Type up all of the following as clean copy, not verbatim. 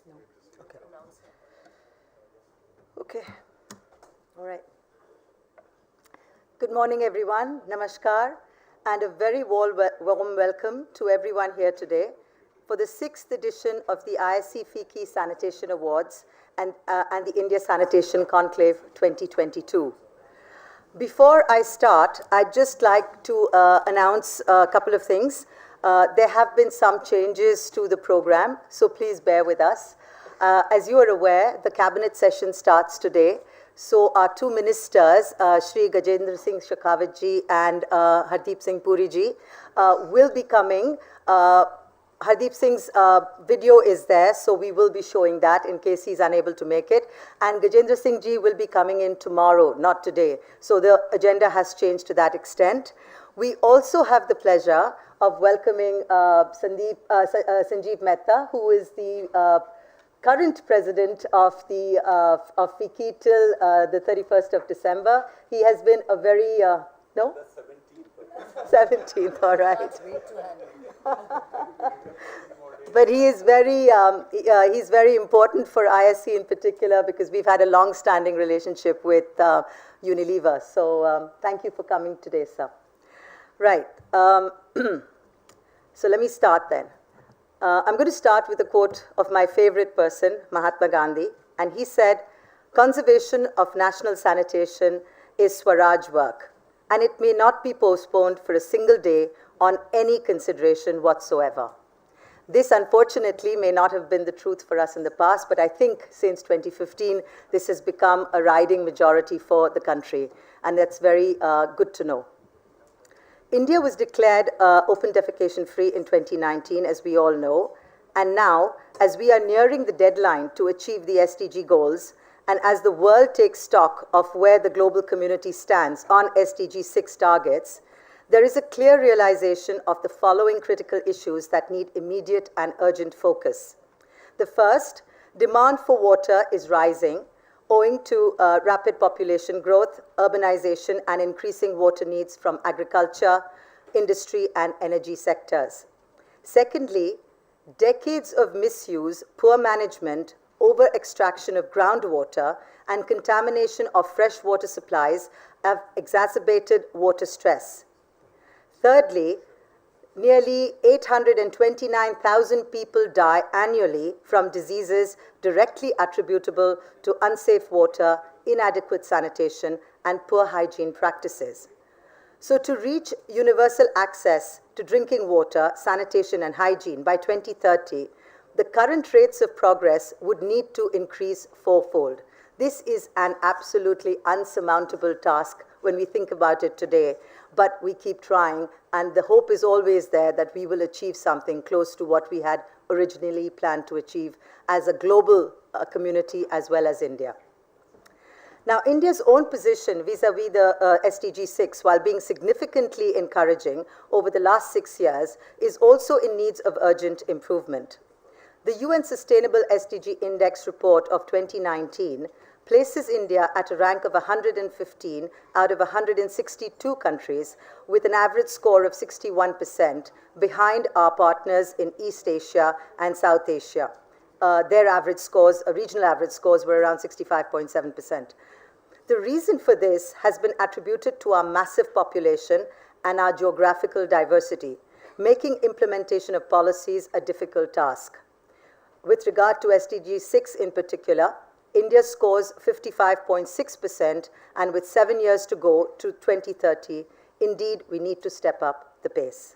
No. Okay. Okay. All right. Good morning, everyone. Namaskar, and a very warm welcome to everyone here today for the 6th edition of the ISC FICCI Sanitation Awards and the India Sanitation Conclave 2022. Before I start, I'd just like to announce a couple of things. There have been some changes to the program, so please bear with us. As you are aware, the cabinet session starts today. So our two ministers, Shri Gajendra Singh Shekhawat ji and Hardeep Singh Puri ji, will be coming. Hardeep Singh's video is there, so we will be showing that in case he's unable to make it. And Gajendra Singh ji will be coming in tomorrow, not today. So the agenda has changed to that extent. We also have the pleasure of welcoming Sanjeev Mehta, who is the current president of the FICCI till the 31st of December. He has been a very, no? 17th, all right. But he is he's very important for ISC in particular because we've had a long-standing relationship with Unilever. So thank you for coming today, sir. Right. So let me start then. I'm going to start with a quote of my favorite person, Mahatma Gandhi, and he said, "Conservation of national sanitation is Swaraj work, and it may not be postponed for a single day on any consideration whatsoever." This, unfortunately, may not have been the truth for us in the past, but I think since 2015, this has become a riding majority for the country, and that's very good to know. India was declared open defecation free in 2019, as we all know, and now, as we are nearing the deadline to achieve the SDG goals, and as the world takes stock of where the global community stands on SDG 6 targets, there is a clear realization of the following critical issues that need immediate and urgent focus. The first, demand for water is rising, owing to rapid population growth, urbanization, and increasing water needs from agriculture, industry, and energy sectors. Secondly, decades of misuse, poor management, over-extraction of groundwater, and contamination of fresh water supplies have exacerbated water stress. Thirdly, nearly 829,000 people die annually from diseases directly attributable to unsafe water, inadequate sanitation, and poor hygiene practices. So to reach universal access to drinking water, sanitation, and hygiene by 2030, the current rates of progress would need to increase fourfold. This is an absolutely unsurmountable task when we think about it today, but we keep trying, and the hope is always there that we will achieve something close to what we had originally planned to achieve as a global community as well as India. Now, India's own position vis-a-vis the SDG 6, while being significantly encouraging over the last 6 years, is also in need of urgent improvement. The UN Sustainable SDG Index report of 2019 places India at a rank of 115 out of 162 countries with an average score of 61% behind our partners in East Asia and South Asia. Their average scores, regional average scores, were around 65.7%. The reason for this has been attributed to our massive population and our geographical diversity, making implementation of policies a difficult task. With regard to SDG 6 in particular, India scores 55.6%, and with 7 years to go to 2030, indeed, we need to step up the pace.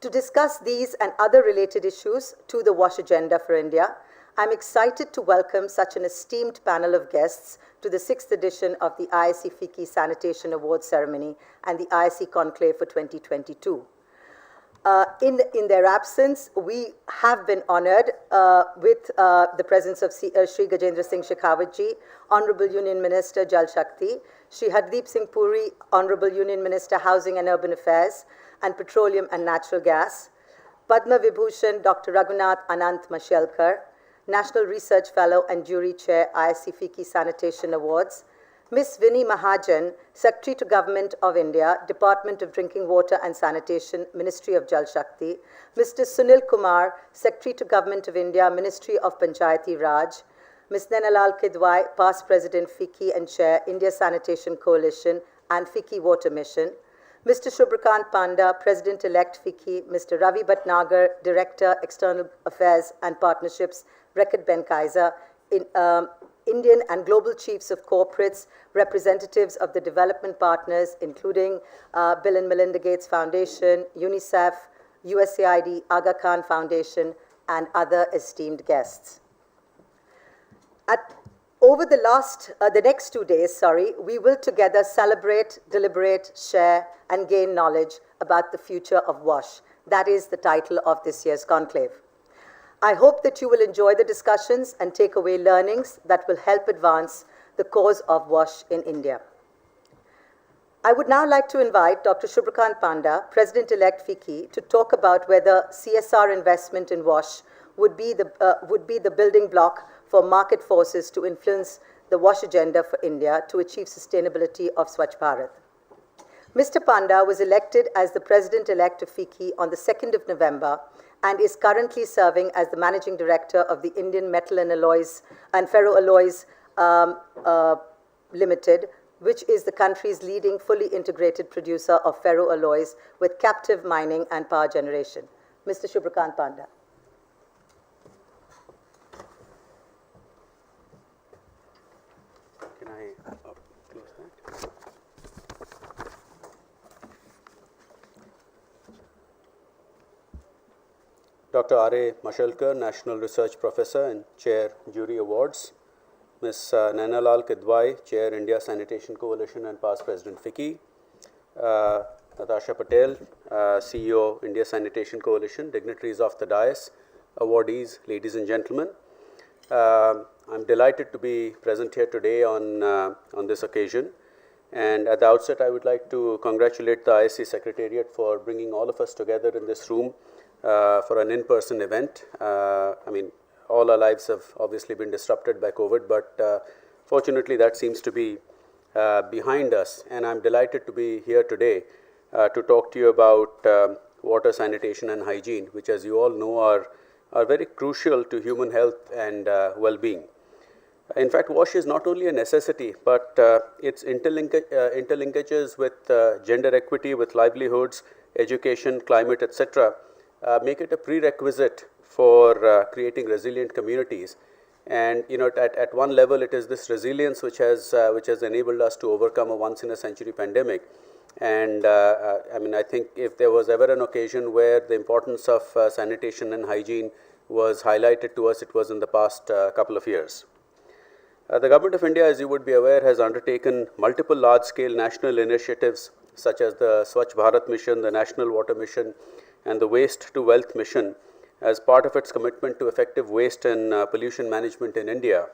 To discuss these and other related issues to the WASH agenda for India, I'm excited to welcome such an esteemed panel of guests to the 6th edition of the ISC FICCI Sanitation Awards ceremony and the ISC Conclave for 2022. In their absence, we have been honored with the presence of Shri Gajendra Singh Shekhawat ji, Honorable Union Minister Jal Shakti, Shri Hardeep Singh Puri, Honorable Union Minister Housing and Urban Affairs and Petroleum and Natural Gas, Padma Vibhushan Dr. Raghunath Anant Mashelkar, National Research Fellow and Jury Chair, ISC FICCI Sanitation Awards, Ms. Vinny Mahajan, Secretary to Government of India, Department of Drinking Water and Sanitation, Ministry of Jal Shakti. Mr. Sunil Kumar, Secretary to Government of India, Ministry of Panchayati Raj. Ms. Nainalal Kidwai, Past President FICCI and Chair, India Sanitation Coalition and FICCI Water Mission. Mr. Shubhrakant Panda, President-elect FICCI. Mr. Ravi Bhatnagar, Director, External Affairs and Partnerships, Reckitt Benckiser. Indian and global chiefs of corporates, representatives of the development partners, including Bill and Melinda Gates Foundation, UNICEF, USAID, Aga Khan Foundation, and other esteemed guests. Over the next 2 days, we will together celebrate, deliberate, share, and gain knowledge about the future of WASH. That is the title of this year's conclave. I hope that you will enjoy the discussions and take away learnings that will help advance the cause of WASH in India. I would now like to invite Dr. Shubhrakant Panda, President-elect FICCI, to talk about whether CSR investment in WASH would be the building block for market forces to influence the WASH agenda for India to achieve sustainability of Swachh Bharat. Mr. Panda was elected as the President-elect of FICCI on the 2nd of November and is currently serving as the Managing Director of the Indian Metal and Alloys and Ferroalloys Limited, which is the country's leading fully integrated producer of ferroalloys with captive mining and power generation. Mr. Shubhrakant Panda. Can I close that? Dr. R.A. Mashalkar, National Research Professor and Chair, Jury Awards. Ms. Nainalal Kidwai, Chair, India Sanitation Coalition and Past President FICCI. Natasha Patel, CEO, India Sanitation Coalition, dignitaries of the dais, awardees, ladies and gentlemen. I'm delighted to be present here today on this occasion. And at the outset, I would like to congratulate the ISC Secretariat for bringing all of us together in this room for an in-person event. All our lives have obviously been disrupted by COVID, but fortunately that seems to be behind us. And I'm delighted to be here today to talk to you about water, sanitation and hygiene, which as you all know are very crucial to human health and well-being. In fact, WASH is not only a necessity, but its interlinkages with gender equity, with livelihoods, education, climate, etc., make it a prerequisite for creating resilient communities. And at one level, it is this resilience which has enabled us to overcome a once-in-a-century pandemic. And I think if there was ever an occasion where the importance of sanitation and hygiene was highlighted to us, it was in the past couple of years. The Government of India, as you would be aware, has undertaken multiple large-scale national initiatives such as the Swachh Bharat Mission, the National Water Mission, and the Waste to Wealth Mission as part of its commitment to effective waste and pollution management in India.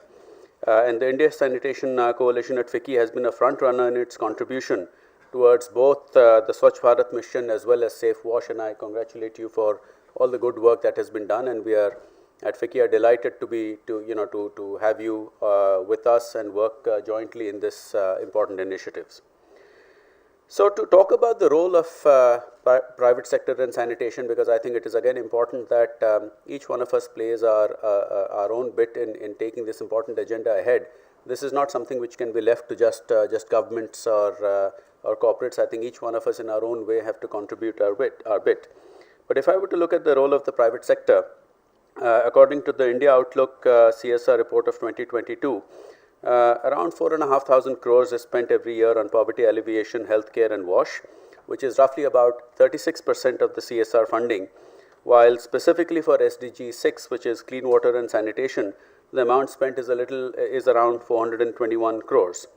And the India Sanitation Coalition at FICCI has been a front runner in its contribution towards both the Swachh Bharat Mission as well as Safe Wash, and I congratulate you for all the good work that has been done, and we are at FICCI are delighted to have you with us and work jointly in this important initiatives. So to talk about the role of private sector and sanitation, because I think it is again important that each one of us plays our own bit in taking this important agenda ahead. This is not something which can be left to just governments or corporates. I think each one of us in our own way have to contribute our bit. But if I were to look at the role of the private sector, according to the India Outlook CSR report of 2022, around 4,500 crores is spent every year on poverty alleviation, healthcare and WASH, which is roughly about 36% of the CSR funding, while specifically for SDG 6, which is clean water and sanitation, the amount spent is around 421 crores.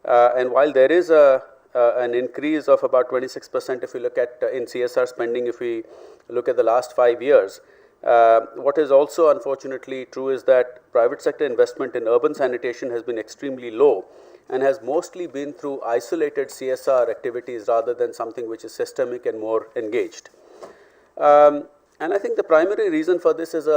And while there is an increase of about 26% if you look at in CSR spending, if we look at the last 5 years, what is also unfortunately true is that private sector investment in urban sanitation has been extremely low and has mostly been through isolated CSR activities rather than something which is systemic and more engaged. And I think the primary reason for this is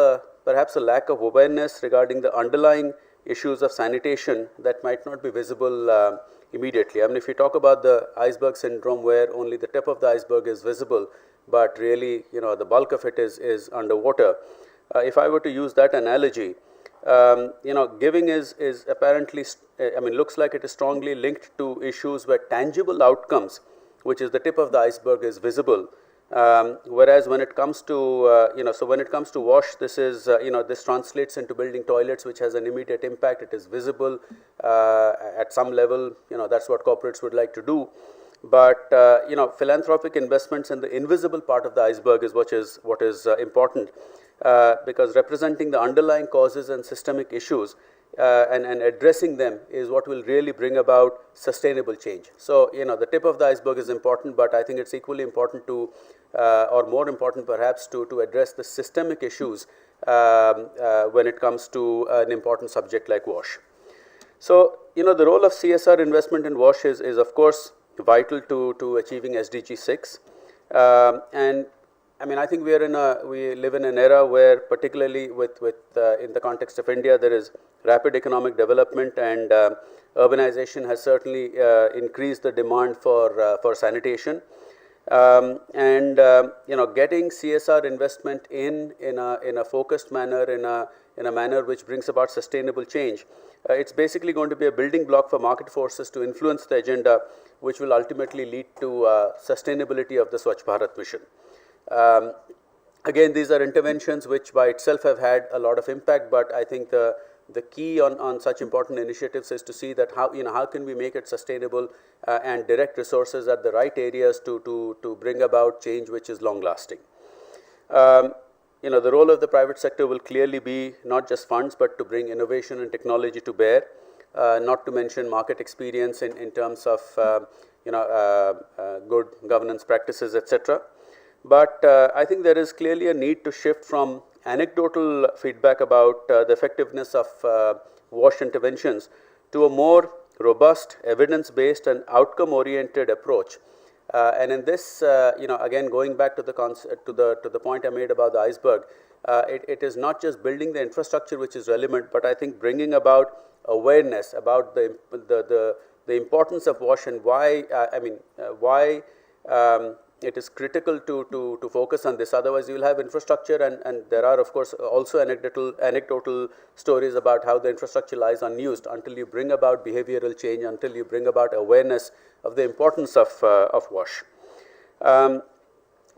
perhaps a lack of awareness regarding the underlying issues of sanitation that might not be visible immediately. I mean, if you talk about the iceberg syndrome where only the tip of the iceberg is visible, but really, the bulk of it is underwater. If I were to use that analogy, giving is apparently, looks like it is strongly linked to issues where tangible outcomes, which is the tip of the iceberg, is visible. Whereas when it comes to, so when it comes to wash, this is, this translates into building toilets, which has an immediate impact. It is visible at some level. That's what corporates would like to do. But philanthropic investments in the invisible part of the iceberg is what is important, because representing the underlying causes and systemic issues and addressing them is what will really bring about sustainable change. So, the tip of the iceberg is important, but I think it's equally important to, or more important perhaps, to address the systemic issues when it comes to an important subject like WASH. So, the role of CSR investment in WASH is of course vital to achieving SDG 6. And I think we live in an era where, particularly with in the context of India, there is rapid economic development, and urbanization has certainly increased the demand for sanitation. Getting CSR investment in a focused manner, in a manner which brings about sustainable change, it's basically going to be a building block for market forces to influence the agenda, which will ultimately lead to sustainability of the Swachh Bharat mission. Again, these are interventions which by itself have had a lot of impact, but I think the key on such important initiatives is to see that how can we make it sustainable and direct resources at the right areas to bring about change which is long lasting. The role of the private sector will clearly be not just funds, but to bring innovation and technology to bear, not to mention market experience in terms of good governance practices, etc. But I think there is clearly a need to shift from anecdotal feedback about the effectiveness of WASH interventions to a more robust, evidence-based and outcome-oriented approach. And in this, again, going back to the point I made about the iceberg, it is not just building the infrastructure which is relevant, but I think bringing about awareness about the importance of WASH and why it is critical to focus on this. Otherwise, you will have infrastructure, and there are, of course, also anecdotal stories about how the infrastructure lies unused until you bring about behavioral change, until you bring about awareness of the importance of WASH.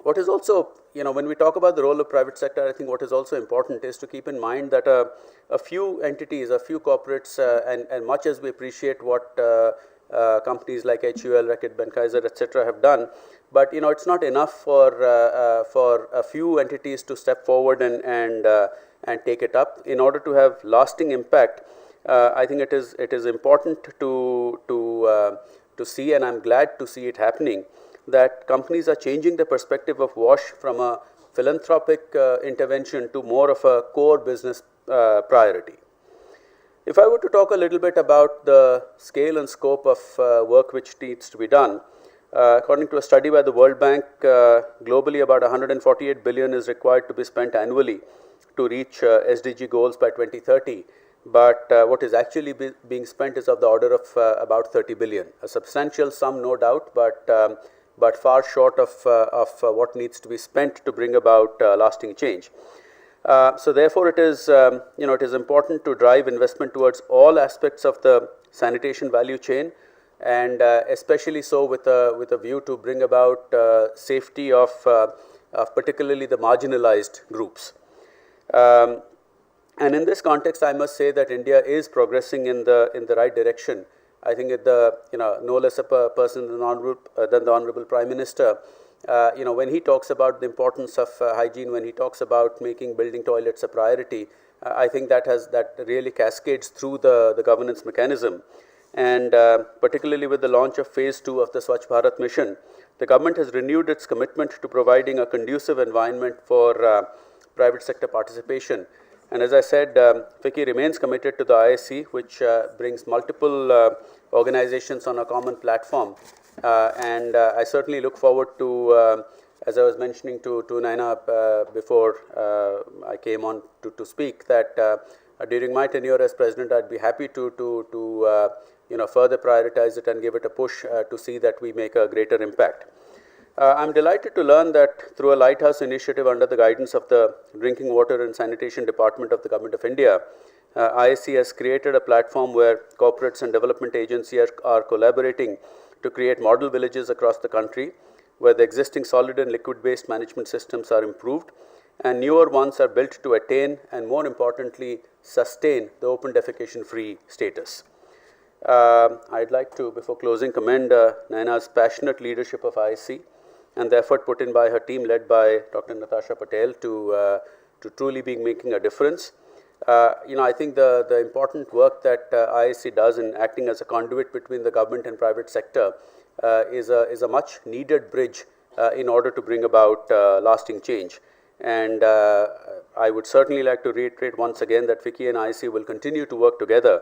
What is also, when we talk about the role of private sector, I think what is also important is to keep in mind that a few entities, a few corporates, and much as we appreciate what companies like HUL, Reckitt Benckiser, etc. have done, but it's not enough for a few entities to step forward and take it up. In order to have lasting impact, I think it is important to see, and I'm glad to see it happening, that companies are changing the perspective of WASH from a philanthropic intervention to more of a core business priority. If I were to talk a little bit about the scale and scope of work which needs to be done, according to a study by the World Bank, globally about 148 billion is required to be spent annually to reach SDG goals by 2030. But what is actually being spent is of the order of about 30 billion. A substantial sum, no doubt, but far short of what needs to be spent to bring about lasting change. So therefore, it is important to drive investment towards all aspects of the sanitation value chain, and especially so with a view to bring about safety of particularly the marginalized groups. And in this context, I must say that India is progressing in the right direction. I think no less a person than the Honorable Prime Minister, when he talks about the importance of hygiene, when he talks about making building toilets a priority, I think that really cascades through the governance mechanism. And particularly with the launch of phase 2 of the Swachh Bharat mission, the government has renewed its commitment to providing a conducive environment for private sector participation. And as I said, FICCI remains committed to the ISC, which brings multiple organizations on a common platform. And I certainly look forward to, as I was mentioning to Naina before I came on to speak, that During my tenure as president, I'd be happy to further prioritize it and give it a push to see that we make a greater impact. I'm delighted to learn that through a lighthouse initiative under the guidance of the Drinking Water and Sanitation Department of the Government of India, ISC has created a platform where corporates and development agencies are collaborating to create model villages across the country, where the existing solid and liquid waste management systems are improved and newer ones are built to attain and, more importantly, sustain the open defecation free status. I'd like to, before closing, commend Naina's passionate leadership of ISC and the effort put in by her team led by Dr. Natasha Patel to truly be making a difference. I think the important work that ISC does in acting as a conduit between the government and private sector is a much needed bridge in order to bring about lasting change. And I would certainly like to reiterate once again that FICCI and ISC will continue to work together,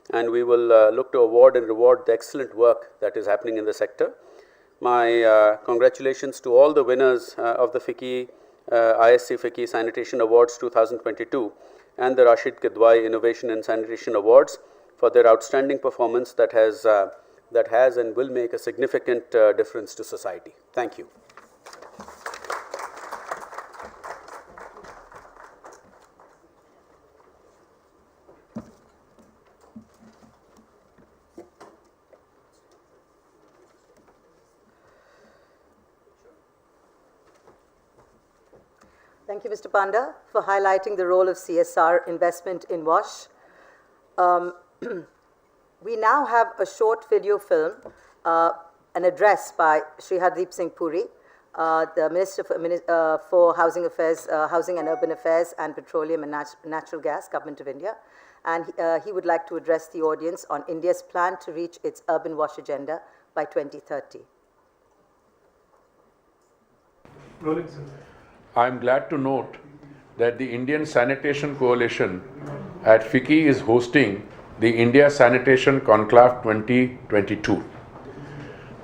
and we will look to award and reward the excellent work that is happening in the sector. My congratulations to all the winners of the FICCI, ISC FICCI Sanitation Awards 2022 and the Rashid Kidwai Innovation in Sanitation Awards for their outstanding performance that has and will make a significant difference to society. Thank you. Thank you, Mr. Panda, for highlighting the role of CSR investment in WASH. We now have a short video film, an address by Shri Hardeep Singh Puri, the Minister for Housing Affairs, Housing and Urban Affairs and Petroleum and Natural Gas, Government of India. And he would like to address the audience on India's plan to reach its urban WASH agenda by 2030. Rolling, sir. I'm glad to note that the Indian Sanitation Coalition at FICCI is hosting the India Sanitation Conclave 2022.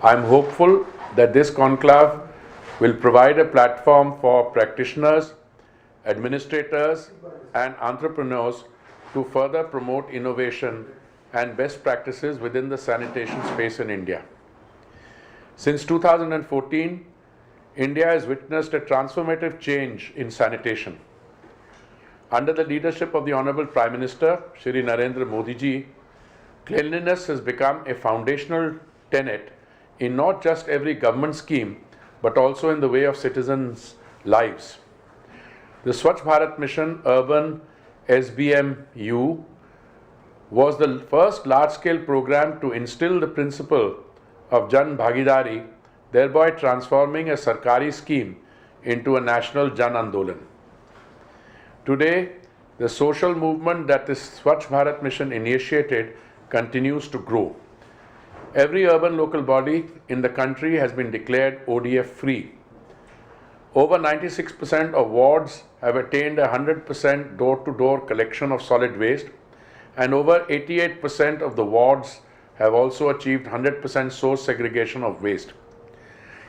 I'm hopeful that this conclave will provide a platform for practitioners, administrators, and entrepreneurs to further promote innovation and best practices within the sanitation space in India. Since 2014, India has witnessed a transformative change in sanitation. Under the leadership of the Honorable Prime Minister, Shri Narendra Modi ji, cleanliness has become a foundational tenet in not just every government scheme, but also in the way of citizens' lives. The Swachh Bharat Mission Urban SBMU was the first large-scale program to instill the principle of Jan Bhagidari, thereby transforming a Sarkari scheme into a national Jan Andolan. Today, the social movement that this Swachh Bharat Mission initiated continues to grow. Every urban local body in the country has been declared ODF free. Over 96% of wards have attained 100% door-to-door collection of solid waste, and over 88% of the wards have also achieved 100% source segregation of waste.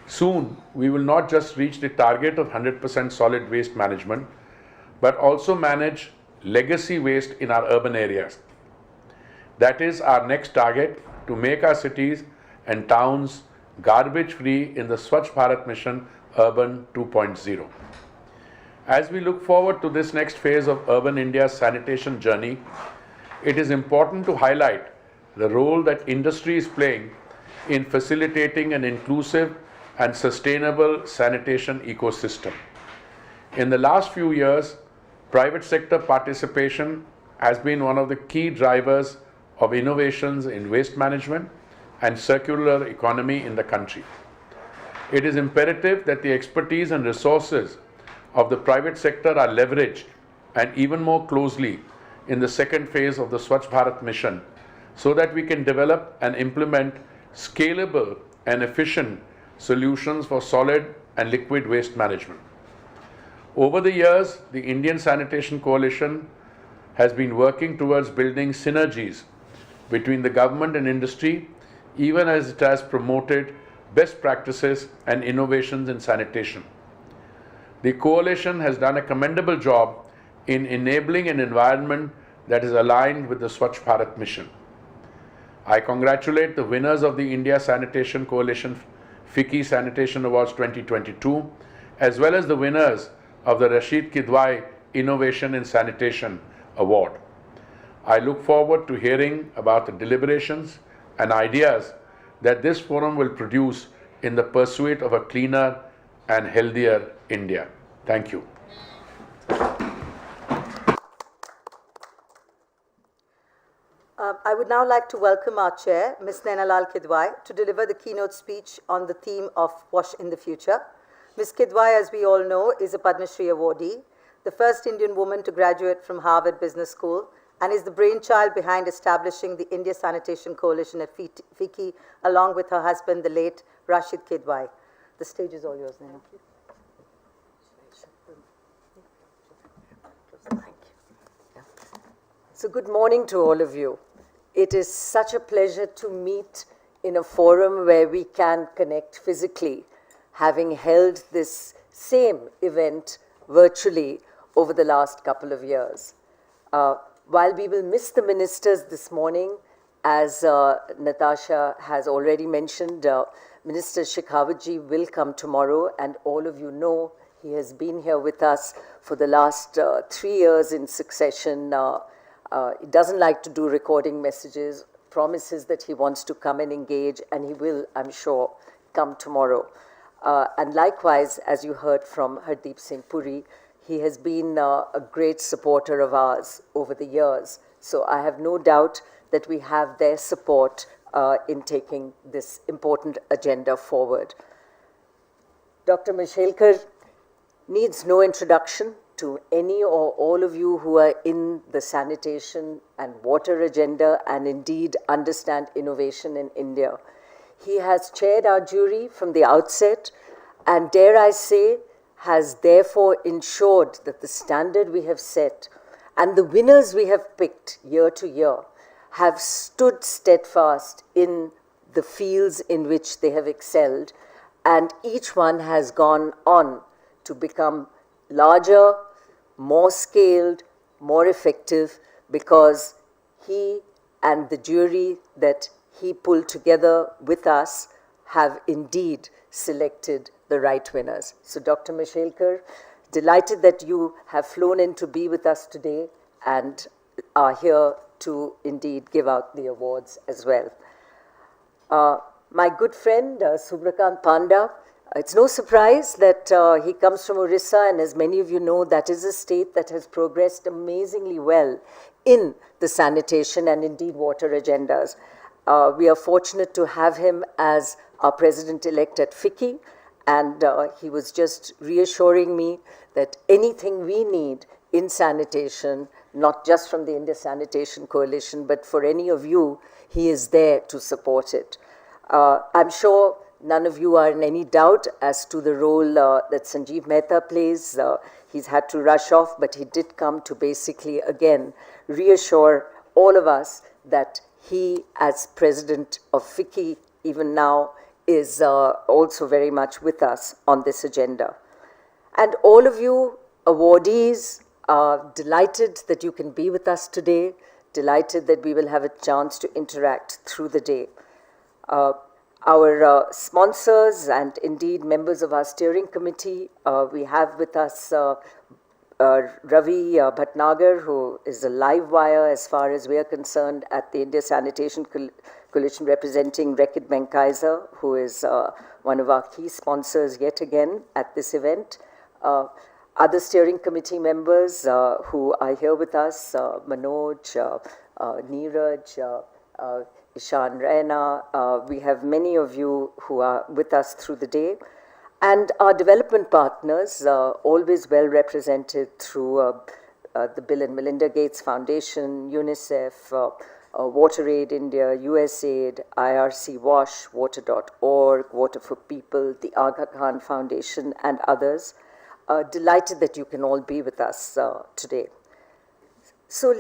Soon, we will not just reach the target of 100% solid waste management, but also manage legacy waste in our urban areas. That is our next target, to make our cities and towns garbage-free in the Swachh Bharat Mission Urban 2.0. As we look forward to this next phase of urban India's sanitation journey, it is important to highlight the role that industry is playing in facilitating an inclusive and sustainable sanitation ecosystem. In the last few years, private sector participation has been one of the key drivers of innovations in waste management and circular economy in the country. It is imperative that the expertise and resources of the private sector are leveraged and even more closely in the second phase of the Swachh Bharat Mission, so that we can develop and implement scalable and efficient solutions for solid and liquid waste management. Over the years, the Indian Sanitation Coalition has been working towards building synergies between the government and industry, even as it has promoted best practices and innovations in sanitation. The coalition has done a commendable job in enabling an environment that is aligned with the Swachh Bharat mission. I congratulate the winners of the India Sanitation Coalition FICCI Sanitation Awards 2022, as well as the winners of the Rashid Kidwai Innovation in Sanitation Award. I look forward to hearing about the deliberations and ideas that this forum will produce in the pursuit of a cleaner and healthier India. Thank you. I would now like to welcome our chair, Ms. Nainalal Kidwai, to deliver the keynote speech on the theme of Wash in the Future. Ms. Kidwai, as we all know, is a Padma Shri awardee, the first Indian woman to graduate from Harvard Business School, and is the brainchild behind establishing the India Sanitation Coalition at FICCI, along with her husband, the late Rashid Kidwai. The stage is all yours, Naina. Thank you. So good morning to all of you. It is such a pleasure to meet in a forum where we can connect physically, having held this same event virtually over the last couple of years. While we will miss the ministers this morning, as Natasha has already mentioned, Minister Shekhawatji will come tomorrow, and all of you know he has been here with us for the last 3 years in succession. He doesn't like to do recording messages, promises that he wants to come and engage, and he will, I'm sure, come tomorrow. And likewise, as you heard from Hardeep Singh Puri, he has been a great supporter of ours over the years. So I have no doubt that we have their support in taking this important agenda forward. Dr. Mashelkar needs no introduction to any or all of you who are in the sanitation and water agenda and indeed understand innovation in India. He has chaired our jury from the outset and, dare I say, has therefore ensured that the standard we have set and the winners we have picked year to year have stood steadfast in the fields in which they have excelled, and each one has gone on to become larger, more scaled, more effective, because he and the jury that he pulled together with us have indeed selected the right winners. So Dr. Mashelkar, delighted that you have flown in to be with us today and are here to indeed give out the awards as well. My good friend Subrakant Panda, it's no surprise that he comes from Orissa, and as many of you know, that is a state that has progressed amazingly well in the sanitation and indeed water agendas. We are fortunate to have him as our president-elect at FICCI, and he was just reassuring me that anything we need in sanitation, not just from the India Sanitation Coalition, but for any of you, he is there to support it. I'm sure none of you are in any doubt as to the role that Sanjeev Mehta plays. He's had to rush off, but he did come to basically, again, reassure all of us that he, as president of FICCI, even now, is also very much with us on this agenda. And all of you awardees are delighted that you can be with us today, delighted that we will have a chance to interact through the day. Our sponsors and indeed members of our steering committee, we have with us Ravi Bhatnagar, who is a live wire as far as we are concerned at the India Sanitation Coalition, representing Rekid Menkaiser, who is one of our key sponsors yet again at this event. Other steering committee members who are here with us, Manoj, Neeraj, Ishan Raina, we have many of you who are with us through the day. And our development partners, always well represented through the Bill and Melinda Gates Foundation, UNICEF, WaterAid India, USAID, IRC WASH, Water.org, Water for People, the Aga Khan Foundation, and others. Delighted that you can all be with us today. So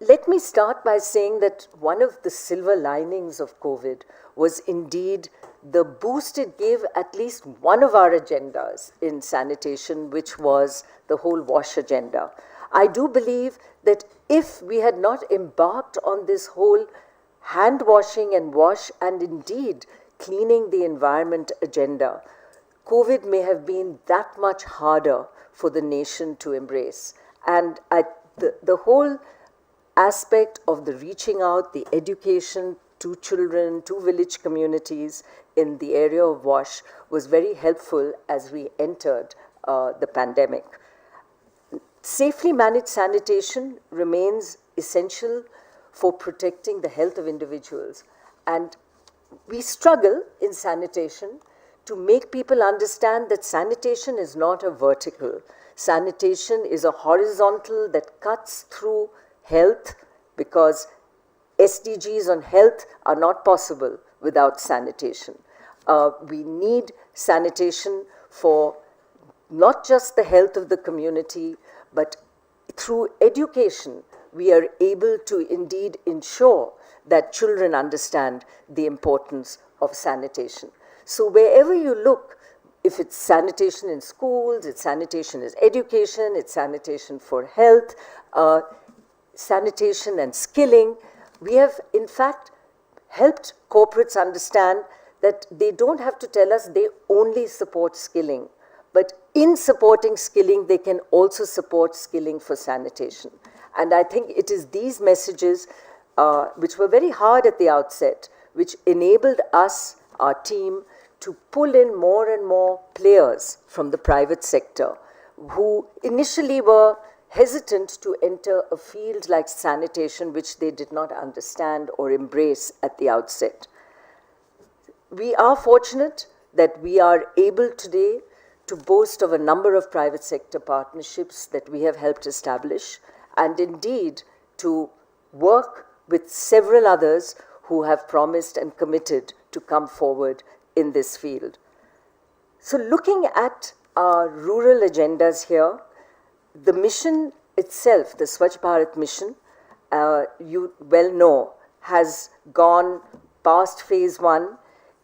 let me start by saying that one of the silver linings of COVID was indeed the boost it gave at least one of our agendas in sanitation, which was the whole WASH agenda. I do believe that if we had not embarked on this whole hand washing and wash and indeed cleaning the environment agenda, COVID may have been that much harder for the nation to embrace. And the whole aspect of the reaching out, the education to children, to village communities in the area of WASH was very helpful as we entered the pandemic. Safely managed sanitation remains essential for protecting the health of individuals. And we struggle in sanitation to make people understand that sanitation is not a vertical. Sanitation is a horizontal that cuts through health, because SDGs on health are not possible without sanitation. We need sanitation for not just the health of the community, but through education, we are able to indeed ensure that children understand the importance of sanitation. So wherever you look, if it's sanitation in schools, it's sanitation as education, it's sanitation for health, sanitation and skilling, we have in fact helped corporates understand that they don't have to tell us they only support skilling, but in supporting skilling, they can also support skilling for sanitation. And I think it is these messages, which were very hard at the outset, which enabled us, our team, to pull in more and more players from the private sector who initially were hesitant to enter a field like sanitation, which they did not understand or embrace at the outset. We are fortunate that we are able today to boast of a number of private sector partnerships that we have helped establish, and indeed to work with several others who have promised and committed to come forward in this field. So looking at our rural agendas here, the mission itself, the Swachh Bharat mission, you well know, has gone past phase 1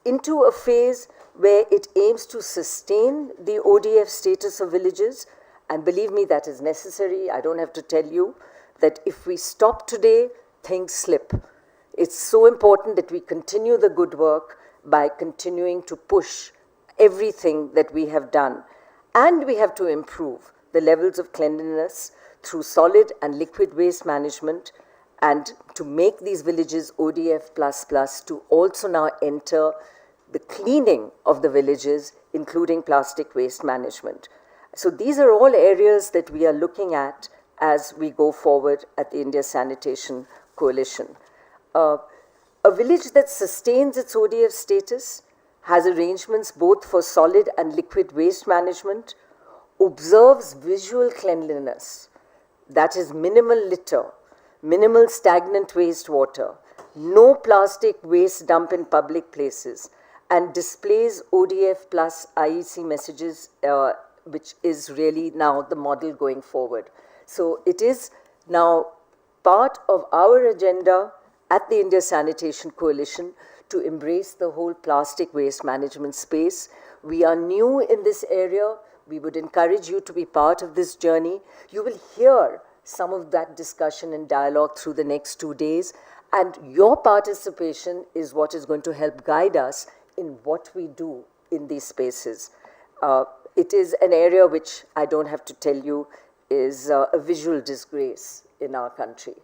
into a phase where it aims to sustain the ODF status of villages. And believe me, that is necessary. I don't have to tell you that if we stop today, things slip. It's so important that we continue the good work by continuing to push everything that we have done. And we have to improve the levels of cleanliness through solid and liquid waste management, and to make these villages ODF++ to also now enter the cleaning of the villages, including plastic waste management. So these are all areas that we are looking at as we go forward at the India Sanitation Coalition. A village that sustains its ODF status has arrangements both for solid and liquid waste management, observes visual cleanliness, that is minimal litter, minimal stagnant wastewater, no plastic waste dump in public places, and displays ODF plus IEC messages, which is really now the model going forward. So it is now part of our agenda at the India Sanitation Coalition to embrace the whole plastic waste management space. We are new in this area. We would encourage you to be part of this journey. You will hear some of that discussion and dialogue through the next 2 days, and your participation is what is going to help guide us in what we do in these spaces. It is an area which I don't have to tell you is a visual disgrace in our country.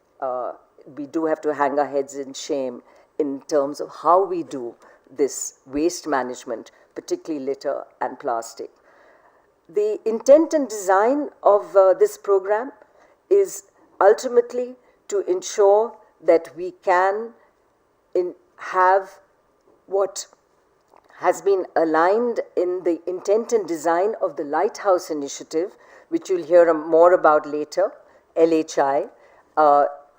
We do have to hang our heads in shame in terms of how we do this waste management, particularly litter and plastic. The intent and design of this program is ultimately to ensure that we can have what has been aligned in the intent and design of the Lighthouse Initiative, which you'll hear more about later, LHI.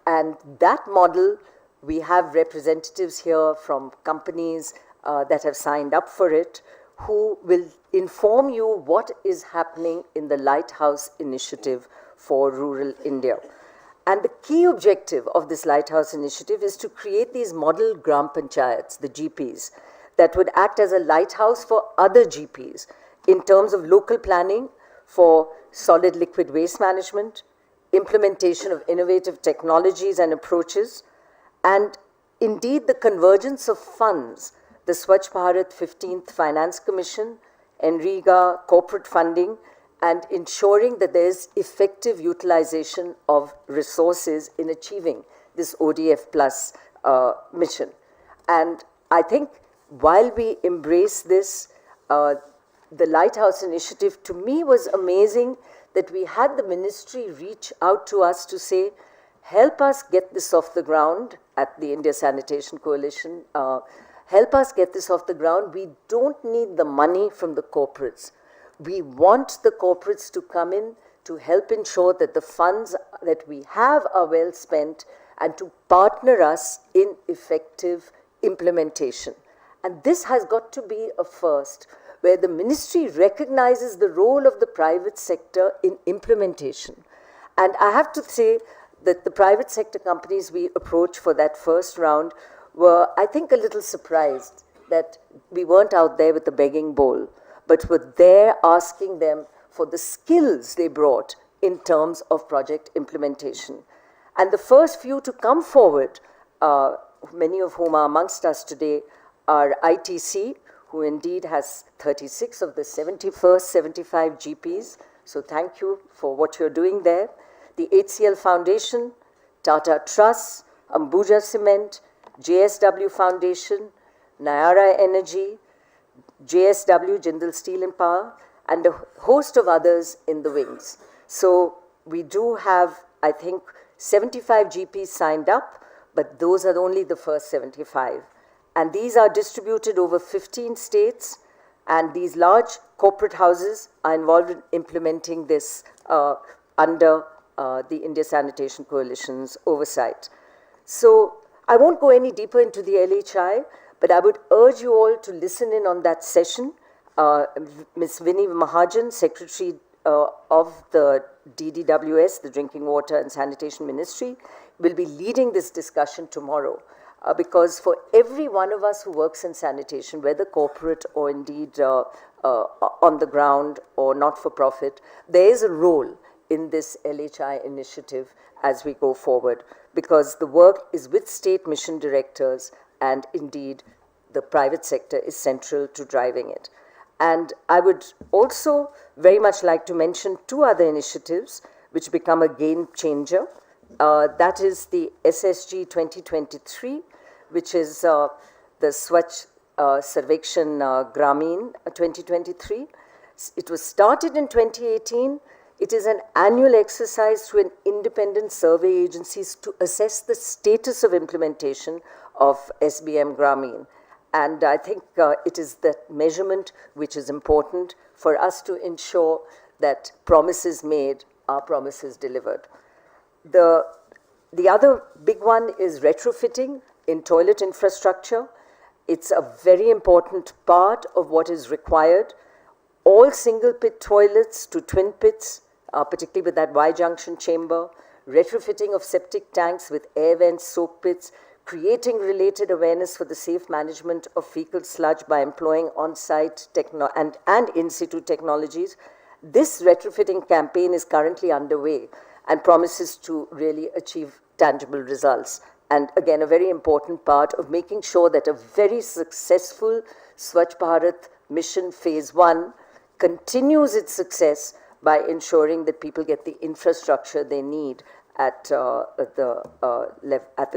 And that model, we have representatives here from companies that have signed up for it, who will inform you what is happening in the Lighthouse Initiative for rural India. And the key objective of this Lighthouse Initiative is to create these model Gram Panchayats, the GPs, that would act as a lighthouse for other GPs in terms of local planning for solid liquid waste management, implementation of innovative technologies and approaches, and indeed the convergence of funds, the Swachh Bharat 15th Finance Commission, NREGA, corporate funding, and ensuring that there is effective utilization of resources in achieving this ODF plus mission. And I think while we embrace this, the Lighthouse Initiative, to me was amazing that we had the ministry reach out to us to say, help us get this off the ground at the India Sanitation Coalition. Help us get this off the ground. We don't need the money from the corporates. We want the corporates to come in to help ensure that the funds that we have are well spent and to partner us in effective implementation. And this has got to be a first, where the ministry recognizes the role of the private sector in implementation. And I have to say that the private sector companies we approached for that first round were, I think, a little surprised that we weren't out there with a begging bowl, but were there asking them for the skills they brought in terms of project implementation. And the first few to come forward, many of whom are amongst us today, are ITC, who indeed has 36 of the 71st 75 GPs. So thank you for what you're doing there. The HCL Foundation, Tata Trust, Ambuja Cement, JSW Foundation, Nayara Energy, JSW, Jindal Steel and Power, and a host of others in the wings. So we do have, I think, 75 GPs signed up, but those are only the first 75. And these are distributed over 15 states, and these large corporate houses are involved in implementing this under the India Sanitation Coalition's oversight. So I won't go any deeper into the LHI, but I would urge you all to listen in on that session. Ms. Vinnie Mahajan, Secretary of the DDWS, the Drinking Water and Sanitation Ministry, will be leading this discussion tomorrow. Because for every one of us who works in sanitation, whether corporate or indeed on the ground or not-for-profit, there is a role in this LHI initiative as we go forward, because the work is with state mission directors, and indeed the private sector is central to driving it. And I would also very much like to mention two other initiatives which become a game changer. That is the SSG 2023, which is the Swachh Sarvekshan Gramin 2023. It was started in 2018. It is an annual exercise through an independent survey agencies to assess the status of implementation of SBM Gramin. And I think it is that measurement which is important for us to ensure that promises made are promises delivered. The other big one is retrofitting in toilet infrastructure. It's a very important part of what is required. All single pit toilets to twin pits, particularly with that Y-junction chamber, retrofitting of septic tanks with air vents, soak pits, creating related awareness for the safe management of fecal sludge by employing on-site and in-situ technologies. This retrofitting campaign is currently underway and promises to really achieve tangible results. And again, a very important part of making sure that a very successful Swachh Bharat mission phase 1 continues its success by ensuring that people get the infrastructure they need at the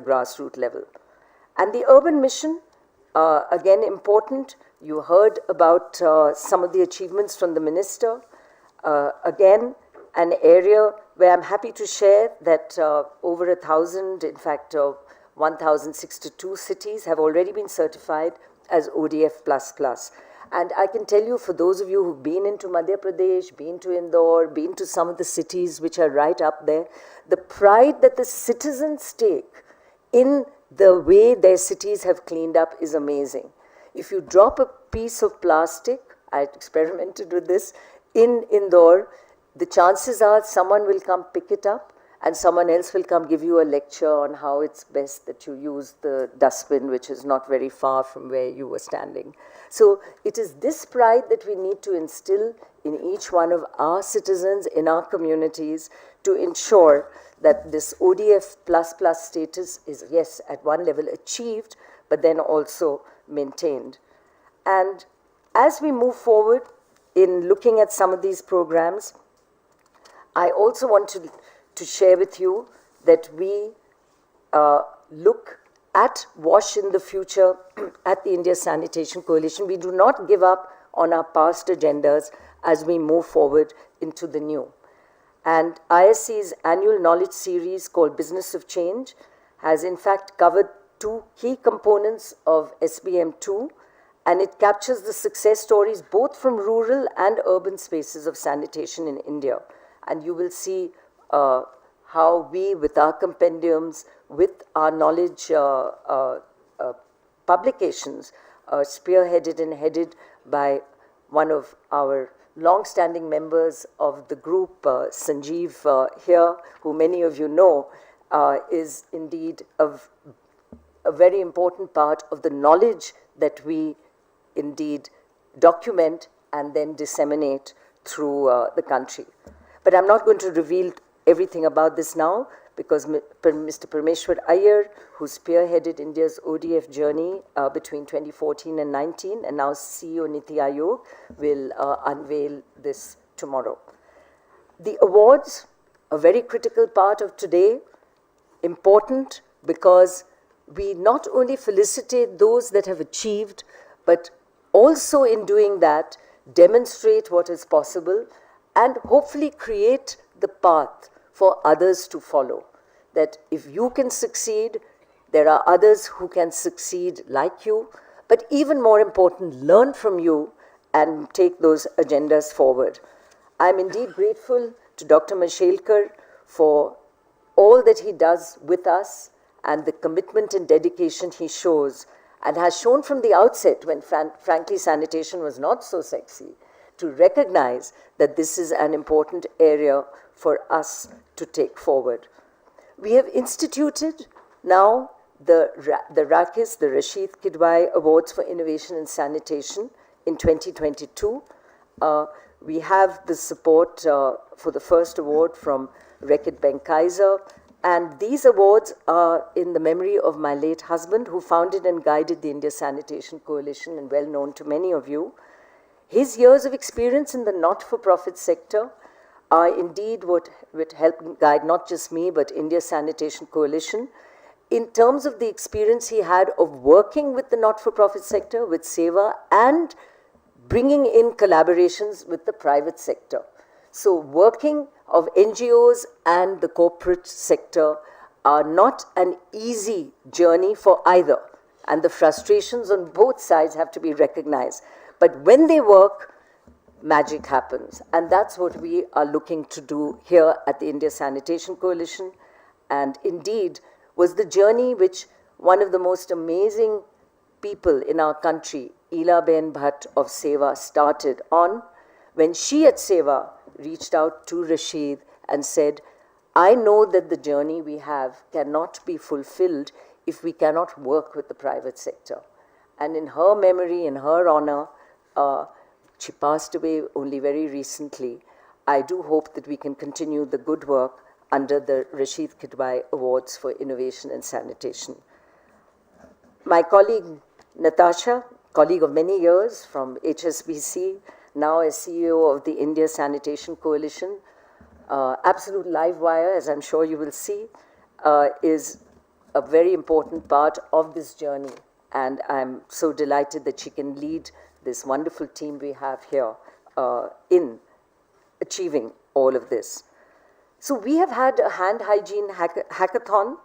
grassroots level. And the urban mission, again important. You heard about some of the achievements from the minister. Again, an area where I'm happy to share that over 1,000, in fact 1,062 cities have already been certified as ODF++. And I can tell you, for those of you who've been into Madhya Pradesh, been to Indore, been to some of the cities which are right up there, the pride that the citizens take in the way their cities have cleaned up is amazing. If you drop a piece of plastic, I experimented with this, in Indore, the chances are someone will come pick it up and someone else will come give you a lecture on how it's best that you use the dustbin, which is not very far from where you were standing. So it is this pride that we need to instill in each one of our citizens, in our communities, to ensure that this ODF++ status is, yes, at one level achieved, but then also maintained. And as we move forward in looking at some of these programs, I also want to share with you that we look at WASH in the future at the India Sanitation Coalition. We do not give up on our past agendas as we move forward into the new. And ISC's annual knowledge series called Business of Change has in fact covered two key components of SBM2, and it captures the success stories both from rural and urban spaces of sanitation in India. And you will see how we, with our compendiums, with our knowledge publications, spearheaded and headed by one of our long-standing members of the group, Sanjeev here, who many of you know, is indeed a very important part of the knowledge that we indeed document and then disseminate through the country. But I'm not going to reveal everything about this now, because Mr. Parmeshwar Iyer, who spearheaded India's ODF journey between 2014 and 19, and now CEO Niti Aayog, will unveil this tomorrow. The awards, a very critical part of today, important because we not only felicitate those that have achieved, but also in doing that, demonstrate what is possible and hopefully create the path for others to follow. That if you can succeed, there are others who can succeed like you, but even more important, learn from you and take those agendas forward. I'm indeed grateful to Dr. Mashelkar for all that he does with us and the commitment and dedication he shows and has shown from the outset, when frankly sanitation was not so sexy, to recognize that this is an important area for us to take forward. We have instituted now the RAKIS, the Rashid Kidwai Awards for Innovation in Sanitation in 2022. We have the support for the first award from Rekit Benkaiser, and these awards are in the memory of my late husband, who founded and guided the India Sanitation Coalition and well known to many of you. His years of experience in the not-for-profit sector are indeed what would help guide not just me, but India Sanitation Coalition, in terms of the experience he had of working with the not-for-profit sector, with SEWA, and bringing in collaborations with the private sector. So working of NGOs and the corporate sector are not an easy journey for either, and the frustrations on both sides have to be recognized. But when they work, magic happens. And that's what we are looking to do here at the India Sanitation Coalition. And indeed, was the journey which one of the most amazing people in our country, Elaben Bhatt of SEWA, started on, when she at SEWA reached out to Rashid and said, I know that the journey we have cannot be fulfilled if we cannot work with the private sector. And in her memory, in her honor, she passed away only very recently. I do hope that we can continue the good work under the Rashid Kidwai Awards for Innovation and Sanitation. My colleague Natasha, colleague of many years from HSBC, now as CEO of the India Sanitation Coalition, absolute live wire, as I'm sure you will see, is a very important part of this journey. And I'm so delighted that she can lead this wonderful team we have here in achieving all of this. So we have had a hand hygiene hackathon.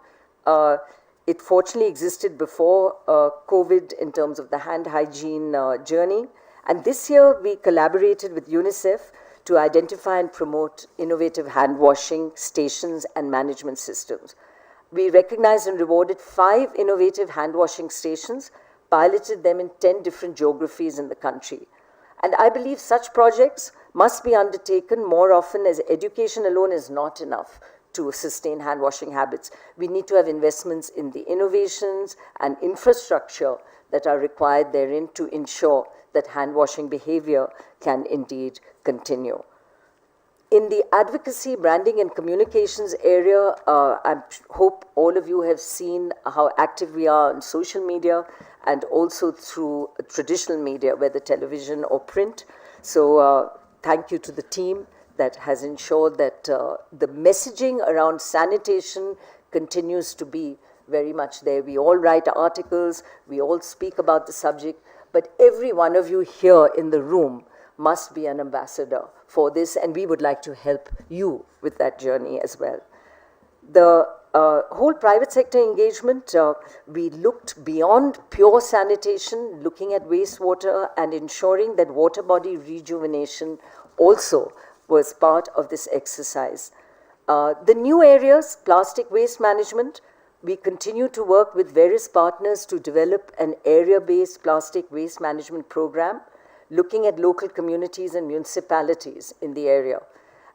It fortunately existed before COVID in terms of the hand hygiene journey. And this year we collaborated with UNICEF to identify and promote innovative hand washing stations and management systems. We recognized and rewarded 5 innovative hand washing stations, piloted them in 10 different geographies in the country. And I believe such projects must be undertaken more often, as education alone is not enough to sustain hand washing habits. We need to have investments in the innovations and infrastructure that are required therein to ensure that hand washing behavior can indeed continue. In the advocacy, branding, and communications area, I hope all of you have seen how active we are on social media and also through traditional media, whether television or print. So thank you to the team that has ensured that the messaging around sanitation continues to be very much there. We all write articles, we all speak about the subject, but every one of you here in the room must be an ambassador for this, and we would like to help you with that journey as well. The whole private sector engagement, we looked beyond pure sanitation, looking at wastewater and ensuring that water body rejuvenation also was part of this exercise. The new areas, plastic waste management, we continue to work with various partners to develop an area-based plastic waste management program, looking at local communities and municipalities in the area.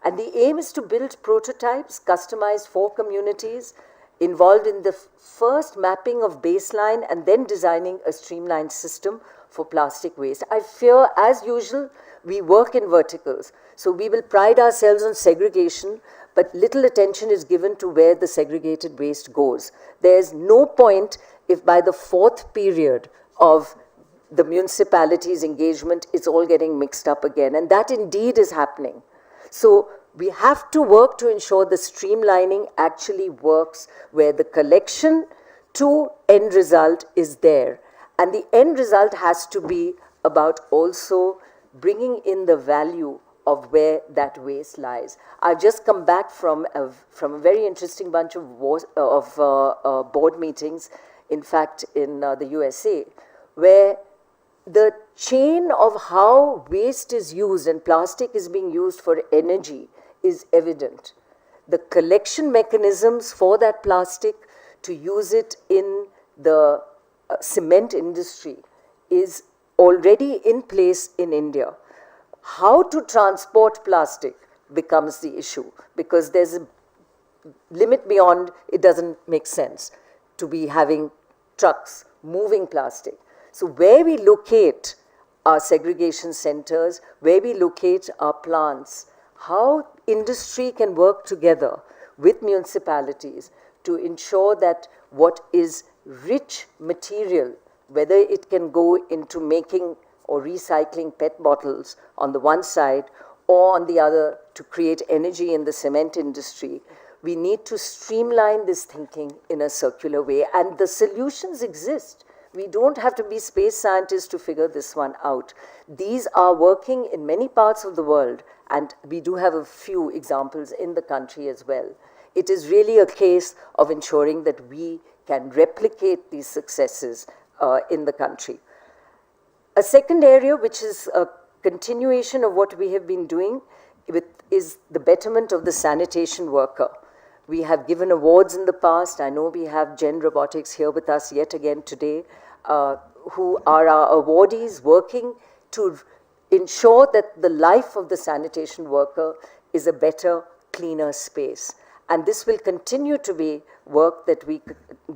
And the aim is to build prototypes customized for communities involved in the first mapping of baseline and then designing a streamlined system for plastic waste. I fear, as usual, we work in verticals. So we will pride ourselves on segregation, but little attention is given to where the segregated waste goes. There's no point if by the fourth period of the municipality's engagement, it's all getting mixed up again. And that indeed is happening. So we have to work to ensure the streamlining actually works where the collection to end result is there. And the end result has to be about also bringing in the value of where that waste lies. I've just come back from a very interesting bunch of board meetings, in fact, in the USA, where the chain of how waste is used and plastic is being used for energy is evident. The collection mechanisms for that plastic to use it in the cement industry is already in place in India. How to transport plastic becomes the issue, because there's a limit beyond it doesn't make sense to be having trucks moving plastic. So where we locate our segregation centers, where we locate our plants, how industry can work together with municipalities to ensure that what is rich material, whether it can go into making or recycling PET bottles on the one side, or on the other to create energy in the cement industry, we need to streamline this thinking in a circular way, and the solutions exist. We don't have to be space scientists to figure this one out. These are working in many parts of the world, and we do have a few examples in the country as well. It is really a case of ensuring that we can replicate these successes in the country. A second area, which is a continuation of what we have been doing, is the betterment of the sanitation worker. We have given awards in the past. I know we have Gen Robotics here with us yet again today, who are our awardees working to ensure that the life of the sanitation worker is a better, cleaner space. And this will continue to be work that we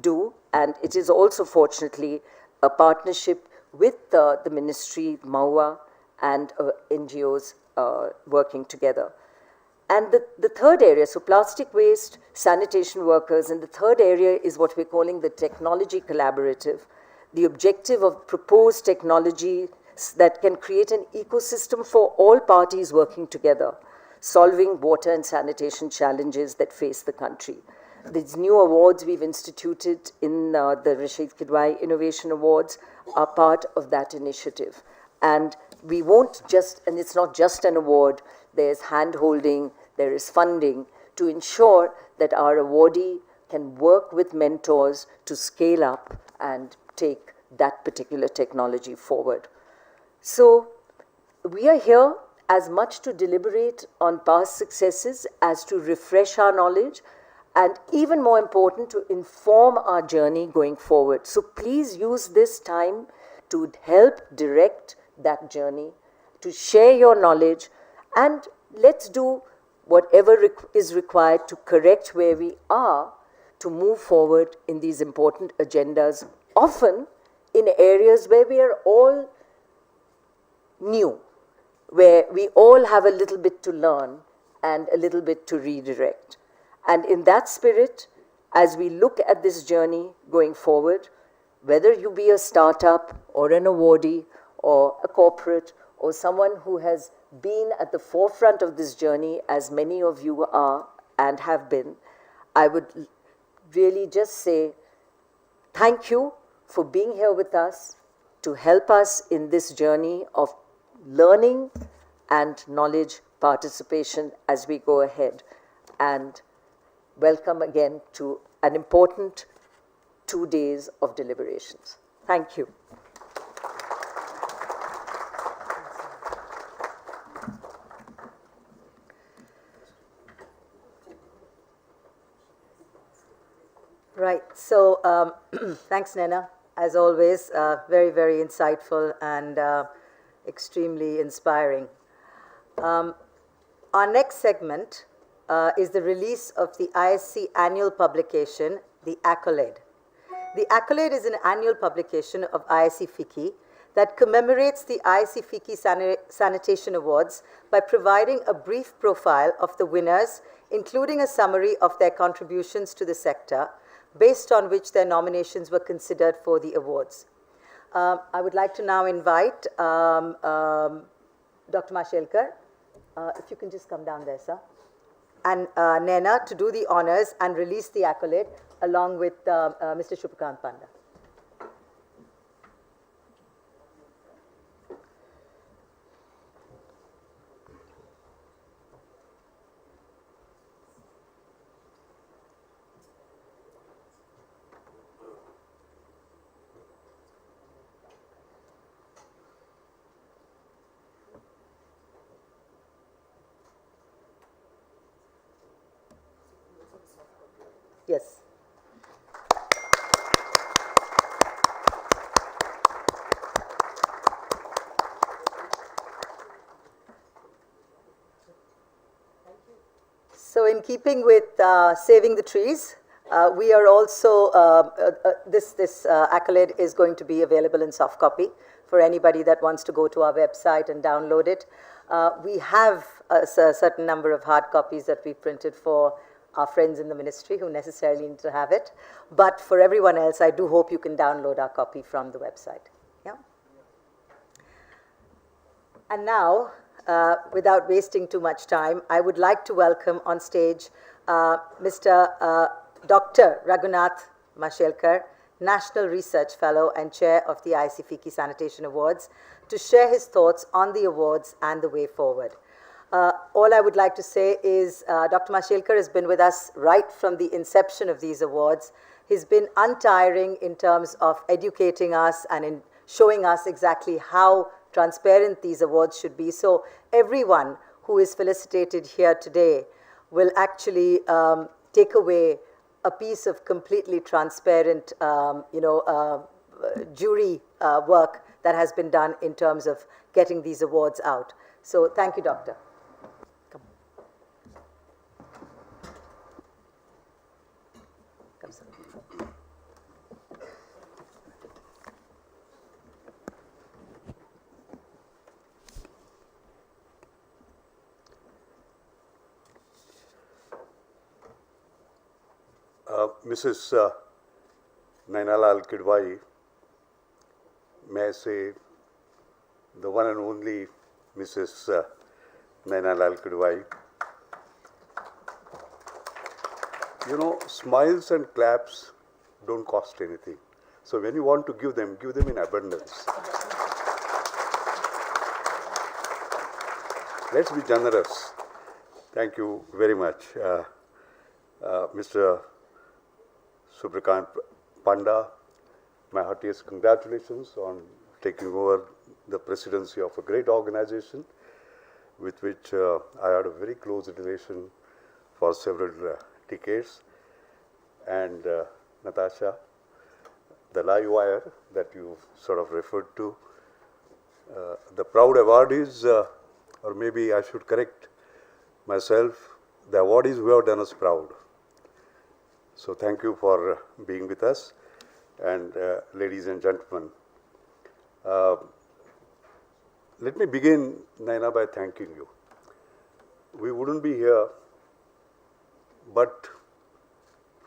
do, and it is also, fortunately, a partnership with the ministry, MAUA, and NGOs working together. And the third area, so plastic waste, sanitation workers, and the third area is what we're calling the technology collaborative. The objective of proposed technology that can create an ecosystem for all parties working together, solving water and sanitation challenges that face the country. These new awards we've instituted in the Rashid Kidwai Innovation Awards are part of that initiative. And we won't just, and it's not just an award, there's hand-holding, there is funding to ensure that our awardee can work with mentors to scale up and take that particular technology forward. So we are here as much to deliberate on past successes as to refresh our knowledge, and even more important, to inform our journey going forward. So please use this time to help direct that journey, to share your knowledge, and let's do whatever is required to correct where we are to move forward in these important agendas, often in areas where we are all new, where we all have a little bit to learn and a little bit to redirect. And in that spirit, as we look at this journey going forward, whether you be a startup or an awardee or a corporate or someone who has been at the forefront of this journey, as many of you are and have been, I would really just say thank you for being here with us to help us in this journey of learning and knowledge participation as we go ahead. And welcome again to an important 2 days of deliberations. Thank you. Right, so thanks, Nena. As always, very, very insightful and extremely inspiring. Our next segment is the release of the ISC annual publication, The Accolade. The Accolade is an annual publication of ISC FICCI that commemorates the ISC FICCI Sanitation Awards by providing a brief profile of the winners, including a summary of their contributions to the sector, based on which their nominations were considered for the awards. I would like to now invite Dr. Mashelkar, if you can just come down there, sir, and Nena to do the honors and release the accolade along with Mr. Shubhakant Panda. Yes. So in keeping with saving the trees, we are also, this accolade is going to be available in soft copy for anybody that wants to go to our website and download it. We have a certain number of hard copies that we printed for our friends in the ministry who necessarily need to have it. But for everyone else, I do hope you can download our copy from the website. Yeah. And now, without wasting too much time, I would like to welcome on stage Mr. Dr. Raghunath Mashelkar, National Research Fellow and Chair of the ISC FICCI Sanitation Awards, to share his thoughts on the awards and the way forward. All I would like to say is Dr. Mashelkar has been with us right from the inception of these awards. He's been untiring in terms of educating us and in showing us exactly how transparent these awards should be. So everyone who is felicitated here today will actually take away a piece of completely transparent, jury work that has been done in terms of getting these awards out. So thank you, Doctor. Mrs. Nainalal Kidwai, may I say the one and only Mrs. Nainalal Kidwai. You know, smiles and claps don't cost anything. So when you want to give them in abundance. Let's be generous. Thank you very much. Mr. Shubhakant Panda, my heartiest congratulations on taking over the presidency of a great organization with which I had a very close relation for several decades. And Natasha, the live wire that you sort of referred to, the proud awardees, or maybe I should correct myself, the awardees who have done us proud. So thank you for being with us. And ladies and gentlemen, let me begin, Naina, by thanking you. We wouldn't be here but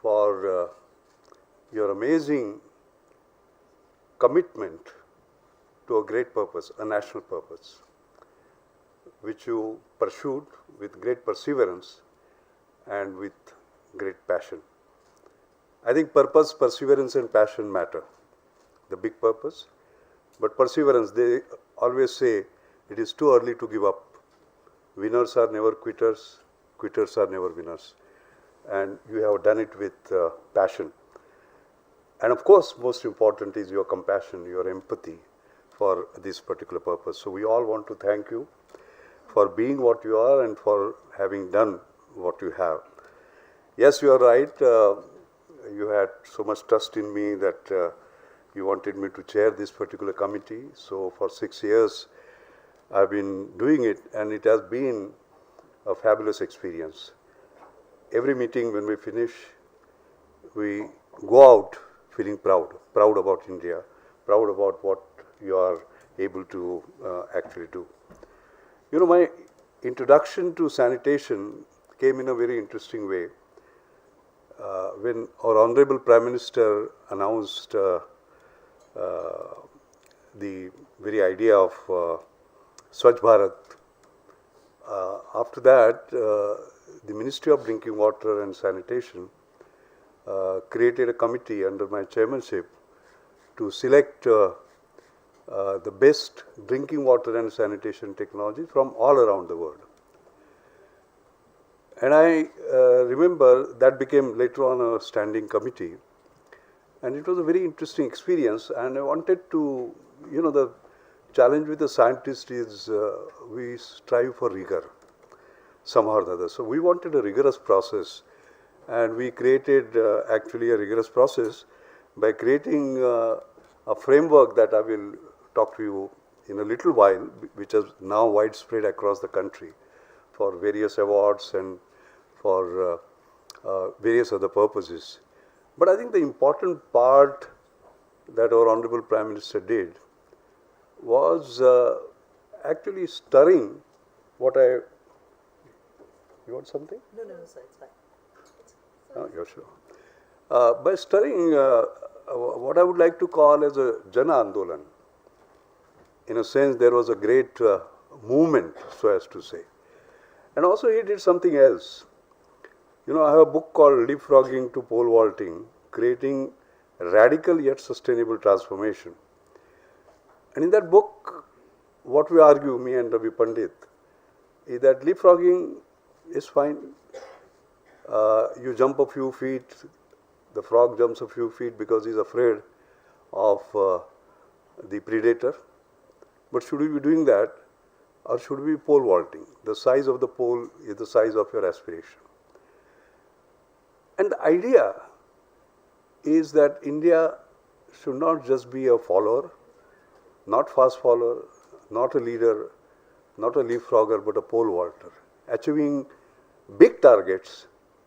for your amazing commitment to a great purpose, a national purpose, which you pursued with great perseverance and with great passion. I think purpose, perseverance and passion matter. The big purpose, but perseverance, they always say it is too early to give up. Winners are never quitters, quitters are never winners. And you have done it with passion. And of course, most important is your compassion, your empathy for this particular purpose. So we all want to thank you for being what you are and for having done what you have. Yes, you are right. You had so much trust in me that you wanted me to chair this particular committee. So for 6 years, I've been doing it, and it has been a fabulous experience. Every meeting when we finish, we go out feeling proud, proud about India, proud about what you are able to actually do. You know, my introduction to sanitation came in a very interesting way. When our Honorable Prime Minister announced the very idea of Swachh Bharat, after that, the Ministry of Drinking Water and Sanitation created a committee under my chairmanship to select the best drinking water and sanitation technology from all around the world. And I remember that became later on a standing committee, and it was a very interesting experience. And I wanted to, you know, the challenge with the scientist is we strive for rigor somehow or the other. So we wanted a rigorous process, and we created actually a rigorous process by creating a framework that I will talk to you in a little while, which is now widespread across the country for various awards and for various other purposes. But I think the important part that our Honorable Prime Minister did was actually stirring what I... You want something? No, sir, it's fine. Oh, you're sure. By stirring what I would like to call as a Jana Andolan. In a sense, there was a great movement, so as to say. And also he did something else. You know, I have a book called Leapfrogging to Pole Vaulting, Creating Radical Yet Sustainable Transformation. And in that book, what we argue, me and Ravi Pandit, is that leapfrogging is fine. You jump a few feet, the frog jumps a few feet because he's afraid of the predator. But should we be doing that, or should we be pole vaulting? The size of the pole is the size of your aspiration. And the idea is that India should not just be a follower, not fast follower, not a leader, not a leapfrogger, but a pole vaulter, achieving big targets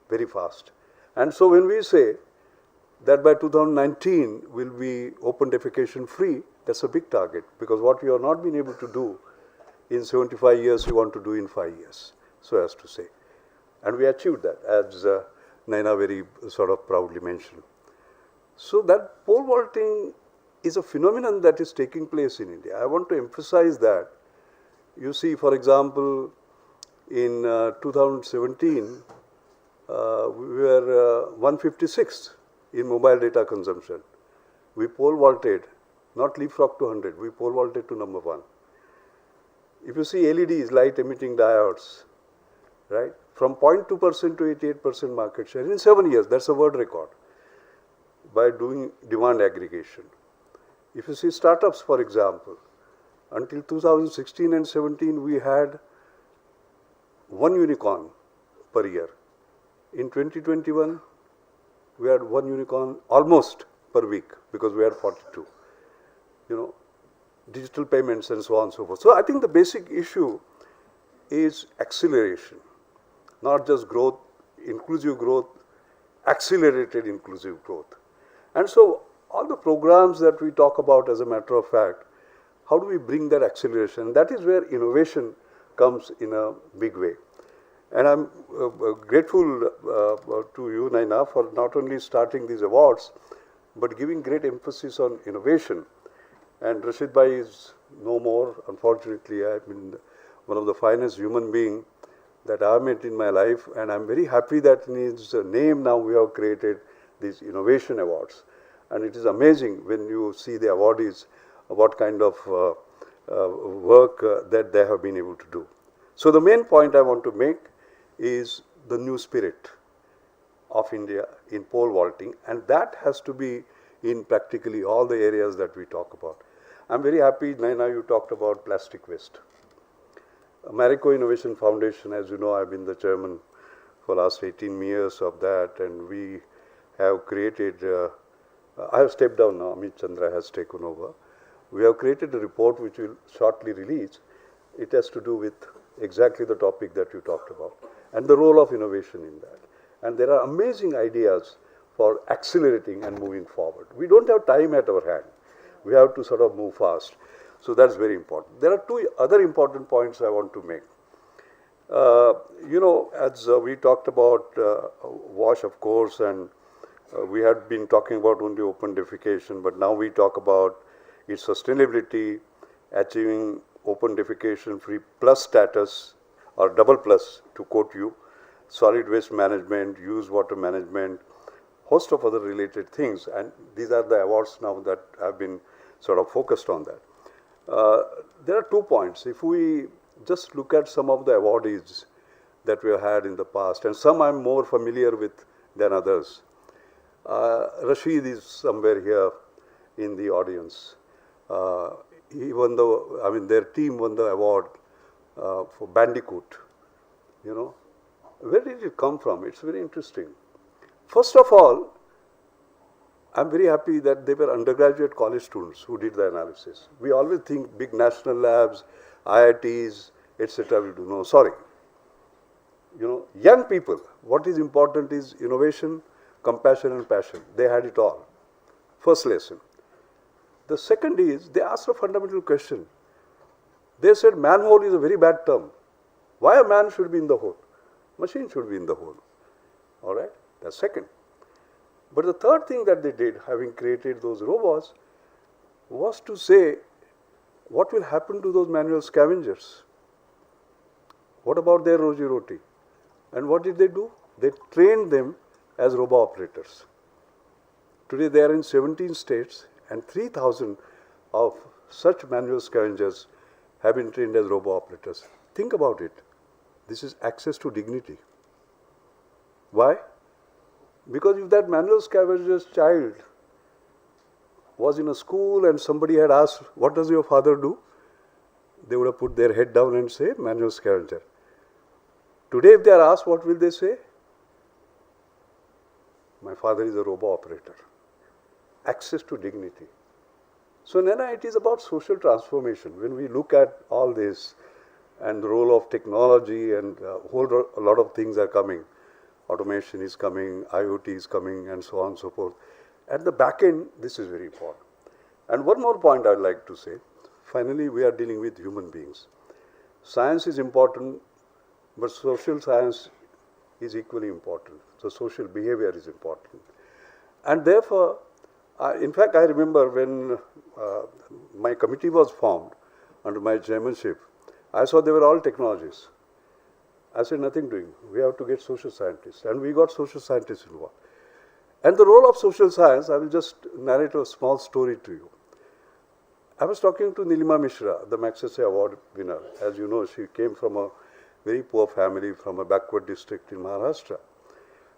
very fast. And so when we say that by 2019 we'll be open defecation free, that's a big target, because what you have not been able to do in 75 years, you want to do in 5 years, so as to say. And we achieved that, as Naina very sort of proudly mentioned. So that pole vaulting is a phenomenon that is taking place in India. I want to emphasize that. You see, for example, in 2017, we were 156th in mobile data consumption. We pole vaulted, not leapfrog to 100, we pole vaulted to number 1. If you see LEDs, light emitting diodes, right, from 0.2% to 88% market share in 7 years, that's a world record, by doing demand aggregation. If you see startups, for example, until 2016 and 17, we had 1 unicorn per year. In 2021, we had 1 unicorn almost per week, because we had 42. You know, digital payments and so on and so forth. So I think the basic issue is acceleration. not just growth, inclusive growth, accelerated inclusive growth. And so all the programs that we talk about, as a matter of fact, how do we bring that acceleration? That is where innovation comes in a big way. And I'm grateful to you, Naina, for not only starting these awards, but giving great emphasis on innovation. And Rashid Bhai is no more, unfortunately. I mean, one of the finest human beings that I have met in my life, and I'm very happy that in his name now we have created these innovation awards. And it is amazing when you see the awardees, what kind of work that they have been able to do. So the main point I want to make is the new spirit of India in pole vaulting, and that has to be in practically all the areas that we talk about. I'm very happy, Naina, you talked about plastic waste. Marico Innovation Foundation, as you know, I've been the chairman for the last 18 years of that, and we have created, I have stepped down now, Amit Chandra has taken over. We have created a report which will shortly release. It has to do with exactly the topic that you talked about, and the role of innovation in that. And there are amazing ideas for accelerating and moving forward. We don't have time at our hand. We have to sort of move fast. So that's very important. There are two other important points I want to make. You know, as we talked about WASH, of course, and we had been talking about only open defecation, but now we talk about its sustainability, achieving open defecation free plus status, or double plus, to quote you, solid waste management, used water management, host of other related things. And these are the awards now that have been sort of focused on that. There are 2 points. If we just look at some of the awardees that we have had in the past, and some I'm more familiar with than others. Rashid is somewhere here in the audience. He won the, I mean, their team won the award for Bandicoot. You know, where did it come from? It's very interesting. First of all, I'm very happy that they were undergraduate college students who did the analysis. We always think big national labs, IITs, etc. will do. No, sorry. You know, young people, what is important is innovation, compassion and passion. They had it all. First lesson. The second is, they asked a fundamental question. They said manhole is a very bad term. Why a man should be in the hole? Machine should be in the hole. All right? That's second. But the third thing that they did, having created those robots, was to say, what will happen to those manual scavengers? What about their roji roti? And what did they do? They trained them as robo operators. Today they are in 17 states, and 3,000 of such manual scavengers have been trained as robo operators. Think about it. This is access to dignity. Why? Because if that manual scavenger's child was in a school and somebody had asked, what does your father do? They would have put their head down and say, manual scavenger. Today if they are asked, what will they say? My father is a robo operator. Access to dignity. So Naina, it is about social transformation. When we look at all this and the role of technology, and a lot of things are coming. Automation is coming, IoT is coming, and so on and so forth. At the back end, this is very important. And one more point I'd like to say. Finally, we are dealing with human beings. Science is important, but social science is equally important. So social behavior is important. And therefore, in fact, I remember when my committee was formed under my chairmanship, I saw they were all technologists. I said, nothing doing. We have to get social scientists. And we got social scientists involved. And the role of social science, I will just narrate a small story to you. I was talking to Nilima Mishra, the Magsaysay Award winner. As you know, she came from a very poor family, from a backward district in Maharashtra.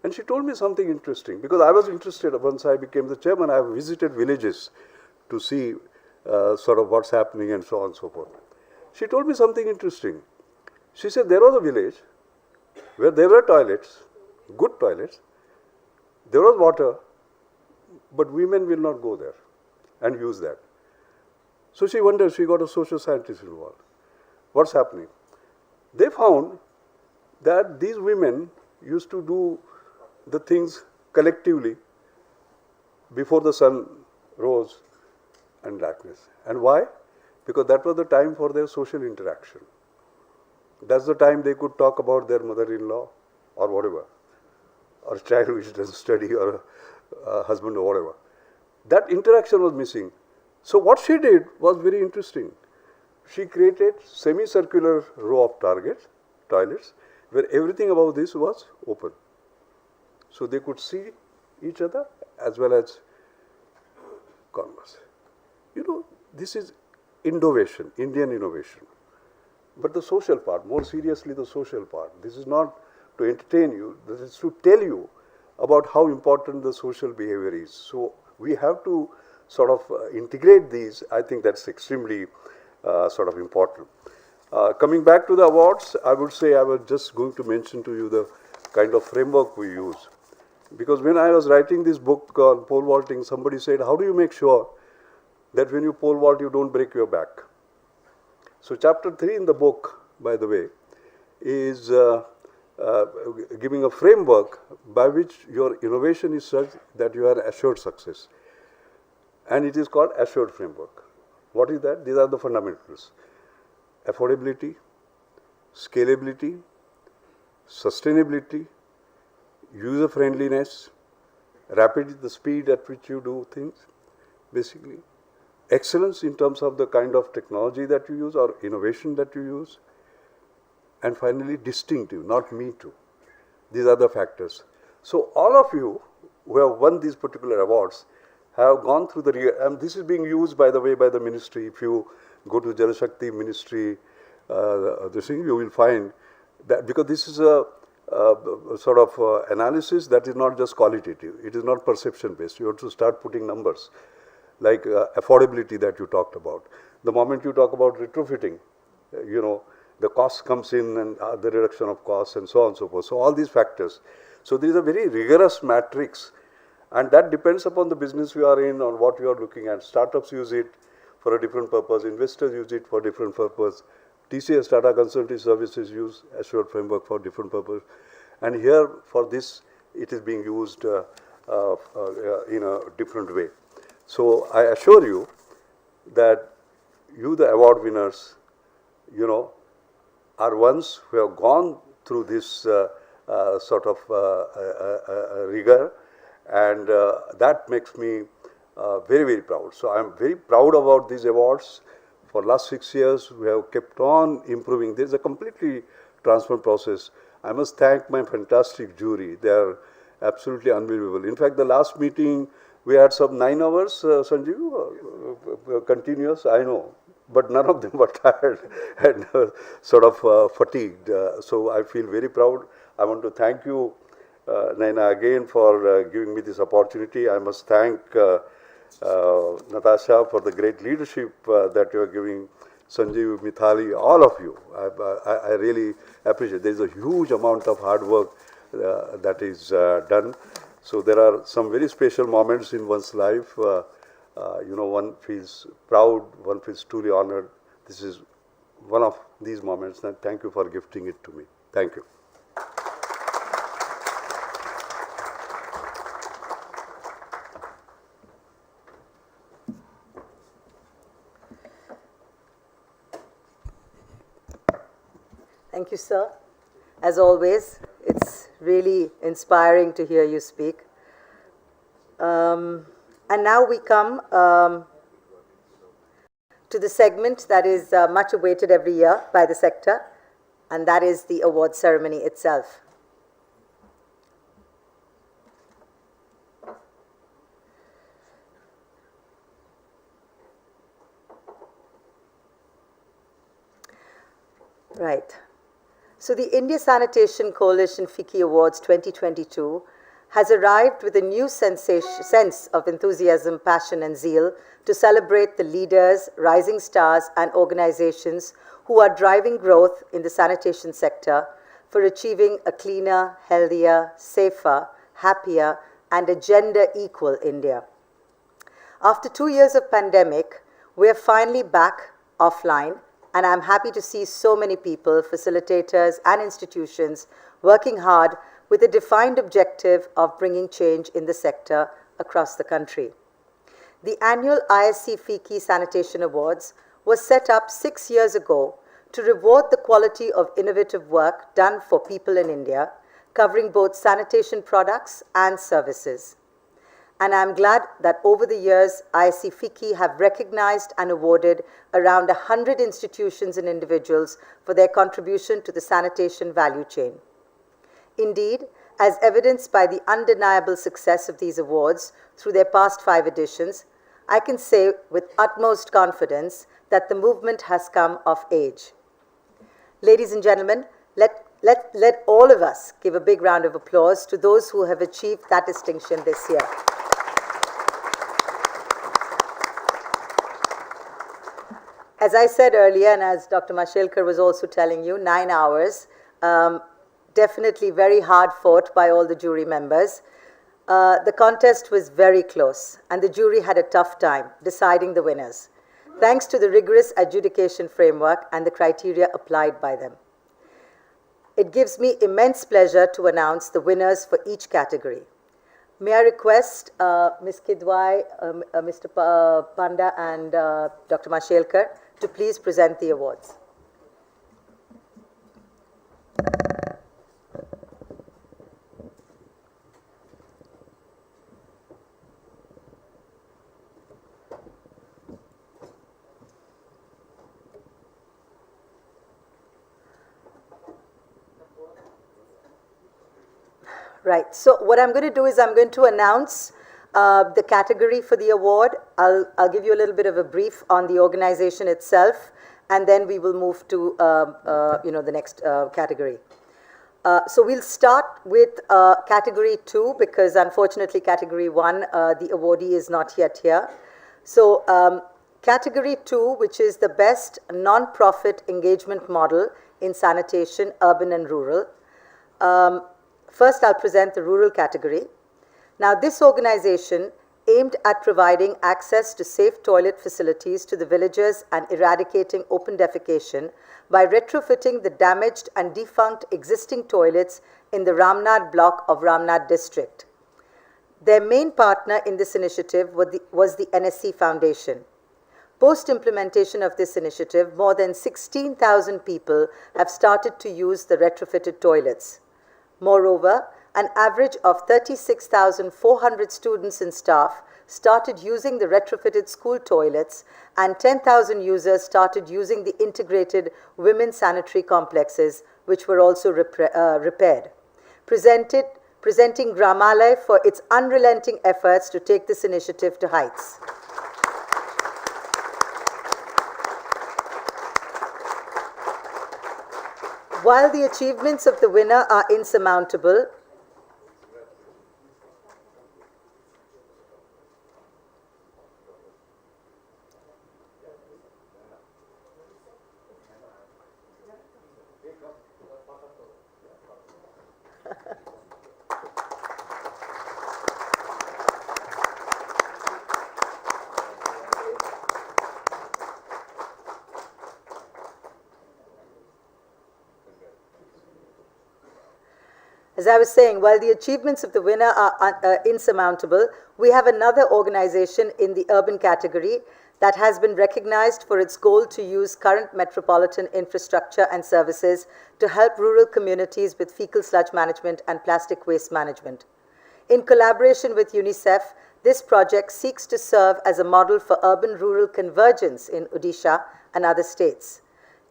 And she told me something interesting, because I was interested. Once I became the chairman, I visited villages to see sort of what's happening and so on and so forth. She told me something interesting. She said there was a village where there were toilets, good toilets, there was water, but women will not go there and use that. So she wondered, she got a social scientist involved. What's happening? They found that these women used to do the things collectively before the sun rose and darkness. And why? Because that was the time for their social interaction. That's the time they could talk about their mother-in-law or whatever, or a child which doesn't study, or a husband or whatever. That interaction was missing. So what she did was very interesting. She created semicircular row of toilets, where everything above this was open. So they could see each other as well as converse. You know, this is innovation, Indian innovation. But the social part, more seriously the social part, this is not to entertain you, this is to tell you about how important the social behavior is. So we have to sort of integrate these. I think that's extremely sort of important. Coming back to the awards, I would say I was just going to mention to you the kind of framework we use. Because when I was writing this book on pole vaulting, somebody said, how do you make sure that when you pole vault, you don't break your back? So chapter 3 in the book, by the way, is giving a framework by which your innovation is such that you are assured success. And it is called assured framework. What is that? These are the fundamentals: affordability, scalability, sustainability, user friendliness, rapid, the speed at which you do things, basically. Excellence in terms of the kind of technology that you use or innovation that you use. And finally, distinctive, not me too. These are the factors. So all of you who have won these particular awards have gone through the, and this is being used, by the way, by the ministry. If you go to Jal Shakti ministry, this thing, you will find that, because this is a sort of analysis that is not just qualitative, it is not perception based. You have to start putting numbers, like affordability that you talked about. The moment you talk about retrofitting, you know, the cost comes in, and the reduction of costs and so on and so forth. So all these factors. So there is a very rigorous matrix, and that depends upon the business you are in, on what you are looking at. Startups use it for a different purpose, investors use it for different purpose. TCS, Tata Consultancy Services, use assured framework for different purpose. And here, for this, it is being used in a different way. So I assure you that you, the award winners, you know, are ones who have gone through this sort of rigor, and that makes me very, very proud. So I am very proud about these awards. For last 6 years, we have kept on improving. There is a completely transparent process. I must thank my fantastic jury. They are absolutely unbelievable. In fact, the last meeting, we had some 9 hours, Sanjeev, continuous, I know. But none of them were tired and sort of fatigued. So I feel very proud. I want to thank you, Naina, again for giving me this opportunity. I must thank Natasha for the great leadership that you are giving, Sanjeev, Mithali, all of you. I really appreciate. There is a huge amount of hard work that is done. So there are some very special moments in one's life. You know, one feels proud, one feels truly honored. This is one of these moments, and thank you for gifting it to me. Thank you. Thank you, sir. As always, it's really inspiring to hear you speak. And now we come to the segment that is much awaited every year by the sector, and that is the award ceremony itself. Right. So the India Sanitation Coalition FICCI Awards 2022 has arrived with a new sense of enthusiasm, passion and zeal to celebrate the leaders, rising stars and organizations who are driving growth in the sanitation sector for achieving a cleaner, healthier, safer, happier and a gender-equal India. After 2 years of pandemic, we are finally back offline and I'm happy to see so many people, facilitators and institutions working hard with a defined objective of bringing change in the sector across the country. The annual ISC FICCI Sanitation Awards was set up 6 years ago to reward the quality of innovative work done for people in India, covering both sanitation products and services. And I'm glad that over the years, ISC FICCI have recognized and awarded around 100 institutions and individuals for their contribution to the sanitation value chain. Indeed, as evidenced by the undeniable success of these awards through their past 5 editions, I can say with utmost confidence that the movement has come of age. Ladies and gentlemen, let all of us give a big round of applause to those who have achieved that distinction this year. As I said earlier, and as Dr. Mashelkar was also telling you, 9 hours, definitely very hard fought by all the jury members. The contest was very close, and the jury had a tough time deciding the winners, thanks to the rigorous adjudication framework and the criteria applied by them. It gives me immense pleasure to announce the winners for each category. May I request Ms. Kidwai, Mr. Panda, and Dr. Mashelkar to please present the awards. Right, so what I'm going to do is I'm going to announce the category for the award. I'll give you a little bit of a brief on the organization itself, and then we will move to the next category. So we'll start with category 2, because unfortunately category 1, the awardee is not yet here. So category 2, which is the best non-profit engagement model in sanitation, urban and rural. First, I'll present the rural category. Now, this organization aimed at providing access to safe toilet facilities to the villagers and eradicating open defecation by retrofitting the damaged and defunct existing toilets in the Ramnad block of Ramnad district. Their main partner in this initiative was the NSC Foundation. Post-implementation of this initiative, more than 16,000 people have started to use the retrofitted toilets. Moreover, an average of 36,400 students and staff started using the retrofitted school toilets, and 10,000 users started using the integrated women's sanitary complexes, which were also repaired. Presenting Gramalaya for its unrelenting efforts to take this initiative to heights. While the achievements of the winner are insurmountable, as I was saying, while the achievements of the winner are insurmountable, we have another organization in the urban category that has been recognized for its goal to use current metropolitan infrastructure and services to help rural communities with fecal sludge management and plastic waste management. In collaboration with UNICEF, this project seeks to serve as a model for urban-rural convergence in Odisha and other states.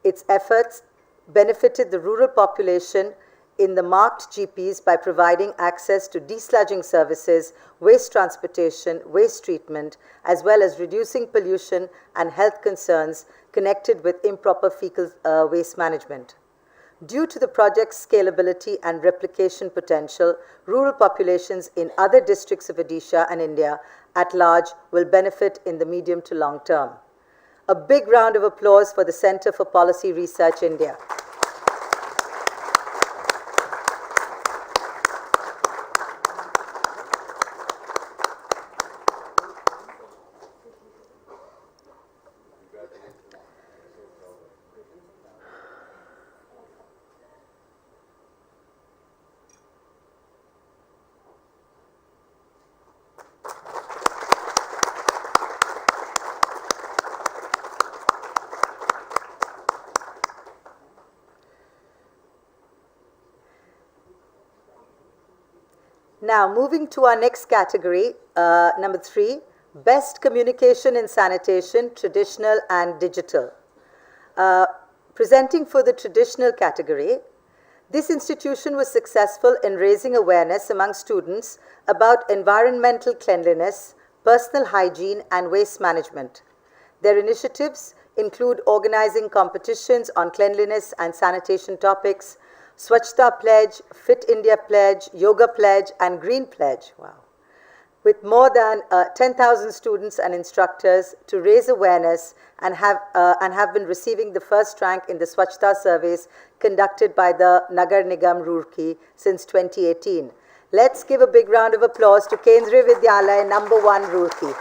Its efforts benefited the rural population in the marked GPs by providing access to desludging services, waste transportation, waste treatment, as well as reducing pollution and health concerns connected with improper fecal waste management. Due to the project's scalability and replication potential, rural populations in other districts of Odisha and India at large will benefit in the medium to long term. A big round of applause for the Center for Policy Research, India. Now, moving to our next category, number 3, Best Communication in Sanitation, Traditional and Digital. Presenting for the traditional category, this institution was successful in raising awareness among students about environmental cleanliness, personal hygiene, and waste management. Their initiatives include organizing competitions on cleanliness and sanitation topics, Swachhta Pledge, Fit India Pledge, Yoga Pledge, and Green Pledge. Wow. With more than 10,000 students and instructors to raise awareness and have been receiving the first rank in the Swachhta surveys conducted by the Nagar Nigam Roorkee since 2018. Let's give a big round of applause to Kendriya Vidyalaya number 1 Roorkee.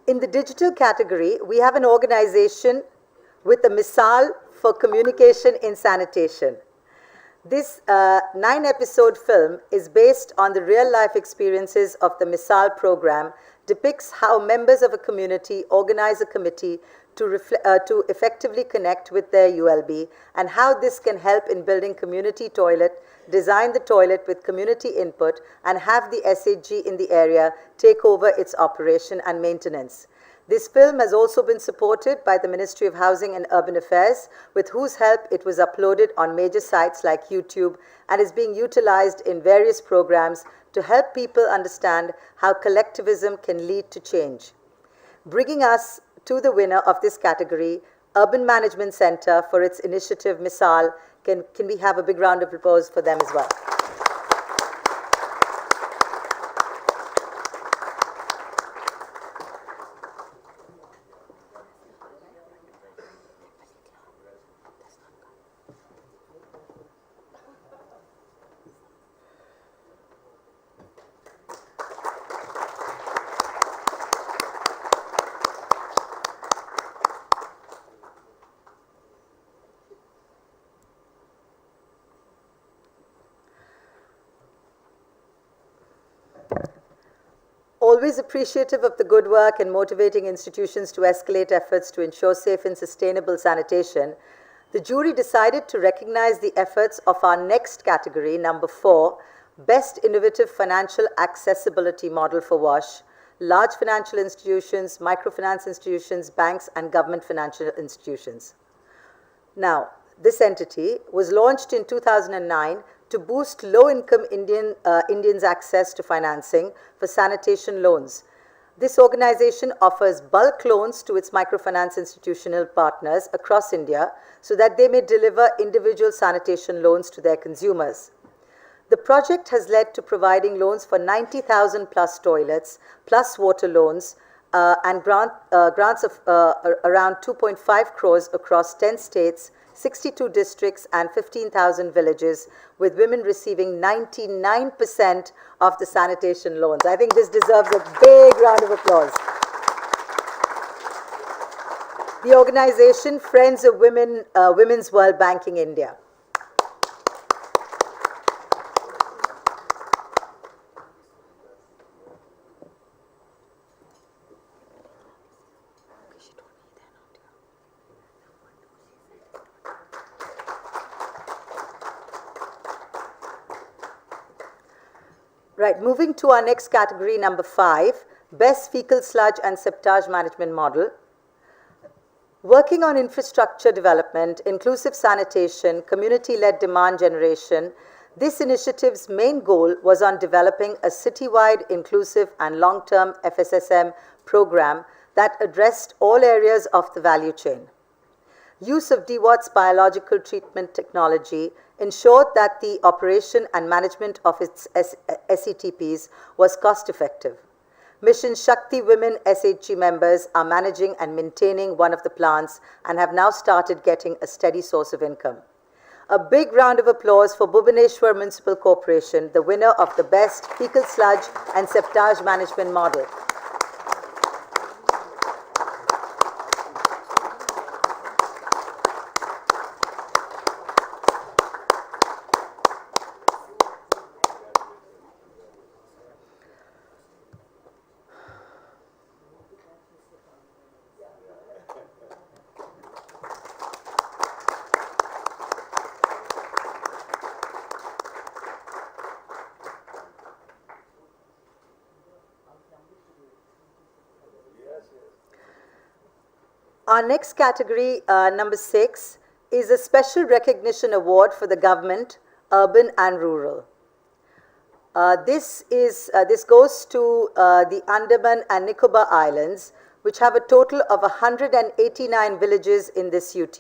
In the digital category, we have an organization with a Misal for communication in sanitation. This 9-episode film is based on the real-life experiences of the Misal program, depicts how members of a community organize a committee to effectively connect with their ULB, and how this can help in building community toilet, design the toilet with community input, and have the SHG in the area take over its operation and maintenance. This film has also been supported by the Ministry of Housing and Urban Affairs, with whose help it was uploaded on major sites like YouTube and is being utilized in various programs to help people understand how collectivism can lead to change. Bringing us to the winner of this category, Urban Management Center, for its initiative Misal. Can we have a big round of applause for them as well? Always appreciative of the good work and motivating institutions to escalate efforts to ensure safe and sustainable sanitation, the jury decided to recognize the efforts of our next category, number 4, Best Innovative Financial Accessibility Model for WASH, large financial institutions, microfinance institutions, banks, and government financial institutions. Now, this entity was launched in 2009 to boost low-income Indians' access to financing for sanitation loans. This organization offers bulk loans to its microfinance institutional partners across India so that they may deliver individual sanitation loans to their consumers. The project has led to providing loans for 90,000 plus toilets, plus water loans, and grants of around 2.5 crores across 10 states, 62 districts, and 15,000 villages, with women receiving 99% of the sanitation loans. I think this deserves a big round of applause. The organization Friends of Women's World Banking India. Right, moving to our next category, number 5, Best Fecal Sludge and Septage Management Model. Working on infrastructure development, inclusive sanitation, community-led demand generation, this initiative's main goal was on developing a citywide, inclusive, and long-term FSSM program that addressed all areas of the value chain. Use of DWAT's biological treatment technology ensured that the operation and management of its SETPs was cost-effective. Mission Shakti Women SHG members are managing and maintaining one of the plants and have now started getting a steady source of income. A big round of applause for Bhubaneswar Municipal Corporation, the winner of the Best Fecal Sludge and Septage Management Model. Our next category, number 6, is a special recognition award for the government, urban and rural. This goes to the Andaman and Nicobar Islands, which have a total of 189 villages in this UT,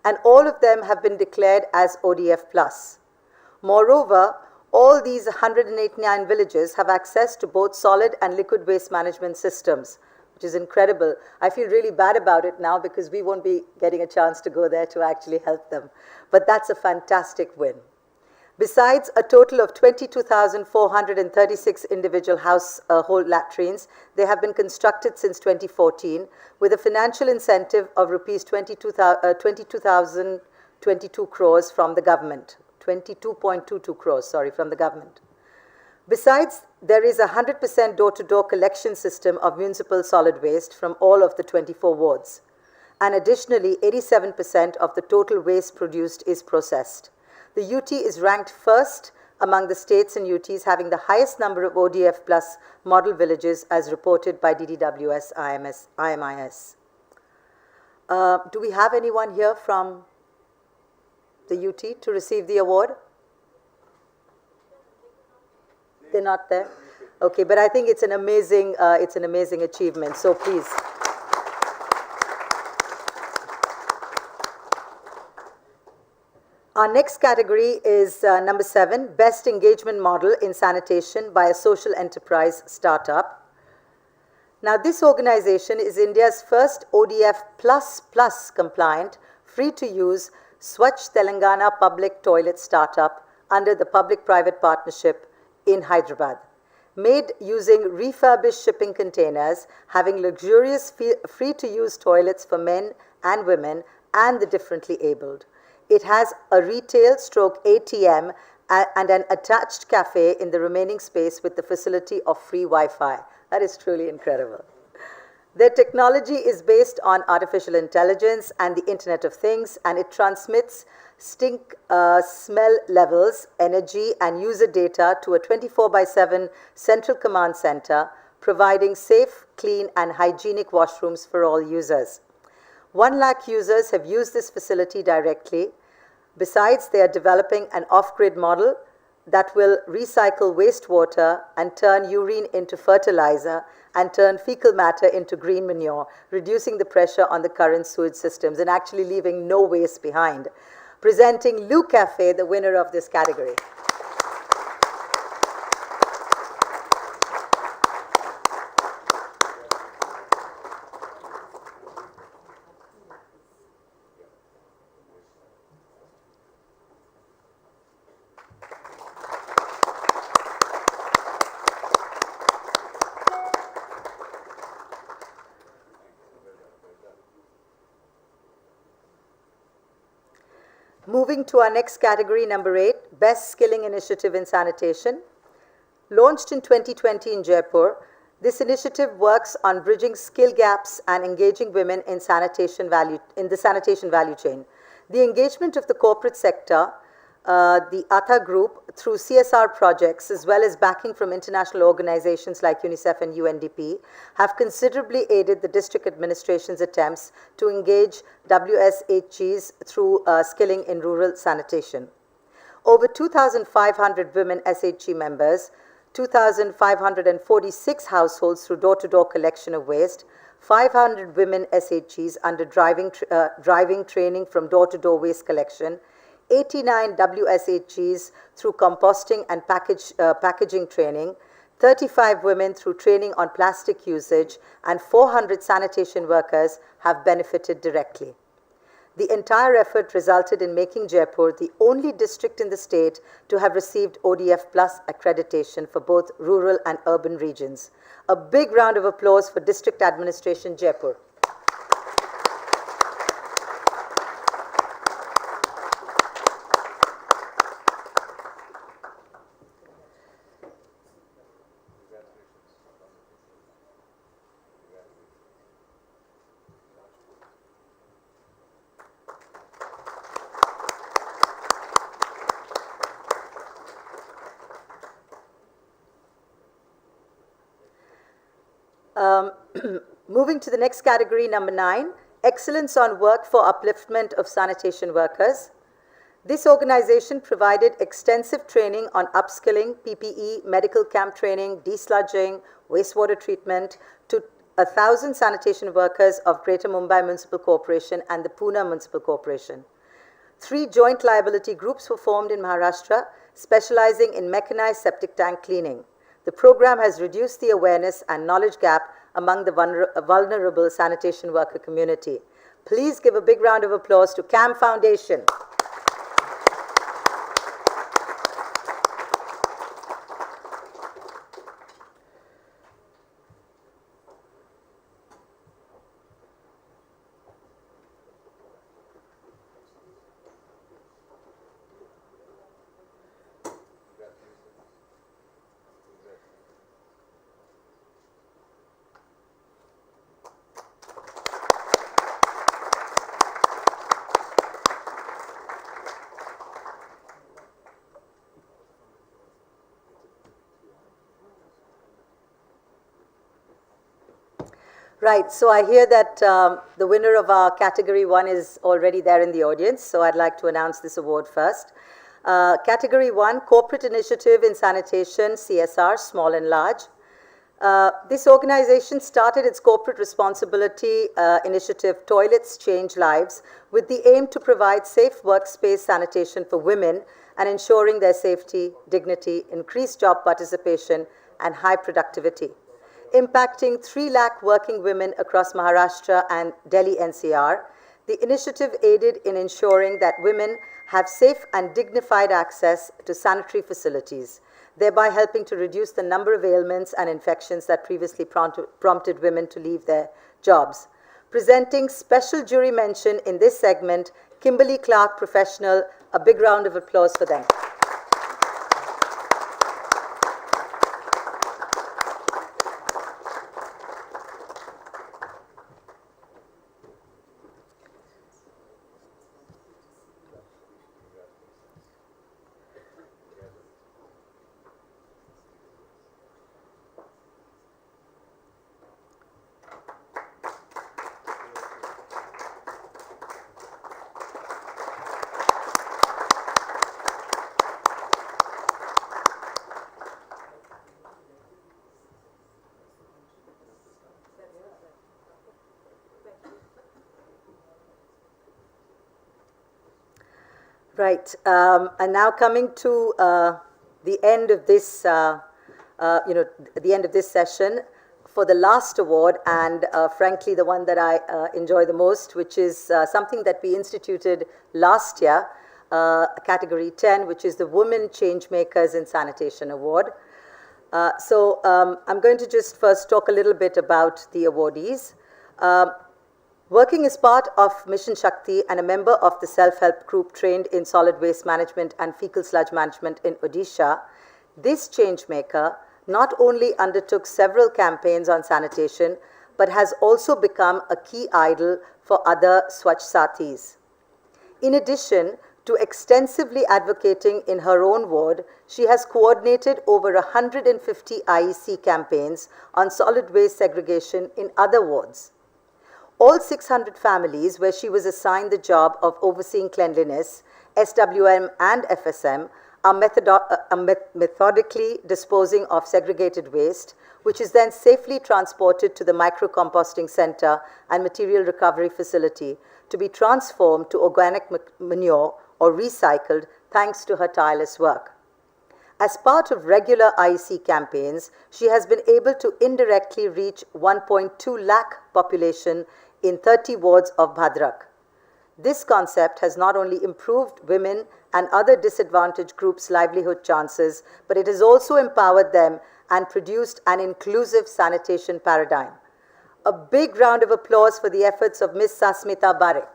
and all of them have been declared as ODF+. Moreover, all these 189 villages have access to both solid and liquid waste management systems, which is incredible. I feel really bad about it now because we won't be getting a chance to go there to actually help them. But that's a fantastic win. Besides a total of 22,436 individual household latrines, they have been constructed since 2014 with a financial incentive of rupees 22,022 crores from the government. 22.22 crores, sorry, from the government. Besides, there is a 100% door-to-door collection system of municipal solid waste from all of the 24 wards. And additionally, 87% of the total waste produced is processed. The UT is ranked first among the states and UTs having the highest number of ODF plus model villages as reported by DDWS IMIS. Do we have anyone here from the UT to receive the award? They're not there? Okay, but I think it's an amazing achievement, so please. Our next category is number 7, Best Engagement Model in Sanitation by a Social Enterprise Startup. Now, this organization is India's first ODF++ compliant, free-to-use Swachh Telangana public toilet startup under the public-private partnership in Hyderabad. Made using refurbished shipping containers, having luxurious free-to-use toilets for men and women and the differently abled. It has a retail/ATM and an attached cafe in the remaining space with the facility of free Wi-Fi. That is truly incredible. Their technology is based on artificial intelligence and the Internet of Things, and it transmits stink, smell levels, energy, and user data to a 24/7 central command center, providing safe, clean, and hygienic washrooms for all users. 1 lakh users have used this facility directly. Besides, they are developing an off-grid model that will recycle wastewater and turn urine into fertilizer and turn fecal matter into green manure, reducing the pressure on the current sewage systems and actually leaving no waste behind. Presenting Lou Cafe, the winner of this category. Moving to our next category, number 8, Best Skilling Initiative in Sanitation. Launched in 2020 in Jaipur, this initiative works on bridging skill gaps and engaging women in the sanitation value chain. The engagement of the corporate sector, the ATA Group, through CSR projects, as well as backing from international organizations like UNICEF and UNDP, have considerably aided the district administration's attempts to engage WSHGs through skilling in rural sanitation. Over 2,500 women SHG members, 2,546 households through door-to-door collection of waste, 500 women SHGs under driving training from door-to-door waste collection, 89 WSHGs through composting and packaging training, 35 women through training on plastic usage, and 400 sanitation workers have benefited directly. The entire effort resulted in making Jaipur the only district in the state to have received ODF Plus accreditation for both rural and urban regions. A big round of applause for District Administration, Jaipur. Moving to the next category, number 9, excellence on work for upliftment of sanitation workers. This organization provided extensive training on upskilling, PPE, medical camp training, desludging, wastewater treatment to 1,000 sanitation workers of Greater Mumbai Municipal Corporation and the Pune Municipal Corporation. 3 joint liability groups were formed in Maharashtra, specializing in mechanized septic tank cleaning. The program has reduced the awareness and knowledge gap among the vulnerable sanitation worker community. Please give a big round of applause to CAM Foundation. Right, so I hear that the winner of our category 1 is already there in the audience, so I'd like to announce this award first. Category 1, Corporate Initiative in Sanitation, CSR, Small and Large. This organization started its corporate responsibility initiative, Toilets Change Lives, with the aim to provide safe workspace sanitation for women and ensuring their safety, dignity, increased job participation, and high productivity. Impacting 3 lakh working women across Maharashtra and Delhi NCR, the initiative aided in ensuring that women have safe and dignified access to sanitary facilities, thereby helping to reduce the number of ailments and infections that previously prompted women to leave their jobs. Presenting special jury mention in this segment, Kimberly Clark Professional. A big round of applause for them. Right, and now coming to the end of this, the end of this session for the last award, and frankly the one that I enjoy the most, which is something that we instituted last year, category 10, which is the Women Changemakers in Sanitation Award. So I'm going to just first talk a little bit about the awardees. Working as part of Mission Shakti and a member of the self-help group trained in solid waste management and fecal sludge management in Odisha, this changemaker not only undertook several campaigns on sanitation, but has also become a key idol for other Swachh Sathis. In addition to extensively advocating in her own ward, she has coordinated over 150 IEC campaigns on solid waste segregation in other wards. All 600 families where she was assigned the job of overseeing cleanliness, SWM and FSM, are methodically disposing of segregated waste, which is then safely transported to the micro-composting center and material recovery facility to be transformed to organic manure or recycled thanks to her tireless work. As part of regular IEC campaigns, she has been able to indirectly reach 1.2 lakh population in 30 wards of Bhadrak. This concept has not only improved women and other disadvantaged groups' livelihood chances, but it has also empowered them and produced an inclusive sanitation paradigm. A big round of applause for the efforts of Ms. Sasmita Barik.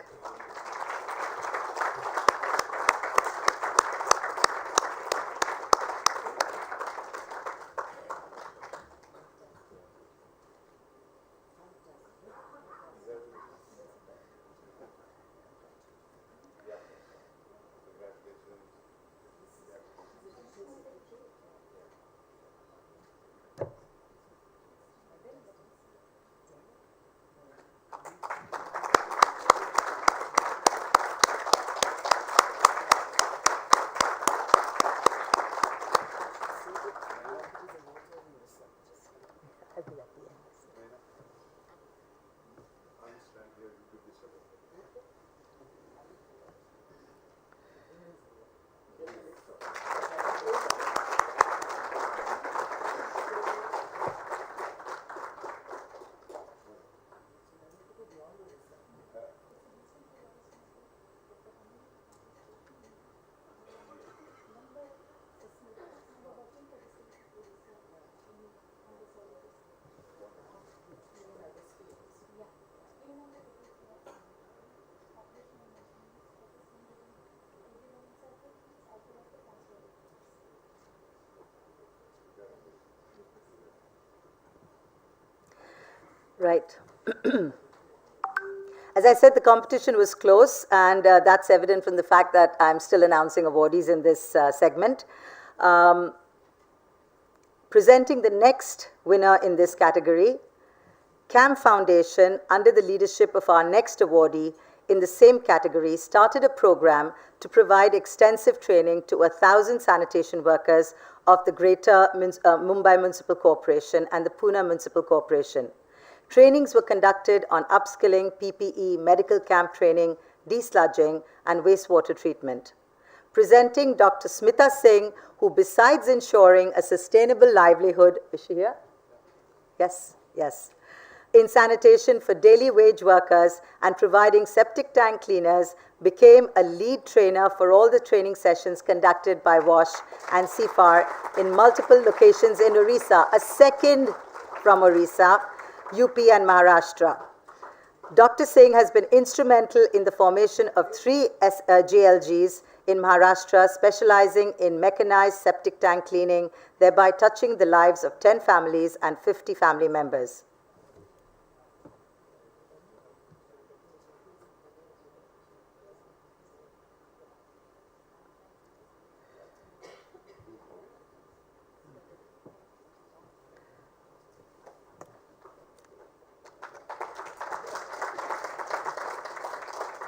Right. As I said, the competition was close, and that's evident from the fact that I'm still announcing awardees in this segment. Presenting the next winner in this category, CAM Foundation, under the leadership of our next awardee in the same category, started a program to provide extensive training to 1,000 sanitation workers of the Greater Mumbai Municipal Corporation and the Pune Municipal Corporation. Trainings were conducted on upskilling, PPE, medical camp training, desludging, and wastewater treatment. Presenting Dr. Smita Singh, who besides ensuring a sustainable livelihood, is she here? Yes, yes. In sanitation for daily wage workers and providing septic tank cleaners, became a lead trainer for all the training sessions conducted by WASH and CFAR in multiple locations in Orissa, a second from Orissa, UP and Maharashtra. Dr. Singh has been instrumental in the formation of 3 JLGs in Maharashtra, specializing in mechanized septic tank cleaning, thereby touching the lives of 10 families and 50 family members.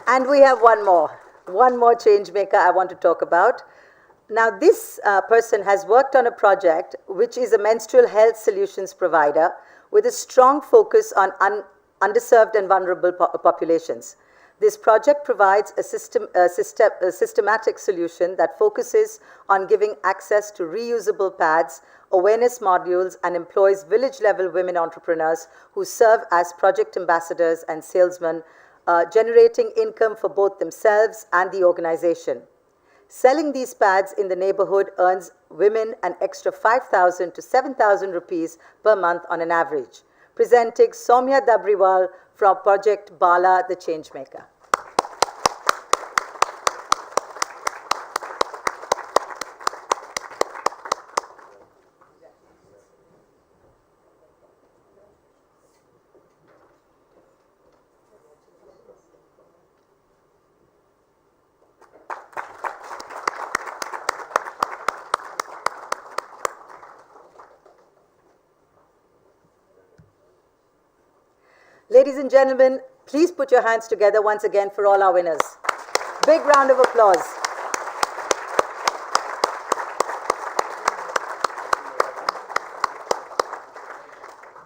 And we have one more change maker I want to talk about. Now, this person has worked on a project which is a menstrual health solutions provider with a strong focus on underserved and vulnerable populations. This project provides a systematic solution that focuses on giving access to reusable pads, awareness modules, and employs village-level women entrepreneurs who serve as project ambassadors and salesmen, generating income for both themselves and the organization. Selling these pads in the neighborhood earns women an extra 5,000 to 7,000 rupees per month on an average. Presenting Soumya Dabriwal from Project Bala, the Changemaker. Ladies and gentlemen, please put your hands together once again for all our winners. Big round of applause.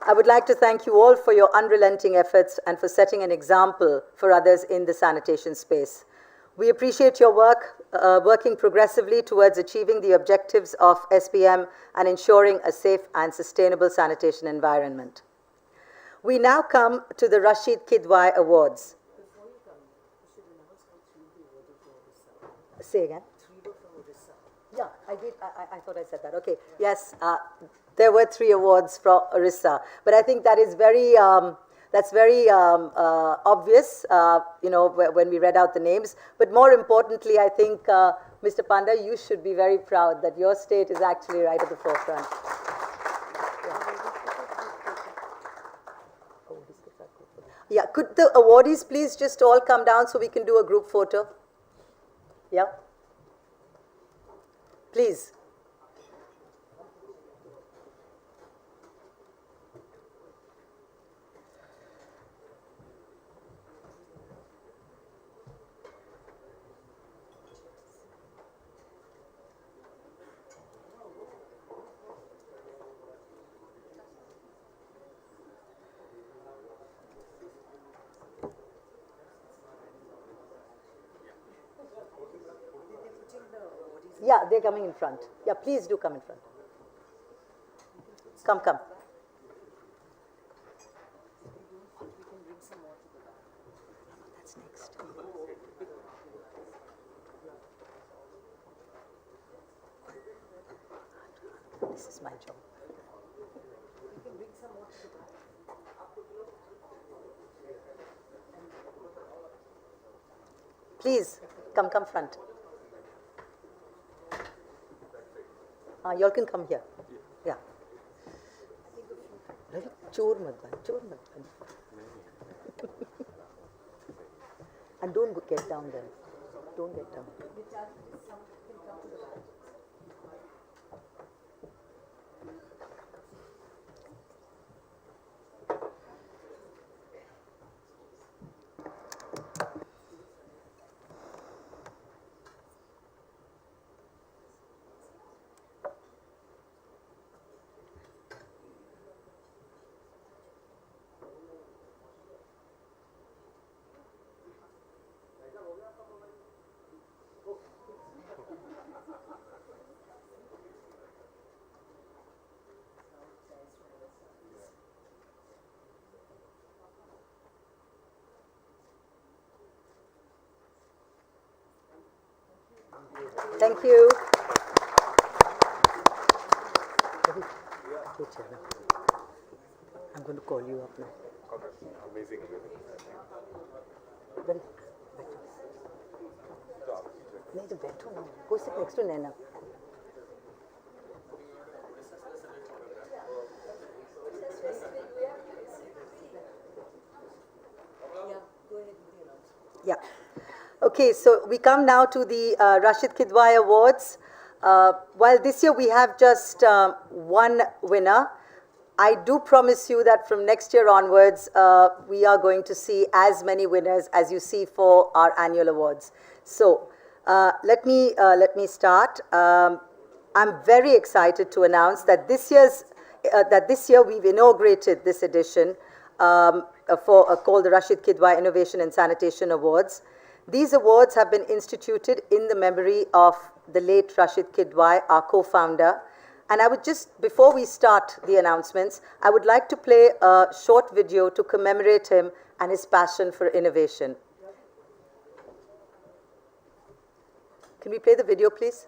I would like to thank you all for your unrelenting efforts and for setting an example for others in the sanitation space. We appreciate your work, working progressively towards achieving the objectives of SPM and ensuring a safe and sustainable sanitation environment. We now come to the Rashid Kidwai Awards. Say again. Yeah, I did. I thought I said that. Okay. Yes, there were 3 awards from Orissa, but I think that is very. That's very obvious, when we read out the names. But more importantly, I think, Mr. Panda, you should be very proud that your state is actually right at the forefront. Yeah, could the awardees please just all come down so we can do a group photo? Yeah. Please. Yeah, they're coming in front. Yeah, please do come in front. Come. That's next. This is my job. Please, come front. You all can come here. Yeah. Ravi, chor mat ban. And don't get down there. Don't get down. Thank you. I'm going to call you up now. Okay, amazing. Well, नहीं तो बैठो ना. Go sit next to Naina. Yeah. Okay, so we come now to the Rashid Kidwai Awards. While this year we have just one winner, I do promise you that from next year onwards, we are going to see as many winners as you see for our annual awards. So let me start. I'm very excited to announce that this year we've inaugurated this edition called the Rashid Kidwai Innovation and Sanitation Awards. These awards have been instituted in the memory of the late Rashid Kidwai, our co-founder. And I would just, before we start the announcements, I would like to play a short video to commemorate him and his passion for innovation. Can we play the video, please?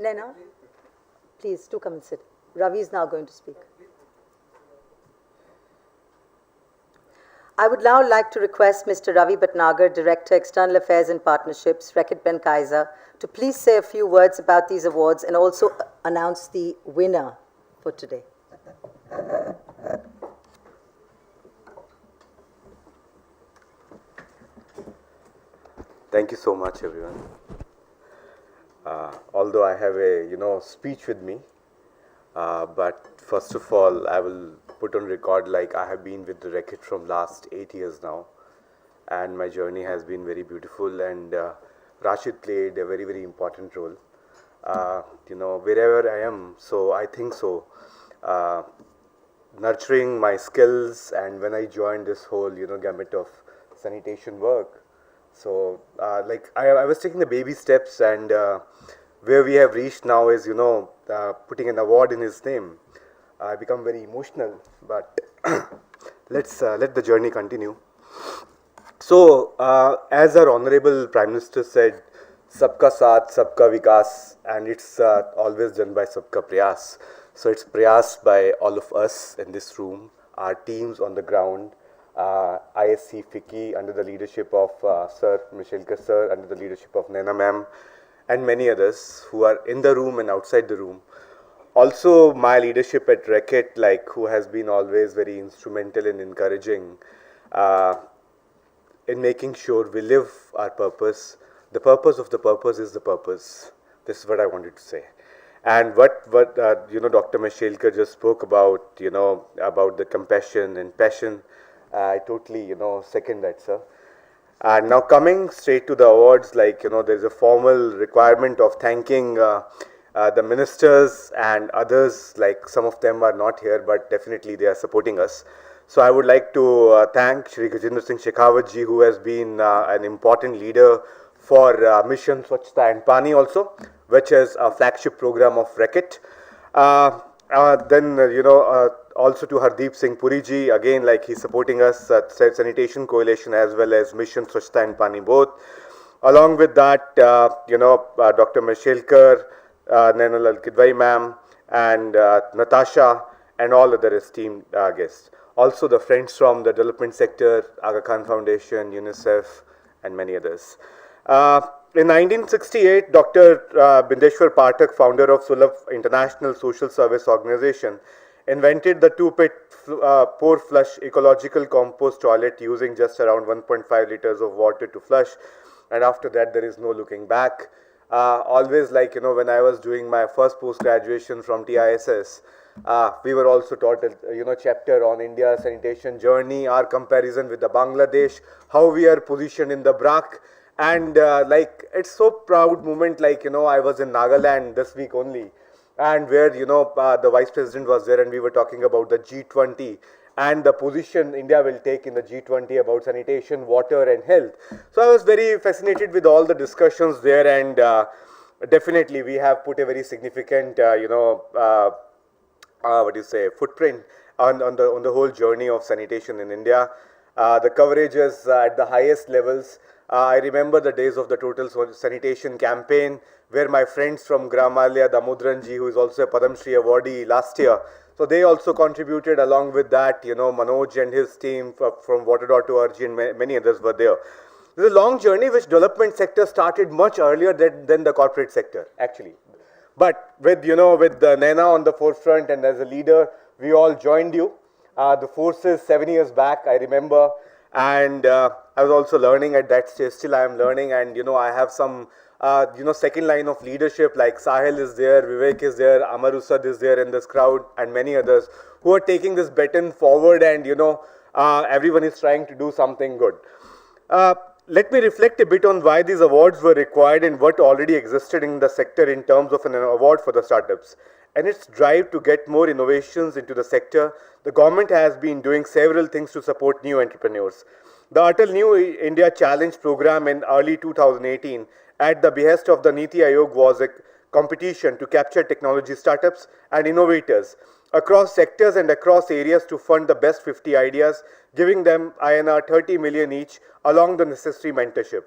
Naina, please do come and sit. Ravi is now going to speak. I would now like to request Mr. Ravi Bhatnagar, Director, External Affairs and Partnerships, Reckitt Benckiser, to please say a few words about these awards and also announce the winner for today. Thank you so much, everyone. Although I have a speech with me, but first of all, I will put on record like I have been with the Reckitt from last 8 years now, and my journey has been very beautiful. And Rashid played a very, very important role. Wherever I am, so I think so. Nurturing my skills, and when I joined this whole gamut of sanitation work, so like I was taking the baby steps, and where we have reached now is putting an award in his name. I become very emotional, but let's let the journey continue. So as our Honorable Prime Minister said, Sabka Saath, Sabka Vikas, and it's always done by Sabka Prayas. So it's prayas by all of us in this room, our teams on the ground, ISC FICCI under the leadership of Sir Mishelkar Sir, under the leadership of Naina Ma'am, and many others who are in the room and outside the room. Also, my leadership at Reckitt, like who has been always very instrumental in encouraging, in making sure we live our purpose. The purpose of the purpose is the purpose. This is what I wanted to say. And what Dr. Mishelkar just spoke about, about the compassion and passion. I totally, second that, sir. And now coming straight to the awards, like, there's a formal requirement of thanking the ministers and others, like some of them are not here, but definitely they are supporting us. So I would like to thank Shri Gajendra Singh Shekhawat ji, who has been an important leader for Mission Swachhta and Pani also, which is a flagship program of Reckitt. Then, also to Hardeep Singh Puri ji, again, like he's supporting us at Sanitation Coalition as well as Mission Swachhta and Pani both. Along with that, Dr. Mishelkar, Naina Kidwai ma'am, and Natasha, and all other esteemed guests. Also the friends from the development sector, Aga Khan Foundation, UNICEF, and many others. In 1968, Dr. Bindeshwar Pathak, founder of Sulabh International Social Service Organization, invented the two-pit pour flush ecological compost toilet using just around 1.5 liters of water to flush, and after that there is no looking back. Always like, when I was doing my first post-graduation from TISS, we were also taught a chapter on India's sanitation journey, our comparison with the Bangladesh, how we are positioned in the BRAC. And like, it's so proud moment, like, I was in Nagaland this week only, and where, the Vice President was there, and we were talking about the G20 and the position India will take in the G20 about sanitation, water and health. So I was very fascinated with all the discussions there, and definitely we have put a very significant, footprint on the whole journey of sanitation in India. The coverage is at the highest levels. I remember the days of the Total Sanitation campaign, where my friends from Gramalya, Damodranji, who is also a Padam Shri awardee last year, so they also contributed. Along with that, Manoj and his team from Water.org and many others were there. This is a long journey which development sector started much earlier than the corporate sector, actually. But with, with Naina on the forefront and as a leader, we all joined you. The forces 7 years back, I remember. And I was also learning at that stage. Still I am learning, and I have some second line of leadership, like Sahil is there, Vivek is there, Amar Usad is there in this crowd, and many others who are taking this baton forward, and everyone is trying to do something good. Let me reflect a bit on why these awards were required and what already existed in the sector in terms of an award for the startups. And its drive to get more innovations into the sector, the government has been doing several things to support new entrepreneurs. The Atal New India Challenge program in early 2018, at the behest of the Niti Aayog, was a competition to capture technology startups and innovators across sectors and across areas to fund the best 50 ideas, giving them INR 30 million each along the necessary mentorship.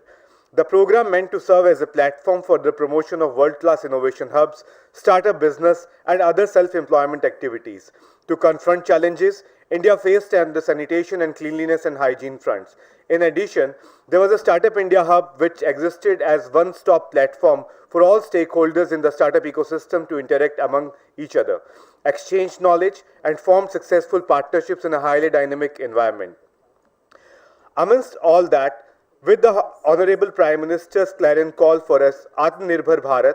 The program meant to serve as a platform for the promotion of world-class innovation hubs, startup business, and other self-employment activities. To confront challenges India faced on the sanitation and cleanliness and hygiene fronts. In addition, there was a Startup India Hub which existed as one-stop platform for all stakeholders in the startup ecosystem to interact among each other, exchange knowledge, and form successful partnerships in a highly dynamic environment. Amidst all that, with the Honorable Prime Minister's clarion call for us Atmanirbhar Bharat,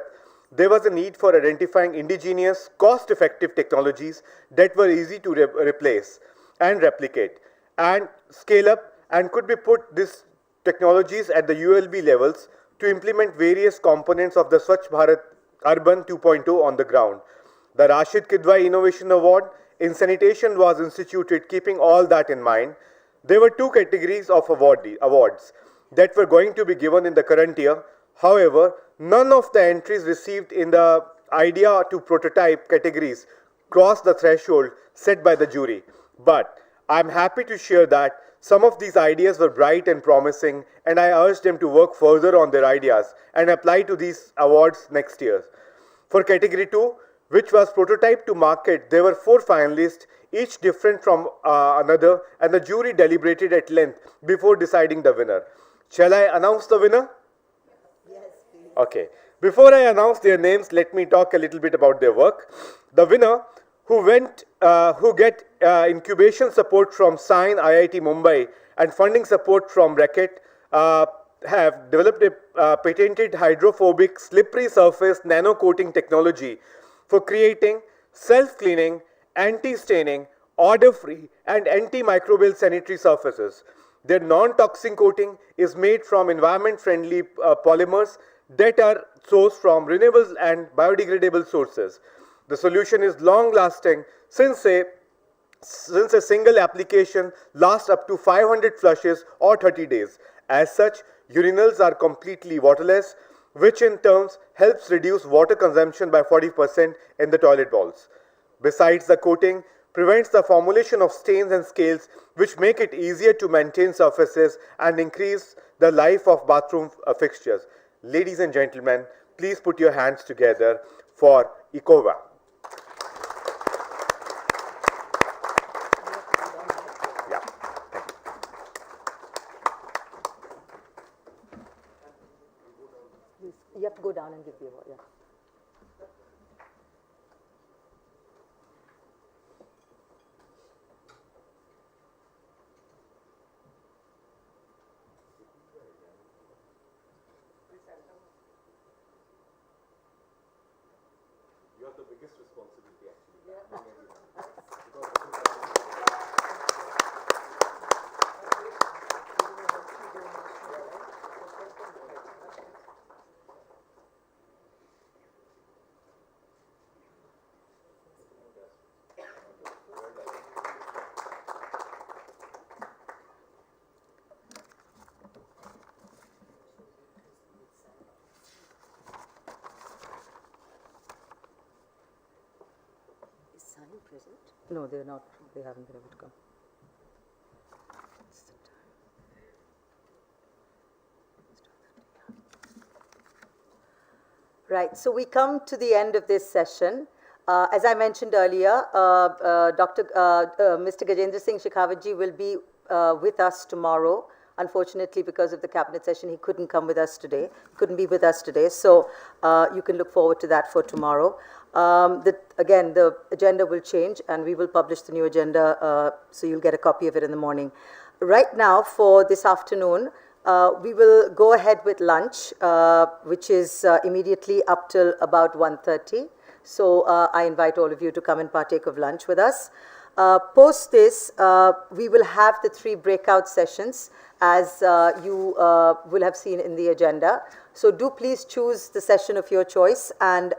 there was a need for identifying indigenous, cost-effective technologies that were easy to replace and replicate and scale up, and could be put these technologies at the ULB levels to implement various components of the Swachh Bharat Urban 2.0 on the ground. The Rashid Kidwai Innovation Award in sanitation was instituted keeping all that in mind. There were two categories of awards that were going to be given in the current year. However, none of the entries received in the idea to prototype categories crossed the threshold set by the jury. But I am happy to share that some of these ideas were bright and promising, and I urged them to work further on their ideas and apply to these awards next year. For category 2, which was prototype to market, there were 4 finalists, each different from another, and the jury deliberated at length before deciding the winner. Shall I announce the winner? Yes, please. Okay. Before I announce their names, let me talk a little bit about their work. The winner, who get incubation support from Sign IIT Mumbai and funding support from Racket, have developed a patented hydrophobic slippery surface nano coating technology for creating self-cleaning, anti-staining, odor-free and antimicrobial sanitary surfaces. Their non-toxic coating is made from environment-friendly polymers that are sourced from renewable and biodegradable sources. The solution is long-lasting since a single application lasts up to 500 flushes or 30 days. As such, urinals are completely waterless, which in turn helps reduce water consumption by 40% in the toilet bowls. Besides, the coating prevents the formulation of stains and scales, which make it easier to maintain surfaces and increase the life of bathroom fixtures. Ladies and gentlemen, please put your hands together for ECOVA. Yeah, thank you. You have to go down and give the award, yeah. You have the biggest responsibility actually. Present? No, they're not. They haven't been able to come. Right, so we come to the end of this session. As I mentioned earlier, Mr. Gajendra Singh Shekhawat will be with us tomorrow. Unfortunately, because of the cabinet session, he couldn't come with us today, couldn't be with us today. So you can look forward to that for tomorrow. Again, the agenda will change and we will publish the new agenda, so you'll get a copy of it in the morning. Right now, for this afternoon, we will go ahead with lunch, which is immediately up till about 1:30. So I invite all of you to come and partake of lunch with us. Post this, we will have the 3 breakout sessions, as you will have seen in the agenda. So do please choose the session of your choice, and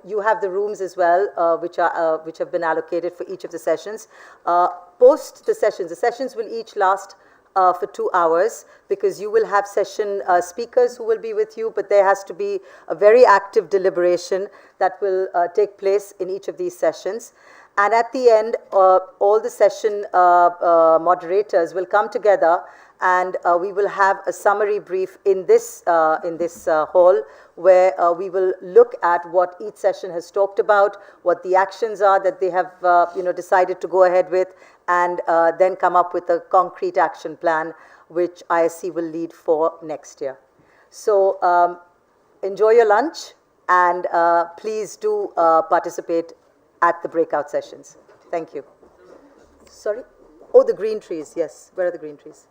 you have the rooms as well, which have been allocated for each of the sessions. Post the sessions will each last for 2 hours, because you will have session speakers who will be with you, but there has to be a very active deliberation that will take place in each of these sessions. And at the end, all the session moderators will come together and we will have a summary brief in this hall, where we will look at what each session has talked about, what the actions are that they have decided to go ahead with, and then come up with a concrete action plan which ISC will lead for next year. So enjoy your lunch, and please do participate at the breakout sessions. Thank you. Sorry? Oh, the green trees, yes. Where are the green trees?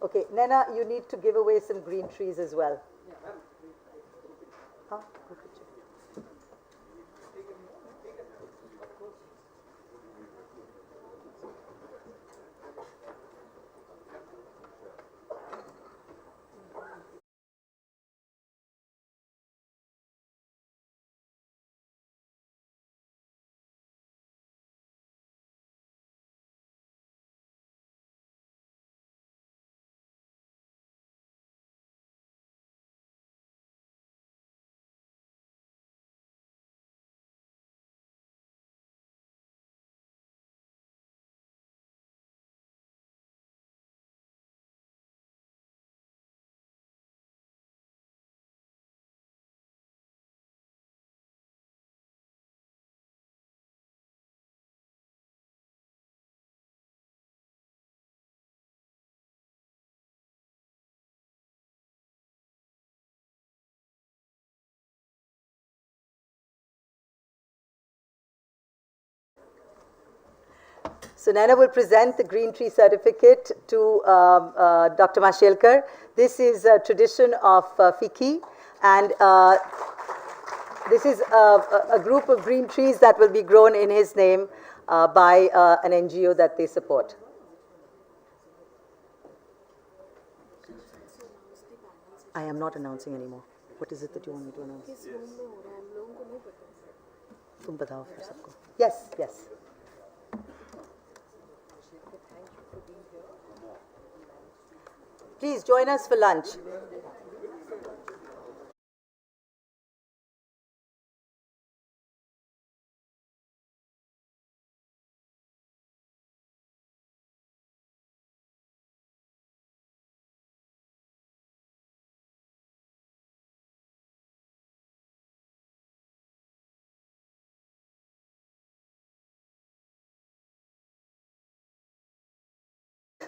Okay, Nena, you need to give away some green trees as well. Huh? So Nana will present the green tree certificate to Dr. Mashelkar. This is a tradition of FICCI, and this is a group of green trees that will be grown in his name by an NGO that they support. I am not announcing anymore. What is it that you want me to announce? तुम बताओ फिर सबको. Yes, yes. Please join us for lunch.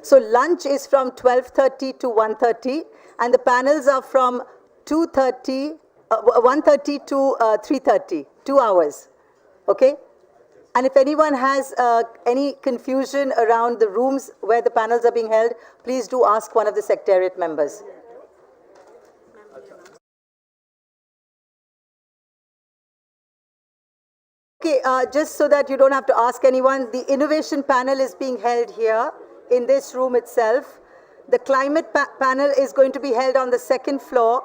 So lunch is from 12:30 to 1:30, and the panels are from 1:30 to 3:30, 2 hours. Okay? And if anyone has any confusion around the rooms where the panels are being held, please do ask one of the secretariat members. Okay, just so that you don't have to ask anyone, the innovation panel is being held here in this room itself. The climate panel is going to be held on the second floor,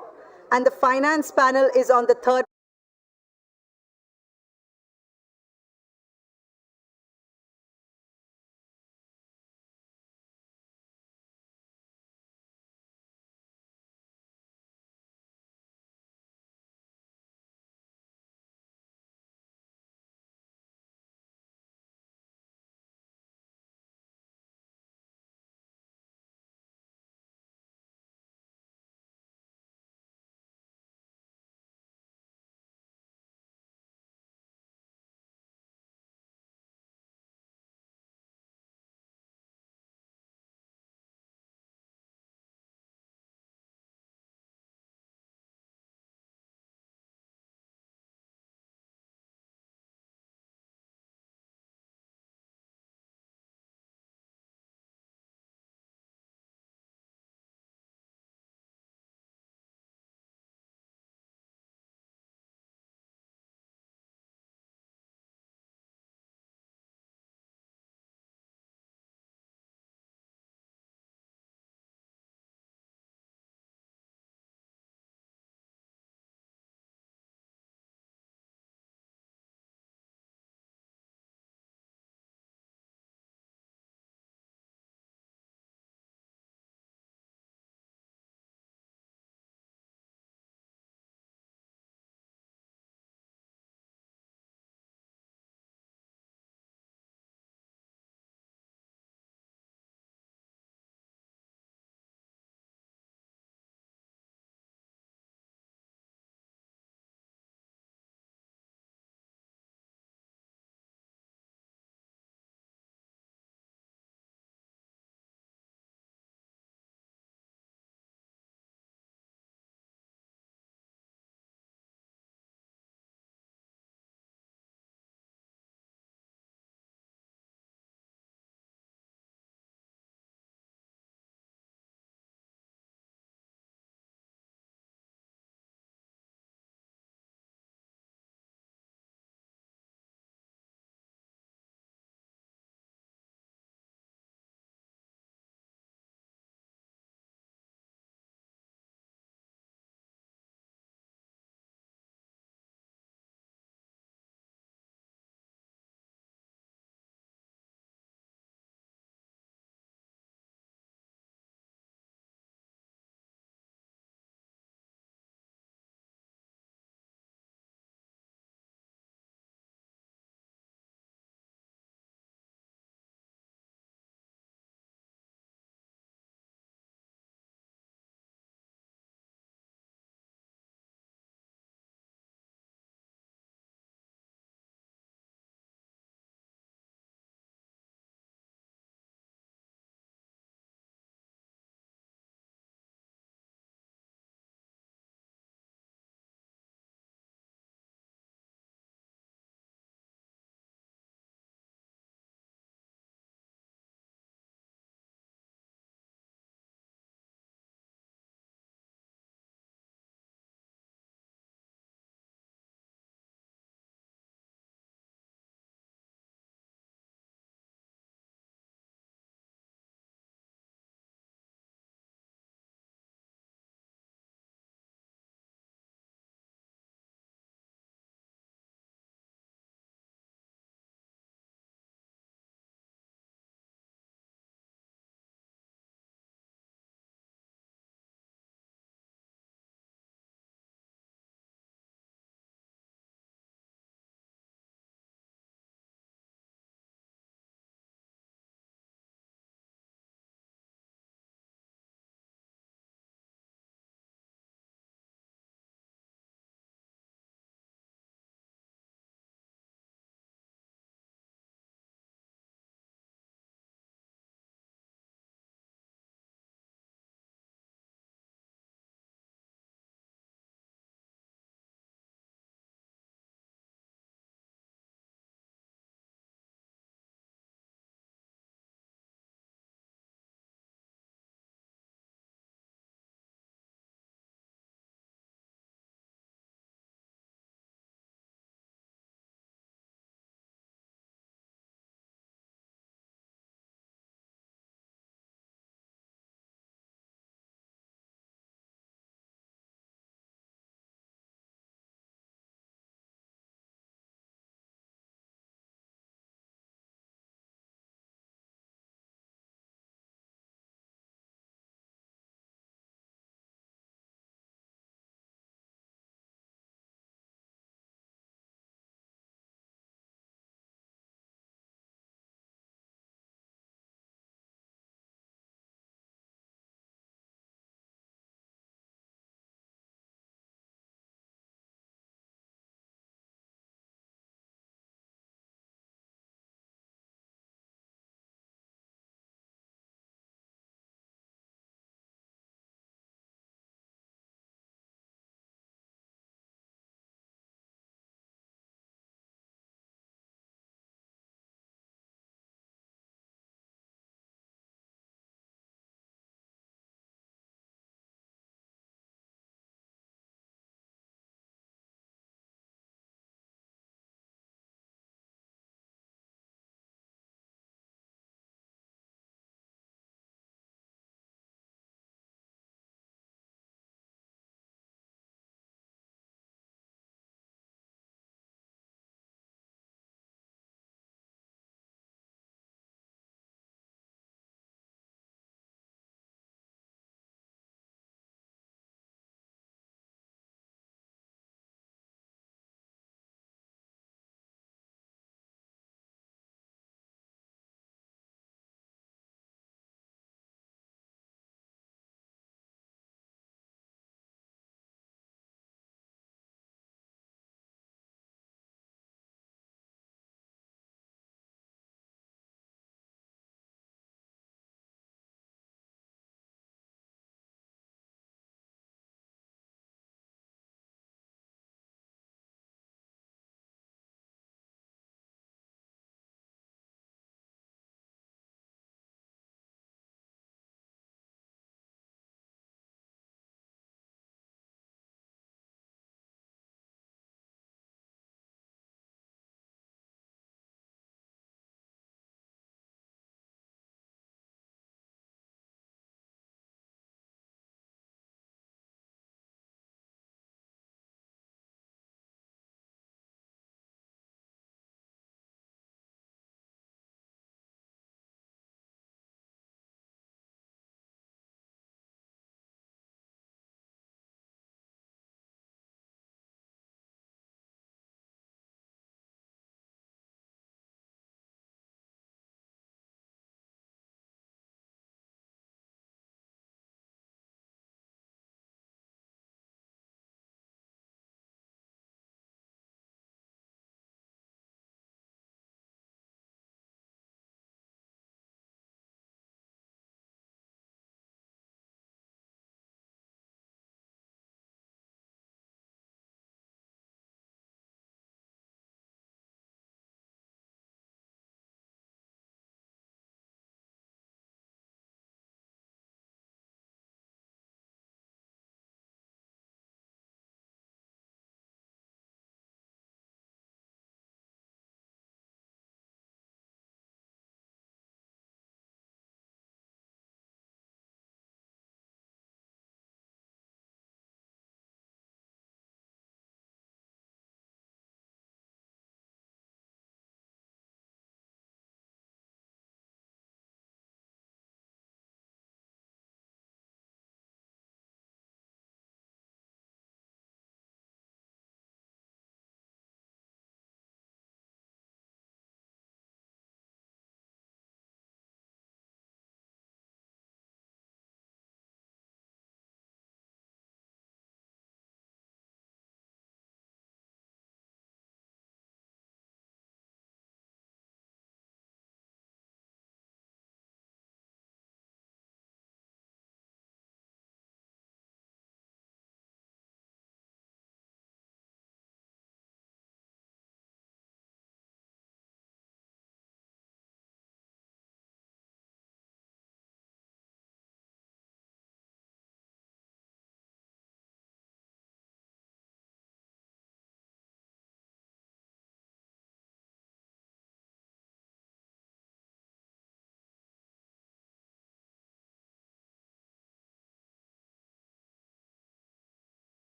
and the finance panel is on the third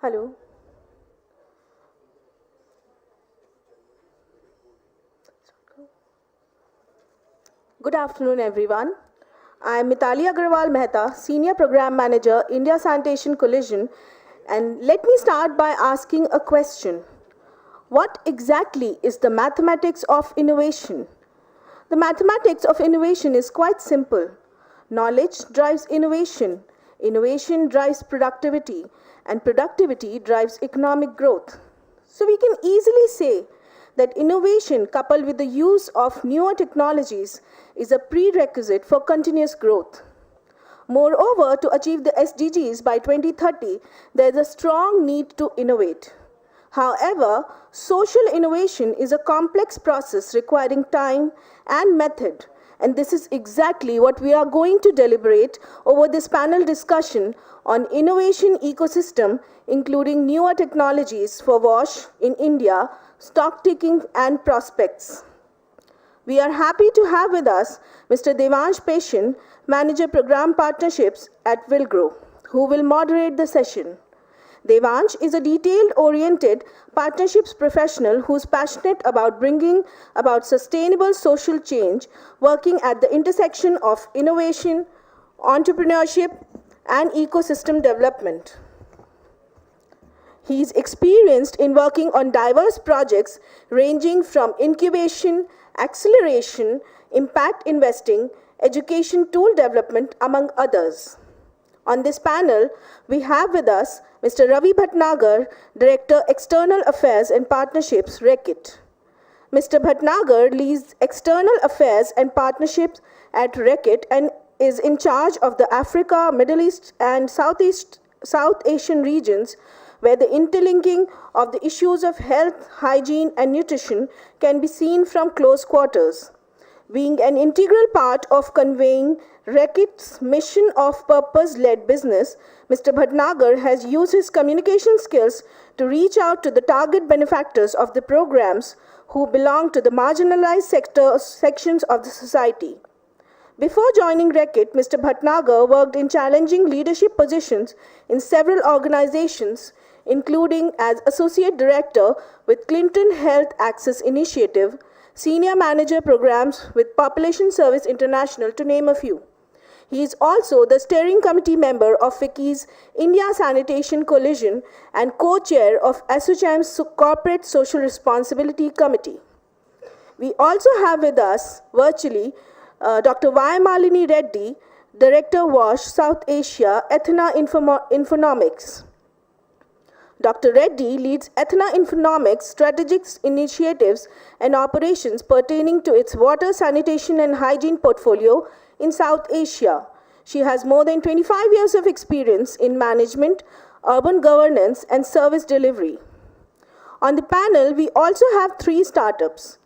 Hello. Good afternoon, everyone. I am Mitali Agrawal Mehta, Senior Program Manager, India Sanitation Coalition, and let me start by asking a question. What exactly is the mathematics of innovation? The mathematics of innovation is quite simple. Knowledge drives innovation, innovation drives productivity, and productivity drives economic growth. So we can easily say that innovation coupled with the use of newer technologies is a prerequisite for continuous growth. Moreover, to achieve the SDGs by 2030, there is a strong need to innovate. However, social innovation is a complex process requiring time and method, and this is exactly what we are going to deliberate over this panel discussion on innovation ecosystem, including newer technologies for wash in India, stock taking and prospects. We are happy to have with us Mr. Devansh Peshin, Manager Program Partnerships at Wilgrow, who will moderate the session. Devansh is a detail-oriented partnerships professional who is passionate about bringing about sustainable social change, working at the intersection of innovation, entrepreneurship, and ecosystem development. He is experienced in working on diverse projects ranging from incubation, acceleration, impact investing, education tool development, among others. On this panel, we have with us Mr. Ravi Bhatnagar, Director, External Affairs and Partnerships, Reckitt. Mr. Bhatnagar leads External Affairs and Partnerships at Reckitt and is in charge of the Africa, Middle East, and South Asian regions, where the interlinking of the issues of health, hygiene, and nutrition can be seen from close quarters. Being an integral part of conveying Reckitt's mission of purpose-led business, Mr. Bhatnagar has used his communication skills to reach out to the target benefactors of the programs who belong to the marginalized sections of the society. Before joining Reckitt, Mr. Bhatnagar worked in challenging leadership positions in several organizations, including as Associate Director with Clinton Health Access Initiative, Senior Manager Programs with Population Service International, to name a few. He is also the steering committee member of FICCI's India Sanitation Coalition and co-chair of ASSOCHAM's Corporate Social Responsibility Committee. We also have with us virtually Dr. Y. Malini Reddy, Director WASH South Asia, Ethna Infonomics. Dr. Reddy leads Ethna Infonomics strategic initiatives and operations pertaining to its water, sanitation, and hygiene portfolio in South Asia. She has more than 25 years of experience in management, urban governance, and service delivery. On the panel, we also have 3 startups.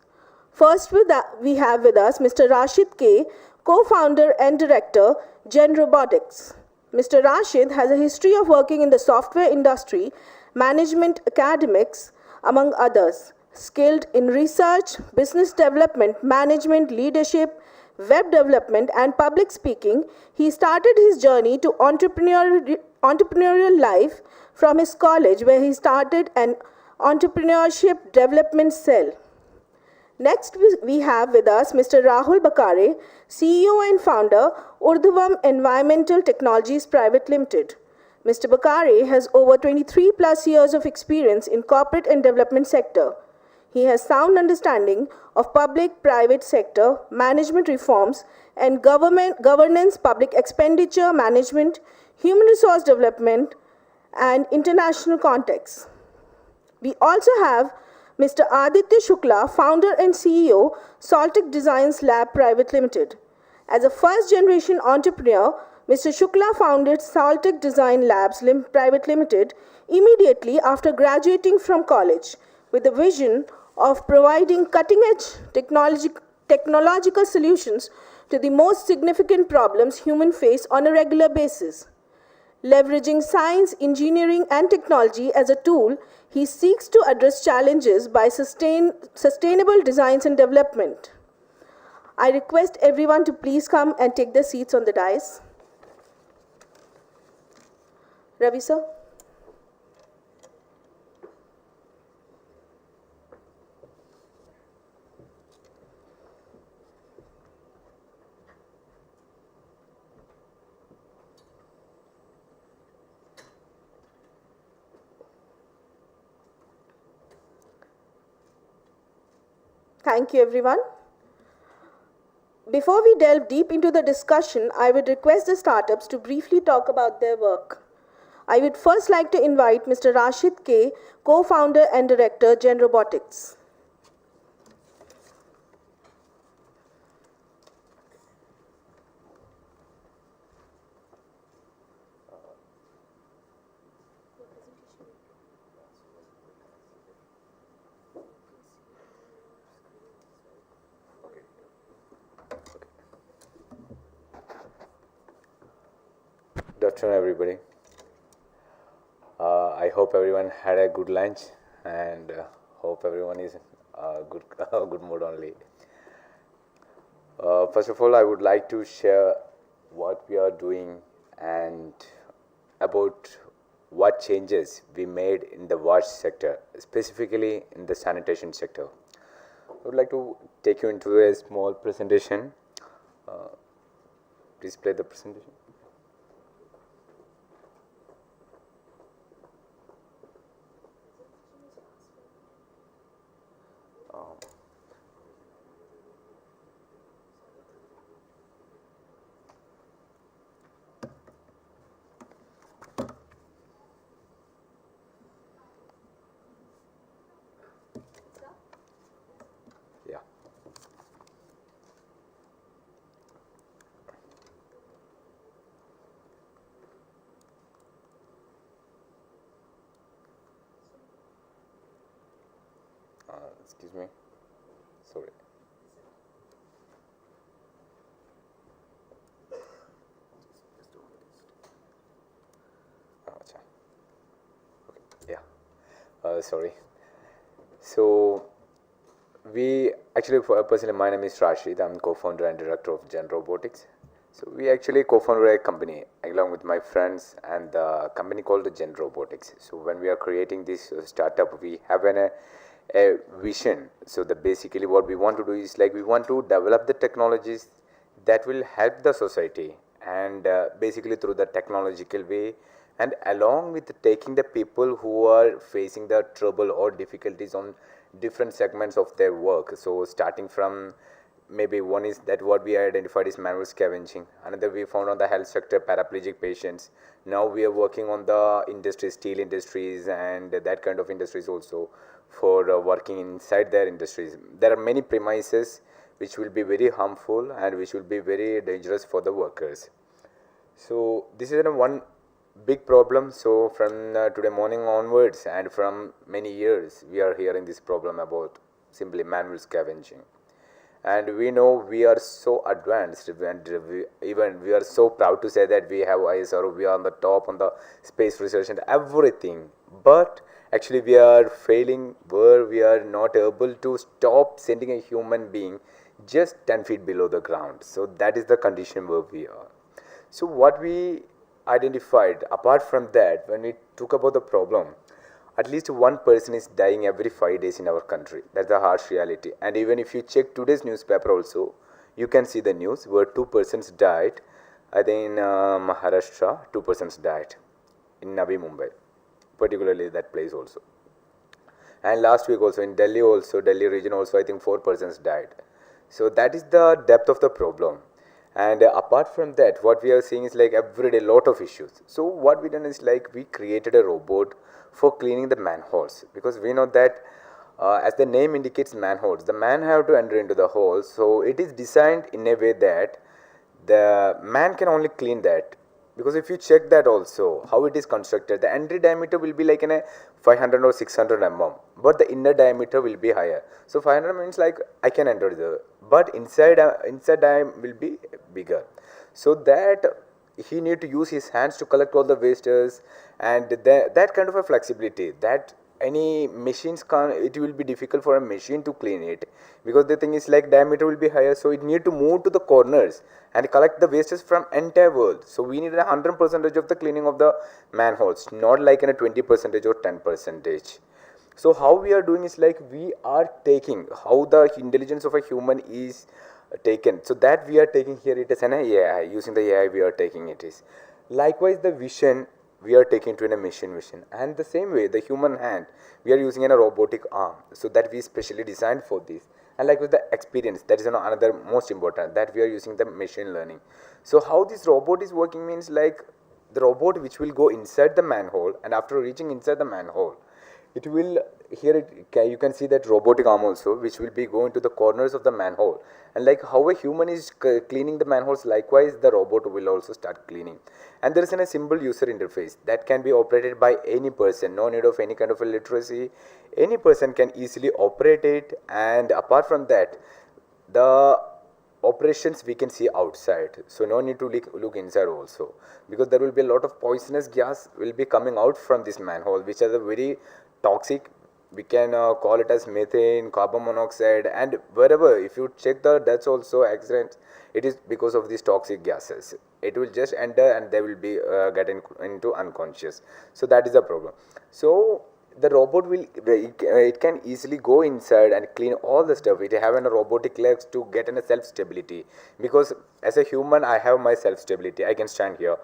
First, we have with us Mr. Rashid K., co-founder and director, Gen Robotics. Mr. Rashid has a history of working in the software industry, management, academics, among others. Skilled in research, business development, management, leadership, web development, and public speaking, he started his journey to entrepreneurial life from his college, where he started an entrepreneurship development cell. Next, we have with us Mr. Rahul Bakare, CEO and founder, Urdhvam Environmental Technologies Private Limited. Mr. Bakare has over 23 plus years of experience in corporate and development sector. He has sound understanding of public-private sector, management reforms, and governance, public expenditure management, human resource development, and international contexts. We also have Mr. Aditya Shukla, founder and CEO, Saltic Designs Lab Private Limited. As a first-generation entrepreneur, Mr. Shukla founded Saltic Design Labs Private Limited immediately after graduating from college with the vision of providing cutting-edge technological solutions to the most significant problems humans face on a regular basis. Leveraging science, engineering, and technology as a tool, he seeks to address challenges by sustainable designs and development. I request everyone to please come and take their seats on the dais. Ravi, sir. Thank you, everyone. Before we delve deep into the discussion, I would request the startups to briefly talk about their work. I would first like to invite Mr. Rashid K., co-founder and director, Gen Robotics. Good afternoon, everybody. I hope everyone had a good lunch and hope everyone is in good mood only. First of all, I would like to share what we are doing and about what changes we made in the wash sector, specifically in the sanitation sector. I would like to take you into a small presentation. Please play the presentation. Yeah. Excuse me. Sorry. Okay. Yeah. Sorry. So we actually, personally, my name is Rashid. I'm co-founder and director of Gen Robotics. So we actually co-founded a company along with my friends, and the company called Gen Robotics. So when we are creating this startup, we have a vision. So basically what we want to do is like we want to develop the technologies that will help the society, and basically through the technological way, and along with taking the people who are facing the trouble or difficulties on different segments of their work. So starting from maybe one is that what we identified is manual scavenging, another we found on the health sector, paraplegic patients. Now we are working on the industry, steel industries and that kind of industries also, for working inside their industries. There are many premises which will be very harmful and which will be very dangerous for the workers. So this is one big problem. So from today morning onwards and from many years we are hearing this problem about simply manual scavenging. And we know we are so advanced, and we are so proud to say that we have ISR, we are on the top on the space research and everything. But actually we are failing where we are not able to stop sending a human being just 10 feet below the ground. So that is the condition where we are. So what we identified, apart from that, when we took about the problem, at least one person is dying every 5 days in our country. That's the harsh reality. And even if you check today's newspaper also, you can see the news where 2 persons died. I think in Maharashtra, 2 persons died in Navi Mumbai, particularly that place also. And last week also in Delhi also, Delhi region also, I think 4 persons died. So that is the depth of the problem. And apart from that, what we are seeing is like everyday lot of issues. So what we done is like we created a robot for cleaning the manholes, because we know that as the name indicates, manholes, the man have to enter into the hole. So it is designed in a way that the man can only clean that. Because if you check that also, how it is constructed, the entry diameter will be like in a 500 or 600 mm, but the inner diameter will be higher. So 500 means like I can enter there, but inside diameter will be bigger. So that he need to use his hands to collect all the wastes, and that kind of a flexibility that any machines can, it will be difficult for a machine to clean it, because the thing is like diameter will be higher, so it need to move to the corners and collect the wastes from entire world. So we need 100% of the cleaning of the manholes, not like in a 20% or 10%. So how we are doing is like we are taking how the intelligence of a human is taken, so that we are taking here it is an AI, using the AI we are taking it is. Likewise the vision we are taking to in a machine vision, and the same way the human hand we are using in a robotic arm, so that we specially designed for this. And like with the experience, that is another most important, that we are using the machine learning. So how this robot is working means like the robot which will go inside the manhole, and after reaching inside the manhole, it will, here you can see that robotic arm also, which will be going to the corners of the manhole, and like how a human is cleaning the manholes, likewise the robot will also start cleaning. And there is a simple user interface that can be operated by any person, no need of any kind of a literacy. Any person can easily operate it, and apart from that, the operations we can see outside, so no need to look inside also, because there will be a lot of poisonous gas will be coming out from this manhole, which are the very toxic. We can call it as methane, carbon monoxide, and wherever if you check the deaths also, accidents, it is because of these toxic gases. It will just enter and they will be getting into unconscious. So that is the problem. So the robot will, it can easily go inside and clean all the stuff. It have a robotic legs to get in a self stability, because as a human I have my self stability, I can stand here.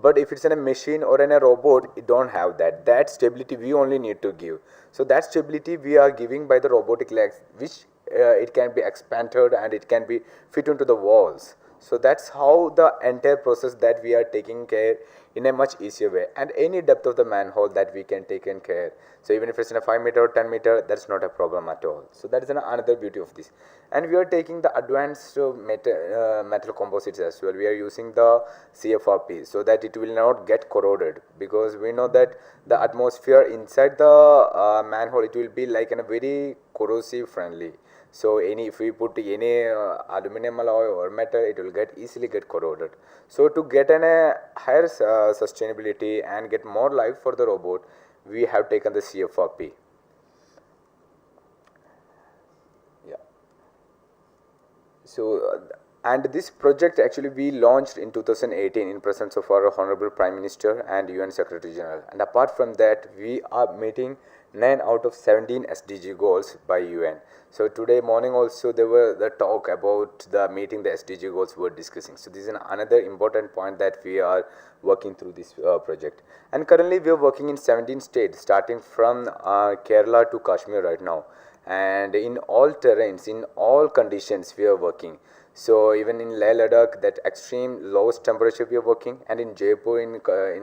But if it's in a machine or in a robot, it don't have that. That stability we only need to give. So that stability we are giving by the robotic legs, which it can be expanded and it can be fit into the walls. So that's how the entire process that we are taking care in a much easier way, and any depth of the manhole that we can take in care. So even if it's in a 5 meter or 10 meter, that's not a problem at all. So that is another beauty of this. And we are taking the advanced metal composites as well. We are using the CFRP so that it will not get corroded, because we know that the atmosphere inside the manhole, it will be like a very corrosive friendly. So if we put any aluminum alloy or metal, it will easily get corroded. So to get a higher sustainability and get more life for the robot, we have taken the CFRP. Yeah. So and this project actually we launched in 2018 in presence of our Honorable Prime Minister and UN Secretary General. And apart from that, we are meeting 9 out of 17 SDG goals by UN. So today morning also there were the talk about the meeting the SDG goals were discussing. So this is another important point that we are working through this project. And currently we are working in 17 states, starting from Kerala to Kashmir right now. And in all terrains, in all conditions we are working. So even in Leh Ladakh, that extreme lowest temperature we are working, and in Jaipur, in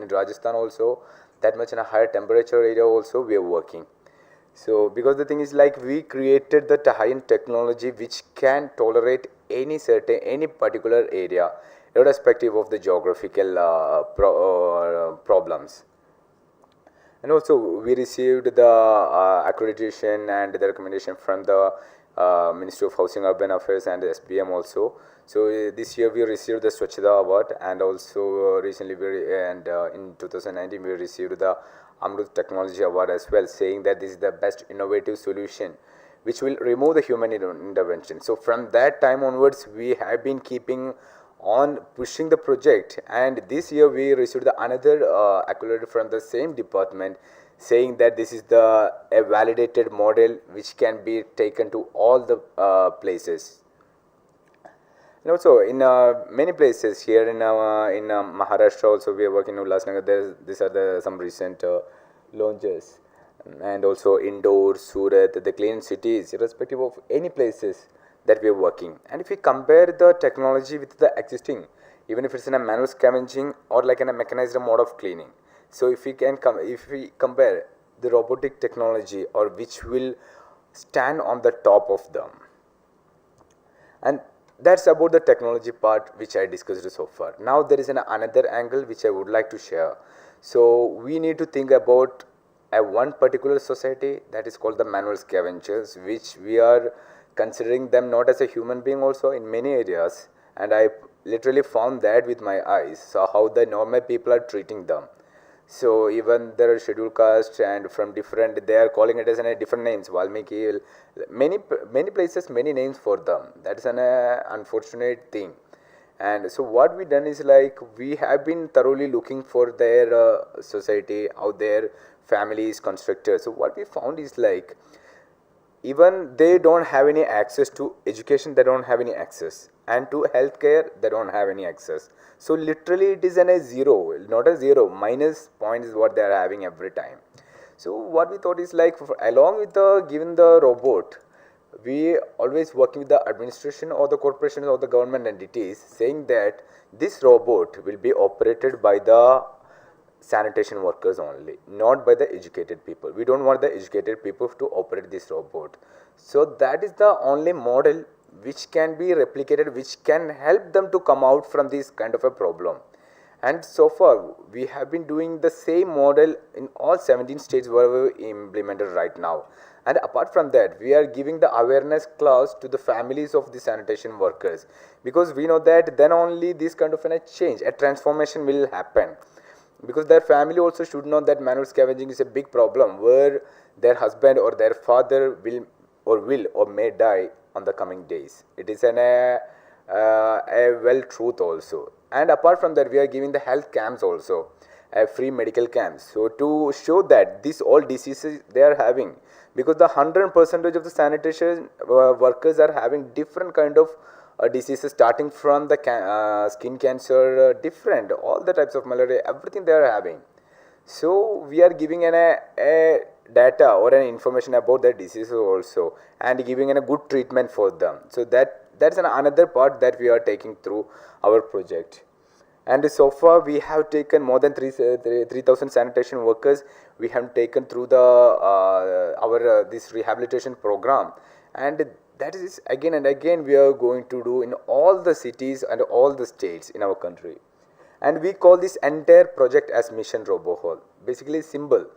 Rajasthan also, that much in a higher temperature area also we are working. So because the thing is like we created the high-end technology which can tolerate any particular area, irrespective of the geographical problems. And also we received the accreditation and the recommendation from the Ministry of Housing, Urban Affairs and the SBM also. So this year we received the Swachhata Award, and also recently in 2019 we received the Amrut Technology Award as well, saying that this is the best innovative solution which will remove the human intervention. So from that time onwards we have been keeping on pushing the project, and this year we received another accolade from the same department, saying that this is a validated model which can be taken to all the places. And also in many places here in Maharashtra also we are working in Ulhasnagar. These are some recent launches, and also Indore, Surat, the clean cities, irrespective of any places that we are working. And if we compare the technology with the existing, even if it's in a manual scavenging or like in a mechanized mode of cleaning. So if we compare the robotic technology, or which will stand on the top of them. And that's about the technology part which I discussed so far. Now there is another angle which I would like to share. So we need to think about one particular society that is called the manual scavengers, which we are considering them not as a human being also in many areas, and I literally found that with my eyes. So how the normal people are treating them. So even there are scheduled castes, and from different, they are calling it as different names, Valmiki, many places, many names for them. That is an unfortunate thing. And so what we done is like we have been thoroughly looking for their society, how their family is constructed. So what we found is like even they don't have any access to education, they don't have any access, and to healthcare they don't have any access. So literally it is a zero, not a zero, minus point is what they are having every time. So what we thought is like along with given the robot, we always working with the administration or the corporations or the government entities saying that this robot will be operated by the sanitation workers only, not by the educated people. We don't want the educated people to operate this robot. So that is the only model which can be replicated, which can help them to come out from this kind of a problem. And so far, we have been doing the same model in all 17 states where we implemented right now. And apart from that, we are giving the awareness class to the families of the sanitation workers, because we know that then only this kind of a change, a transformation will happen. Because their family also should know that manual scavenging is a big problem where their husband or their father will or may die on the coming days. It is a well truth also. And apart from that, we are giving the health camps also, free medical camps. So to show that these all diseases they are having, because the 100% of the sanitation workers are having different kind of diseases, starting from the skin cancer, different, all the types of malaria, everything they are having. So we are giving a data or an information about the diseases also, and giving a good treatment for them. So that's another part that we are taking through our project. And so far we have taken more than 3,000 sanitation workers. We have taken through the this rehabilitation program, and that is again and again we are going to do in all the cities and all the states in our country. And we call this entire project as Mission RoboHole. Basically symbol.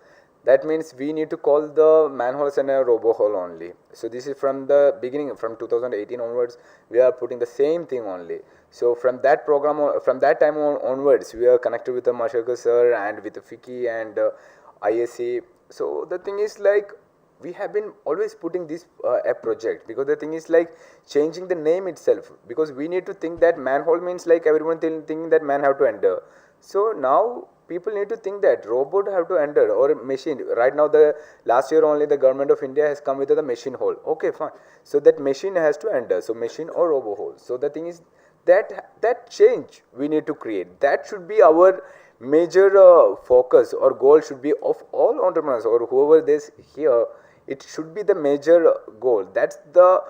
That means we need to call the manholes and a RoboHole only. So this is from the beginning, from 2018 onwards, we are putting the same thing only. So from that program, from that time onwards, we are connected with the Mashalkar sir and with the FICCI and ISC. So the thing is like, we have been always putting this a project, because the thing is like changing the name itself, because we need to think that manhole means like everyone thinking that man have to enter. So now people need to think that robot have to enter or machine. Right now, the last year only the government of India has come with the machine hole. Okay, fine. So that machine has to enter. So machine or robo hole. So the thing is that change we need to create. That should be our major focus or goal should be of all entrepreneurs or whoever is here. It should be the major goal. That's the,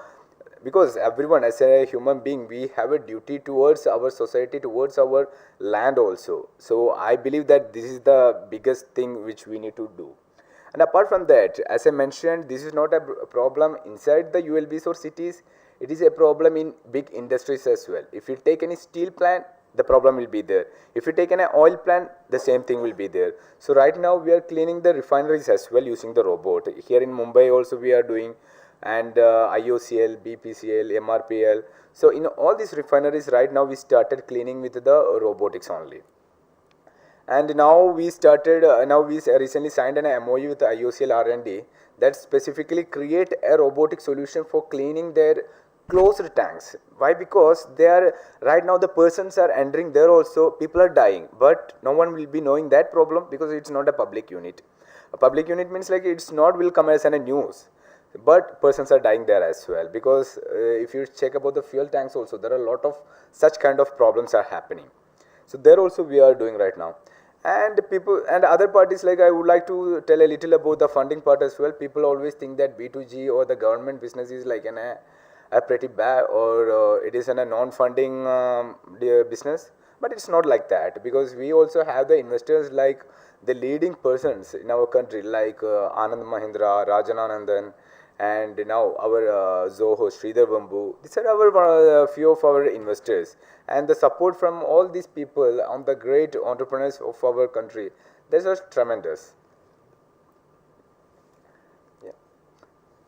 because everyone as a human being, we have a duty towards our society, towards our land also. So I believe that this is the biggest thing which we need to do. And apart from that, as I mentioned, this is not a problem inside the ULBs or cities. It is a problem in big industries as well. If you take any steel plant, the problem will be there. If you take an oil plant, the same thing will be there. So right now we are cleaning the refineries as well using the robot. Here in Mumbai also we are doing, and IOCL, BPCL, MRPL. So in all these refineries right now we started cleaning with the robotics only. And now we started, now we recently signed an MOU with IOCL R&D that specifically create a robotic solution for cleaning their closed tanks. Why? Because they are, right now the persons are entering there also, people are dying, but no one will be knowing that problem because it's not a public unit. A public unit means like it's not will come as a news, but persons are dying there as well, because if you check about the fuel tanks also, there are a lot of such kind of problems are happening. So there also we are doing right now. And people and other parties, like I would like to tell a little about the funding part as well. People always think that B2G or the government business is like a pretty bad, or it is a non-funding business, but it's not like that, because we also have the investors like the leading persons in our country like Anand Mahindra, Rajan Anandan, and now our Zoho, Sridhar Bambu. These are our few of our investors, and the support from all these people on the great entrepreneurs of our country, that was tremendous. Yeah.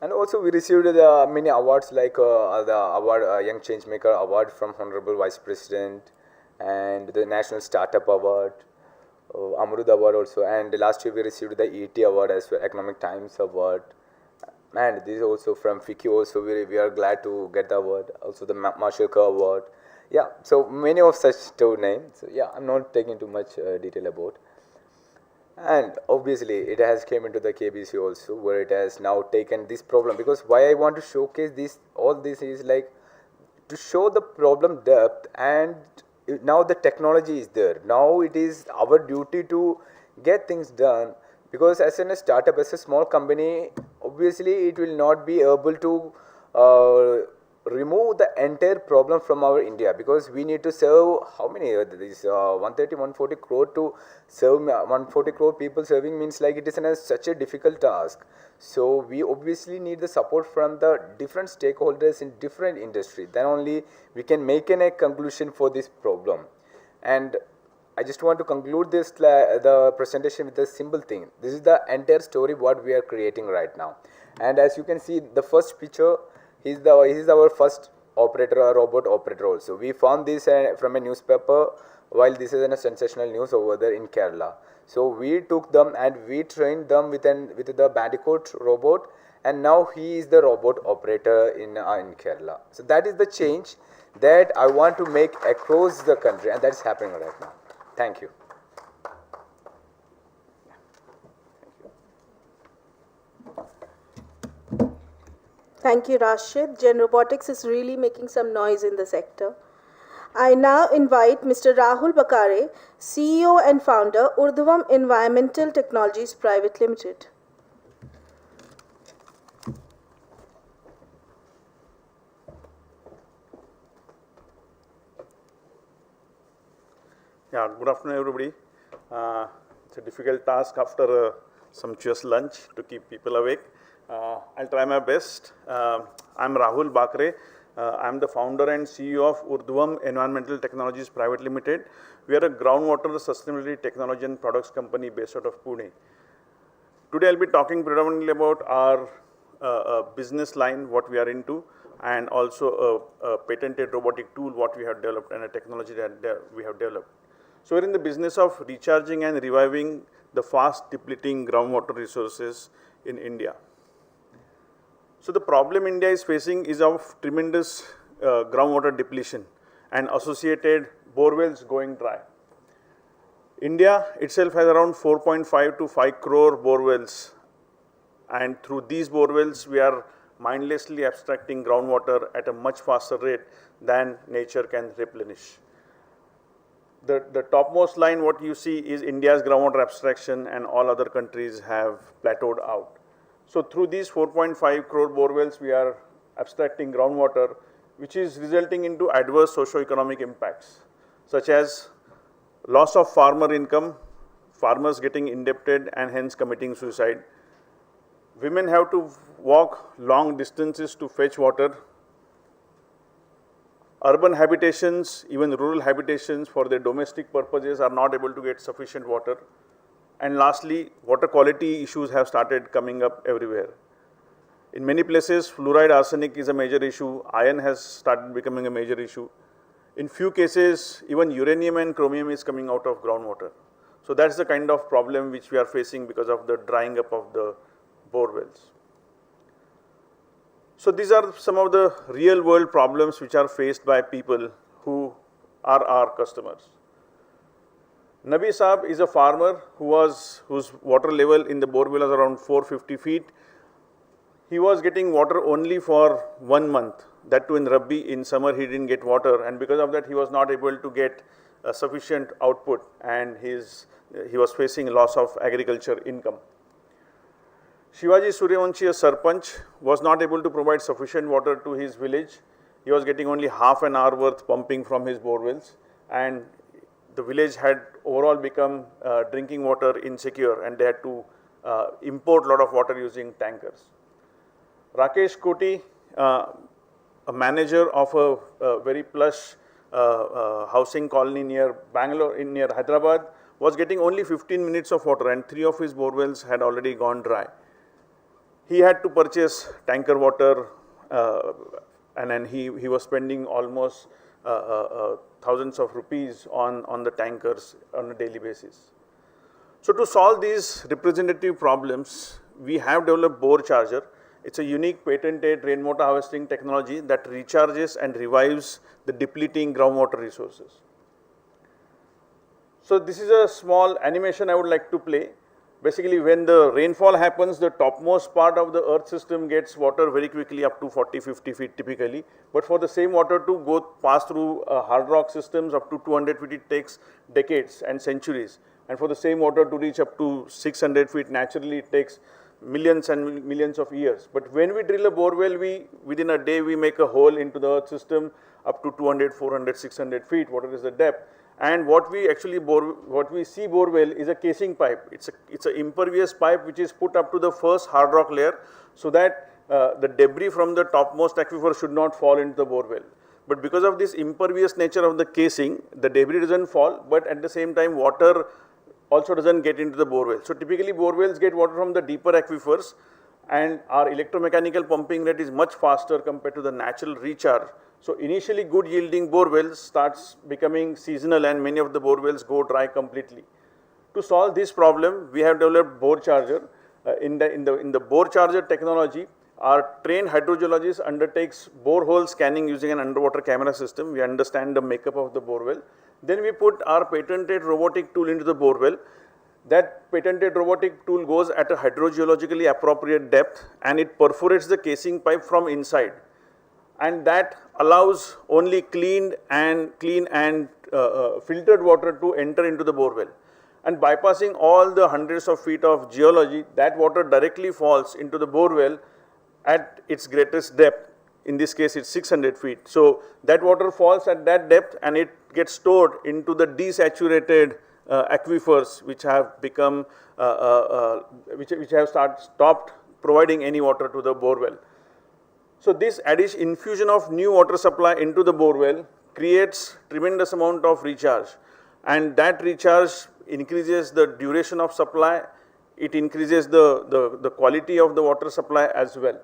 And also we received many awards like the award Young Changemaker Award from Honorable Vice President, and the National Startup Award, Amrud Award also, and last year we received the ET Award as well, Economic Times Award. And this is also from FICCI also, we are glad to get the award, also the Mashalkar Award. Yeah, so many of such to name. So yeah, I'm not taking too much detail about. And obviously it has came into the KBC also, where it has now taken this problem, because why I want to showcase this, all this is like to show the problem depth, and now the technology is there. Now it is our duty to get things done, because as a startup, as a small company, obviously it will not be able to remove the entire problem from our India, because we need to serve how many, this 130, 140 crore to serve 140 crore people serving means like it is such a difficult task. So we obviously need the support from the different stakeholders in different industry. Then only we can make a conclusion for this problem. And I just want to conclude this the presentation with a simple thing. This is the entire story what we are creating right now. And as you can see, the first picture, he is our first operator, or robot operator also. We found this from a newspaper while this is a sensational news over there in Kerala. So we took them and we trained them with the Bandicoot robot, and now he is the robot operator in Kerala. So that is the change that I want to make across the country, and that is happening right now. Thank you. Thank you, Rashid. Gen Robotics is really making some noise in the sector. I now invite Mr. Rahul Bakare, CEO and founder, Urdhvam Environmental Technologies Private Limited. Yeah, good afternoon, everybody. It's a difficult task after a sumptuous lunch to keep people awake. I'll try my best. I'm Rahul Bakare. I'm the founder and CEO of Urdhvam Environmental Technologies Private Limited. We are a groundwater sustainability technology and products company based out of Pune. Today I'll be talking predominantly about our business line, what we are into, and also a patented robotic tool, what we have developed, and a technology that we have developed. So we're in the business of recharging and reviving the fast depleting groundwater resources in India. So the problem India is facing is of tremendous groundwater depletion and associated borewells going dry. India itself has around 4.5 to 5 crore borewells, and through these borewells we are mindlessly abstracting groundwater at a much faster rate than nature can replenish. The topmost line what you see is India's groundwater abstraction, and all other countries have plateaued out. So through these 4.5 crore borewells we are abstracting groundwater, which is resulting into adverse socio-economic impacts such as loss of farmer income, farmers getting indebted and hence committing suicide. Women have to walk long distances to fetch water. Urban habitations, even rural habitations for their domestic purposes are not able to get sufficient water. And lastly, water quality issues have started coming up everywhere. In many places, fluoride arsenic is a major issue. Iron has started becoming a major issue. In few cases, even uranium and chromium is coming out of groundwater. So that's the kind of problem which we are facing because of the drying up of the bore wells. So these are some of the real world problems which are faced by people who are our customers. Nabi Saab is a farmer whose water level in the borewell is around 450 feet. He was getting water only for 1 month, that too in Rabbi. In summer he didn't get water, and because of that he was not able to get sufficient output, and he was facing loss of agriculture income. Shivaji Suryavanshi, a Sarpanch, was not able to provide sufficient water to his village. He was getting only half an hour worth pumping from his borewells, and the village had overall become drinking water insecure, and they had to import a lot of water using tankers. Rakesh Koti, a manager of a very plush housing colony near Bangalore, near Hyderabad, was getting only 15 minutes of water, and 3 of his borewells had already gone dry. He had to purchase tanker water, and then he was spending almost thousands of rupees on the tankers on a daily basis. So to solve these representative problems, we have developed Bore Charger. It's a unique patented rainwater harvesting technology that recharges and revives the depleting groundwater resources. So this is a small animation I would like to play. Basically, when the rainfall happens, the topmost part of the earth system gets water very quickly, up to 40-50 feet typically. But for the same water to go pass through hard rock systems up to 200 feet, it takes decades and centuries. And for the same water to reach up to 600 feet, naturally it takes millions and millions of years. But when we drill a bore well, within a day we make a hole into the earth system up to 200, 400, 600 feet, whatever is the depth. And what we see bore well is a casing pipe. It's an impervious pipe which is put up to the first hard rock layer so that the debris from the topmost aquifer should not fall into the bore well. But because of this impervious nature of the casing, the debris doesn't fall, but at the same time water also doesn't get into the bore well. So typically bore wells get water from the deeper aquifers, and our electromechanical pumping rate is much faster compared to the natural recharge. So initially good yielding bore wells starts becoming seasonal, and many of the bore wells go dry completely. To solve this problem, we have developed bore charger. In the bore charger technology, our trained hydrogeologist undertakes borehole scanning using an underwater camera system. We understand the makeup of the bore well. Then we put our patented robotic tool into the bore well. That patented robotic tool goes at a hydrogeologically appropriate depth and it perforates the casing pipe from inside. And that allows only clean and filtered water to enter into the bore well. And bypassing all the hundreds of feet of geology, that water directly falls into the bore well at its greatest depth. In this case, it's 600 feet. So that water falls at that depth and it gets stored into the desaturated aquifers which have become, which have stopped providing any water to the bore well. So this infusion of new water supply into the bore well creates tremendous amount of recharge, and that recharge increases the duration of supply, it increases the quality of the water supply as well.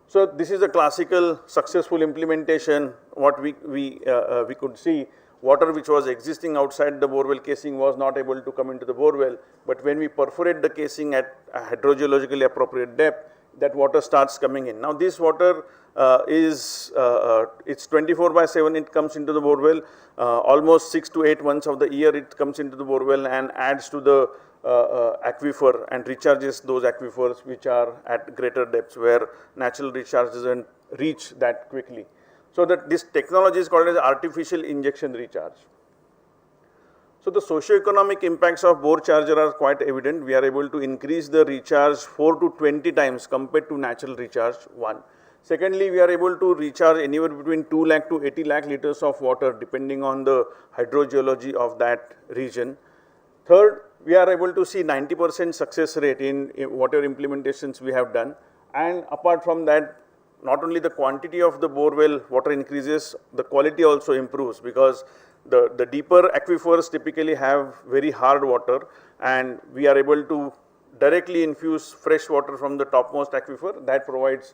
So this is a classical successful implementation. What we could see, water which was existing outside the borewell casing was not able to come into the borewell, but when we perforate the casing at a hydrogeologically appropriate depth, that water starts coming in. Now this water it's 24/7, it comes into the borewell, almost 6 to 8 months of the year it comes into the borewell and adds to the aquifer and recharges those aquifers which are at greater depths where natural recharge doesn't reach that quickly. So that this technology is called as artificial injection recharge. So the socio-economic impacts of bore charger are quite evident. We are able to increase the recharge 4 to 20 times compared to natural recharge, one. Secondly, we are able to recharge anywhere between 2 lakh to 80 lakh liters of water depending on the hydrogeology of that region. Third, we are able to see 90% success rate in whatever implementations we have done. And apart from that, not only the quantity of the borewell water increases, the quality also improves because the deeper aquifers typically have very hard water, and we are able to directly infuse fresh water from the topmost aquifer. That provides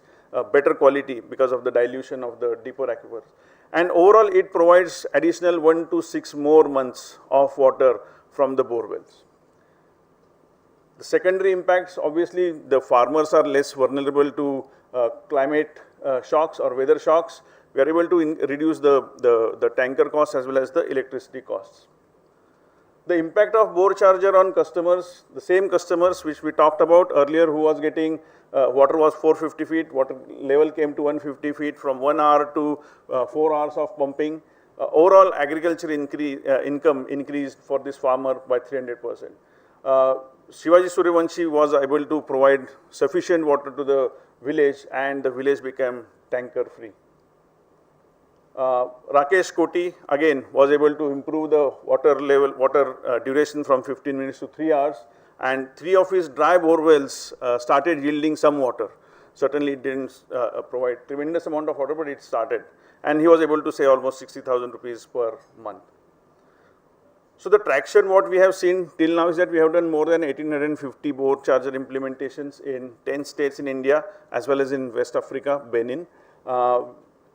better quality because of the dilution of the deeper aquifers. And overall, it provides additional 1 to 6 more months of water from the borewells. The secondary impacts, obviously, the farmers are less vulnerable to climate shocks or weather shocks. We are able to reduce the tanker costs as well as the electricity costs. The impact of bore charger on customers, the same customers which we talked about earlier who was getting water was 450 feet, water level came to 150 feet from 1 hour to 4 hours of pumping. Overall agriculture income increased for this farmer by 300%. Shivaji Suryavanshi was able to provide sufficient water to the village and the village became tanker free. Rakesh Koti again was able to improve the water duration from 15 minutes to 3 hours, and 3 of his dry bore wells started yielding some water. Certainly it didn't provide tremendous amount of water, but it started, and he was able to save almost 60,000 rupees per month. So the traction what we have seen till now is that we have done more than 1850 bore charger implementations in 10 states in India as well as in West Africa, Benin.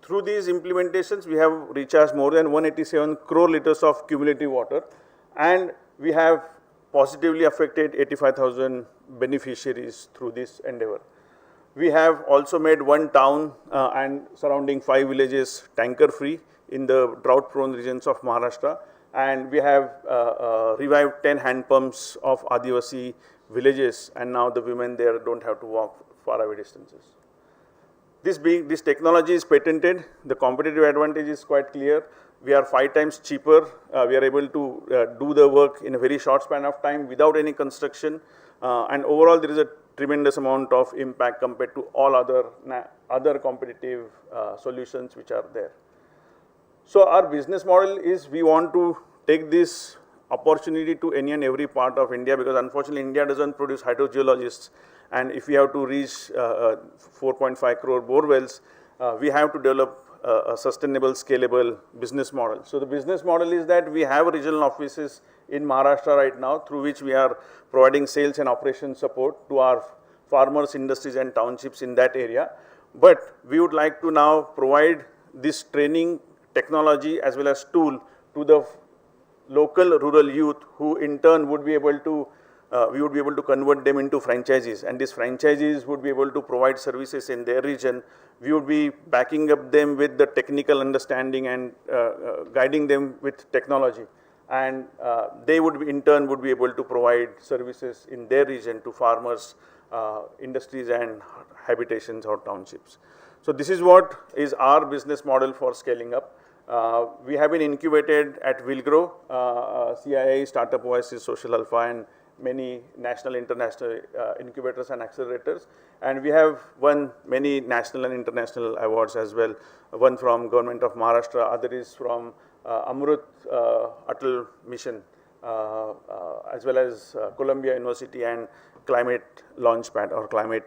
Through these implementations, we have recharged more than 187 crore liters of cumulative water, and we have positively affected 85,000 beneficiaries through this endeavor. We have also made 1 town and surrounding 5 villages tanker free in the drought prone regions of Maharashtra, and we have revived 10 hand pumps of Adivasi villages, and now the women there don't have to walk far away distances. This technology is patented. The competitive advantage is quite clear. We are 5 times cheaper. We are able to do the work in a very short span of time without any construction. And overall, there is a tremendous amount of impact compared to all other competitive solutions which are there. So our business model is we want to take this opportunity to any and every part of India, because unfortunately India doesn't produce hydrogeologists, and if we have to reach 4.5 crore bore wells, we have to develop a sustainable, scalable business model. So the business model is that we have regional offices in Maharashtra right now, through which we are providing sales and operations support to our farmers, industries and townships in that area. But we would like to now provide this training, technology as well as tool to the local rural youth, who in turn would be able to, we would be able to convert them into franchisees, and these franchisees would be able to provide services in their region. We would be backing up them with the technical understanding and guiding them with technology, and they would in turn would be able to provide services in their region to farmers, industries and habitations or townships. So this is what is our business model for scaling up. We have been incubated at Willgrow, CII, Startup Oasis, Social Alpha and many national, international incubators and accelerators. And we have won many national and international awards as well. One from Government of Maharashtra, other is from Amrut Atal Mission, as well as Columbia University and Climate Launchpad or Climate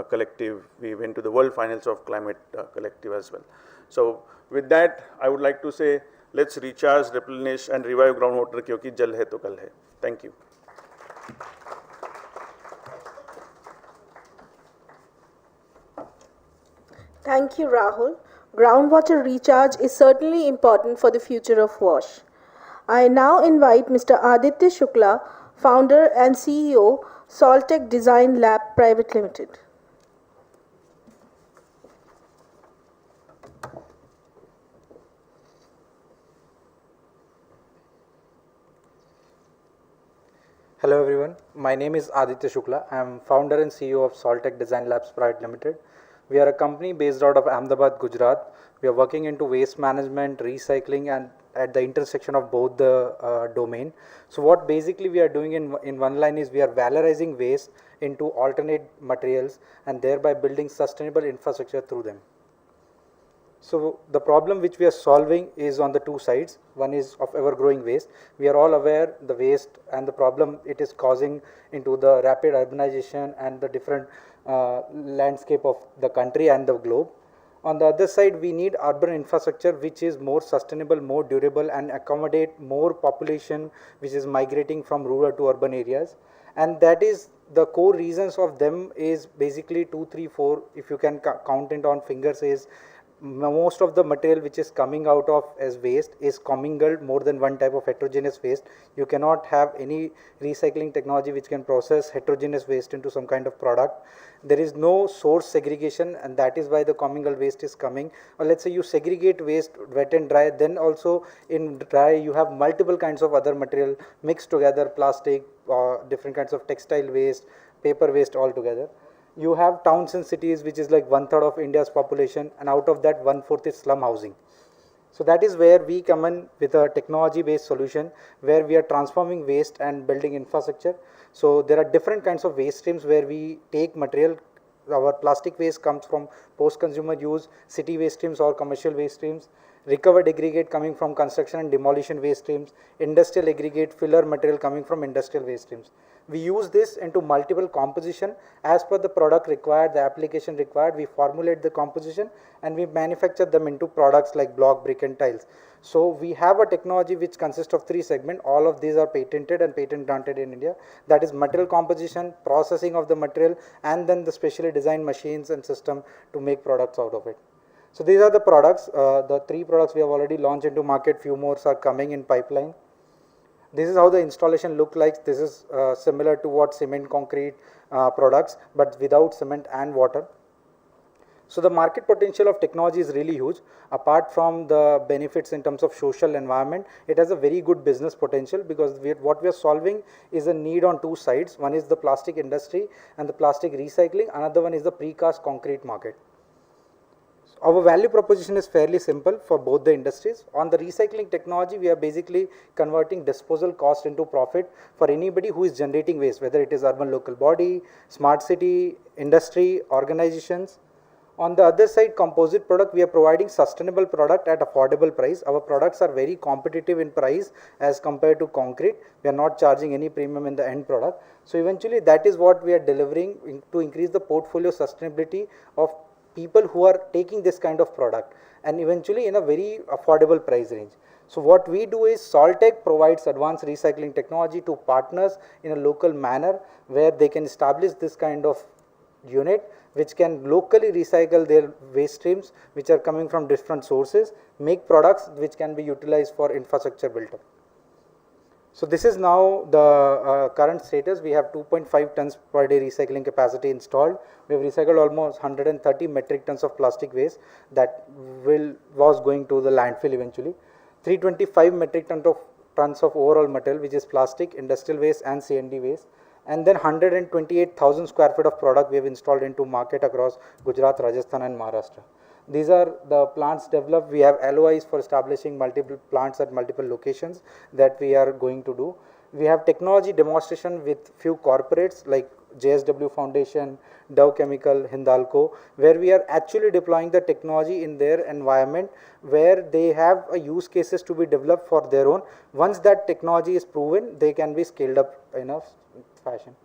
Collective. We went to the World Finals of Climate Collective as well. So with that, I would like to say, let's recharge, replenish and revive groundwater, क्योंकि जल है तो कल है. Thank you. Thank you, Rahul. Groundwater recharge is certainly important for the future of WASH. I now invite Mr. Aditya Shukla, founder and CEO, Soltech Design Lab Private Limited. Hello everyone, my name is Aditya Shukla. I am founder and CEO of Soltech Design Labs Private Limited. We are a company based out of Ahmedabad, Gujarat. We are working into waste management, recycling and at the intersection of both the domain. So what basically we are doing in one line is we are valorizing waste into alternate materials and thereby building sustainable infrastructure through them. So the problem which we are solving is on the two sides. One is of ever growing waste. We are all aware the waste and the problem it is causing into the rapid urbanization and the different landscape of the country and the globe. On the other side, we need urban infrastructure which is more sustainable, more durable and accommodate more population which is migrating from rural to urban areas. And that is the core reasons of them is basically 2, 3, 4, if you can count it on fingers, is most of the material which is coming out of as waste is commingled more than one type of heterogeneous waste. You cannot have any recycling technology which can process heterogeneous waste into some kind of product. There is no source segregation, and that is why the commingled waste is coming. Or let's say you segregate waste wet and dry, then also in dry you have multiple kinds of other material mixed together, plastic, different kinds of textile waste, paper waste all together. You have towns and cities which is like 1/3 of India's population, and out of that 1/4 is slum housing. So that is where we come in with a technology based solution where we are transforming waste and building infrastructure. So there are different kinds of waste streams where we take material. Our plastic waste comes from post consumer use, city waste streams or commercial waste streams, recovered aggregate coming from construction and demolition waste streams, industrial aggregate filler material coming from industrial waste streams. We use this into multiple composition as per the product required, the application required. We formulate the composition and we manufacture them into products like block, brick and tiles. So we have a technology which consists of 3 segments. All of these are patented and patent granted in India. That is material composition, processing of the material, and then the specially designed machines and system to make products out of it. So these are the products. The 3 products we have already launched into market. Few more are coming in pipeline. This is how the installation look like. This is similar to what cement concrete products, but without cement and water. So the market potential of technology is really huge. Apart from the benefits in terms of social environment, it has a very good business potential because what we are solving is a need on 2 sides. One is the plastic industry and the plastic recycling. Another one is the precast concrete market. our value proposition is fairly simple for both the industries. On the recycling technology, we are basically converting disposal cost into profit for anybody who is generating waste, whether it is urban local body, smart city, industry, organizations. On the other side, composite product, we are providing sustainable product at affordable price. Our products are very competitive in price as compared to concrete. We are not charging any premium in the end product. So eventually that is what we are delivering to increase the portfolio sustainability of people who are taking this kind of product, and eventually in a very affordable price range. So what we do is Soltech provides advanced recycling technology to partners in a local manner where they can establish this kind of unit which can locally recycle their waste streams which are coming from different sources, make products which can be utilized for infrastructure built up. So this is now the current status. We have 2.5 tons per day recycling capacity installed. We have recycled almost 130 metric tons of plastic waste that was going to the landfill eventually. 325 metric tons of overall material, which is plastic, industrial waste and C&D waste. And then 128,000 square feet of product we have installed into market across Gujarat, Rajasthan and Maharashtra. These are the plants developed. We have LOIs for establishing multiple plants at multiple locations that we are going to do. We have technology demonstration with few corporates like JSW Foundation, Dow Chemical, Hindalco, where we are actually deploying the technology in their environment where they have a use cases to be developed for their own. Once that technology is proven, they can be scaled up in a fashion.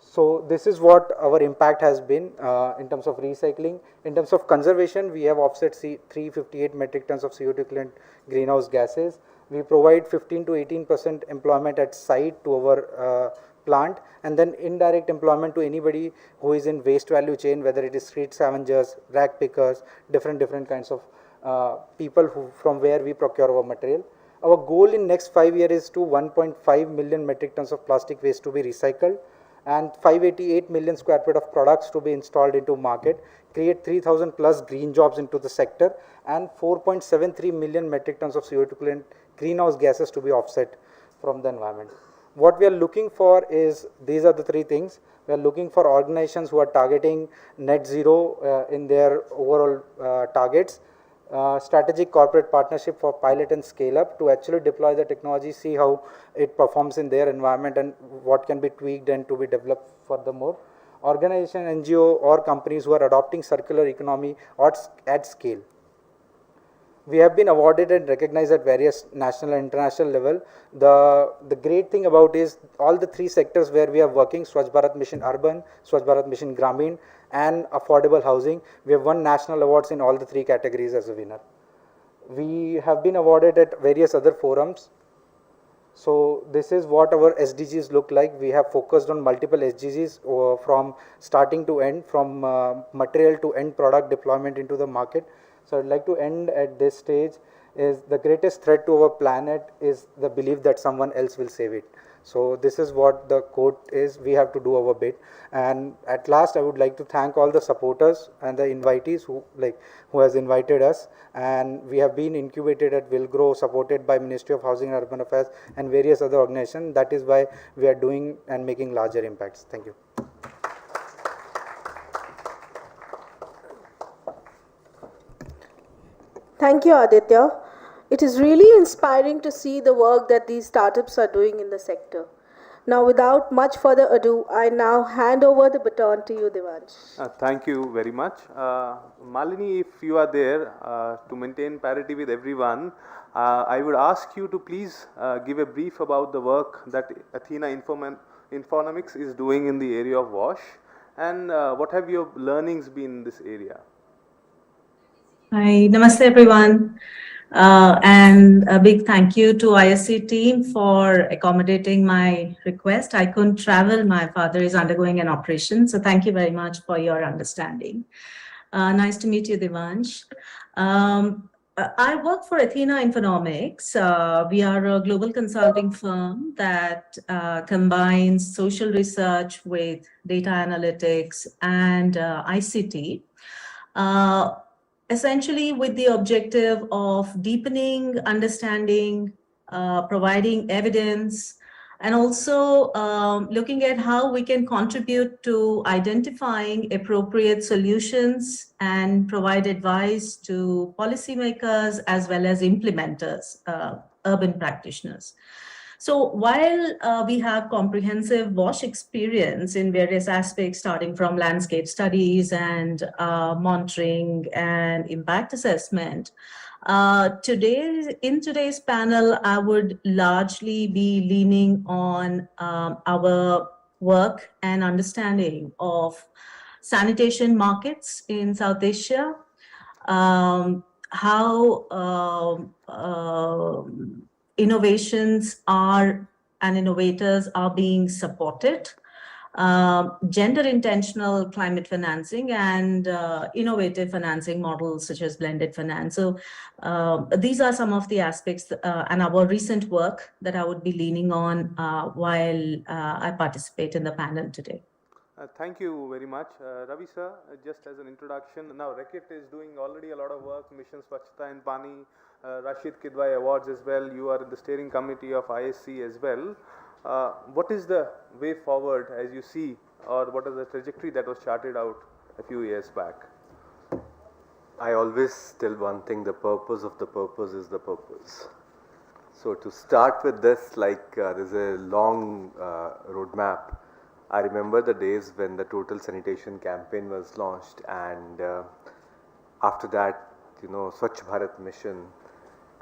So this is what our impact has been in terms of recycling. In terms of conservation, we have offset 358 metric tons of CO2 equivalent greenhouse gases. We provide 15 to 18% employment at site to our plant, and then indirect employment to anybody who is in waste value chain, whether it is street scavengers, rag pickers, different kinds of people who from where we procure our material. Our goal in next 5 years is to 1.5 million metric tons of plastic waste to be recycled and 588 million square feet of products to be installed into market, create 3,000 plus green jobs into the sector, and 4.73 million metric tons of CO2 equivalent greenhouse gases to be offset from the environment. What we are looking for is, these are the three things. We are looking for organizations who are targeting net zero in their overall targets, strategic corporate partnership for pilot and scale up to actually deploy the technology, see how it performs in their environment and what can be tweaked and to be developed furthermore. Organization, NGO or companies who are adopting circular economy at scale. We have been awarded and recognized at various national and international level. The great thing about is all the three sectors where we are working, Swachh Bharat Mission Urban, Swachh Bharat Mission Gramin and affordable housing, we have won national awards in all the three categories as a winner. We have been awarded at various other forums. So this is what our SDGs look like. We have focused on multiple SDGs from starting to end, from material to end product deployment into the market. So I'd like to end at this stage is the greatest threat to our planet is the belief that someone else will save it. So this is what the quote is. We have to do our bit. And at last, I would like to thank all the supporters and the invitees who has invited us. And we have been incubated at Will Grow, supported by Ministry of Housing and Urban Affairs and various other organizations. That is why we are doing and making larger impacts. Thank you. Thank you, Aditya. It is really inspiring to see the work that these startups are doing in the sector. Now, without much further ado, I now hand over the baton to you, Devansh. Thank you very much. Malini, if you are there to maintain parity with everyone, I would ask you to please give a brief about the work that Athena Infonomics is doing in the area of wash, and what have your learnings been in this area? Hi, namaste everyone, and a big thank you to ISC team for accommodating my request. I couldn't travel, my father is undergoing an operation, so thank you very much for your understanding. Nice to meet you, Devansh. I work for Athena Infonomics. We are a global consulting firm that combines social research with data analytics and ICT. Essentially with the objective of deepening understanding, providing evidence, and also looking at how we can contribute to identifying appropriate solutions and provide advice to policymakers as well as implementers, urban practitioners. So while we have comprehensive WASH experience in various aspects, starting from landscape studies and monitoring and impact assessment, in today's panel, I would largely be leaning on our work and understanding of sanitation markets in South Asia, how innovations are and innovators are being supported, gender intentional climate financing, and innovative financing models such as blended finance. So these are some of the aspects and our recent work that I would be leaning on while I participate in the panel today. Thank you very much. Ravi sir, just as an introduction, now Reckitt is doing already a lot of work, Mission Swachhta and Pani, Rashid Kidwai Awards as well. You are in the steering committee of ISC as well. What is the way forward as you see, or what is the trajectory that was charted out a few years back? I always tell one thing, the purpose of the purpose is the purpose. So to start with this, like there's a long roadmap. I remember the days when the total sanitation campaign was launched, and after that, you know, Swachh Bharat mission.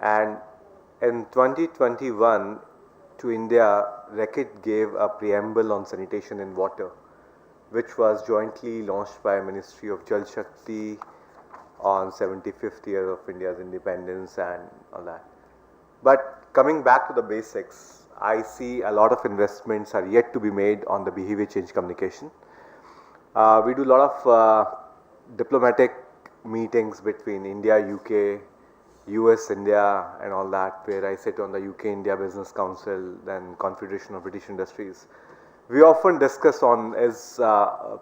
And in 2021, to India, Reckitt gave a preamble on sanitation and water, which was jointly launched by Ministry of Jal Shakti on 75th year of India's independence and all that. But coming back to the basics, I see a lot of investments are yet to be made on the behavior change communication. We do a lot of diplomatic meetings between India, UK, US, India and all that, where I sit on the UK-India Business Council and Confederation of British Industries. We often discuss on, as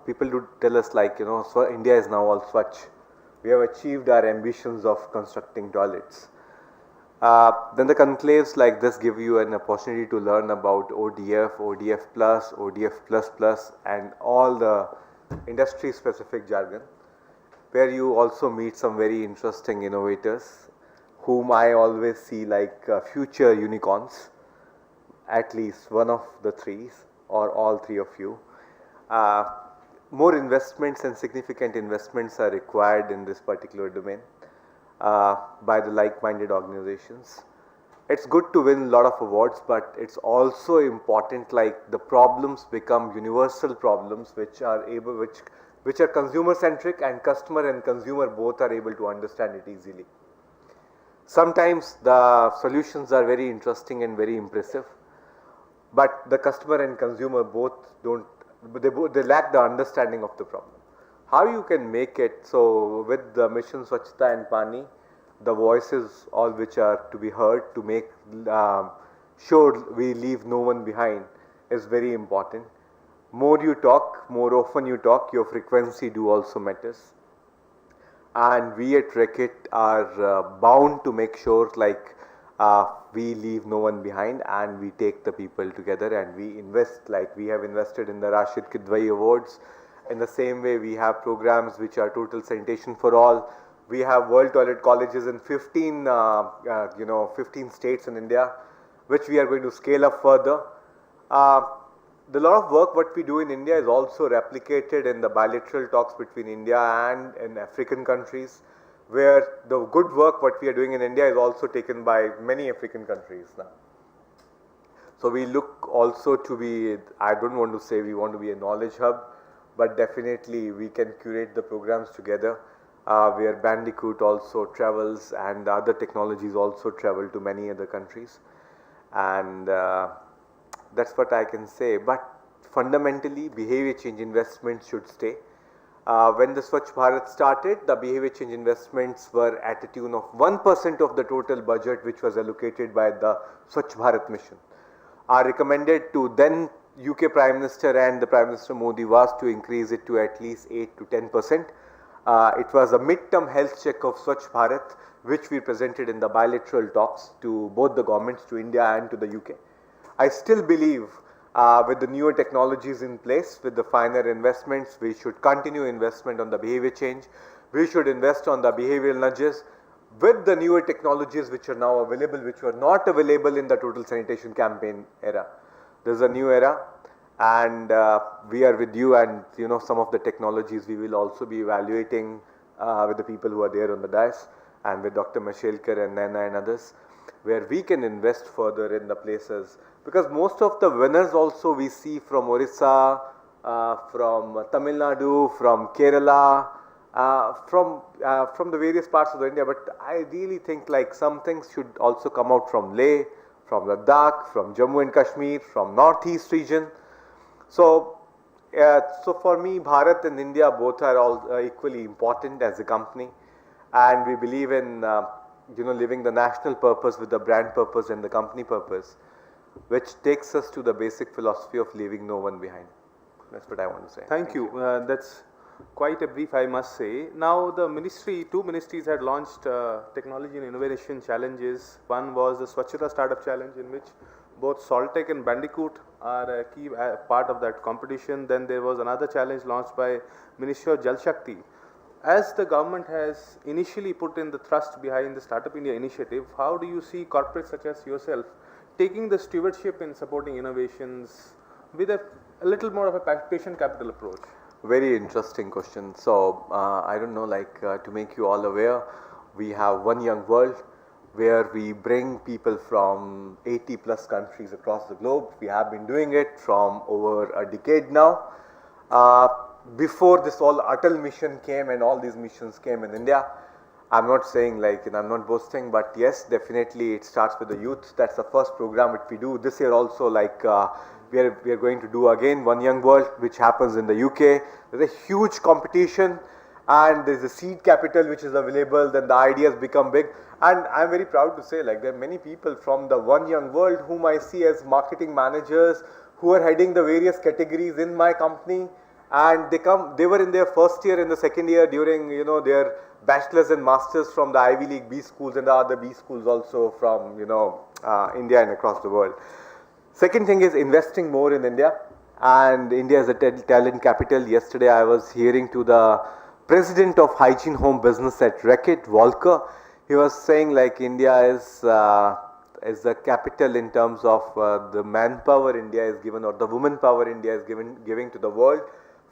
people do tell us, like, you know, so India is now all Swachh. We have achieved our ambitions of constructing toilets. Then the conclaves like this give you an opportunity to learn about ODF, ODF plus, ODF plus plus and all the industry specific jargon, where you also meet some very interesting innovators whom I always see like future unicorns, at least one of the three or all three of you. More investments and significant investments are required in this particular domain by the like-minded organizations. It's good to win a lot of awards, but it's also important, like the problems become universal problems which are consumer centric, and customer and consumer both are able to understand it easily. Sometimes the solutions are very interesting and very impressive, but the customer and consumer both they lack the understanding of the problem. How you can make it, so with the Mission Swachhta and Pani, the voices all which are to be heard to make sure we leave no one behind is very important. More you talk, more often you talk, your frequency do also matters. And we at Reckitt are bound to make sure like we leave no one behind, and we take the people together and we invest, like we have invested in the Rashid Kidwai Awards. In the same way, we have programs which are total sanitation for all. We have World Toilet Colleges in 15 states in India, which we are going to scale up further. The lot of work what we do in India is also replicated in the bilateral talks between India and in African countries, where the good work what we are doing in India is also taken by many African countries now. So we look also to be, I don't want to say we want to be a knowledge hub, but definitely we can curate the programs together, where Bandicoot also travels and other technologies also travel to many other countries. And that's what I can say. But fundamentally, behavior change investments should stay. When the Swachh Bharat started, the behavior change investments were at a tune of 1% of the total budget which was allocated by the Swachh Bharat mission. Are recommended to then UK Prime Minister and the Prime Minister Modi was to increase it to at least 8 to 10%. It was a mid-term health check of Swachh Bharat, which we presented in the bilateral talks to both the governments, to India and to the UK. I still believe with the newer technologies in place, with the finer investments, we should continue investment on the behavior change. We should invest on the behavioral nudges with the newer technologies which are now available, which were not available in the total sanitation campaign era. This is a new era, and we are with you, and some of the technologies we will also be evaluating with the people who are there on the dais, and with Dr. Mashelkar and Naina and others, where we can invest further in the places, because most of the winners also we see from Orissa, from Tamil Nadu, from Kerala, from the various parts of India, but I really think like some things should also come out from Leh, from Ladakh, from Jammu and Kashmir, from Northeast region. So, so for me, Bharat and India both are all equally important as a company, and we believe in living the national purpose with the brand purpose and the company purpose, which takes us to the basic philosophy of leaving no one behind. That's what I want to say. Thank you. That's quite a brief, I must say. Now, the ministry, two ministries had launched technology and innovation challenges. One was the Swachhata Startup Challenge, in which both Soltech and Bandicoot are a key part of that competition. Then there was another challenge launched by Ministry of Jal Shakti. As the government has initially put in the thrust behind the Startup India initiative, how do you see corporates such as yourself taking the stewardship in supporting innovations with a little more of a patient capital approach? Very interesting question. So, I don't know, like to make you all aware, we have One Young World, where we bring people from 80 plus countries across the globe. We have been doing it from over a decade now. Before this all Atal mission came and all these missions came in India, I'm not saying like, I'm not boasting, but yes, definitely it starts with the youth. That's the first program which we do. This year also, like we are going to do again One Young World, which happens in the UK. There's a huge competition, and there's a seed capital which is available. Then the ideas become big, and I'm very proud to say, like, there are many people from the One Young World whom I see as marketing managers who are heading the various categories in my company, and they were in their first year and the second year during their bachelor's and masters from the Ivy League B schools and the other B schools also from India and across the world. Second thing is investing more in India, and India is a talent capital. Yesterday I was hearing to the president of Hygiene Home Business at Reckitt, Walker. He was saying like India is the capital in terms of the manpower India is given, or the woman power India is giving to the world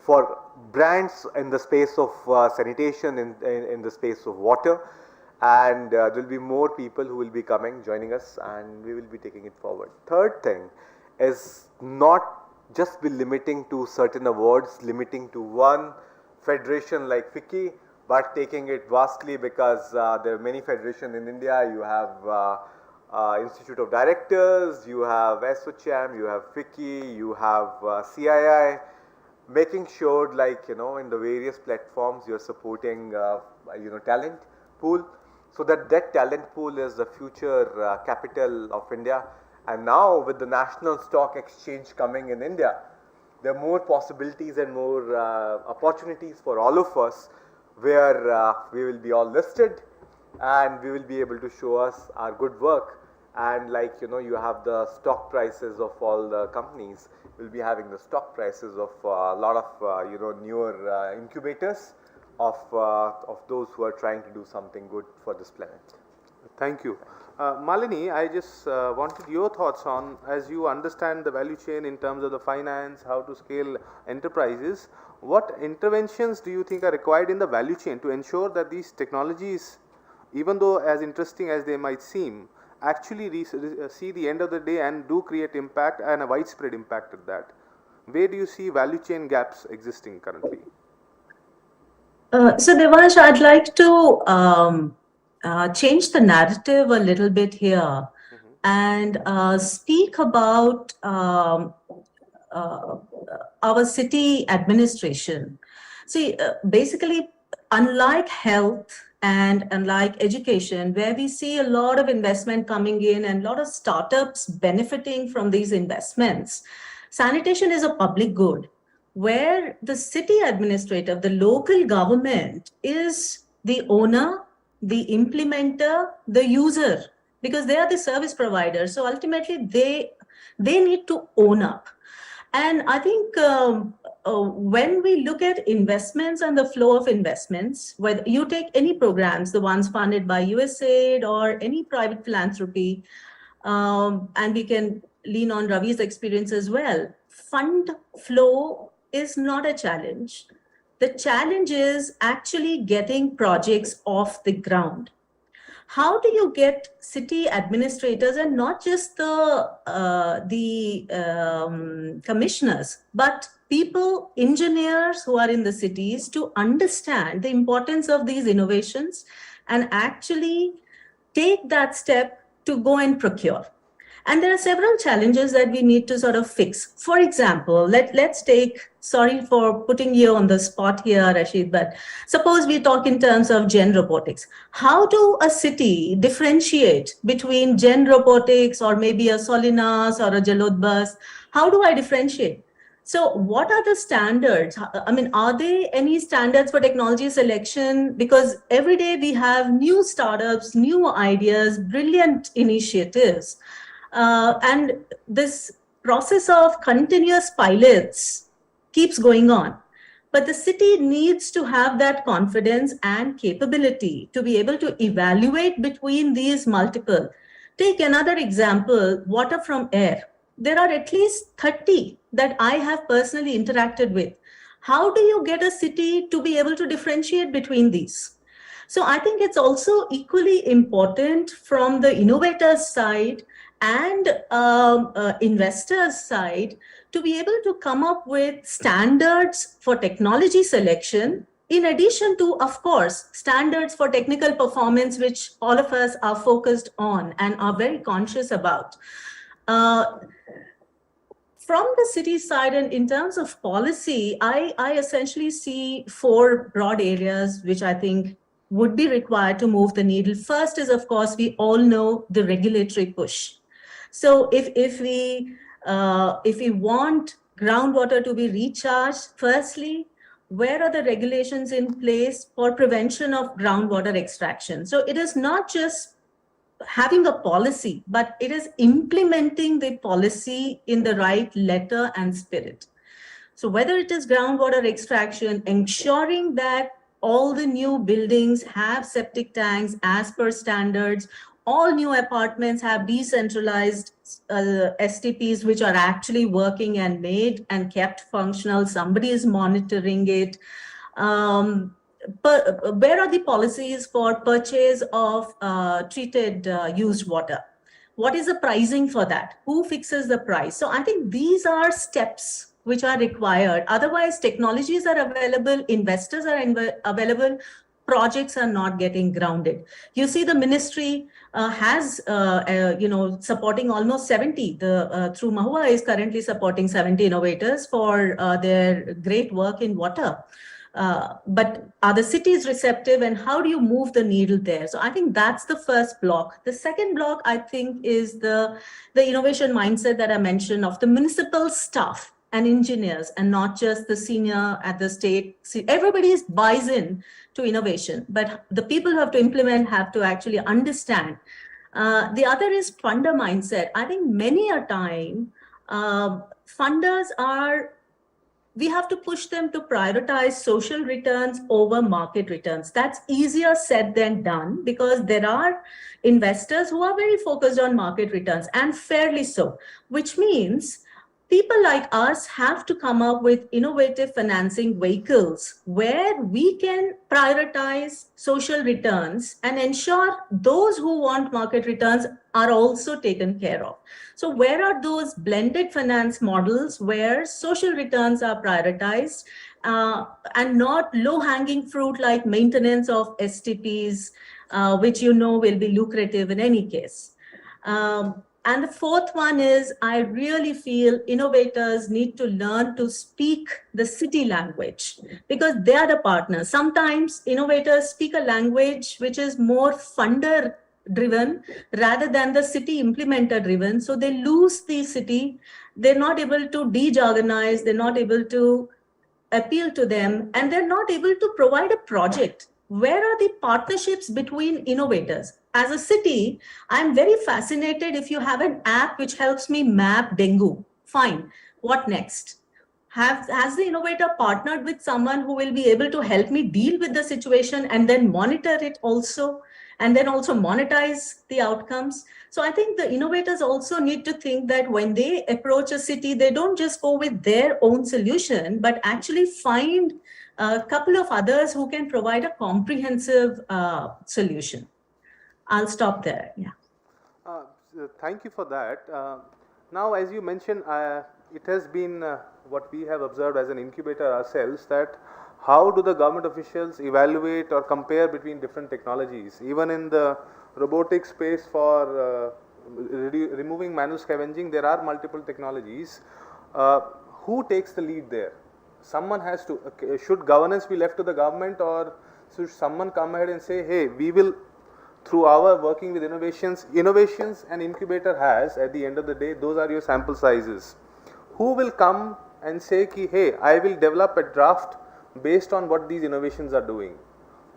for brands in the space of sanitation, in the space of water, and there will be more people who will be joining us, and we will be taking it forward. Third thing is not just be limiting to certain awards, limiting to one federation like FICCI, but taking it vastly, because there are many federations in India. You have Institute of Directors, you have SOCHAM, you have FICCI, you have CII, making sure like in the various platforms you're supporting talent pool, so that talent pool is the future capital of India. And now with the National Stock Exchange coming in India, there are more possibilities and more opportunities for all of us, where we will be all listed and we will be able to show us our good work. And like you have the stock prices of all the companies, we'll be having the stock prices of a lot of newer incubators of those who are trying to do something good for this planet. Thank you. Malini, I just wanted your thoughts on, as you understand the value chain in terms of the finance, how to scale enterprises, what interventions do you think are required in the value chain to ensure that these technologies, even though as interesting as they might seem, actually see the end of the day and do create impact, and a widespread impact at that? Where do you see value chain gaps existing currently? So Devansh, I'd like to change the narrative a little bit here and speak about our city administration. See, basically, unlike health and unlike education, where we see a lot of investment coming in and a lot of startups benefiting from these investments, sanitation is a public good, where the city administrator, the local government, is the owner, the implementer, the user, because they are the service providers. So ultimately, they They need to own up. And I think when we look at investments and the flow of investments, whether you take any programs, the ones funded by USAID or any private philanthropy, and we can lean on Ravi's experience as well, fund flow is not a challenge. The challenge is actually getting projects off the ground. How do you get city administrators, and not just the commissioners, but people, engineers who are in the cities, to understand the importance of these innovations and actually take that step to go and procure? And there are several challenges that we need to sort of fix. For example, let's take, sorry for putting you on the spot here, Rashid, but suppose we talk in terms of gen robotics. How do a city differentiate between gen robotics or maybe a Solinas or a Jalodbus? How do I differentiate? So what are the standards? I mean, are there any standards for technology selection? Because every day we have new startups, new ideas, brilliant initiatives. And this process of continuous pilots keeps going on. But the city needs to have that confidence and capability to be able to evaluate between these multiple. Take another example, water from air. There are at least 30 that I have personally interacted with. How do you get a city to be able to differentiate between these? So I think it's also equally important from the innovator's side and investors' side to be able to come up with standards for technology selection, in addition to, of course, standards for technical performance, which all of us are focused on and are very conscious about. From the city side and in terms of policy, I essentially see 4 broad areas which I think would be required to move the needle. First is, of course, we all know the regulatory push. So if we want groundwater to be recharged, firstly, where are the regulations in place for prevention of groundwater extraction? So it is not just having a policy, but it is implementing the policy in the right letter and spirit. So whether it is groundwater extraction, ensuring that all the new buildings have septic tanks as per standards, all new apartments have decentralized STPs which are actually working and made and kept functional. Somebody is monitoring it. But where are the policies for purchase of treated used water? What is the pricing for that? Who fixes the price? So I think these are steps which are required. Otherwise, technologies are available, investors are available, projects are not getting grounded. You see, the ministry has, supporting almost 70. Through Mahua is currently supporting 70 innovators for their great work in water. But are the cities receptive, and how do you move the needle there? So I think that's the first block. The second block, I think, is the innovation mindset that I mentioned of the municipal staff and engineers, and not just the senior at the state. See, everybody buys in to innovation, but the people who have to implement have to actually understand. The other is funder mindset. I think many a time, funders we have to push them to prioritize social returns over market returns. That's easier said than done, because there are investors who are very focused on market returns, and fairly so, which means people like us have to come up with innovative financing vehicles where we can prioritize social returns and ensure those who want market returns are also taken care of. So where are those blended finance models where social returns are prioritized and not low-hanging fruit like maintenance of STPs, which will be lucrative in any case. And the fourth one is, I really feel innovators need to learn to speak the city language, because they are the partners. Sometimes innovators speak a language which is more funder driven rather than the city implementer driven. So they lose the city. They're not able to de-jargonize. They're not able to appeal to them, and they're not able to provide a project. Where are the partnerships between innovators? as a city, I'm very fascinated if you have an app which helps me map dengue. Fine. What next? Has the innovator partnered with someone who will be able to help me deal with the situation and then monitor it also, and then also monetize the outcomes? So I think the innovators also need to think that when they approach a city, they don't just go with their own solution, but actually find a couple of others who can provide a comprehensive solution. I'll stop there. Yeah. Thank you for that. Now, as you mentioned, it has been what we have observed as an incubator ourselves, that how do the government officials evaluate or compare between different technologies? Even in the robotic space for removing manual scavenging, there are multiple technologies. Who takes the lead there? Someone has to, should governance be left to the government, or should someone come ahead and say, hey, we will, through our working with innovations an incubator has, at the end of the day, those are your sample sizes. Who will come and say, ki, hey, I will develop a draft based on what these innovations are doing?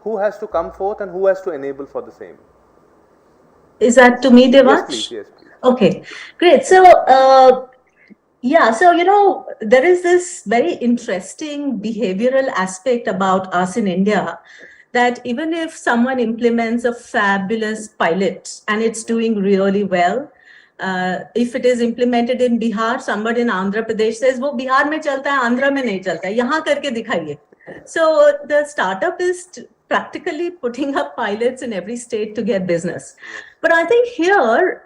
Who has to come forth and who has to enable for the same? Is that to me, Devansh? Yes, please. Yes, please. Okay, great. So, yeah, so, you know, there is this very interesting behavioral aspect about us in India, that even if someone implements a fabulous pilot and it's doing really well, if it is implemented in Bihar, somebody in Andhra Pradesh says, "Wo Bihar mein chalta hai, Andhra mein nahi chalta hai, yahan karke dikhaiye." So the startup is practically putting up pilots in every state to get business. But I think here,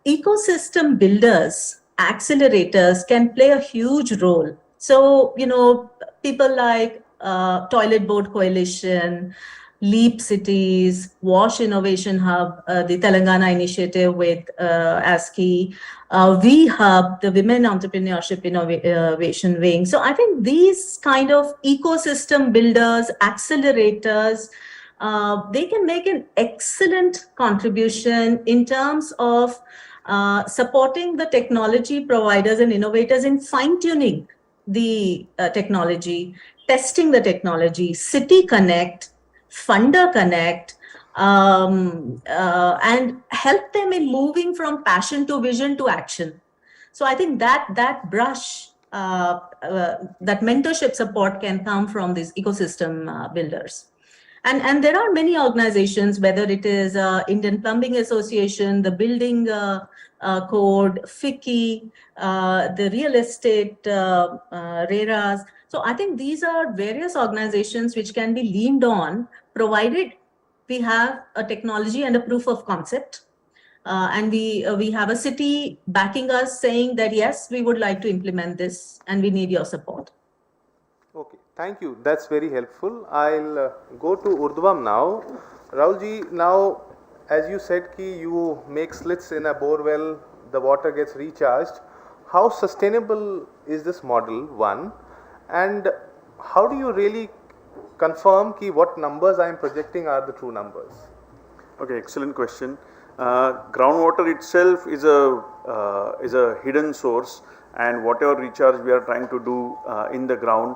ecosystem builders, accelerators can play a huge role. So, you know, people like Toilet Board Coalition, Leap Cities, Wash Innovation Hub, the Telangana initiative with ISC, V Hub, the Women Entrepreneurship Innovation Wing. So I think these kind of ecosystem builders, accelerators, they can make an excellent contribution in terms of supporting the technology providers and innovators in fine-tuning the technology, testing the technology, City Connect, Funder Connect, and help them in moving from passion to vision to action. So I think that brush, that mentorship support can come from these ecosystem builders. And there are many organizations, whether it is Indian Plumbing Association, the Building Code, FICCI, the real estate RERAs. So I think these are various organizations which can be leaned on, provided we have a technology and a proof of concept. And we have a city backing us saying that, yes, we would like to implement this and we need your support. Okay, thank you. That's very helpful. I'll go to Urdhvam now. Rahulji, now as you said, ki you make slits in a bore well, the water gets recharged. How sustainable is this model, one? And how do you really confirm ki what numbers I am projecting are the true numbers? Okay, excellent question. Groundwater itself is a hidden source, and whatever recharge we are trying to do in the ground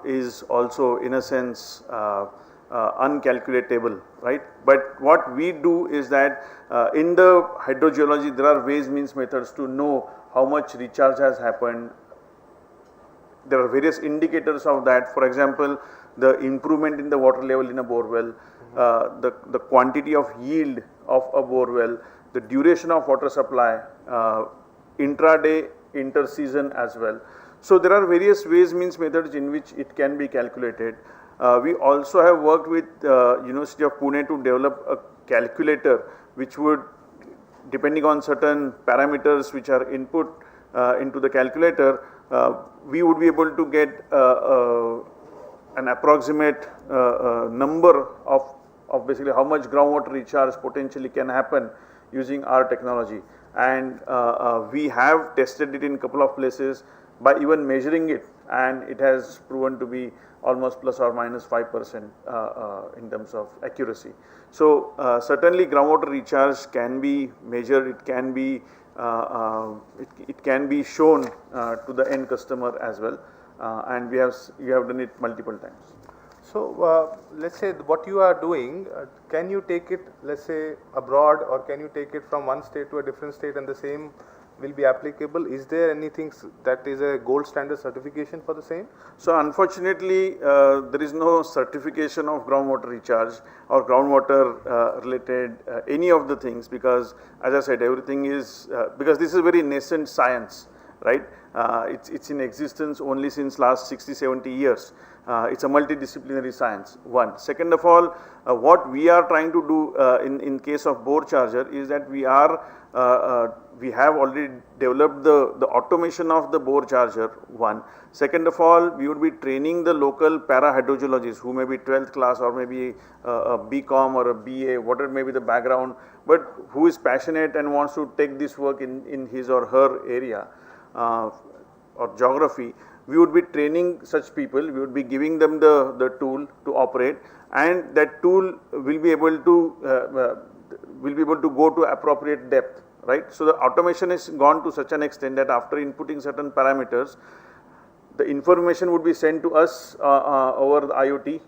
is also, in a sense, uncalculatable, right? But what we do is that in the hydrogeology, there are ways, means, methods to know how much recharge has happened. There are various indicators of that. For example, the improvement in the water level in a borewell, the quantity of yield of a borewell, the duration of water supply, intraday, interseason as well. So there are various ways, means, methods in which it can be calculated. We also have worked with University of Pune to develop a calculator which would, depending on certain parameters which are input into the calculator, we would be able to get an approximate number of basically how much groundwater recharge potentially can happen using our technology. And we have tested it in a couple of places by even measuring it, and it has proven to be almost plus or minus 5% in terms of accuracy. So certainly groundwater recharge can be measured, it can be shown to the end customer as well, and we have done it multiple times. So let's say what you are doing, can you take it, let's say, abroad, or can you take it from one state to a different state and the same will be applicable? Is there anything that is a gold standard certification for the same? So unfortunately, there is no certification of groundwater recharge or groundwater related any of the things, because as I said, everything is, because this is a very nascent science, right? It's in existence only since last 60-70 years. It's a multidisciplinary science, one. Second of all, what we are trying to do in case of bore charger is that we have already developed the automation of the bore charger, one. Second of all, we would be training the local para-hydrologists who may be 12th class or maybe a BCom or a BA, whatever may be the background, but who is passionate and wants to take this work in his or her area or geography. We would be training such people, we would be giving them the tool to operate, and that tool will be able to go to appropriate depth, right? So the automation is gone to such an extent that after inputting certain parameters, the information would be sent to us over the IoT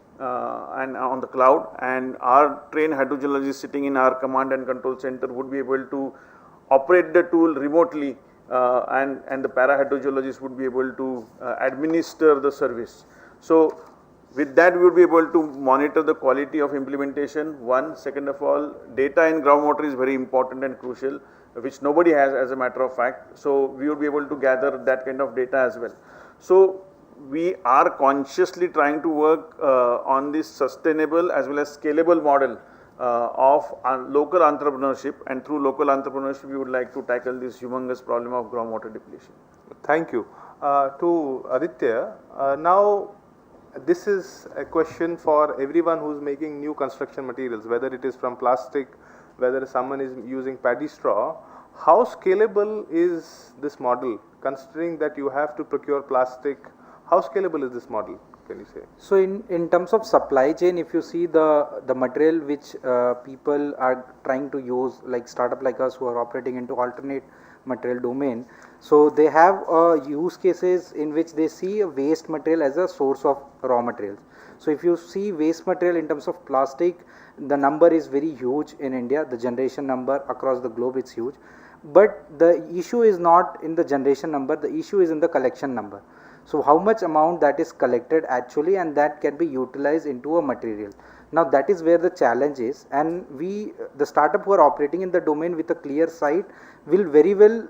and on the cloud, and our trained hydrogeologists sitting in our command and control center would be able to operate the tool remotely, and the para-hydrogeologist would be able to administer the service. So with that, we would be able to monitor the quality of implementation, one. Second of all, data in groundwater is very important and crucial, which nobody has as a matter of fact. So we would be able to gather that kind of data as well. So we are consciously trying to work on this sustainable as well as scalable model of local entrepreneurship, and through local entrepreneurship we would like to tackle this humongous problem of groundwater depletion. Thank you. To Aditya, now this is a question for everyone who is making new construction materials, whether it is from plastic, whether someone is using paddy straw. How scalable is this model, considering that you have to procure plastic? How scalable is this model, can you say? So in terms of supply chain, if you see the material which people are trying to use, like startup like us who are operating into alternate material domain, so they have use cases in which they see a waste material as a source of raw materials. So if you see waste material in terms of plastic, the number is very huge in India, the generation number across the globe is huge, but the issue is not in the generation number, the issue is in the collection number. So how much amount that is collected actually, and that can be utilized into a material. Now that is where the challenge is, and the startup who are operating in the domain with a clear sight will very well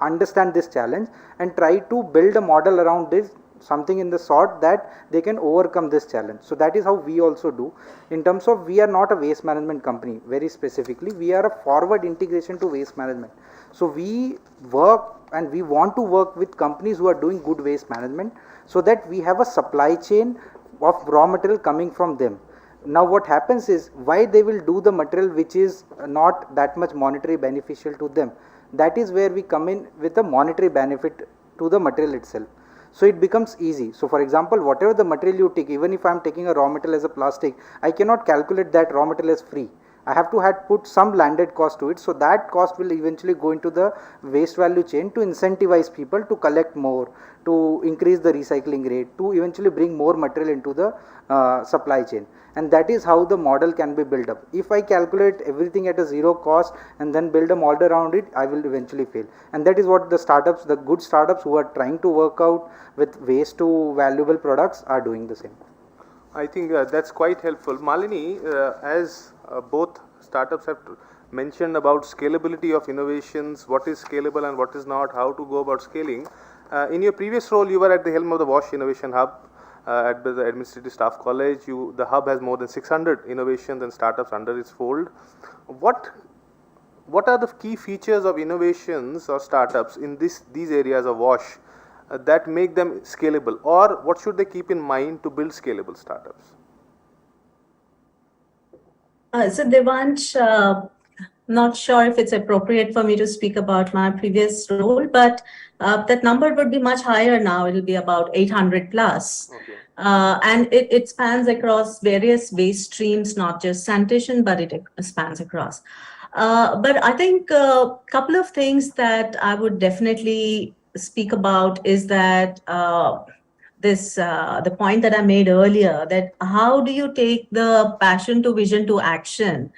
understand this challenge and try to build a model around this, something in the sort that they can overcome this challenge. So that is how we also do. In terms of, we are not a waste management company very specifically, we are a forward integration to waste management. So we work and we want to work with companies who are doing good waste management, so that we have a supply chain of raw material coming from them. Now what happens is, why they will do the material which is not that much monetary beneficial to them, that is where we come in with a monetary benefit to the material itself. So it becomes easy. So for example, whatever the material you take, even if I am taking a raw material as a plastic, I cannot calculate that raw material as free. I have to put some landed cost to it, so that cost will eventually go into the waste value chain to incentivize people to collect more, to increase the recycling rate, to eventually bring more material into the supply chain. And that is how the model can be built up. If I calculate everything at a zero cost and then build a model around it, I will eventually fail. And that is what the startups, the good startups who are trying to work out with waste to valuable products are doing the same. I think that's quite helpful. Malini, as both startups have mentioned about scalability of innovations, what is scalable and what is not, how to go about scaling. In your previous role, you were at the helm of the WASH Innovation Hub at the Administrative Staff College. The hub has more than 600 innovations and startups under its fold. What are the key features of innovations or startups in these areas of WASH that make them scalable, or what should they keep in mind to build scalable startups? So Devansh, not sure if it's appropriate for me to speak about my previous role, but that number would be much higher now. It will be about 800 plus. Okay. And it spans across various waste streams, not just sanitation, but it spans across. But I think a couple of things that I would definitely speak about is that this the point that I made earlier, that how do you take the passion to vision to action?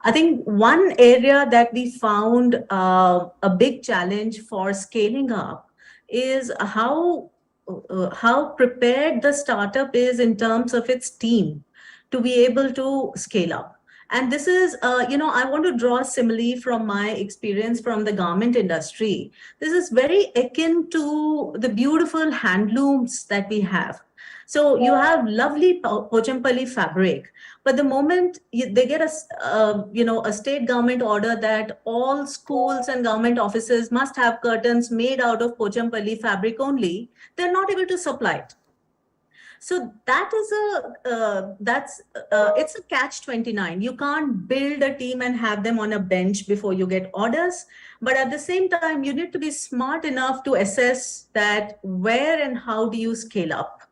I think one area that we found a big challenge for scaling up is how prepared the startup is in terms of its team to be able to scale up. And this is, I want to draw a simile from my experience from the garment industry. This is very akin to the beautiful handlooms that we have. So you have lovely Pochampalli fabric, but the moment they get a state government order that all schools and government offices must have curtains made out of Pochampalli fabric only, they're not able to supply it. So that is it's a catch-29. You can't build a team and have them on a bench before you get orders. But at the same time, you need to be smart enough to assess that where and how do you scale up.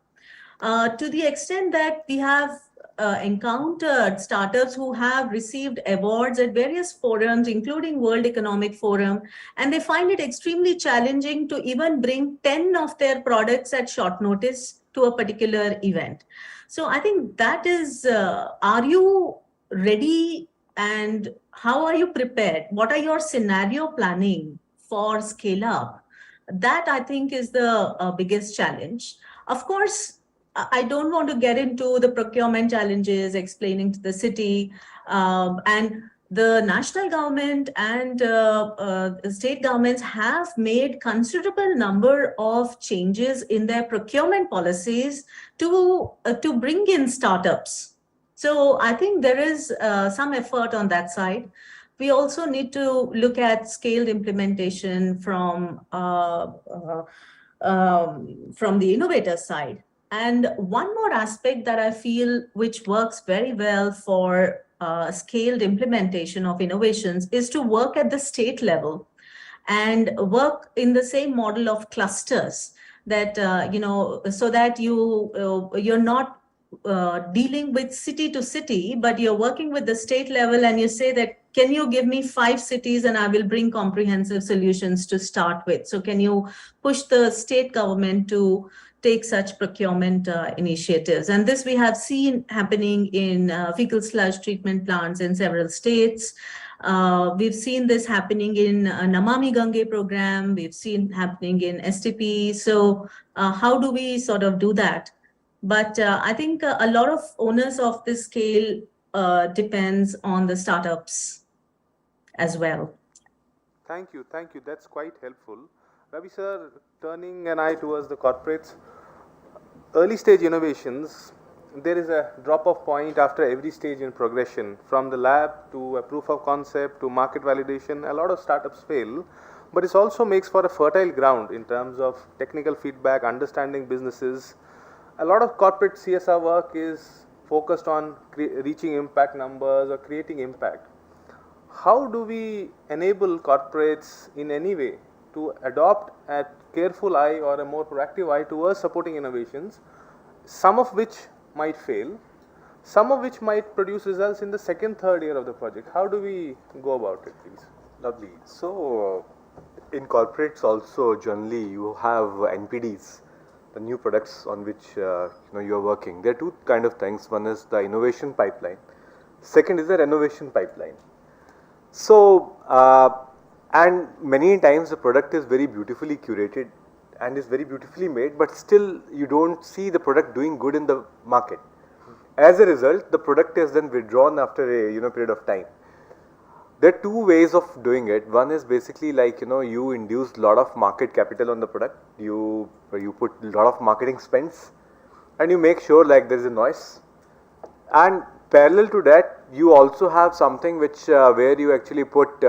To the extent that we have encountered startups who have received awards at various forums, including World Economic Forum, and they find it extremely challenging to even bring 10 of their products at short notice to a particular event. So I think that is, are you ready and how are you prepared? What are your scenario planning for scale up? That I think is the biggest challenge. Of course, I don't want to get into the procurement challenges, explaining to the city, and the national government and state governments have made considerable number of changes in their procurement policies to bring in startups. So I think there is some effort on that side. We also need to look at scaled implementation from the innovator side. And one more aspect that I feel which works very well for scaled implementation of innovations is to work at the state level and work in the same model of clusters that, so that you're not dealing with city to city, but you're working with the state level and you say that, can you give me 5 cities and I will bring comprehensive solutions to start with? So can you push the state government to take such procurement initiatives? And this we have seen happening in fecal sludge treatment plants in several states. We've seen this happening in Namami Gange program. We've seen happening in STP. So how do we sort of do that? But I think a lot of owners of this scale depends on the startups as well. Thank you. That's quite helpful. Ravi sir, turning an eye towards the corporates, early stage innovations, there is a drop-off point after every stage in progression. From the lab to a proof of concept to market validation, a lot of startups fail, but it also makes for a fertile ground in terms of technical feedback, understanding businesses. A lot of corporate CSR work is focused on reaching impact numbers or creating impact. How do we enable corporates in any way to adopt a careful eye or a more proactive eye towards supporting innovations, some of which might fail, some of which might produce results in the second, third year of the project? How do we go about it, please? Lovely. So, in corporates also generally you have NPDs, the new products on which you are working. There are two kind of things. One is the innovation pipeline. Second is the renovation pipeline. So, and many times the product is very beautifully curated and is very beautifully made, but still you don't see the product doing good in the market. As a result, the product is then withdrawn after a period of time. There are two ways of doing it. One is basically like you induce a lot of market capital on the product. You put a lot of marketing spends, and you make sure like there is a noise. And parallel to that, you also have something which where you actually put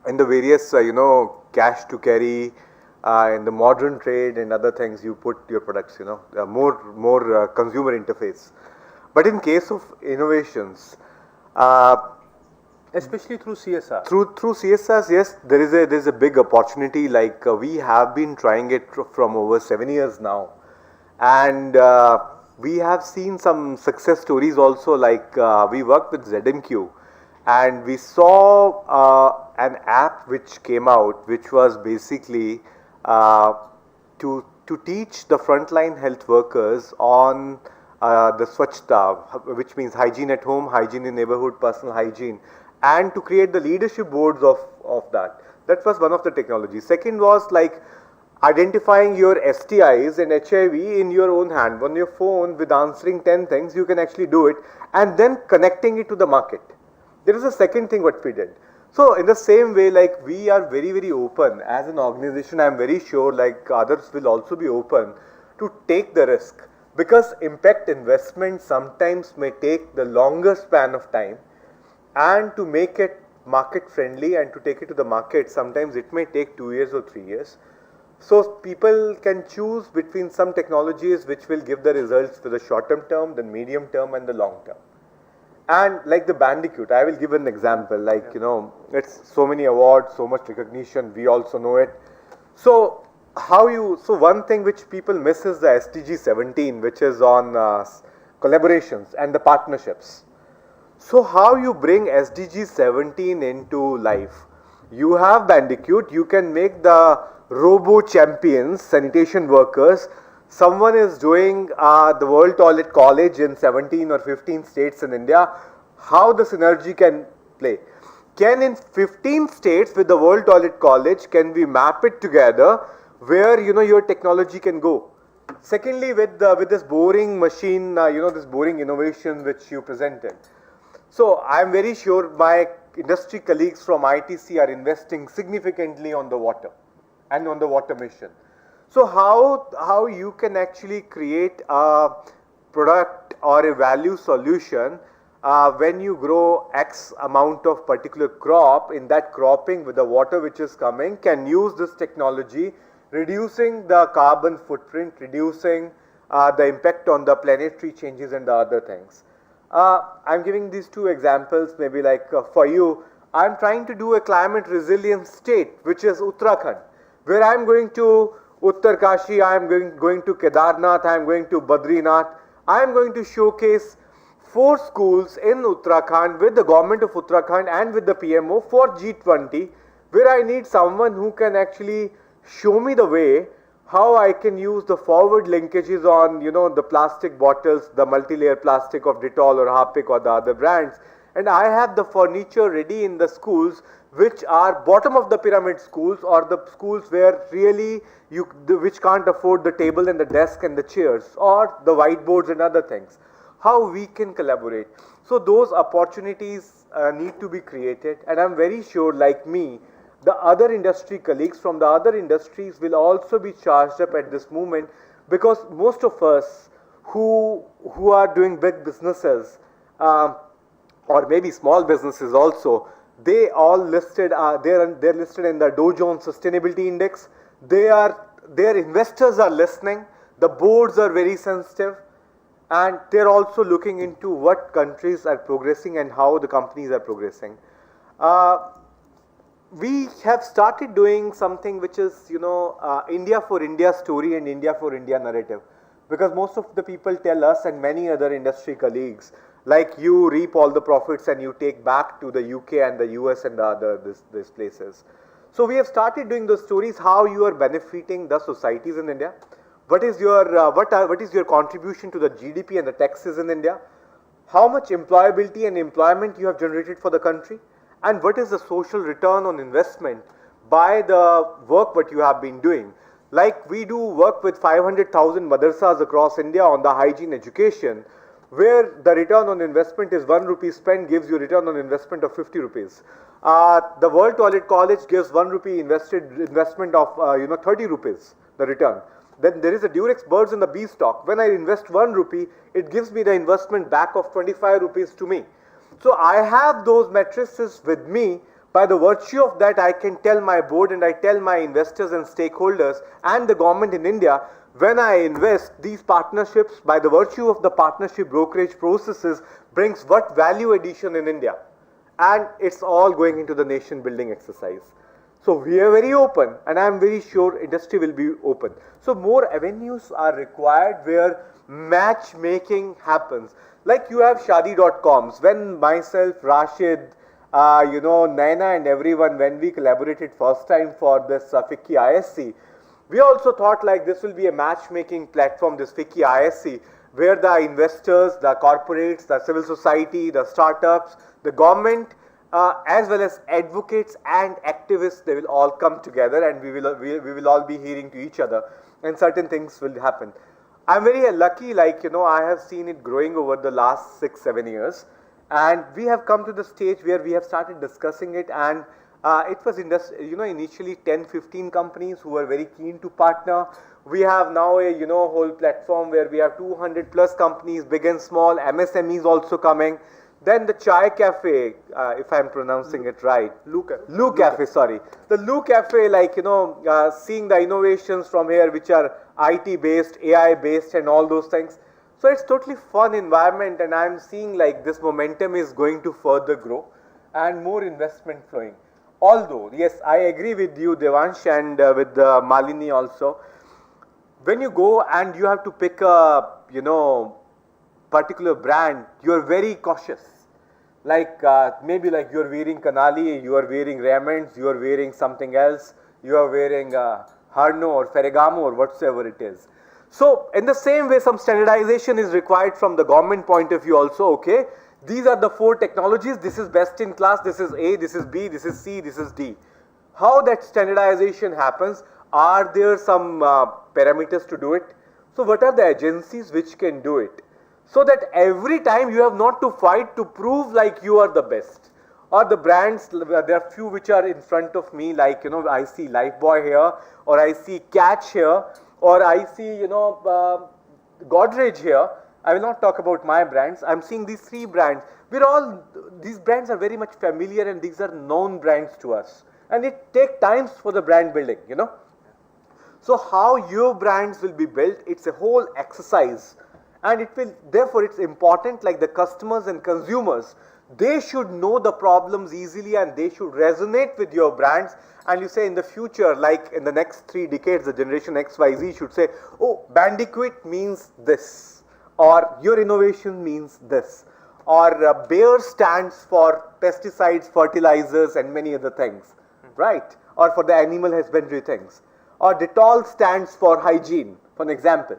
in the various cash to carry in the modern trade and other things. You put your products more consumer interface. But in case of innovations, especially through CSR. Through CSRs, yes, there is a big opportunity. Like we have been trying it from over 7 years now, and we have seen some success stories also. Like we worked with ZMQ, and we saw an app which came out, which was basically to to teach the frontline health workers on the Swachhta, which means hygiene at home, hygiene in neighborhood, personal hygiene, and to create the leadership boards of that. That was one of the technologies. Second was like identifying your STIs and HIV in your own hand. On your phone with answering 10 things, you can actually do it, and then connecting it to the market. There is a second thing what we did. So in the same way, like we are very, very open as an organization. I am very sure like others will also be open to take the risk, because impact investment sometimes may take the longer span of time, and to make it market friendly and to take it to the market, sometimes it may take 2 years or 3 years. So people can choose between some technologies which will give the results for the short-term term, the medium term and the long term. And like the Bandicoot, I will give an example, like, you know, it's so many awards, so much recognition, we also know it. So one thing which people miss is the SDG 17, which is on collaborations and the partnerships. So how you bring SDG 17 into life? You have Bandicoot, you can make the robo champions, sanitation workers. Someone is doing the World Toilet College in 17 or 15 states in India. How the synergy can play? Can in 15 states with the World Toilet College, can we map it together where, you know, your technology can go? Secondly, with this boring machine, you know, this boring innovation which you presented. So I am very sure my industry colleagues from ITC are investing significantly on the water and on the water mission. So how you can actually create a product or a value solution when you grow X amount of particular crop, in that cropping with the water which is coming, can use this technology, reducing the carbon footprint, reducing the impact on the planetary changes and the other things. I'm giving these two examples, maybe like for you, I'm trying to do a climate resilient state, which is Uttarakhand, where I'm going to Uttarkashi, I am going to Kedarnath, I am going to Badrinath. I am going to showcase 4 schools in Uttarakhand with the government of Uttarakhand and with the PMO for G20, where I need someone who can actually show me the way how I can use the forward linkages on, you know, the plastic bottles, the multi-layer plastic of Dettol or Harpic or the other brands. And I have the furniture ready in the schools which are bottom of the pyramid schools, or the schools where really which can't afford the table and the desk and the chairs or the whiteboards and other things. How we can collaborate. So those opportunities need to be created, and I'm very sure, like me, the other industry colleagues from the other industries will also be charged up at this moment, because most of us who are doing big businesses or maybe small businesses also, they all listed they're listed in the Dow Jones Sustainability Index. Their investors are listening, the boards are very sensitive, and they're also looking into what countries are progressing and how the companies are progressing. We have started doing something which is, you know, India for India story and India for India narrative, because most of the people tell us and many other industry colleagues, like, you reap all the profits and you take back to the UK and the US and the other these places. So we have started doing those stories, how you are benefiting the societies in India. What is your what is your contribution to the GDP and the taxes in India? How much employability and employment you have generated for the country? And what is the social return on investment by the work what you have been doing? Like, we do work with 500,000 madrasas across India on the hygiene education, where the return on investment is 1 rupee spent gives you return on investment of 50 rupees. The World Toilet College gives 1 rupee investment of 30 rupees, the return. Then there is a Durex birds and the bee stock. When I invest 1 rupee, it gives me the investment back of 25 rupees to me. So I have those matrices with me. By the virtue of that, I can tell my board and I tell my investors and stakeholders and the government in India, when I invest, these partnerships, by the virtue of the partnership brokerage processes, brings what value addition in India. And it's all going into the nation building exercise. So we are very open, and I am very sure industry will be open. So more avenues are required where matchmaking happens. Like, you have Shadi.coms. When myself, Rashid, Naina and everyone, when we collaborated first time for this FICCI ISC, We also thought like this will be a matchmaking platform, this FICCI ISC, where the investors, the corporates, the civil society, the startups, the government, as well as advocates and activists, they will all come together, and we will all be hearing to each other, and certain things will happen. I'm very lucky, like, you know, I have seen it growing over the last 6-7 years, and we have come to the stage where we have started discussing it, and it was initially 10-15 companies who were very keen to partner. We have now a whole platform where we have 200 plus companies, big and small, MSMEs also coming. Then the Chai Cafe, if I'm pronouncing it right. Lou Cafe, sorry. The Lou Cafe, like, seeing the innovations from here, which are IT based, AI based and all those things. So it's totally fun environment, and I'm seeing like this momentum is going to further grow and more investment flowing. Although, yes, I agree with you, Devansh, and with Malini also. When you go and you have to pick a, particular brand, you are very cautious. Like maybe like you are wearing Canali, you are wearing Raymond's, you are wearing something else, you are wearing Harno or Ferragamo or whatsoever it is. So in the same way, some standardization is required from the government point of view also. Okay, these are the 4 technologies. This is best in class. This is A, this is B, this is C, this is D. How that standardization happens? Are there some parameters to do it? So what are the agencies which can do it? So that every time you have not to fight to prove like you are the best. Or the brands, there are few which are in front of me, like, I see Lifebuoy here, or I see Catch here, or I see, Godrej here. I will not talk about my brands. I'm seeing these 3 brands. These brands are very much familiar, and these are known brands to us. And it takes times for the brand building, So how your brands will be built, it's a whole exercise. And it will, therefore it's important, like the customers and consumers, they should know the problems easily and they should resonate with your brands. And you say in the future, like in the next 3 decades, the generation XYZ should say, oh, Bandicoot means this, or your innovation means this, or Bayer stands for pesticides, fertilizers and many other things, right? Or for the animal husbandry things. Or Dettol stands for hygiene, for an example.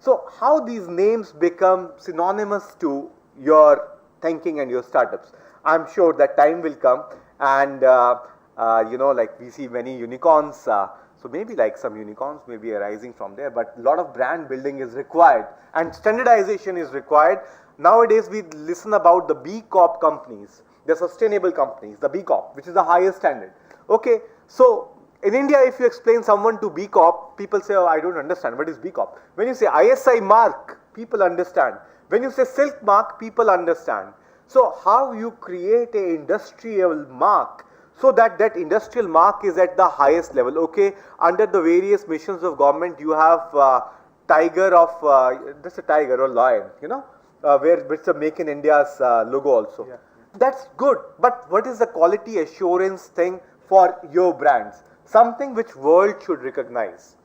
So how these names become synonymous to your thinking and your startups? I'm sure that time will come, and like we see many unicorns. So maybe like some unicorns may be arising from there, but a lot of brand building is required and standardization is required. Nowadays we listen about the B Corp companies, the sustainable companies, the B Corp, which is the highest standard. Okay, so in India, if you explain someone to B Corp, people say, oh, I don't understand. What is B Corp? When you say ISI mark, people understand. When you say silk mark, people understand. So how you create an industrial mark so that that industrial mark is at the highest level. Okay, under the various missions of government, you have tiger of, that's a tiger or lion, where it's a Make in India's logo also. Yeah. That's good. But what is the quality assurance thing for your brands? Something which world should recognize.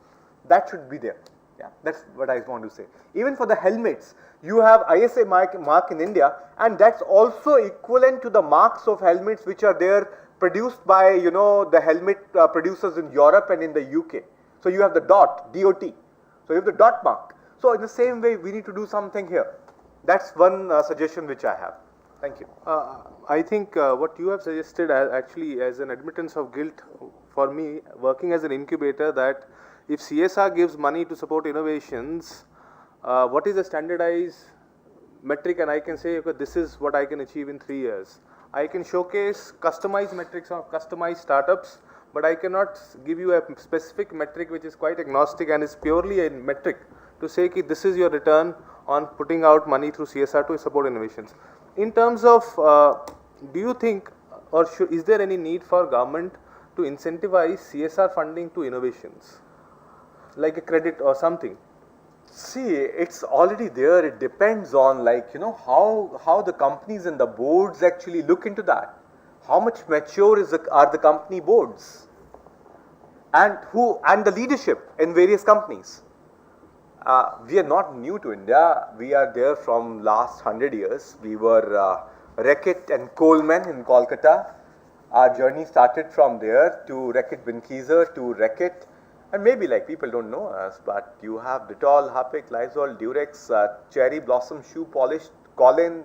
That should be there. Yeah, that's what I want to say. Even for the helmets, you have ISA mark in India, and that's also equivalent to the marks of helmets which are there produced by, the helmet producers in Europe and in the UK. So you have the DOT. So you have the DOT mark. So in the same way, we need to do something here. That's one suggestion which I have. Thank you. I think what you have suggested actually as an admittance of guilt for me, working as an incubator, that if CSR gives money to support innovations, what is a standardized metric, and I can say, okay, this is what I can achieve in 3 years. I can showcase customized metrics of customized startups, but I cannot give you a specific metric which is quite agnostic and is purely a metric to say that this is your return on putting out money through CSR to support innovations. In terms of, do you think, or is there any need for government to incentivize CSR funding to innovations, like a credit or something? See, it's already there. It depends on, like, how the companies and the boards actually look into that. How much mature are the company boards, and the leadership in various companies. We are not new to India. We are there from last 100 years. We were Reckitt and Coleman in Kolkata. Our journey started from there to Reckitt Benckiser to Reckitt, And maybe like people don't know us, but you have Dettol, Harpic, Lysol, Durex, Cherry Blossom shoe polish, Colin,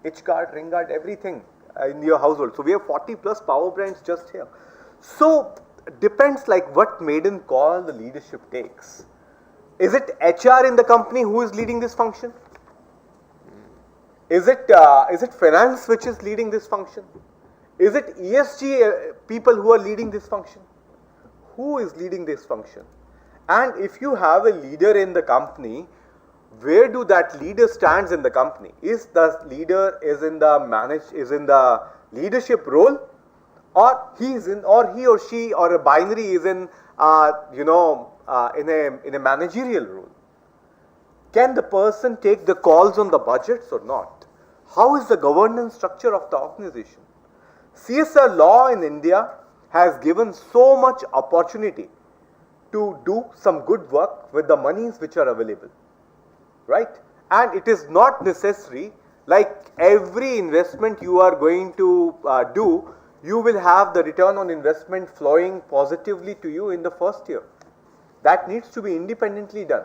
Itchguard, Ringguard, everything in your household. So we have 40 plus power brands just here. So depends like what maiden call the leadership takes. Is it HR in the company who is leading this function? Is it finance which is leading this function? Is it ESG people who are leading this function? Who is leading this function? And if you have a leader in the company, where do that leader stands in the company? Is the leader is in the leadership role, or he or she or a binary is in in a managerial role? Can the person take the calls on the budgets or not? How is the governance structure of the organization? CSR law in India has given so much opportunity to do some good work with the monies which are available, right? And it is not necessary, like every investment you are going to do, you will have the return on investment flowing positively to you in the first year. That needs to be independently done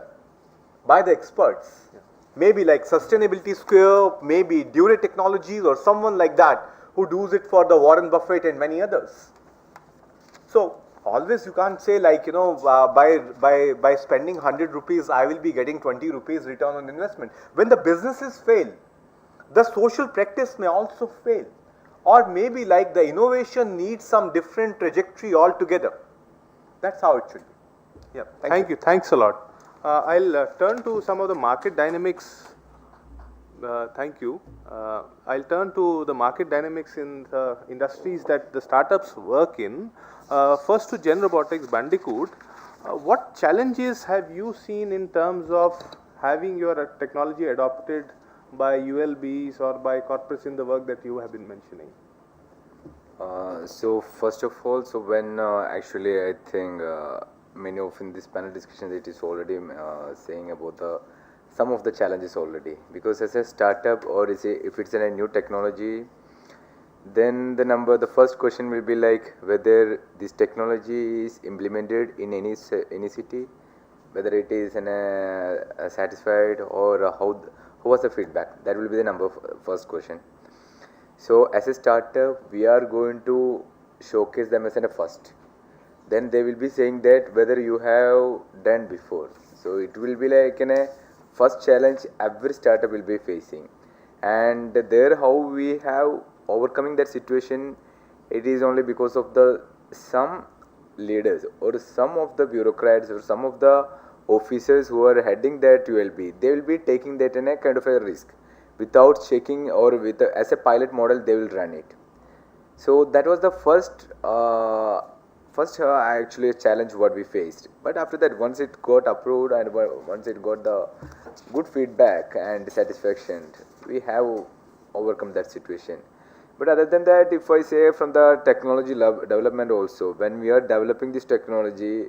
by the experts. Maybe like Sustainability Square, maybe Dure Technologies or someone like that who does it for the Warren Buffett and many others. So always you can't say like, by spending 100 rupees, I will be getting 20 rupees return on investment. When the businesses fail, the social practice may also fail. Or maybe like the innovation needs some different trajectory altogether. That's how it should be. Yeah. Thank you. Thanks a lot. I'll turn to some of the market dynamics. Thank you. I'll turn to the market dynamics in the industries that the startups work in. First to Gen Robotics, Bandicoot. What challenges have you seen in terms of having your technology adopted by ULBs or by corporates in the work that you have been mentioning? So first of all, so when actually I think many of in this panel discussions it is already saying about some of the challenges already, because as a startup or if it's in a new technology, then the first question will be like whether this technology is implemented in any city, whether it is in a satisfied or how was the feedback. That will be the first question. So as a startup, we are going to showcase them as a first. Then they will be saying that whether you have done before. So it will be like in a first challenge every startup will be facing. And there how we have overcoming that situation, it is only because of some leaders or some of the bureaucrats or some of the officers who are heading that ULB. They will be taking that in a kind of a risk. Without checking or as a pilot model, they will run it. So that was the first actually a challenge what we faced. But after that, once it got approved and once it got the good feedback and satisfaction, we have overcome that situation. But other than that, if I say from the technology development also, when we are developing this technology,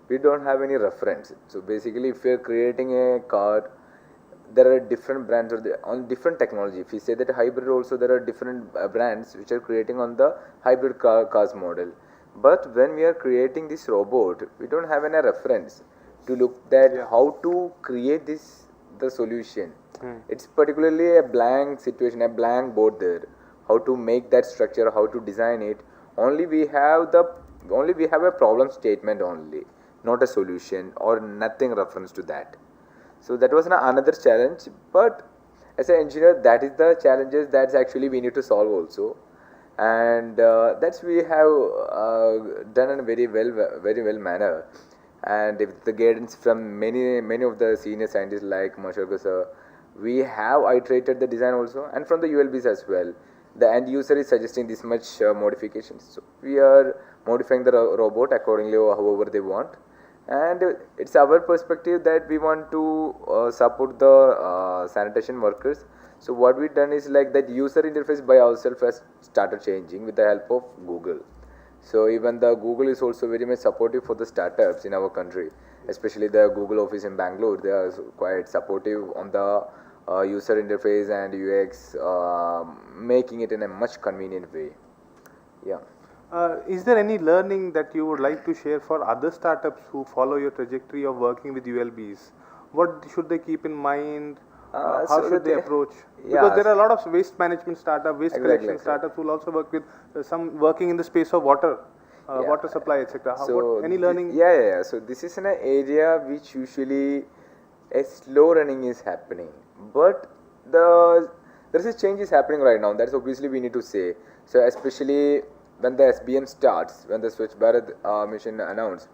we don't have any reference. So basically, if we are creating a car, there are different brands on different technology. If we say that hybrid also, there are different brands which are creating on the hybrid cars model. But when we are creating this robot, we don't have any reference to look at how to create the solution. It's particularly a blank situation, a blank board there. How to make that structure, how to design it. Only we have a problem statement only, not a solution or nothing reference to that. So that was another challenge, but as an engineer, that is the challenges that actually we need to solve also, and that's we have done in a very well manner, and with the guidance from many of the senior scientists like Mashalka sir, we have iterated the design also, and from the ULBs as well. The end user is suggesting this much modifications, so we are modifying the robot accordingly or however they want. And it's our perspective that we want to support the sanitation workers. So what we've done is like that user interface by ourselves has started changing with the help of Google. So even the Google is also very much supportive for the startups in our country, especially the Google office in Bangalore. They are quite supportive on the user interface and UX, making it in a much convenient way. Yeah. Is there any learning that you would like to share for other startups who follow your trajectory of working with ULBs? What should they keep in mind? How should they approach? Because there are a lot of waste management startups, waste collection startups who will also work with some working in the space of water, water supply, etc. So any learning? So this is an area which usually a slow running is happening, but there is a change is happening right now. That's obviously we need to say. So especially when the SBM starts, when the Swachh Bharat mission announced,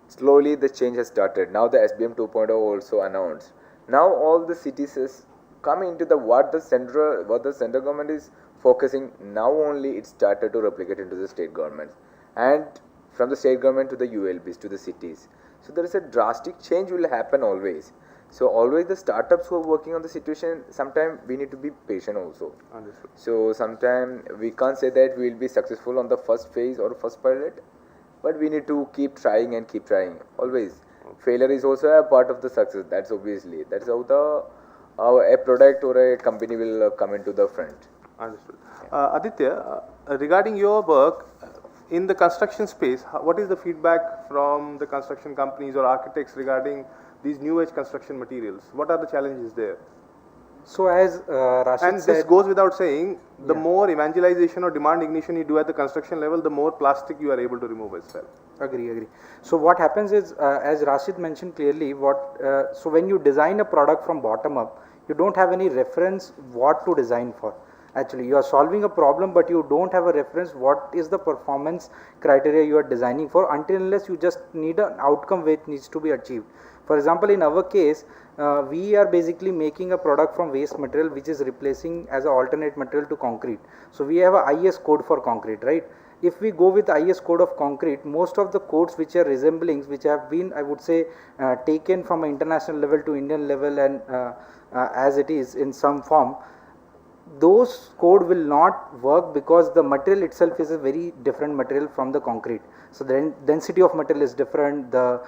slowly the change has started. Now the SBM 2.0 also announced. Now all the cities is come into the what the central government is focusing. Now only it started to replicate into the state governments, and from the state government to the ULBs to the cities. So there is a drastic change will happen always. So always the startups who are working on the situation, sometimes we need to be patient also. Understood. So sometimes we can't say that we will be successful on the first phase or first pilot, but we need to keep trying and keep trying always. Failure is also a part of the success. That's obviously that's how a product or a company will come into the front. Understood. Aditya, regarding your work in the construction space, what is the feedback from the construction companies or architects regarding these new age construction materials? What are the challenges there? So as Rashid and said, this goes without saying, the more evangelization or demand ignition you do at the construction level, the more plastic you are able to remove as well. Agree. So what happens is, as Rashid mentioned clearly, so when you design a product from bottom up, you don't have any reference what to design for. Actually, you are solving a problem, but you don't have a reference what is the performance criteria you are designing for, until unless you just need an outcome which needs to be achieved. For example, in our case, we are basically making a product from waste material which is replacing as an alternate material to concrete. So we have a IS code for concrete, right? If we go with IS code of concrete, most of the codes which are resembling, which have been, I would say, taken from an international level to Indian level and as it is in some form, those code will not work because the material itself is a very different material from the concrete. So the density of material is different, the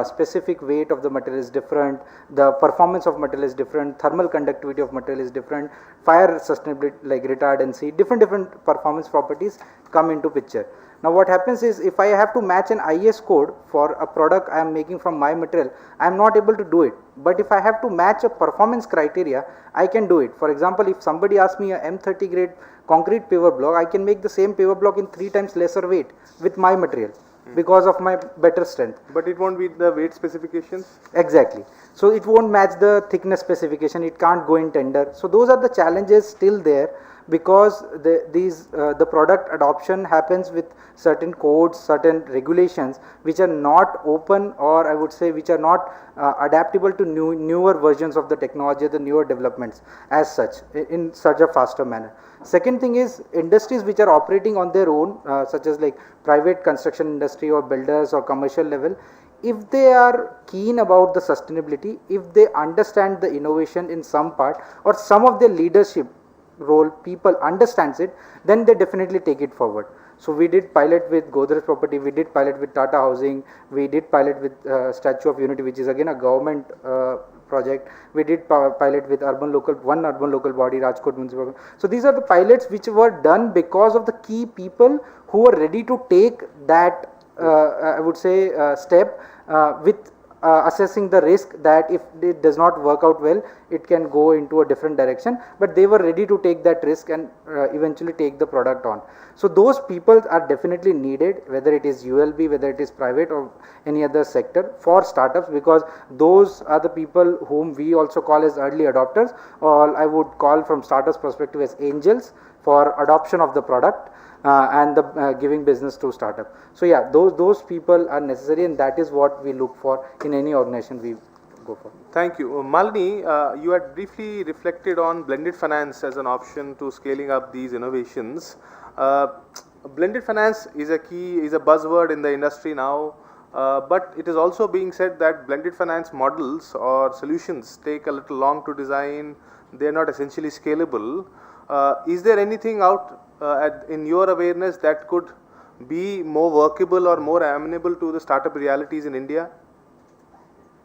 specific weight of the material is different, the performance of material is different, thermal conductivity of material is different, fire sustainability like retardancy, different performance properties come into picture. Now what happens is, if I have to match an IS code for a product I am making from my material, I am not able to do it. But if I have to match a performance criteria, I can do it. For example, if somebody asks me a M30 grade concrete paver block, I can make the same paver block in 3 times lesser weight with my material because of my better strength. But it won't meet the weight specifications? Exactly. So it won't match the thickness specification, it can't go in tender. So those are the challenges still there, because the product adoption happens with certain codes, certain regulations which are not open, or I would say which are not adaptable to newer versions of the technology, the newer developments as such in such a faster manner. Second thing is, industries which are operating on their own, such as like private construction industry or builders or commercial level, if they are keen about the sustainability, if they understand the innovation in some part, or some of their leadership role people understands it, then they definitely take it forward. So we did pilot with Godrej Property, we did pilot with Tata Housing, we did pilot with Statue of Unity, which is again a government project. We did pilot with one urban local body, Rajkot Municipal. So these are the pilots which were done because of the key people who were ready to take that I would say step with assessing the risk that if it does not work out well, it can go into a different direction, but they were ready to take that risk and eventually take the product on. So those people are definitely needed, whether it is ULB, whether it is private or any other sector, for startups, because those are the people whom we also call as early adopters, or I would call from startups perspective as angels for adoption of the product. And the giving business to startup. So yeah, those people are necessary, and that is what we look for in any organization we go for. Thank you. Malini, you had briefly reflected on blended finance as an option to scaling up these innovations. Blended finance is a buzzword in the industry now, but it is also being said that blended finance models or solutions take a little long to design, they are not essentially scalable. Is there anything out in your awareness that could be more workable or more amenable to the startup realities in India?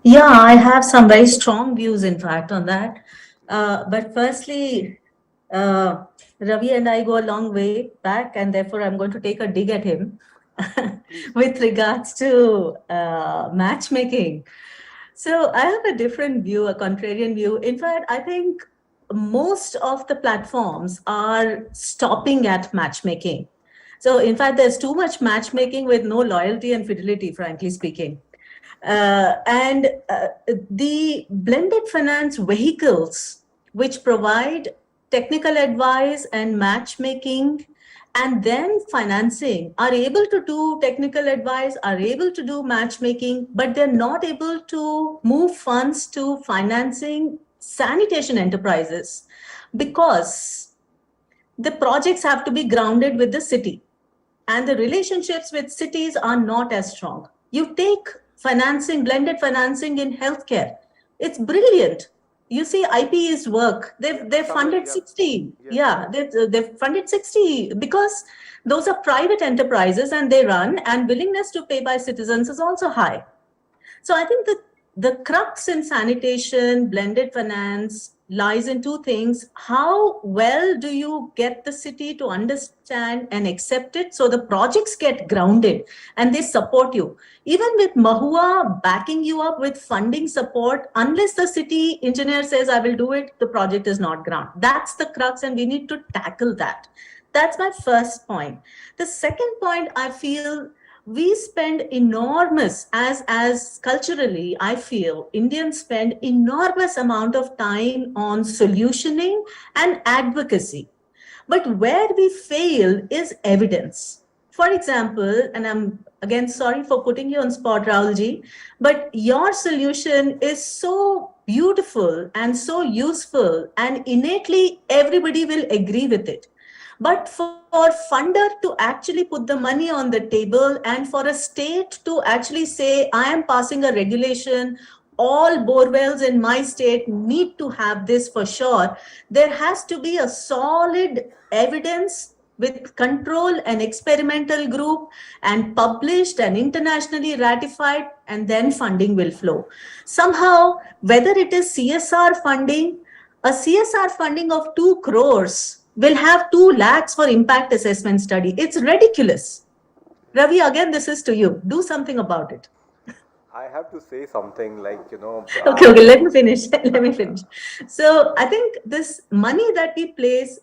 Yeah, I have some very strong views, in fact, on that. But firstly, Ravi and I go a long way back, and therefore I'm going to take a dig at him with regards to matchmaking. So I have a different view, a contrarian view. In fact, I think most of the platforms are stopping at matchmaking. So in fact, there's too much matchmaking with no loyalty and fidelity, frankly speaking. And the blended finance vehicles, which provide technical advice and matchmaking and then financing, are able to do technical advice, are able to do matchmaking, but they're not able to move funds to financing sanitation enterprises because the projects have to be grounded with the city and the relationships with cities are not as strong. You take financing, blended financing in healthcare, it's brilliant. You see IPE's work, they've funded 60. Yeah, they've funded 60 because those are private enterprises and they run, and willingness to pay by citizens is also high. So I think that the crux in sanitation, blended finance, lies in two things. How well do you get the city to understand and accept it so the projects get grounded and they support you? Even with Mahua backing you up with funding support, unless the city engineer says, I will do it, the project is not ground. That's the crux, and we need to tackle that. That's my first point. The second point, I feel we spend enormous, as culturally, I feel Indians spend enormous amount of time on solutioning and advocacy. But where we fail is evidence. For example, and I'm again sorry for putting you on spot, Rahulji, but your solution is so beautiful and so useful, and innately everybody will agree with it. But for funder to actually put the money on the table and for a state to actually say, I am passing a regulation, all borewells in my state need to have this for sure, there has to be a solid evidence with control and experimental group and published and internationally ratified, and then funding will flow. Somehow, whether it is CSR funding, a CSR funding of 2 crores will have 2 lakhs for impact assessment study. It's ridiculous. Ravi, again, this is to you. Do something about it. I have to say something like, Okay, let me finish. Let me finish. So I think this money that we place,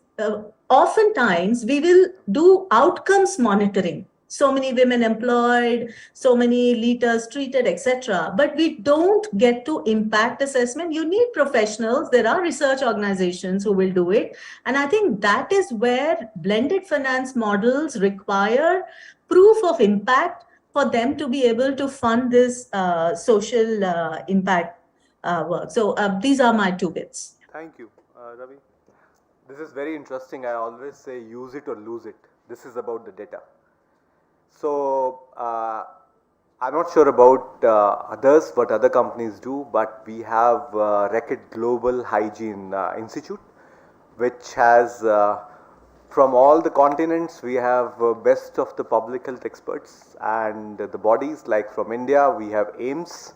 oftentimes we will do outcomes monitoring. So many women employed, so many liters treated, etc. But we don't get to impact assessment. You need professionals. There are research organizations who will do it. And I think that is where blended finance models require proof of impact for them to be able to fund this social impact work. So these are my 2 bits. Thank you, Ravi. This is very interesting. I always say use it or lose it. This is about the data. So I'm not sure about others, what other companies do, but we have Reckitt Global Hygiene Institute, which has from all the continents, we have best of the public health experts, and the bodies like from India, we have AIMS,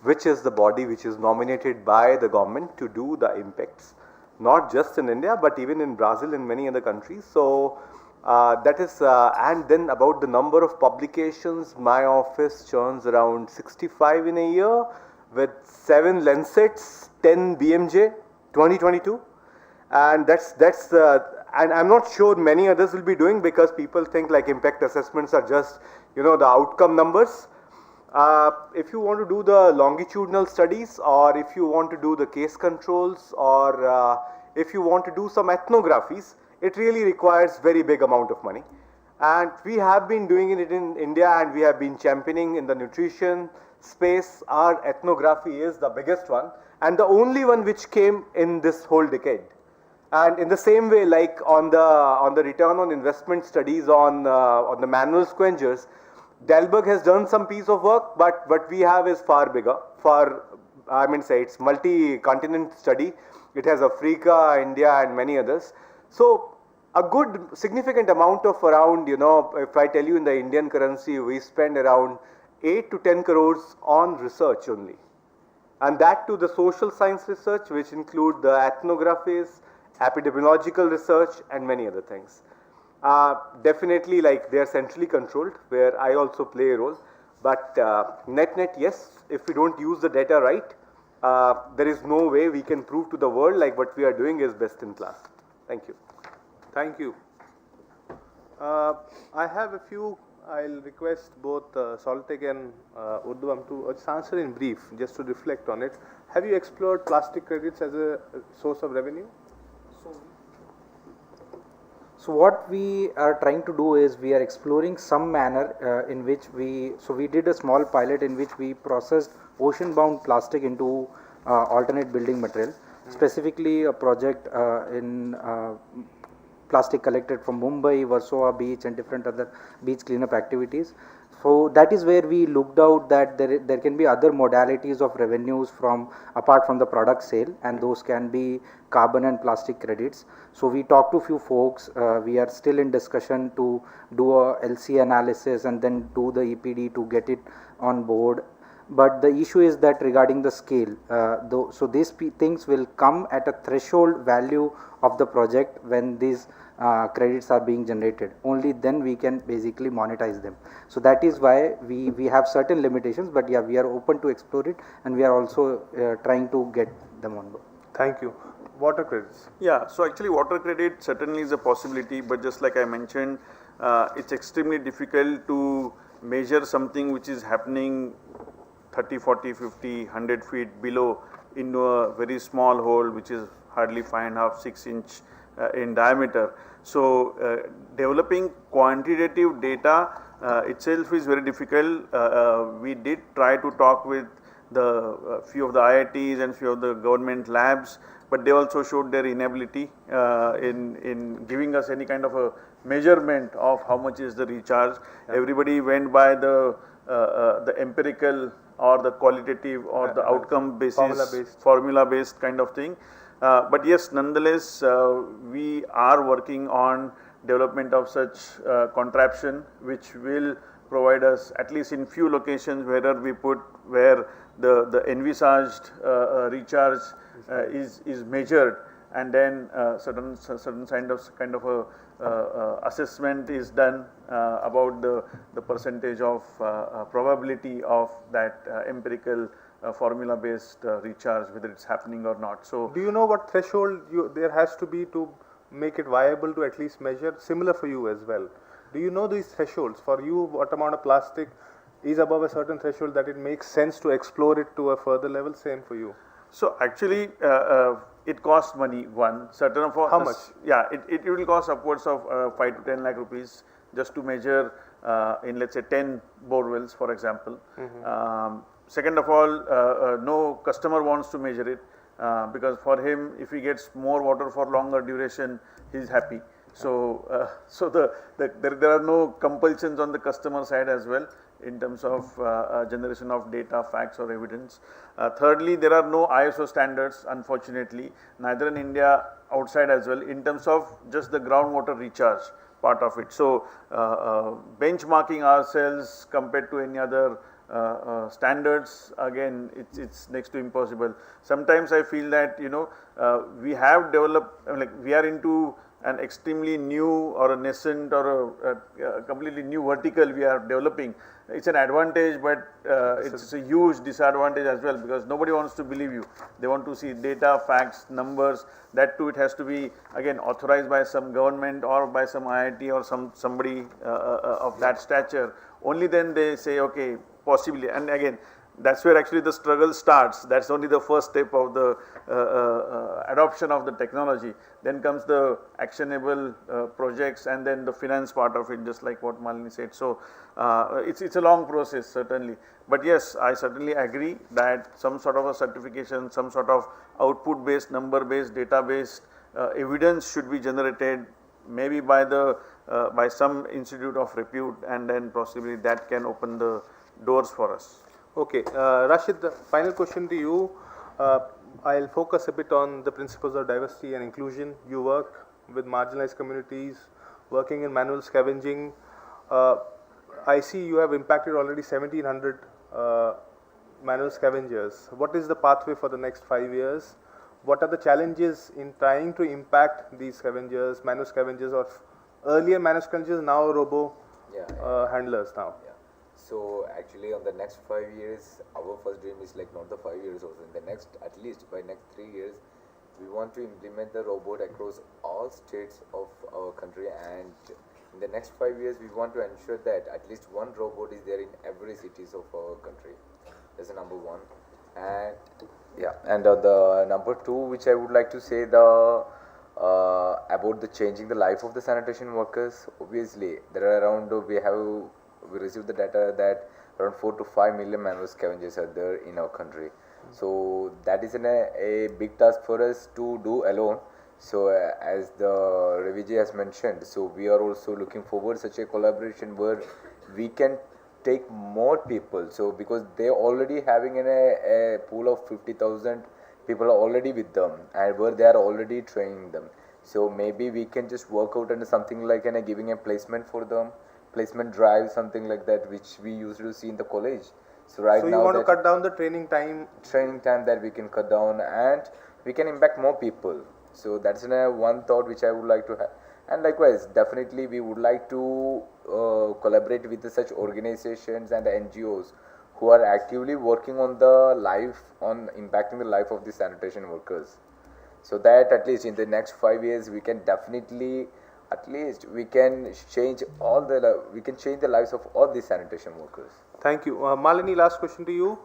which is the body which is nominated by the government to do the impacts, not just in India, but even in Brazil and many other countries. So that is, and then about the number of publications, my office churns around 65 in a year with 7 Lancets, 10 BMJ, 2022. And that's and I'm not sure many others will be doing, because people think like impact assessments are just, the outcome numbers. If you want to do the longitudinal studies, or if you want to do the case controls, or if you want to do some ethnographies, it really requires very big amount of money. And we have been doing it in India, and we have been championing in the nutrition space. Our ethnography is the biggest one and the only one which came in this whole decade. And in the same way, like on the return on investment studies on the manual squengers, Dalberg has done some piece of work, but what we have is far bigger. It's multi-continent study. It has Africa, India, and many others. So a good significant amount of around, if I tell you in the Indian currency, we spend around 8 to 10 crores on research only. And that to the social science research, which include the ethnographies, epidemiological research, and many other things. Definitely, like, they are centrally controlled, where I also play a role. But net, yes, if we don't use the data right, there is no way we can prove to the world like what we are doing is best in class. Thank you. Thank you. I have a few. I'll request both Soltech and Urdhvam to just answer in brief, just to reflect on it. Have you explored plastic credits as a source of revenue? So what we are trying to do is we are exploring some manner in which we did a small pilot in which we processed ocean-bound plastic into alternate building material, specifically a project in plastic collected from Mumbai, Warsaw beach and different other beach cleanup activities. So that is where we looked out that there can be other modalities of revenues from apart from the product sale, and those can be carbon and plastic credits. So we talked to few folks. We are still in discussion to do a LC analysis and then do the EPD to get it on board. But the issue is that regarding the scale, so these things will come at a threshold value of the project when these credits are being generated. Only then we can basically monetize them. So that is why we have certain limitations, but yeah, we are open to explore it, and we are also trying to get them on board. Thank you. Water credits. Yeah, so actually water credit certainly is a possibility, but just like I mentioned, it's extremely difficult to measure something which is happening 30, 40, 50, 100 feet below into a very small hole which is hardly 5.5, 6 inch in diameter. So developing quantitative data itself is very difficult. We did try to talk with the few of the IITs and few of the government labs, but they also showed their inability in giving us any kind of a measurement of how much is the recharge. Yeah. Everybody went by the empirical or the qualitative or the outcome basis, formula based kind of thing. But yes, nonetheless, we are working on development of such contraption which will provide us at least in few locations where the envisaged recharge is measured, and then certain kind of a assessment is done about the percentage of probability of that empirical formula based recharge, whether it's happening or not. So do you know what threshold there has to be to make it viable to at least measure? Similar for you as well. Do you know these thresholds? For you, what amount of plastic is above a certain threshold that it makes sense to explore it to a further level? Same for you. So actually it costs money, one certain of how much? Yeah, it will cost upwards of 5 to 10 lakh rupees just to measure in, let's say, 10 bore wells, for example. Second of all, no customer wants to measure it because for him, if he gets more water for longer duration, he is happy. So, there are no compulsions on the customer side as well in terms of generation of data, facts or evidence. Thirdly, there are no ISO standards, unfortunately, neither in India, outside as well, in terms of just the groundwater recharge part of it. So, benchmarking ourselves compared to any other standards, again it's next to impossible. Sometimes I feel that we have developed, we are into an extremely new or a nascent or a completely new vertical we are developing. It's an advantage, but it's a huge disadvantage as well, because nobody wants to believe you. They want to see data, facts, numbers. That too, it has to be again authorized by some government or by some IIT or somebody of that stature. Only then they say, okay, possibly. And again, that's where actually the struggle starts. That's only the first step of the adoption of the technology. Then comes the actionable projects and then the finance part of it, just like what Malini said. So it's a long process, certainly. But yes, I certainly agree that some sort of a certification, some sort of output based, number based, data based evidence should be generated, maybe by some institute of repute, and then possibly that can open the doors for us. Okay, Rashid, the final question to you. I'll focus a bit on the principles of diversity and inclusion. You work with marginalized communities, working in manual scavenging. I see you have impacted already 1700 manual scavengers. What is the pathway for the next 5 years? what are the challenges in trying to impact these scavengers, manual scavengers, or earlier manual scavengers, now robo handlers now? Yeah. So actually on the next 5 years, our first dream is like not the 5 years also. In the next, at least by next 3 years, we want to implement the robot across all states of our country, and in the next 5 years, we want to ensure that at least one robot is there in every cities of our country. That's the number one. And and the number two, which I would like to say about the changing the life of the sanitation workers. Obviously, there are around we received the data that around 4 to 5 million manual scavengers are there in our country. So that is a big task for us to do alone. So as the Raviji has mentioned, so we are also looking forward such a collaboration where we can take more people. So because they already having a pool of 50,000 people are already with them, and where they are already training them. So maybe we can just work out under something like giving a placement for them, placement drive, something like that, which we usually see in the college. So right now, you want to cut down the training time that we can cut down, and we can impact more people. So that's one thought which I would like to have. And likewise, definitely we would like to collaborate with such organizations and the NGOs who are actively working on impacting the life of the sanitation workers. So that at least in the next 5 years, we can definitely, at least we can change the lives of all these sanitation workers. Thank you. Malini, last question to you.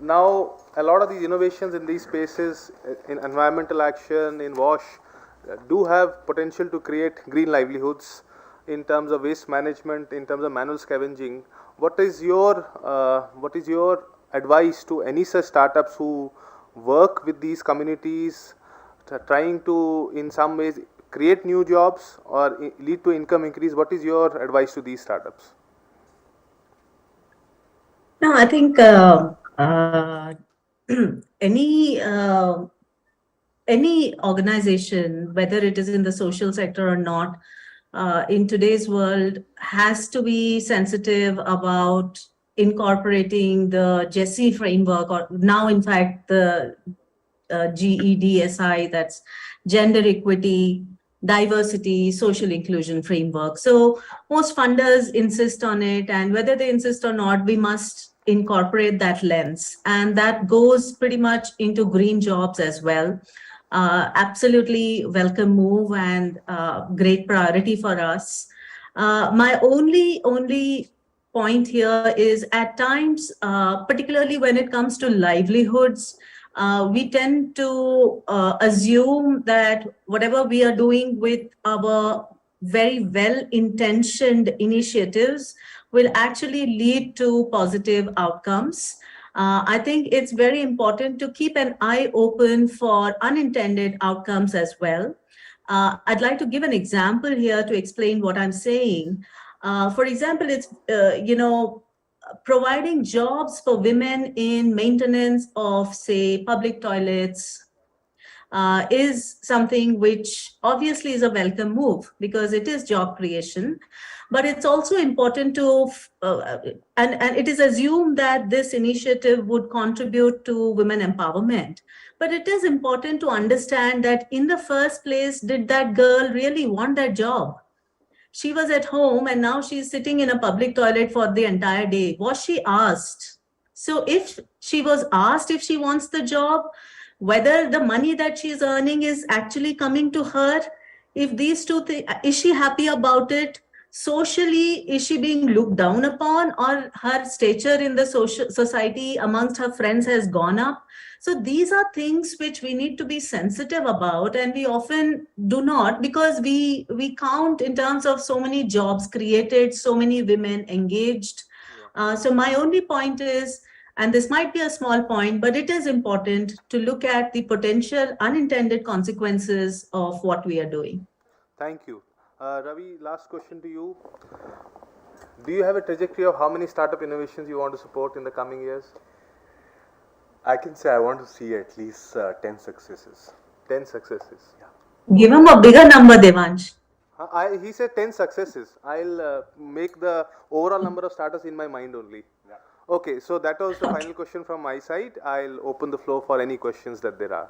Now, a lot of these innovations in these spaces, in environmental action, in WASH, do have potential to create green livelihoods in terms of waste management, in terms of manual scavenging. What is your advice to any such startups who work with these communities, trying to in some ways create new jobs or lead to income increase? What is your advice to these startups? No, I think any organization, whether it is in the social sector or not, in today's world has to be sensitive about incorporating the GESI framework, or now in fact the GEDSI, that's gender equity, diversity, social inclusion framework. So most funders insist on it, and whether they insist or not, we must incorporate that lens, and that goes pretty much into green jobs as well. Absolutely welcome move and great priority for us. My only point here is at times, particularly when it comes to livelihoods, we tend to assume that whatever we are doing with our very well-intentioned initiatives will actually lead to positive outcomes. I think it's very important to keep an eye open for unintended outcomes as well. I'd like to give an example here to explain what I'm saying. For example, it's, providing jobs for women in maintenance of, say, public toilets is something which obviously is a welcome move because it is job creation. But it's also important to, and it is assumed that this initiative would contribute to women empowerment. But it is important to understand that in the first place, did that girl really want that job? She was at home and now she's sitting in a public toilet for the entire day. Was she asked? So if she was asked if she wants the job, whether the money that she's earning is actually coming to her, if these two things, is she happy about it? Socially, is she being looked down upon, or her stature in the society amongst her friends has gone up? So these are things which we need to be sensitive about, and we often do not, because we count in terms of so many jobs created, so many women engaged. So my only point is, and this might be a small point, but it is important to look at the potential unintended consequences of what we are doing. Thank you. Ravi, last question to you. Do you have a trajectory of how many startup innovations you want to support in the coming years? I can say I want to see at least 10 successes. 10 successes. Yeah. Give him a bigger number, Devansh. He said 10 successes. I'll make the overall number of startups in my mind only. Yeah. Okay, so that was the final question from my side. I'll open the floor for any questions that there are.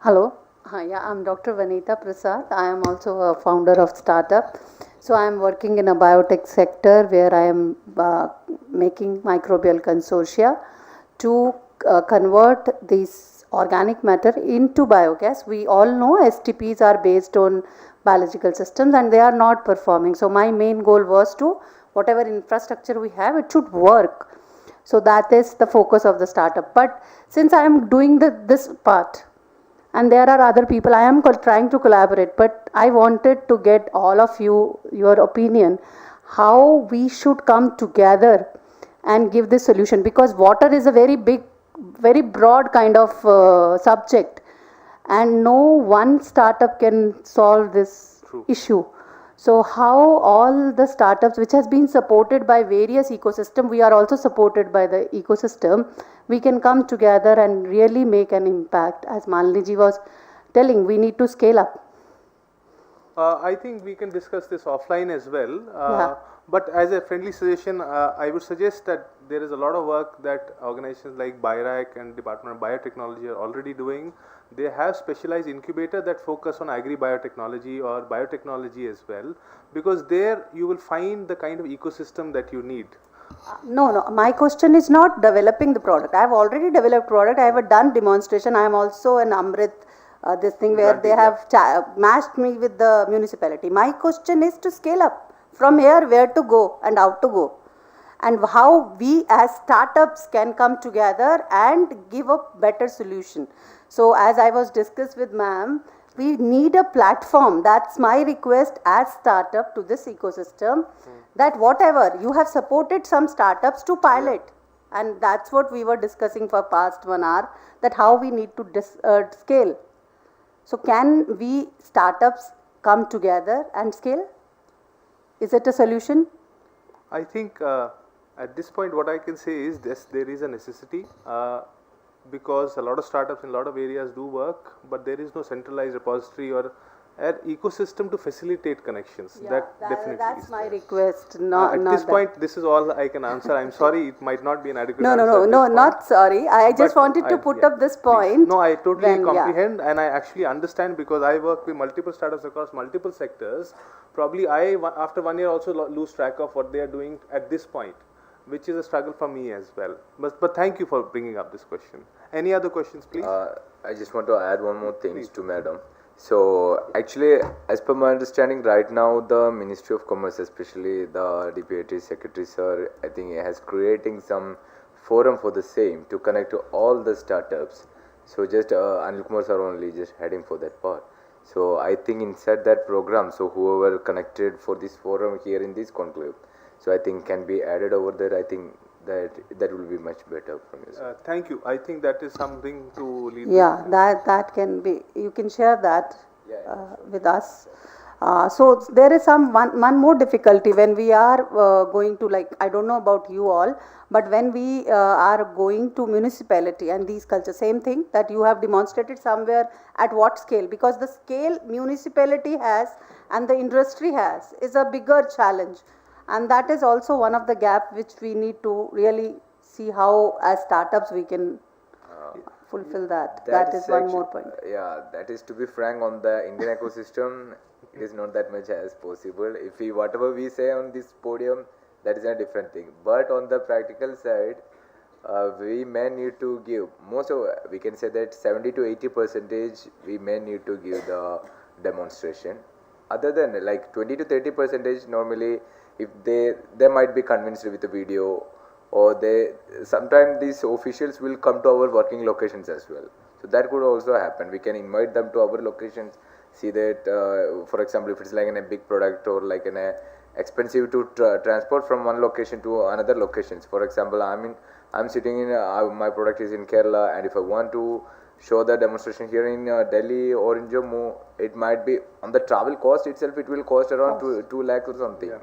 Hello. Yeah, I'm Dr. Vanita Prasad. I am also a founder of startup. So I am working in a biotech sector where I am making microbial consortia to convert this organic matter into biogas. We all know STPs are based on biological systems and they are not performing. So my main goal was to, whatever infrastructure we have, it should work. So that is the focus of the startup. But since I am doing this part, and there are other people, I am trying to collaborate, but I wanted to get all of you, your opinion, how we should come together and give this solution, because water is a very big, very broad kind of subject, and no one startup can solve this issue. So how all the startups, which has been supported by various ecosystem, we are also supported by the ecosystem, we can come together and really make an impact. As Malini ji was telling, we need to scale up. I think we can discuss this offline as well. But as a friendly suggestion, I would suggest that there is a lot of work that organizations like BIRAC and Department of Biotechnology are already doing. They have specialized incubator that focus on agri-biotechnology or biotechnology as well, because there you will find the kind of ecosystem that you need. No, my question is not developing the product. I have already developed product. I have done demonstration. I am also an Amrit, this thing where they have matched me with the municipality. My question is to scale up. From here, where to go and how to go, and how we as startups can come together and give a better solution. So as I was discussed with ma'am, we need a platform. That's my request as startup to this ecosystem, that whatever, you have supported some startups to pilot, and that's what we were discussing for past 1 hour, that how we need to scale. So can we startups come together and scale? Is it a solution? I think at this point what I can say is this: there is a necessity because a lot of startups in a lot of areas do work, but there is no centralized repository or an ecosystem to facilitate connections. Yeah, that's my request. At this point, this is all I can answer. I'm sorry, it might not be an adequate answer. No, not sorry. I just wanted to put up this point. No, I totally comprehend and I actually understand, because I work with multiple startups across multiple sectors. Probably I, after 1 year, also lose track of what they are doing at this point, which is a struggle for me as well. But thank you for bringing up this question. Any other questions, please? I just want to add one more thing to Madam. So actually, as per my understanding, right now the Ministry of Commerce, especially the Deputy Secretary Sir, I think has creating some forum for the same to connect to all the startups. So just Anil Kumar sir only just heading for that part. So I think inside that program, so whoever connected for this forum here in this conclave, so I think can be added over there. I think that will be much better from you. Thank you. I think that is something to lead. Yeah, that can be. You can share that with us. So there is one more difficulty when we are going to, like, I don't know about you all, but when we are going to municipality and these culture, same thing that you have demonstrated somewhere, at what scale, because the scale municipality has and the industry has is a bigger challenge, and that is also one of the gap which we need to really see how as startups we can fulfill that. That is one more point. Yeah, that is, to be frank, on the Indian ecosystem, it is not that much as possible. If we, whatever we say on this podium, that is a different thing. But on the practical side, we may need to give, most of, we can say that 70 to 80% we may need to give the demonstration. Other than like 20 to 30% normally, if they might be convinced with the video, or sometimes these officials will come to our working locations as well. So that could also happen. We can invite them to our locations, see that, for example, if it's like a big product or like an expensive to transport from one location to another locations. For example, I'm sitting in, my product is in Kerala, and if I want to show the demonstration here in Delhi or in Jammu, it might be on the travel cost itself, it will cost around 2 lakhs or something. Yeah.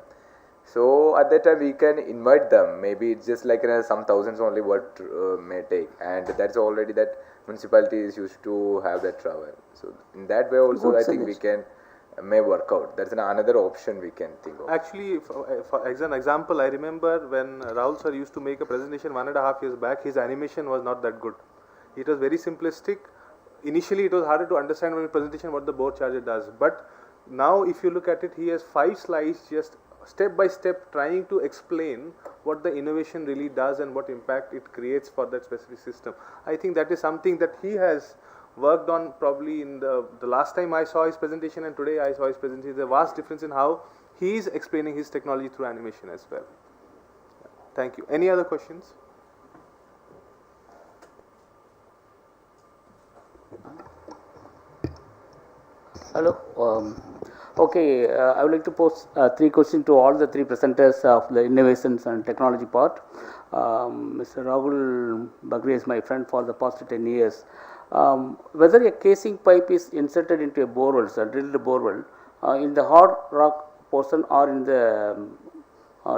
So at that time we can invite them. Maybe it's just like some thousands only what may take, and that's already that municipality is used to have that travel. So in that way also, I think we can may work out. That's another option we can think of. Actually, for an example, I remember when Rahul sir used to make a presentation 1.5 years back, his animation was not that good. It was very simplistic. initially it was harder to understand from the presentation what the bore charger does. But now if you look at it, he has 5 slides just step by step trying to explain what the innovation really does and what impact it creates for that specific system. I think that is something that he has worked on probably in the last time I saw his presentation and today I saw his presentation. There's a vast difference in how he is explaining his technology through animation as well. Thank you. Any other questions? Hello. I would like to pose 3 questions to all the 3 presenters of the innovations and technology part. Mr. Rahul Bagri is my friend for the past 10 years. Whether a casing pipe is inserted into a borewell, sir, drilled borewell, in the hard rock portion or in the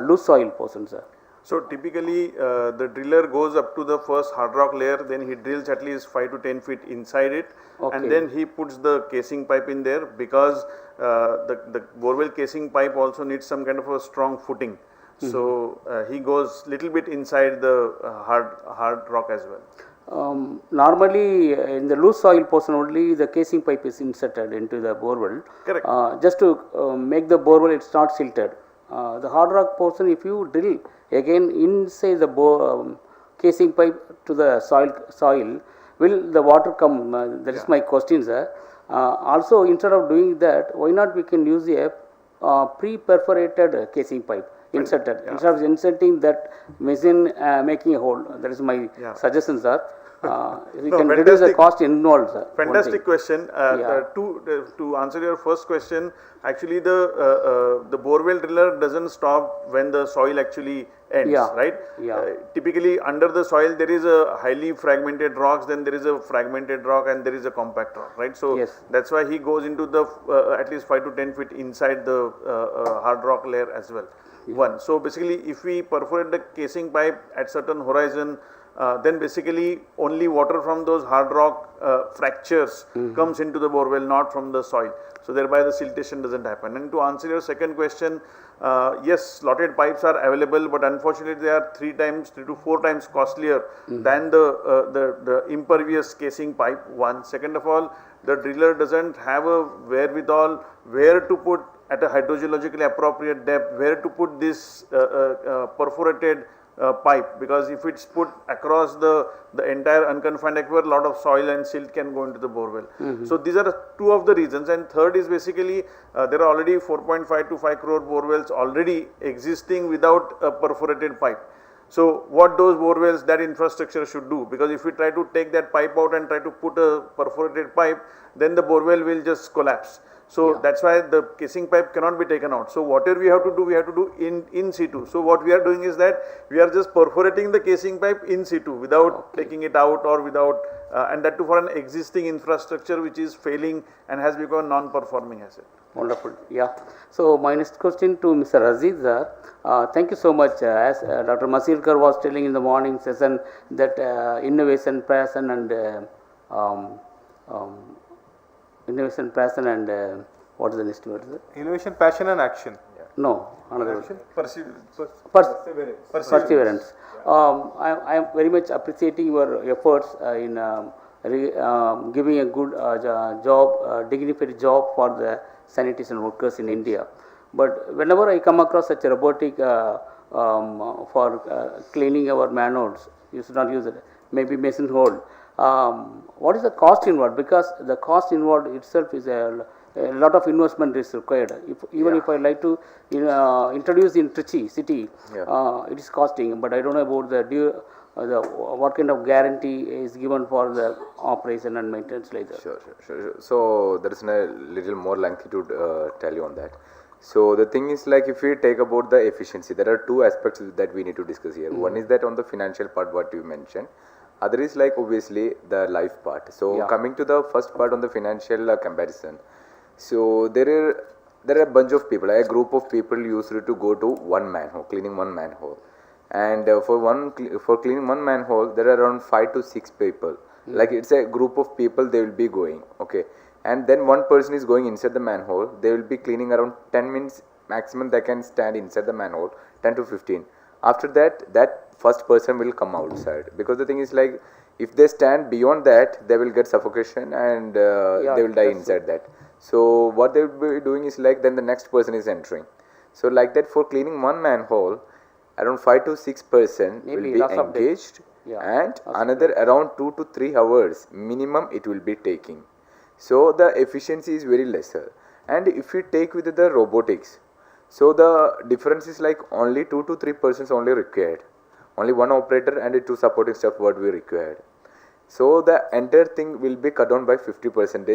loose soil portion, sir? So typically the driller goes up to the first hard rock layer, then he drills at least 5 to 10 feet inside it, and then he puts the casing pipe in there, because the borewell casing pipe also needs some kind of a strong footing. So he goes little bit inside the hard rock as well. Normally in the loose soil portion only the casing pipe is inserted into the borewell. Correct. Just to make the borewell it's not silted. The hard rock portion, if you drill again inside the casing pipe to the soil, will the water come? That is my question, sir. Also, instead of doing that, why not we can use a pre-perforated casing pipe inserted, instead of inserting that machine making a hole. That is my suggestion, sir. We can reduce the cost involved, sir. Fantastic question. To answer your first question, actually the borewell driller doesn't stop when the soil actually ends, right? Typically under the soil there is a highly fragmented rocks, then there is a fragmented rock and there is a compact rock, right? So that's why he goes into the at least 5 to 10 feet inside the hard rock layer as well. One. So basically if we perforate the casing pipe at certain horizon, then basically only water from those hard rock fractures comes into the borewell, not from the soil. So thereby the siltation doesn't happen. And to answer your second question, yes, slotted pipes are available, but unfortunately they are 3 to 4 times costlier than the impervious casing pipe. One. Second of all, the driller doesn't have a wherewithal where to put at a hydrogeologically appropriate depth, where to put this perforated pipe, because if it's put across the entire unconfined aquifer, a lot of soil and silt can go into the borewell. So these are 2 of the reasons. And third is basically there are already 4.5 to 5 crore borewells already existing without a perforated pipe. So what those borewells, that infrastructure should do, because if we try to take that pipe out and try to put a perforated pipe, then the borewell will just collapse. So that's why the casing pipe cannot be taken out. So whatever we have to do in situ. So what we are doing is that we are just perforating the casing pipe in situ without taking it out or without, and that too for an existing infrastructure which is failing and has become non-performing asset. Wonderful. Yeah. So my next question to Mr. Aziz, thank you so much. As Dr. Masilkar was telling in the morning session that innovation, passion and what is the next word? Innovation, passion and action. No, another action. Perseverance. I am very much appreciating your efforts in giving a good job, dignified job for the sanitation workers in India. But whenever I come across such a robotic for cleaning our manholes, you should not use it, maybe mason hole. What is the cost involved? Because the cost involved itself is a lot of investment is required. If I like to introduce in Trichy city, it is costing. But I don't know about the what kind of guarantee is given for the operation and maintenance like that. Sure. So there is a little more lengthy to tell you on that. So the thing is, like, if we take about the efficiency, there are 2 aspects that we need to discuss here. One is that on the financial part, what you mentioned. Other is like obviously the life part. So coming to the first part on the financial comparison. So there are a bunch of people, a group of people used to go to one manhole, cleaning one manhole. And for cleaning one manhole, there are around 5 to 6 people. Like it's a group of people, they will be going, okay. And then one person is going inside the manhole, they will be cleaning around 10 minutes maximum, they can stand inside the manhole, 10 to 15. After that, that first person will come outside, because the thing is like, If they stand beyond that, they will get suffocation and they will die inside that. So what they will be doing is like then the next person is entering. So like that, for cleaning one manhole, around 5 to 6% will be engaged, and another around 2 to 3 hours minimum it will be taking. So the efficiency is very lesser. And if we take with the robotics, so the difference is like only 2 to 3% only required. Only one operator and 2 supporting staff what we required. So the entire thing will be cut down by 50%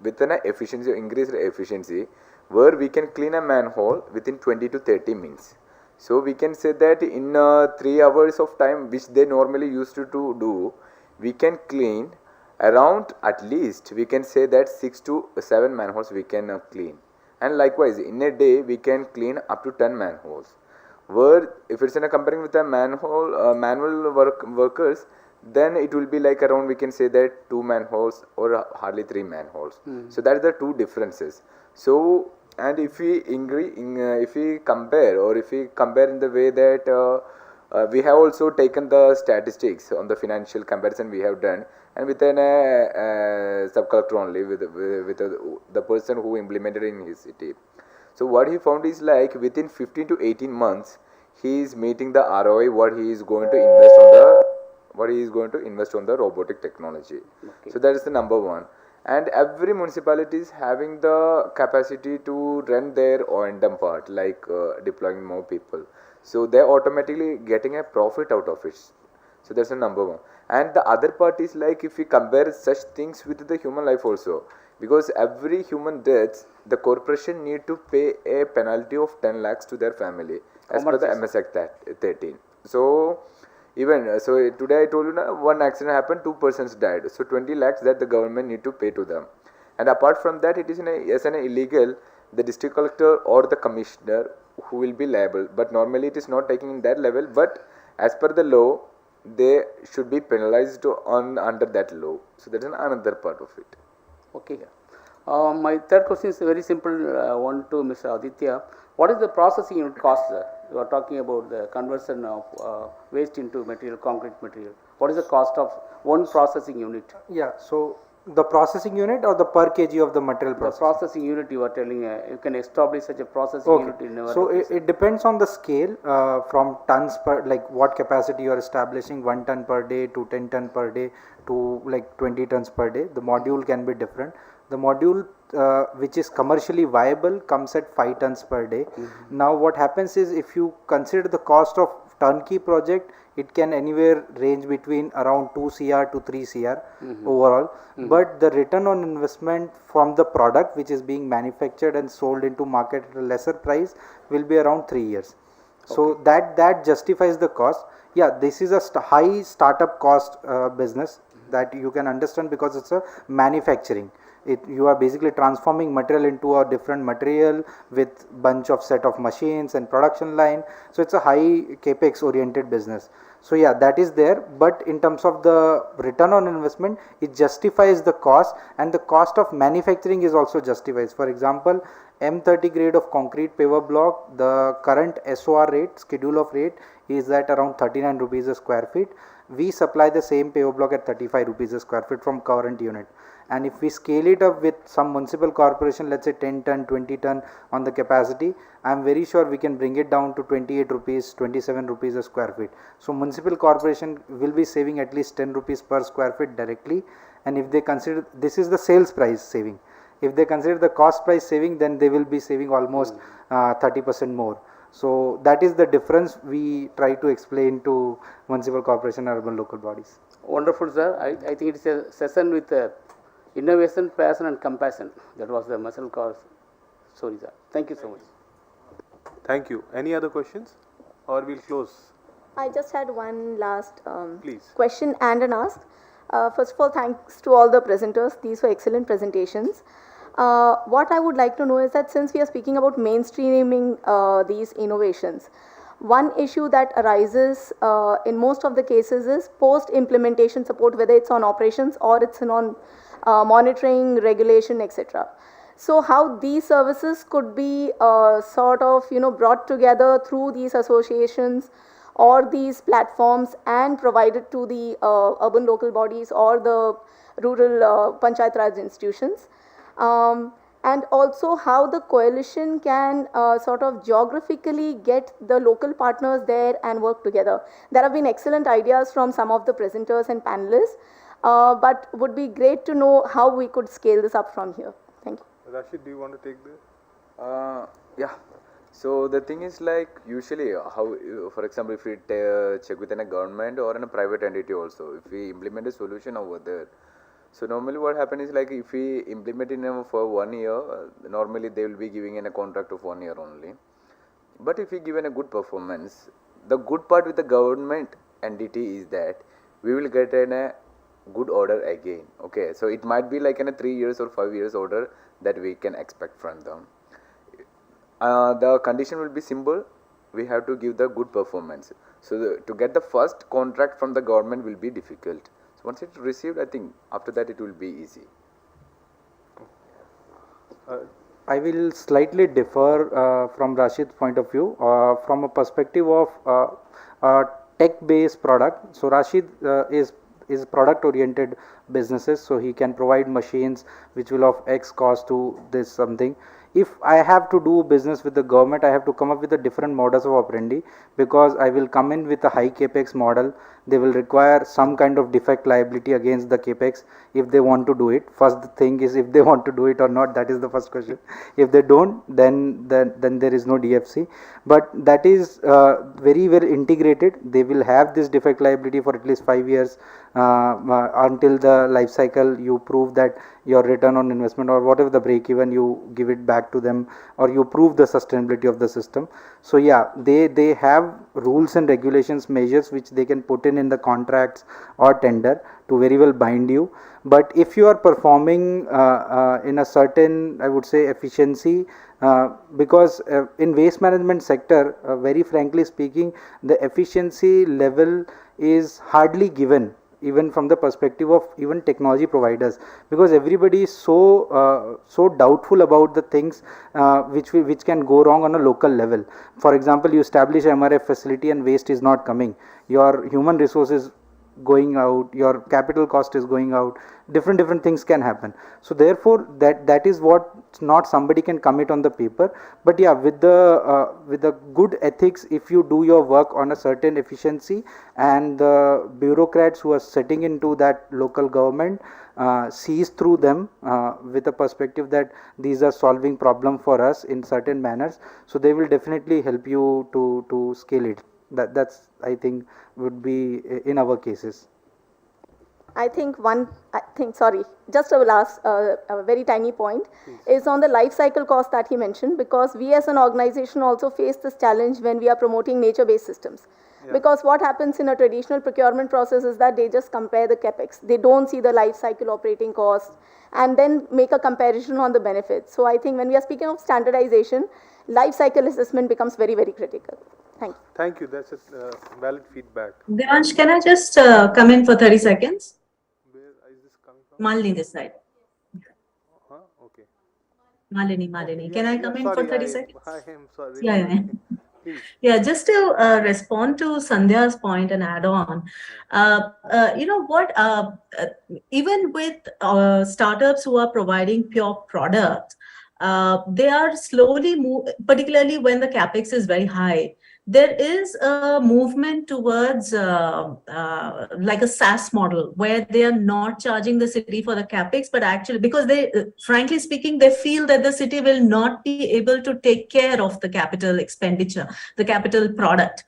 with an efficiency, increased efficiency, where we can clean a manhole within 20 to 30 minutes. So we can say that in 3 hours of time which they normally used to do, we can clean around, at least we can say that 6 to 7 manholes we can clean. And likewise in a day we can clean up to 10 manholes. Where if it's in a comparing with a manhole manual workers, then it will be like around, we can say that 2 manholes or hardly 3 manholes. So that is the 2 differences. So and if we compare in the way that we have also taken the statistics on the financial comparison we have done, and within a sub-collector only with the person who implemented in his city. So what he found is like within 15 to 18 months he is meeting the ROI what he is going to invest on the robotic technology. So that is the number one. And every municipality is having the capacity to run their O&M part, like deploying more people. So they are automatically getting a profit out of it. So that's the number one. And the other part is like if we compare such things with the human life also, because every human death, the corporation need to pay a penalty of 10 lakhs to their family as per the MS Act 13. So even so today I told you one accident happened, 2 persons died. So 20 lakhs that the government need to pay to them. And apart from that, it is as an illegal, the district collector or the commissioner who will be liable. But normally it is not taking in that level. But as per the law, they should be penalized under that law. So that is another part of it. Okay. My third question is very simple one to Mr. Aditya. What is the processing unit cost? You are talking about the conversion of waste into material, concrete material. What is the cost of one processing unit? Yeah, so the processing unit or the per kg of the material process? The processing unit you are telling, you can establish such a processing unit in our... So it depends on the scale from tons per, like what capacity you are establishing, 1 ton per day to 10 ton per day to like 20 tons per day. The module can be different. The module which is commercially viable comes at 5 tons per day. Now what happens is, if you consider the cost of turnkey project, it can anywhere range between around 2 CR to 3 CR overall. But the return on investment from the product which is being manufactured and sold into market at a lesser price will be around 3 years. So that justifies the cost. Yeah, this is a high startup cost business that you can understand, because it's a manufacturing. You are basically transforming material into a different material with bunch of set of machines and production line. So it's a high capex oriented business. So yeah, that is there, but in terms of the return on investment, it justifies the cost, and the cost of manufacturing is also justifies. For example, M30 grade of concrete paver block, the current SOR rate, schedule of rate, is at around 39 rupees a square feet. We supply the same paver block at 35 rupees a square feet from current unit. And if we scale it up with some municipal corporation, let's say 10 ton, 20 ton on the capacity, I am very sure we can bring it down to 28 rupees, 27 rupees a square feet. So municipal corporation will be saving at least 10 rupees per square feet directly. And if they consider, this is the sales price saving. If they consider the cost price saving, then they will be saving almost 30% more. So that is the difference we try to explain to municipal corporation and urban local bodies. Wonderful, sir. I think it's a session with innovation, passion and compassion. That was the muscle cause. Sorry, sir. Thank you so much. Thank you. Any other questions, or we'll close? I just had one last Please. question and an ask. First of all, thanks to all the presenters. These were excellent presentations. What I would like to know is that since we are speaking about mainstreaming these innovations, one issue that arises in most of the cases is post-implementation support, whether it's on operations or it's on monitoring, regulation, etc. So how these services could be sort of brought together through these associations, or these platforms and provide it to the urban local bodies or the rural Panchayat Raj institutions. And also how the coalition can sort of geographically get the local partners there and work together. There have been excellent ideas from some of the presenters and panelists, but would be great to know how we could scale this up from here. Thank you. Rashid, do you want to take this? Yeah. So the thing is like usually how, for example, if we check within a government or in a private entity also, if we implement a solution over there, so normally what happens is like if we implement it for 1 year, normally they will be giving in a contract of 1 year only. But if we given a good performance, the good part with the government entity is that we will get in a good order again. Okay, so it might be like in a 3 years or 5 years order that we can expect from them. The condition will be simple. We have to give the good performance. So to get the first contract from the government will be difficult. So once it's received, I think after that it will be easy. I will slightly differ from Rashid's point of view from a perspective of tech-based product. So Rashid is product-oriented businesses, so he can provide machines which will of X cost to this something. If I have to do business with the government, I have to come up with a different modus of operandi, because I will come in with a high capex model. They will require some kind of defect liability against the capex if they want to do it. First thing is if they want to do it or not, that is the first question. If they don't, then there is no DFC. But that is very well integrated. They will have this defect liability for at least 5 years until the life cycle you prove that your return on investment or whatever the break even, you give it back to them, or you prove the sustainability of the system. So yeah, they have rules and regulations, measures which they can put in the contracts or tender to very well bind you. But if you are performing in a certain, I would say, efficiency, because in waste management sector, very frankly speaking, the efficiency level is hardly given, even from the perspective of even technology providers, because everybody is so doubtful about the things which can go wrong on a local level. For example, you establish MRF facility and waste is not coming, your human resources going out, your capital cost is going out, different things can happen. So therefore that is what not somebody can commit on the paper. But yeah, with the good ethics, if you do your work on a certain efficiency, and the bureaucrats who are setting into that local government sees through them with a perspective that these are solving problem for us in certain manners, so they will definitely help you to scale it. That's I think would be in our cases. Sorry, just a last, a very tiny point is on the life cycle cost that he mentioned, because we as an organization also face this challenge when we are promoting nature-based systems. Yeah. Because what happens in a traditional procurement process is that they just compare the capex. They don't see the life cycle operating cost and then make a comparison on the benefits. So I think when we are speaking of standardization, life cycle assessment becomes very, very critical. Thank you. Thank you. That's a valid feedback. Devansh, can I just come in for 30 seconds? Where is this coming from? Malini this side. Okay. Malini. Okay. Can I come in for 30 seconds? I am sorry. Yeah. Yeah, just to respond to Sandhya's point and add on, you know what, even with startups who are providing pure products, they are slowly particularly when the capex is very high, there is a movement towards like a SaaS model where they are not charging the city for the capex, but actually because they, frankly speaking, they feel that the city will not be able to take care of the capital expenditure, the capital product.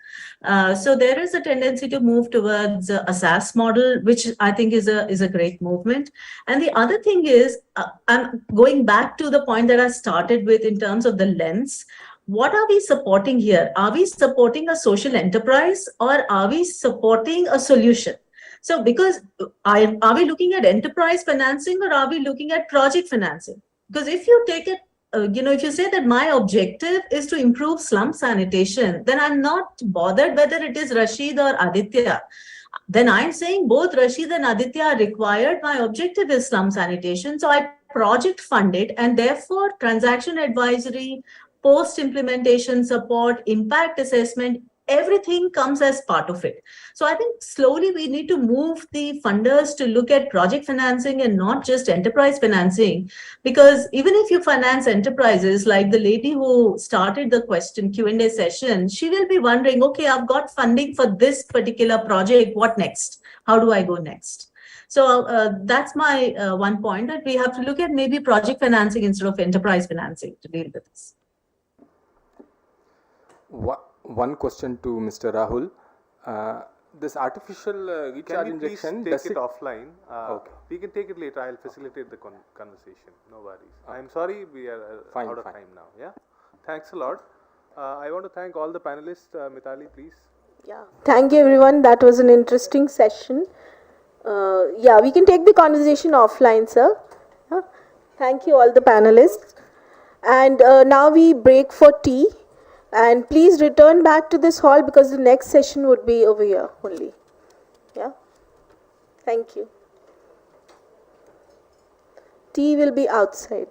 So there is a tendency to move towards a SaaS model, which I think is a great movement. And the other thing is, I'm going back to the point that I started with in terms of the lens. What are we supporting here? Are we supporting a social enterprise or are we supporting a solution? So because are we looking at enterprise financing or are we looking at project financing? Because if you take it, if you say that my objective is to improve slum sanitation, then I'm not bothered whether it is Rashid or Aditya. Then I'm saying both Rashid and Aditya are required. My objective is slum sanitation. So I project fund it, and therefore transaction advisory, post-implementation support, impact assessment, everything comes as part of it. So I think slowly we need to move the funders to look at project financing and not just enterprise financing, because even if you finance enterprises, like the lady who started the question Q&A session, she will be wondering, okay, I've got funding for this particular project, what next? How do I go next? So that's my one point, that we have to look at maybe project financing instead of enterprise financing to deal with this. One question to Mr. Rahul. This artificial recharge injection, Can we please take it offline? Okay. We can take it later. I'll facilitate the conversation. No worries. Okay. I'm sorry we are out of time now. Yeah. Thanks a lot. I want to thank all the panelists. Mithali, please. Yeah. Thank you, everyone. That was an interesting session. Yeah, we can take the conversation offline, sir. Thank you, all the panelists. And now we break for tea. And please return back to this hall because the next session would be over here only. Yeah. Thank you. Tea will be outside.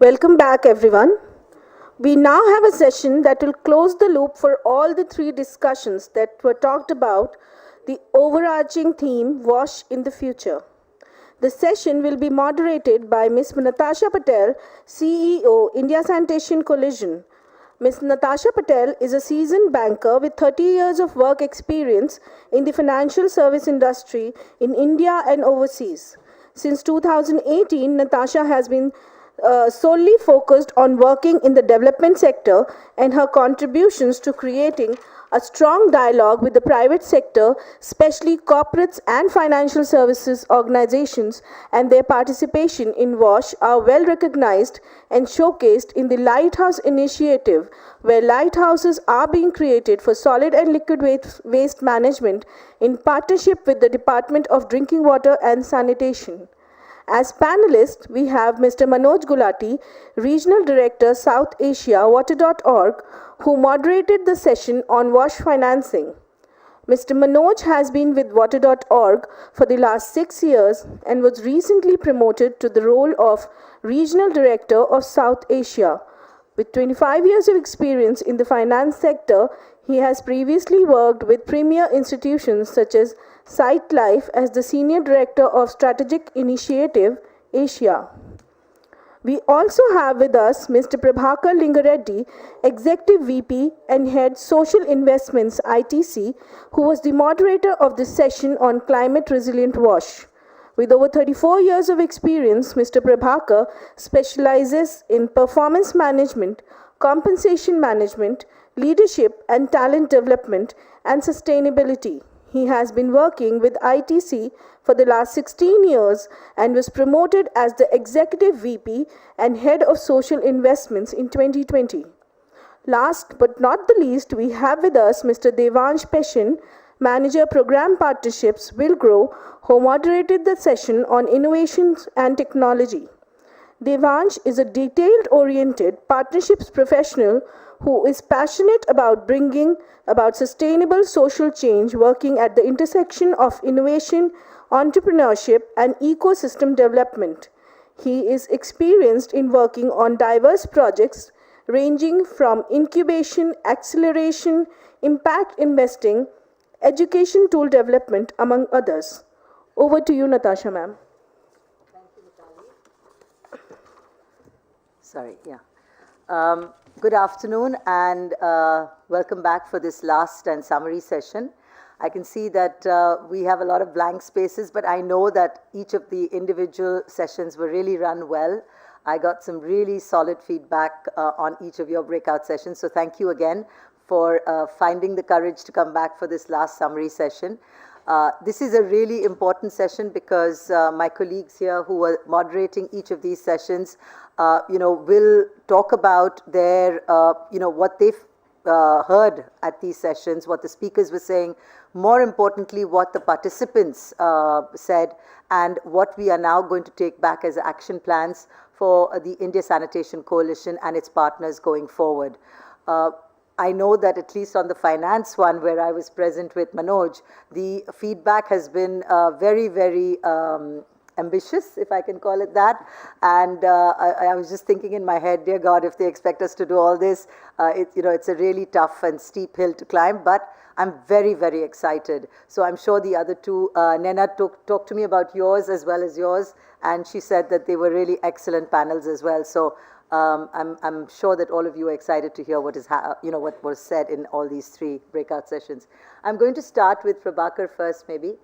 Welcome back, everyone. We now have a session that will close the loop for all the three discussions that were talked about, the overarching theme, Wash in the Future. The session will be moderated by Ms. Natasha Patel, CEO, India Sanitation Coalition. Ms. Natasha Patel is a seasoned banker with 30 years of work experience in the financial service industry in India and overseas. Since 2018, Natasha has been solely focused on working in the development sector, and her contributions to creating a strong dialogue with the private sector, especially corporates and financial services organizations, and their participation in WASH are well recognized and showcased in the Lighthouse Initiative, where lighthouses are being created for solid and liquid waste management in partnership with the Department of Drinking Water and Sanitation. As panelists, we have Mr. Manoj Gulati, Regional Director, South Asia, Water.org, who moderated the session on WASH financing. Mr. Manoj has been with Water.org for the last 6 years and was recently promoted to the role of Regional Director of South Asia. With 25 years of experience in the finance sector, he has previously worked with premier institutions such as Sight Life as the Senior Director of Strategic Initiative, Asia. We also have with us Mr. Prabhakar Lingareddy, Executive VP and Head Social Investments, ITC, who was the moderator of this session on climate resilient WASH. With over 34 years of experience, Mr. Prabhakar specializes in performance management, compensation management, leadership and talent development, and sustainability. He has been working with ITC for the last 16 years and was promoted as the Executive VP and Head of Social Investments in 2020. Last but not the least, we have with us Mr. Devansh Peshin, Manager Program Partnerships, Will Grow, who moderated the session on innovations and technology. Devansh is a detailed-oriented partnerships professional who is passionate about bringing about sustainable social change, working at the intersection of innovation, entrepreneurship, and ecosystem development. He is experienced in working on diverse projects ranging from incubation, acceleration, impact investing, education tool development, among others. Over to you, Natasha, ma'am. Sorry, yeah. Good afternoon and welcome back for this last and summary session. I can see that we have a lot of blank spaces, but I know that each of the individual sessions were really run well. I got some really solid feedback on each of your breakout sessions, so thank you again for finding the courage to come back for this last summary session. This is a really important session because my colleagues here who are moderating each of these sessions, will talk about their, what they've heard at these sessions, what the speakers were saying, more importantly, what the participants said, and what we are now going to take back as action plans for the India Sanitation Coalition and its partners going forward. I know that at least on the finance one, where I was present with Manoj, the feedback has been very, very ambitious, if I can call it that. And I was just thinking in my head, dear God, if they expect us to do all this, it's a really tough and steep hill to climb, but I'm very, very excited. So I'm sure the other two, Nena talked to me about yours as well as yours, and she said that they were really excellent panels as well. So I'm sure that all of you are excited to hear what is, what was said in all these three breakout sessions. I'm going to start with Prabhakar first, maybe.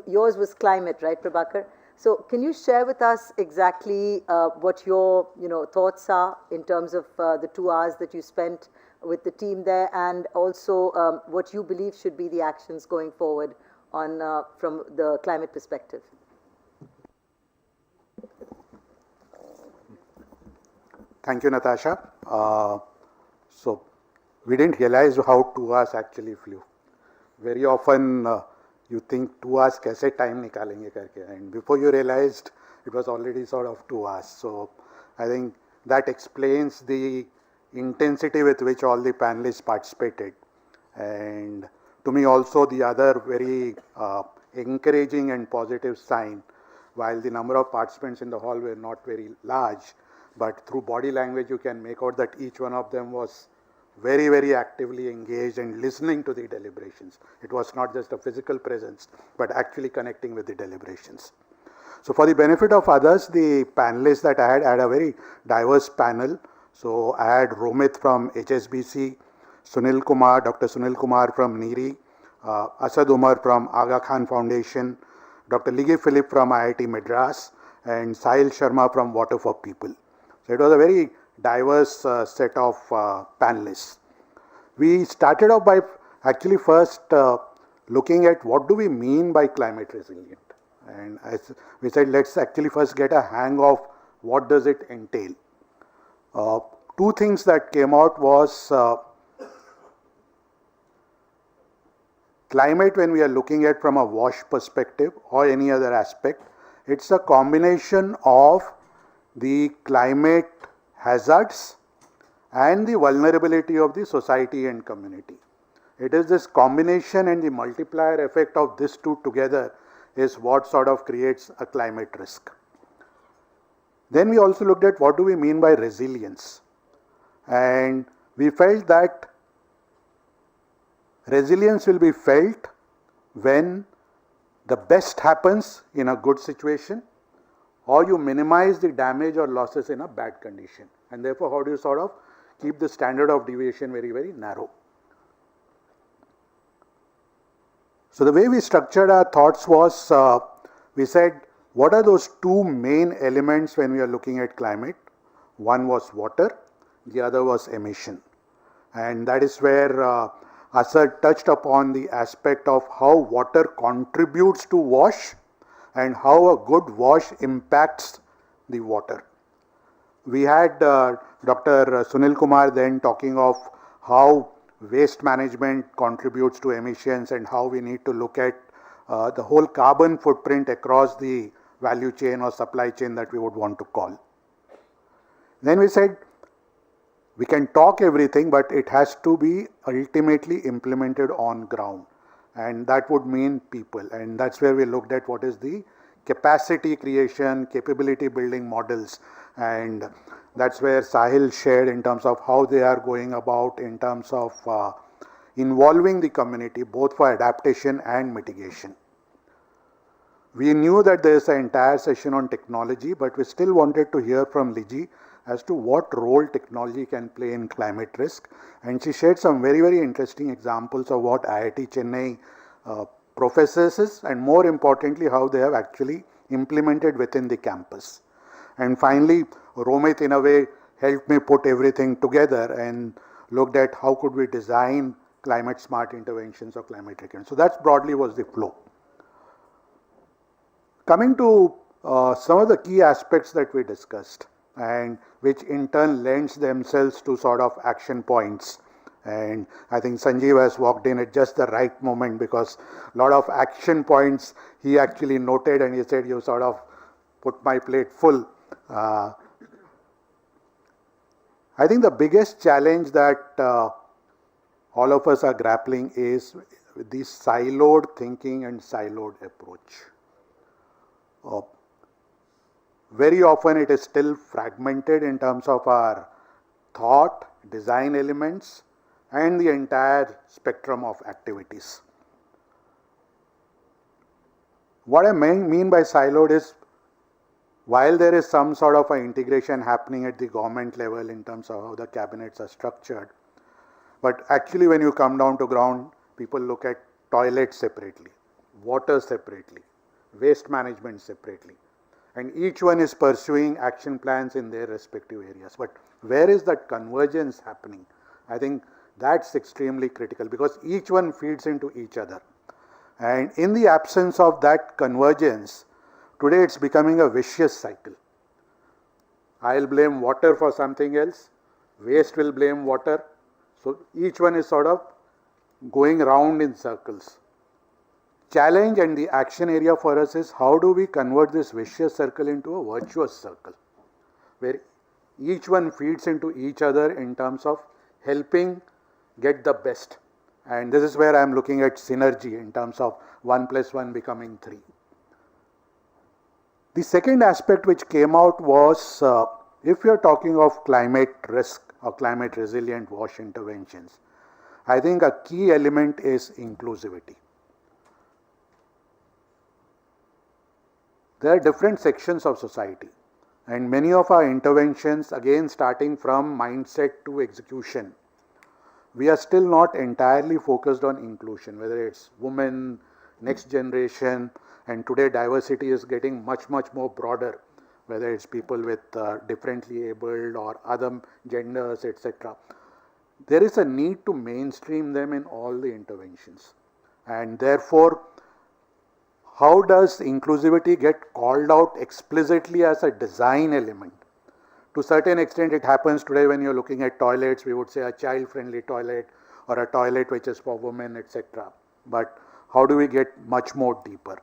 Yours was climate, right, Prabhakar? So can you share with us exactly what your thoughts are in terms of the 2 hours that you spent with the team there, and also what you believe should be the actions going forward on from the climate perspective? Thank you, Natasha. So we didn't realize how 2 hours actually flew. Very often you think 2 hours kaise time nikalenge karke, and before you realized it was already sort of 2 hours. So I think that explains the intensity with which all the panelists participated. And to me also the other very encouraging and positive sign, while the number of participants in the hall were not very large, but through body language you can make out that each one of them was very, very actively engaged and listening to the deliberations. It was not just a physical presence, but actually connecting with the deliberations. So for the benefit of others, the panelists that I had a very diverse panel. So I had Romit from HSBC, Sunil Kumar, Dr. Sunil Kumar from NIRI, Asad Umar from Aga Khan Foundation, Dr. Ligi Philip from IIT Madras, and Sahil Sharma from Water for People. So it was a very diverse set of panelists. We started off by actually first looking at what do we mean by climate resilient. And as we said, let's actually first get a hang of what does it entail. Two things that came out was climate, when we are looking at from a WASH perspective or any other aspect, it's a combination of the climate hazards and the vulnerability of the society and community. It is this combination and the multiplier effect of these two together is what sort of creates a climate risk. Then we also looked at what do we mean by resilience, and we felt that resilience will be felt when the best happens in a good situation, or you minimize the damage or losses in a bad condition, and therefore how do you sort of keep the standard of deviation very, very narrow. So the way we structured our thoughts was, we said, what are those two main elements when we are looking at climate? One was water, the other was emission. And that is where Asad touched upon the aspect of how water contributes to WASH and how a good WASH impacts the water. We had Dr. Sunil Kumar then talking of how waste management contributes to emissions and how we need to look at the whole carbon footprint across the value chain or supply chain that we would want to call. Then we said we can talk everything, but it has to be ultimately implemented on ground, and that would mean people, and that's where we looked at what is the capacity creation, capability building models, and that's where Sahil shared in terms of how they are going about in terms of involving the community both for adaptation and mitigation. We knew that there is an entire session on technology, but we still wanted to hear from Ligi as to what role technology can play in climate risk, and she shared some very, very interesting examples of what IIT Chennai professes and more importantly how they have actually implemented within the campus. And finally, Romit in a way helped me put everything together and looked at how could we design climate smart interventions or climate resilience. So that broadly was the flow. Coming to some of the key aspects that we discussed and which in turn lends themselves to sort of action points. And I think Sanjeev has walked in at just the right moment because a lot of action points he actually noted and he said, you sort of put my plate full. I think the biggest challenge that all of us are grappling is the siloed thinking and siloed approach. Very often it is still fragmented in terms of our thought, design elements, and the entire spectrum of activities. What I mean by siloed is, while there is some sort of an integration happening at the government level in terms of how the cabinets are structured, but actually when you come down to ground, people look at toilets separately, water separately, waste management separately, and each one is pursuing action plans in their respective areas. But where is that convergence happening? I think that's extremely critical because each one feeds into each other. And in the absence of that convergence, today it's becoming a vicious cycle. I'll blame water for something else, waste will blame water. So each one is sort of going round in circles. Challenge and the action area for us is how do we convert this vicious circle into a virtuous circle, where each one feeds into each other in terms of helping get the best. And this is where I am looking at synergy in terms of 1 + 1 becoming 3. The second aspect which came out was if you are talking of climate risk or climate resilient WASH interventions, I think a key element is inclusivity. There are different sections of society, and many of our interventions, again starting from mindset to execution, we are still not entirely focused on inclusion, whether it's women, next generation, and today diversity is getting much more broader, whether it's people with differently abled or other genders, etc. There is a need to mainstream them in all the interventions, and therefore how does inclusivity get called out explicitly as a design element? To a certain extent it happens today when you are looking at toilets, we would say a child friendly toilet or a toilet which is for women, etc. But how do we get much more deeper?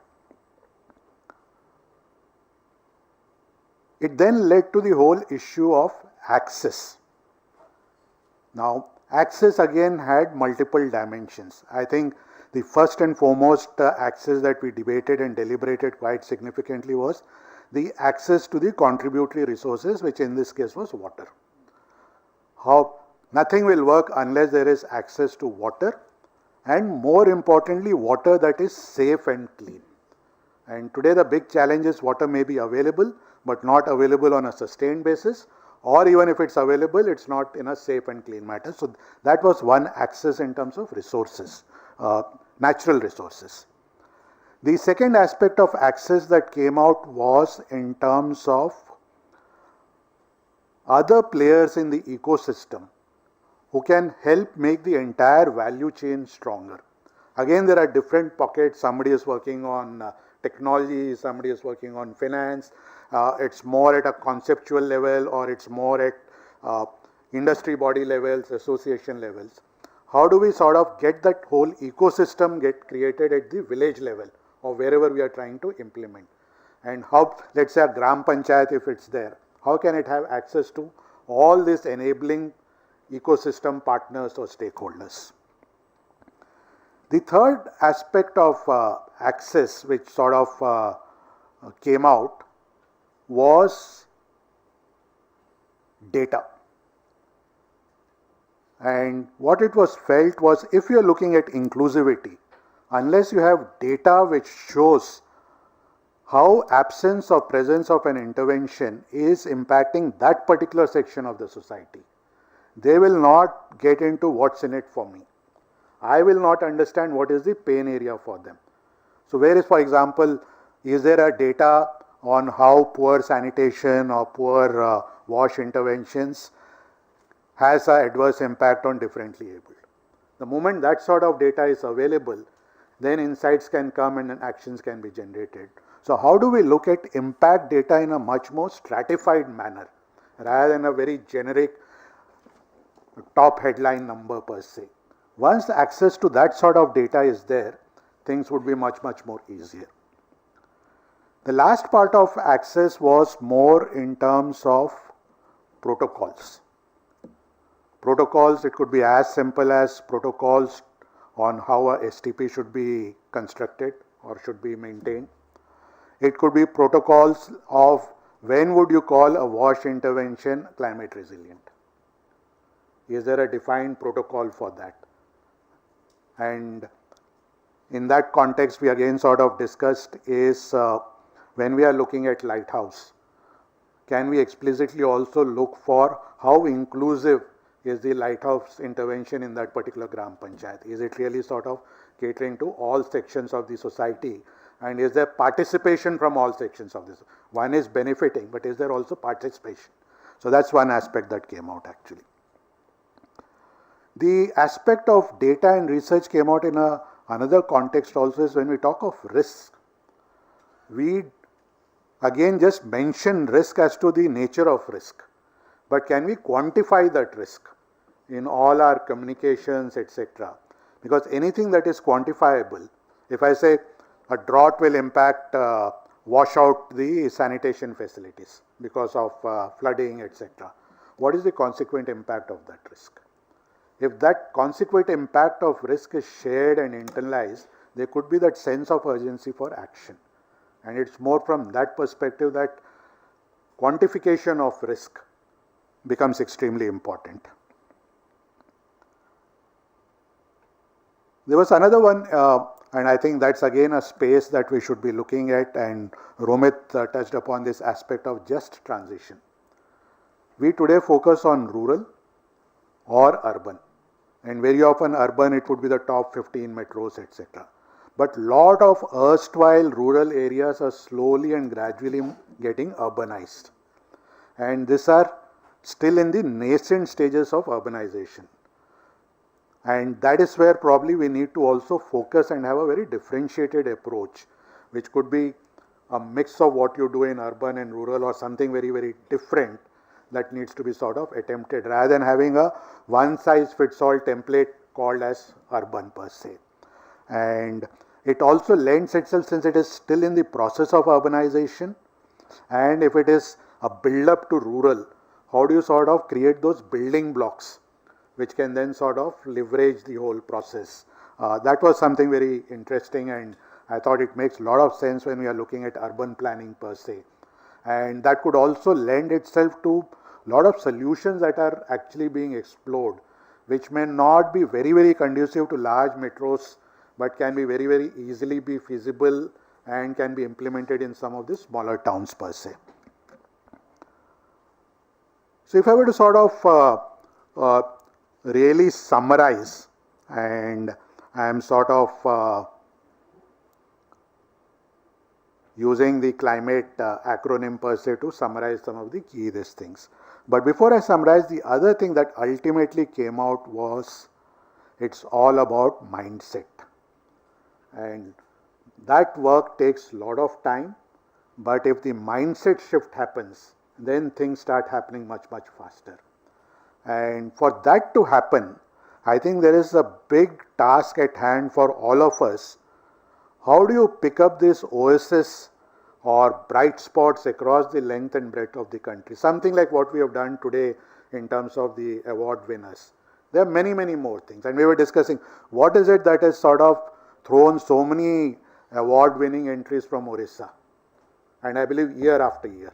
It then led to the whole issue of access. Now, access again had multiple dimensions. I think the first and foremost access that we debated and deliberated quite significantly was the access to the contributory resources, which in this case was water. How nothing will work unless there is access to water, and more importantly water that is safe and clean. And today the big challenge is water may be available but not available on a sustained basis, or even if it's available, it's not in a safe and clean manner. So that was one access in terms of resources, natural resources. The second aspect of access that came out was in terms of other players in the ecosystem who can help make the entire value chain stronger. Again, there are different pockets. Somebody is working on technology, somebody is working on finance. It's more at a conceptual level, or it's more at industry body levels, association levels. How do we sort of get that whole ecosystem get created at the village level or wherever we are trying to implement? And how, let's say a Gram Panchayat, if it's there, how can it have access to all these enabling ecosystem partners or stakeholders? The third aspect of access which sort of came out was data. And what it was felt was, if you are looking at inclusivity, unless you have data which shows how absence or presence of an intervention is impacting that particular section of the society, they will not get into what's in it for me. I will not understand what is the pain area for them. So where is, for example, is there a data on how poor sanitation or poor wash interventions has an adverse impact on differently abled? The moment that sort of data is available, then insights can come and actions can be generated. So how do we look at impact data in a much more stratified manner rather than a very generic top headline number per se? Once access to that sort of data is there, things would be much more easier. The last part of access was more in terms of protocols. Protocols, it could be as simple as protocols on how a STP should be constructed or should be maintained. It could be protocols of when would you call a wash intervention climate resilient. Is there a defined protocol for that? And in that context, we again sort of discussed is when we are looking at lighthouse, can we explicitly also look for how inclusive is the lighthouse intervention in that particular Gram Panchayat? Is it really sort of catering to all sections of the society? And is there participation from all sections of this? One is benefiting, but is there also participation? So that's one aspect that came out actually. The aspect of data and research came out in another context also, is when we talk of risk. We again just mention risk as to the nature of risk, but can we quantify that risk in all our communications, etc.? Because anything that is quantifiable, if I say a drought will impact, wash out the sanitation facilities because of flooding, etc., what is the consequent impact of that risk? If that consequent impact of risk is shared and internalized, there could be that sense of urgency for action. And it's more from that perspective that quantification of risk becomes extremely important. There was another one, and I think that's again a space that we should be looking at, and Romit touched upon this aspect of just transition. We today focus on rural or urban, and very often urban it would be the top 15 metros, etc. But lot of erstwhile rural areas are slowly and gradually getting urbanized, and these are still in the nascent stages of urbanization. And that is where probably we need to also focus and have a very differentiated approach, which could be a mix of what you do in urban and rural, or something very, very different that needs to be sort of attempted, rather than having a one-size-fits-all template called as urban per se. And it also lends itself, since it is still in the process of urbanization, and if it is a build-up to rural, how do you sort of create those building blocks which can then sort of leverage the whole process? That was something very interesting, and I thought it makes a lot of sense when we are looking at urban planning per se. And that could also lend itself to a lot of solutions that are actually being explored, which may not be very, very conducive to large metros, but can be very, very easily be feasible and can be implemented in some of the smaller towns per se. So if I were to sort of really summarize, and I am sort of using the climate acronym per se to summarize some of the key things. But before I summarize, the other thing that ultimately came out was it's all about mindset. And that work takes a lot of time, but if the mindset shift happens, then things start happening much, much faster. And for that to happen, I think there is a big task at hand for all of us. How do you pick up this OSS or bright spots across the length and breadth of the country? Something like what we have done today in terms of the award winners. There are many, many more things. And we were discussing what is it that has sort of thrown so many award winning entries from Orissa. And I believe year after year.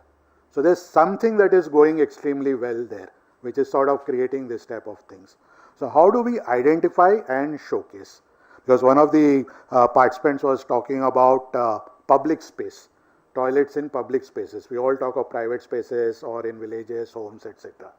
So there's something that is going extremely well there, which is sort of creating this type of things. So how do we identify and showcase? Because one of the participants was talking about public space, toilets in public spaces. We all talk of private spaces or in villages, homes, etc.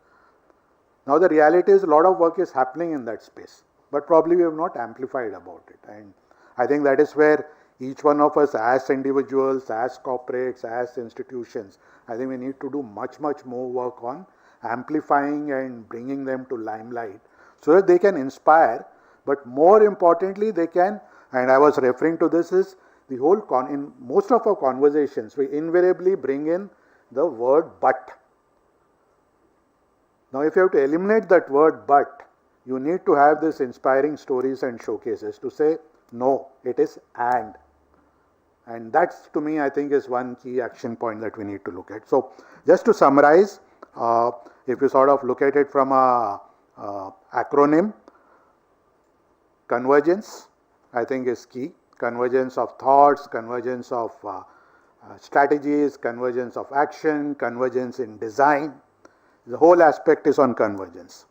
Now the reality is a lot of work is happening in that space, but probably we have not amplified about it. And I think that is where each one of us as individuals, as corporates, as institutions, I think we need to do much, much more work on amplifying and bringing them to limelight so that they can inspire, but more importantly they can, and I was referring to this, is the whole, in most of our conversations we invariably bring in the word but. Now if you have to eliminate that word but, you need to have this inspiring stories and showcases to say no, it is and. And that's, to me, I think is one key action point that we need to look at. So just to summarize, if you sort of look at it from a acronym, convergence, I think is key. Convergence of thoughts, convergence of strategies, convergence of action, convergence in design. The whole aspect is on convergence.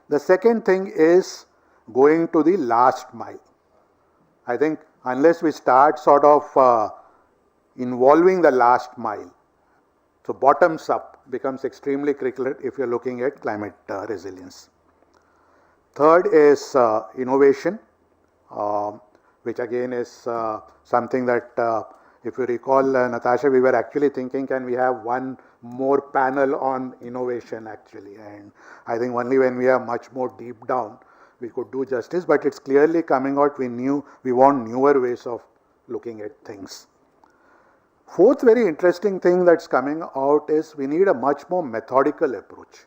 The second thing is going to the last mile. I think unless we start sort of involving the last mile, so bottoms up becomes extremely critical if you are looking at climate resilience. Third is innovation, which again is something that if you recall, Natasha, we were actually thinking, can we have one more panel on innovation actually, and I think only when we are much more deep down we could do justice, but it's clearly coming out. We want newer ways of looking at things. Fourth very interesting thing that's coming out is we need a much more methodical approach,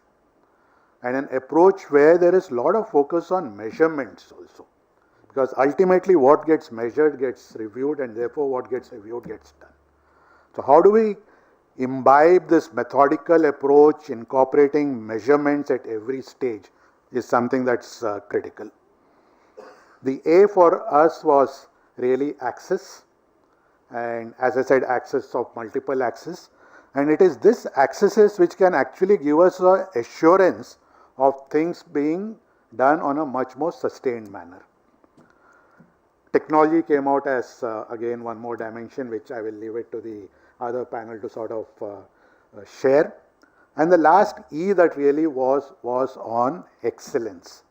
and an approach where there is a lot of focus on measurements also, because ultimately what gets measured gets reviewed, and therefore what gets reviewed gets done. So how do we imbibe this methodical approach, incorporating measurements at every stage, is something that's critical. The A for us was really access, and as I said, access of multiple access, And it is this accesses which can actually give us a assurance of things being done on a much more sustained manner. Technology came out as again one more dimension, which I will leave it to the other panel to sort of share. And the last E that really was on excellence.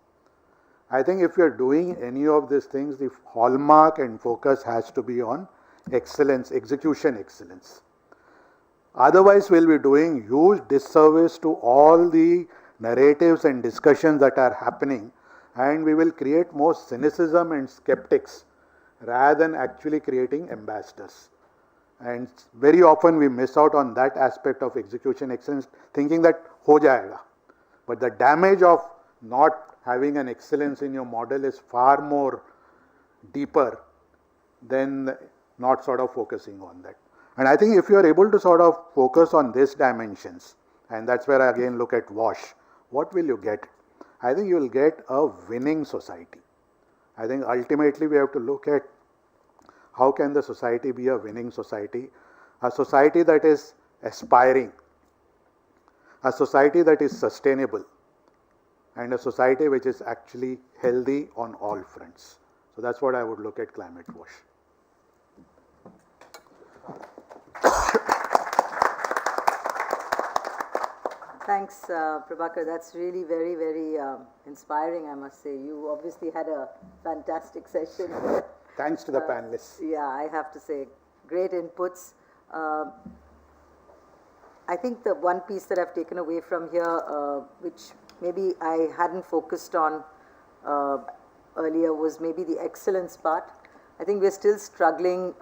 I think if you are doing any of these things, the hallmark and focus has to be on excellence, execution excellence. Otherwise, we will be doing huge disservice to all the narratives and discussions that are happening, and we will create more cynicism and skeptics rather than actually creating ambassadors. And very often we miss out on that aspect of execution excellence, thinking that ho jayega. But the damage of not having an excellence in your model is far more deeper than not sort of focusing on that. And I think if you are able to sort of focus on these dimensions, and that's where I again look at WASH, what will you get? I think you will get a winning society. I think ultimately we have to look at how can the society be a winning society, a society that is aspiring, a society that is sustainable, and a society which is actually healthy on all fronts. So that's what I would look at climate wash. Thanks, Prabhakar. That's really very, very inspiring, I must say. You obviously had a fantastic session. Thanks to the panelists. Yeah, I have to say, great inputs. I think the one piece that I've taken away from here, which maybe I hadn't focused on earlier, was maybe the excellence part. I think we're still struggling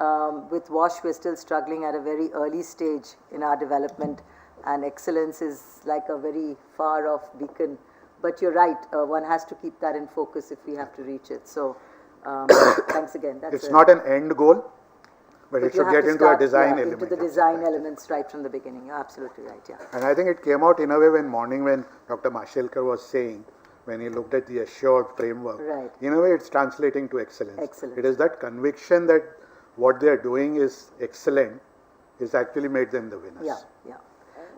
with WASH, we're still struggling at a very early stage in our development, and excellence is like a very far off beacon. But you're right, one has to keep that in focus if we have to reach it. So thanks again. It's not an end goal, but it should get into a design element. Into the design elements right from the beginning. You're absolutely right, yeah. And I think it came out in a way when Dr. Mashelkar was saying, when he looked at the assured framework, right. In a way it's translating to excellence. Excellent. It is that conviction that what they are doing is excellent is actually made them the winners. Yeah, yeah.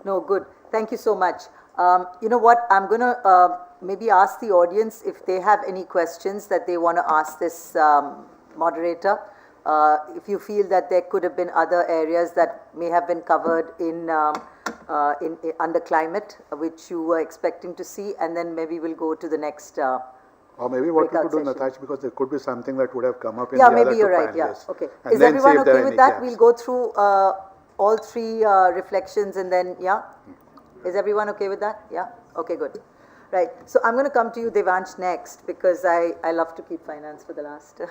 No, good. Thank you so much. You know what, I'm going to maybe ask the audience if they have any questions that they want to ask this moderator. If you feel that there could have been other areas that may have been covered in under climate, which you were expecting to see, and then maybe we'll go to the next or maybe what we could do, Natasha, because there could be something that would have come up in the other maybe you're right, panelists. yeah. Okay. And is everyone okay with that? Gaps. We'll go through all three reflections and then, yeah? Is everyone okay with that? Yeah? Okay, good. Right. So I'm going to come to you, Devansh, next, because I love to keep finance for the last.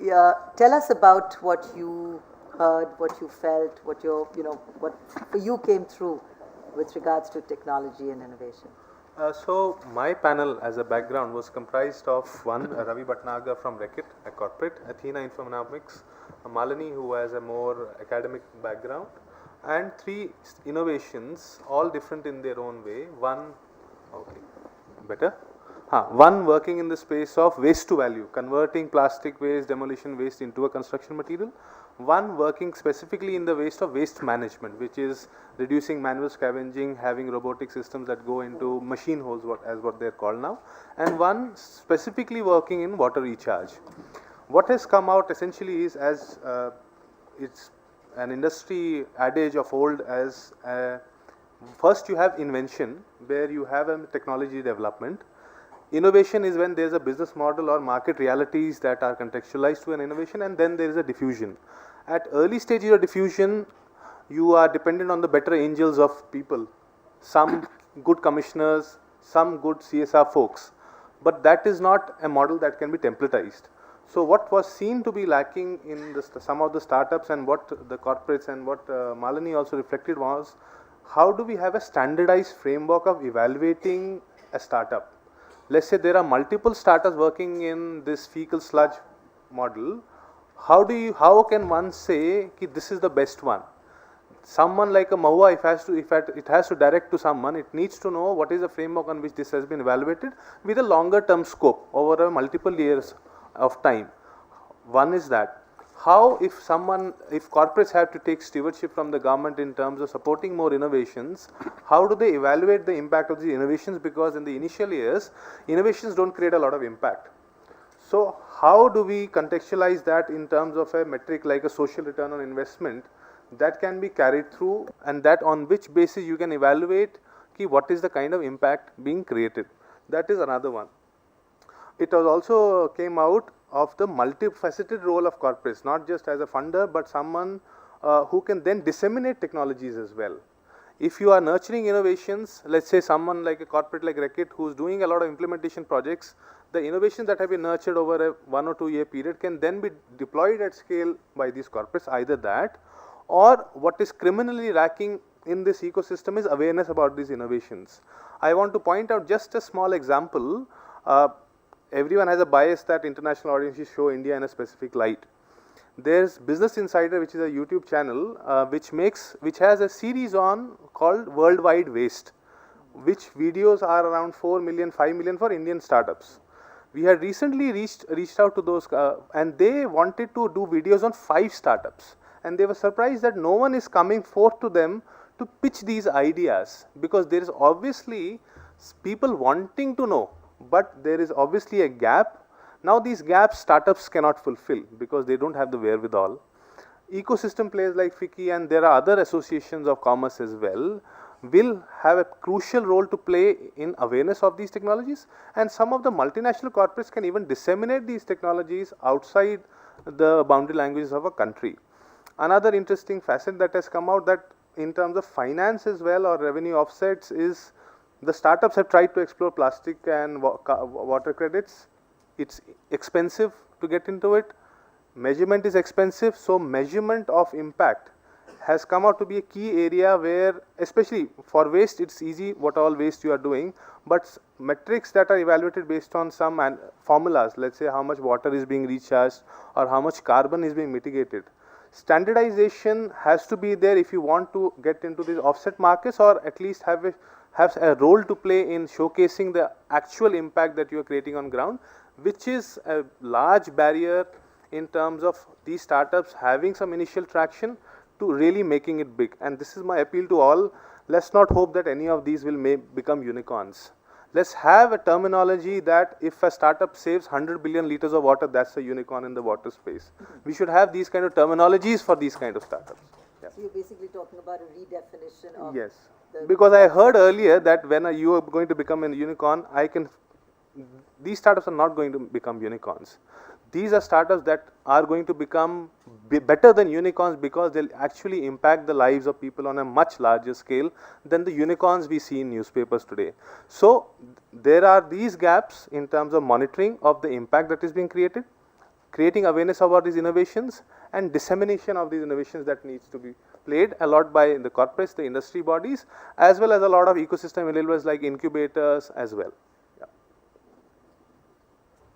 Yeah, tell us about what you heard, what you felt, what your, what for you came through with regards to technology and innovation. So my panel as a background was comprised of one, Ravi Bhatnagar from Reckitt, a corporate, Athena Infonomics, Malini, who has a more academic background, and three innovations, all different in their own way. One, okay, better. One working in the space of waste to value, converting plastic waste, demolition waste into a construction material. One working specifically in the waste management, which is reducing manual scavenging, having robotic systems that go into machine holes, as what they are called now. And one specifically working in water recharge. What has come out essentially is, as it's an industry adage of old, as first you have invention, where you have a technology development. Innovation is when there is a business model or market realities that are contextualized to an innovation, and then there is a diffusion. At early stages of diffusion, you are dependent on the better angels of people, some good commissioners, some good CSR folks, but that is not a model that can be templatized. So what was seen to be lacking in some of the startups, and what the corporates and what Malini also reflected, was how do we have a standardized framework of evaluating a startup. Let's say there are multiple startups working in this fecal sludge model. How can one say that this is the best one? Someone like a Mahua, it has to direct to someone, it needs to know what is the framework on which this has been evaluated with a longer term scope over a multiple years of time. One is that. how if corporates have to take stewardship from the government in terms of supporting more innovations, how do they evaluate the impact of these innovations? Because in the initial years, innovations don't create a lot of impact. So how do we contextualize that in terms of a metric like a social return on investment that can be carried through, and that on which basis you can evaluate what is the kind of impact being created? That is another one. It was also came out of the multifaceted role of corporates, not just as a funder, but someone who can then disseminate technologies as well. If you are nurturing innovations, let's say someone like a corporate like Reckitt who is doing a lot of implementation projects, the innovations that have been nurtured over a 1 or 2 year period can then be deployed at scale by these corporates, either that, or what is criminally lacking in this ecosystem is awareness about these innovations. I want to point out just a small example. Everyone has a bias that international audiences show India in a specific light. There's Business Insider, which is a YouTube channel, which has a series on called Worldwide Waste, which videos are around 4 million, 5 million for Indian startups. We had recently reached out to those, and they wanted to do videos on 5 startups, and they were surprised that no one is coming forth to them to pitch these ideas, because there is obviously people wanting to know, but there is obviously a gap. Now these gaps startups cannot fulfill because they don't have the wherewithal. Ecosystem players like FICCI, and there are other associations of commerce as well, will have a crucial role to play in awareness of these technologies, and some of the multinational corporates can even disseminate these technologies outside the boundary languages of a country. Another interesting facet that has come out, that in terms of finance as well or revenue offsets, is the startups have tried to explore plastic and water credits. It's expensive to get into it. Measurement is expensive, so measurement of impact has come out to be a key area where, especially for waste, it's easy what all waste you are doing, but metrics that are evaluated based on some formulas, let's say how much water is being recharged or how much carbon is being mitigated. Standardization has to be there if you want to get into these offset markets, or at least have a role to play in showcasing the actual impact that you are creating on ground, which is a large barrier in terms of these startups having some initial traction to really making it big. And this is my appeal to all. Let's not hope that any of these will become unicorns. Let's have a terminology that if a startup saves 100 billion liters of water, that's a unicorn in the water space. We should have these kind of terminologies for these kind of startups. Yeah. So you're basically talking about a redefinition of... Yes, because I heard earlier that when you are going to become a unicorn, these startups are not going to become unicorns. These are startups that are going to become better than unicorns because they'll actually impact the lives of people on a much larger scale than the unicorns we see in newspapers today. So there are these gaps in terms of monitoring of the impact that is being created, creating awareness about these innovations, and dissemination of these innovations that needs to be played a lot by the corporates, the industry bodies, as well as a lot of ecosystem enablers like incubators as well. Yeah.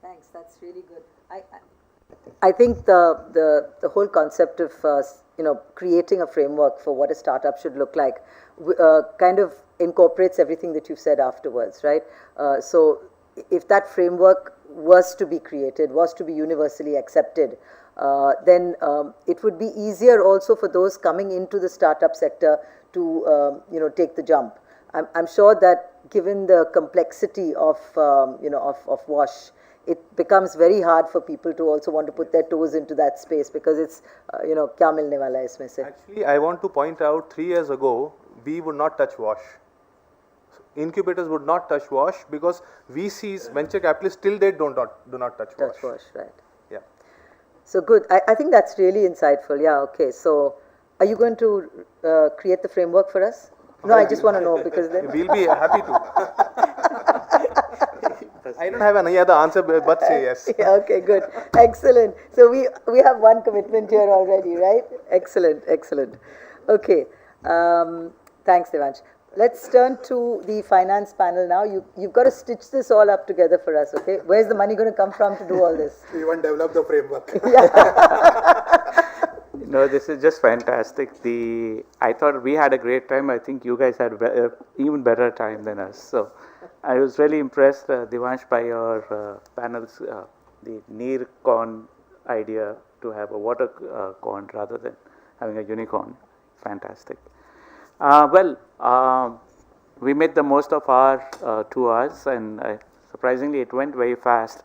Thanks, that's really good. I think the whole concept of creating a framework for what a startup should look like kind of incorporates everything that you've said afterwards, right? So if that framework was to be created, was to be universally accepted, then it would be easier also for those coming into the startup sector to take the jump. I'm sure that given the complexity of of WASH, it becomes very hard for people to also want to put their toes into that space because it's kya milne wala hai isme se. Actually, I want to point out 3 years ago we would not touch WASH. Incubators would not touch WASH because VCs, venture capitalists, till date do not touch WASH. Touch WASH, right? Yeah. So good. I think that's really insightful. Yeah. Okay. So, are you going to create the framework for us? No, I just want to know because then we'll be happy to. I don't have any other answer but say yes. Yeah, okay, good. Excellent. So we have one commitment here already, right? Excellent, excellent. Okay. Thanks, Devansh. Let's turn to the finance panel now. You've got to stitch this all up together for us, okay? Where's the money going to come from to do all this? We want to develop the framework. No, this is just fantastic. I thought we had a great time. I think you guys had even better time than us. So I was really impressed, Devansh, by your panels, the NEER-Con idea. to have a water corn rather than having a unicorn. Fantastic. We made the most of our 2 hours, and surprisingly it went very fast.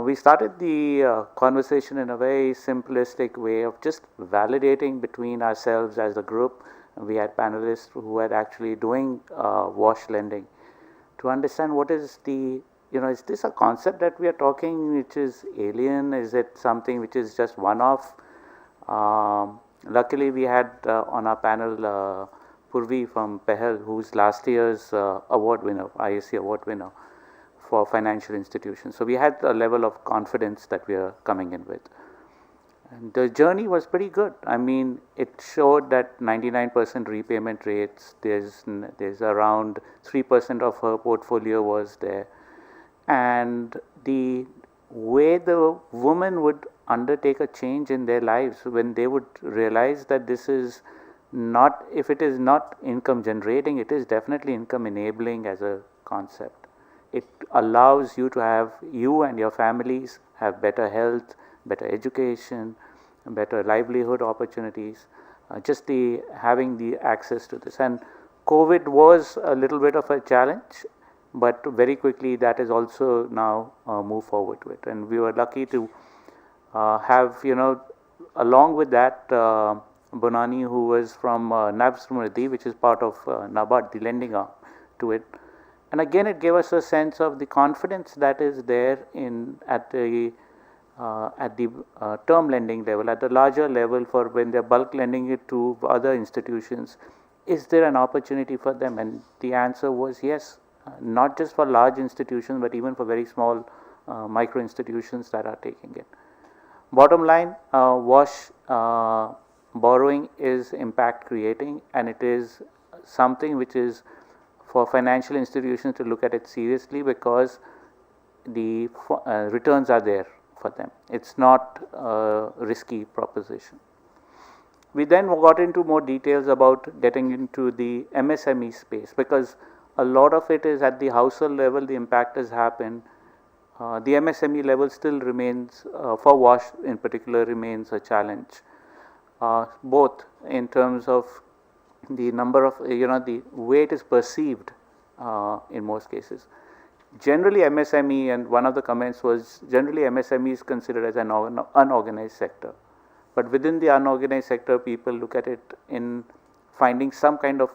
We started the conversation in a very simplistic way of just validating between ourselves as a group. We had panelists who were actually doing wash lending to understand what is the, is this a concept that we are talking which is alien? Is it something which is just one-off? Luckily, we had on our panel Purvi from Pehel, who's last year's award winner, ISC award winner for financial institutions. So we had a level of confidence that we are coming in with. And the journey was pretty good. I mean, it showed that 99% repayment rates, there's around 3% of her portfolio was there. And the way the woman would undertake a change in their lives when they would realize that this is not, if it is not income generating, it is definitely income enabling as a concept. It allows you to have, you and your families have better health, better education, better livelihood opportunities, just having the access to this. And COVID was a little bit of a challenge, but very quickly that is also now moved forward to it. And we were lucky to have, along with that, Bonani, who was from NAB Smriti, which is part of NABARD, the lending arm to it. And again, it gave us a sense of the confidence that is there at the term lending level, at the larger level for when they're bulk lending it to other institutions. Is there an opportunity for them? And the answer was yes, not just for large institutions, but even for very small micro institutions that are taking it. Bottom line, wash borrowing is impact creating, and it is something which is for financial institutions to look at it seriously, because the returns are there for them. It's not a risky proposition. We then got into more details about getting into the MSME space, because a lot of it is at the household level, the impact has happened. The MSME level still remains, for wash in particular, remains a challenge, both in terms of the number of, the way it is perceived in most cases. Generally MSME, and one of the comments was, generally MSME is considered as an unorganized sector. But within the unorganized sector, people look at it in finding some kind of,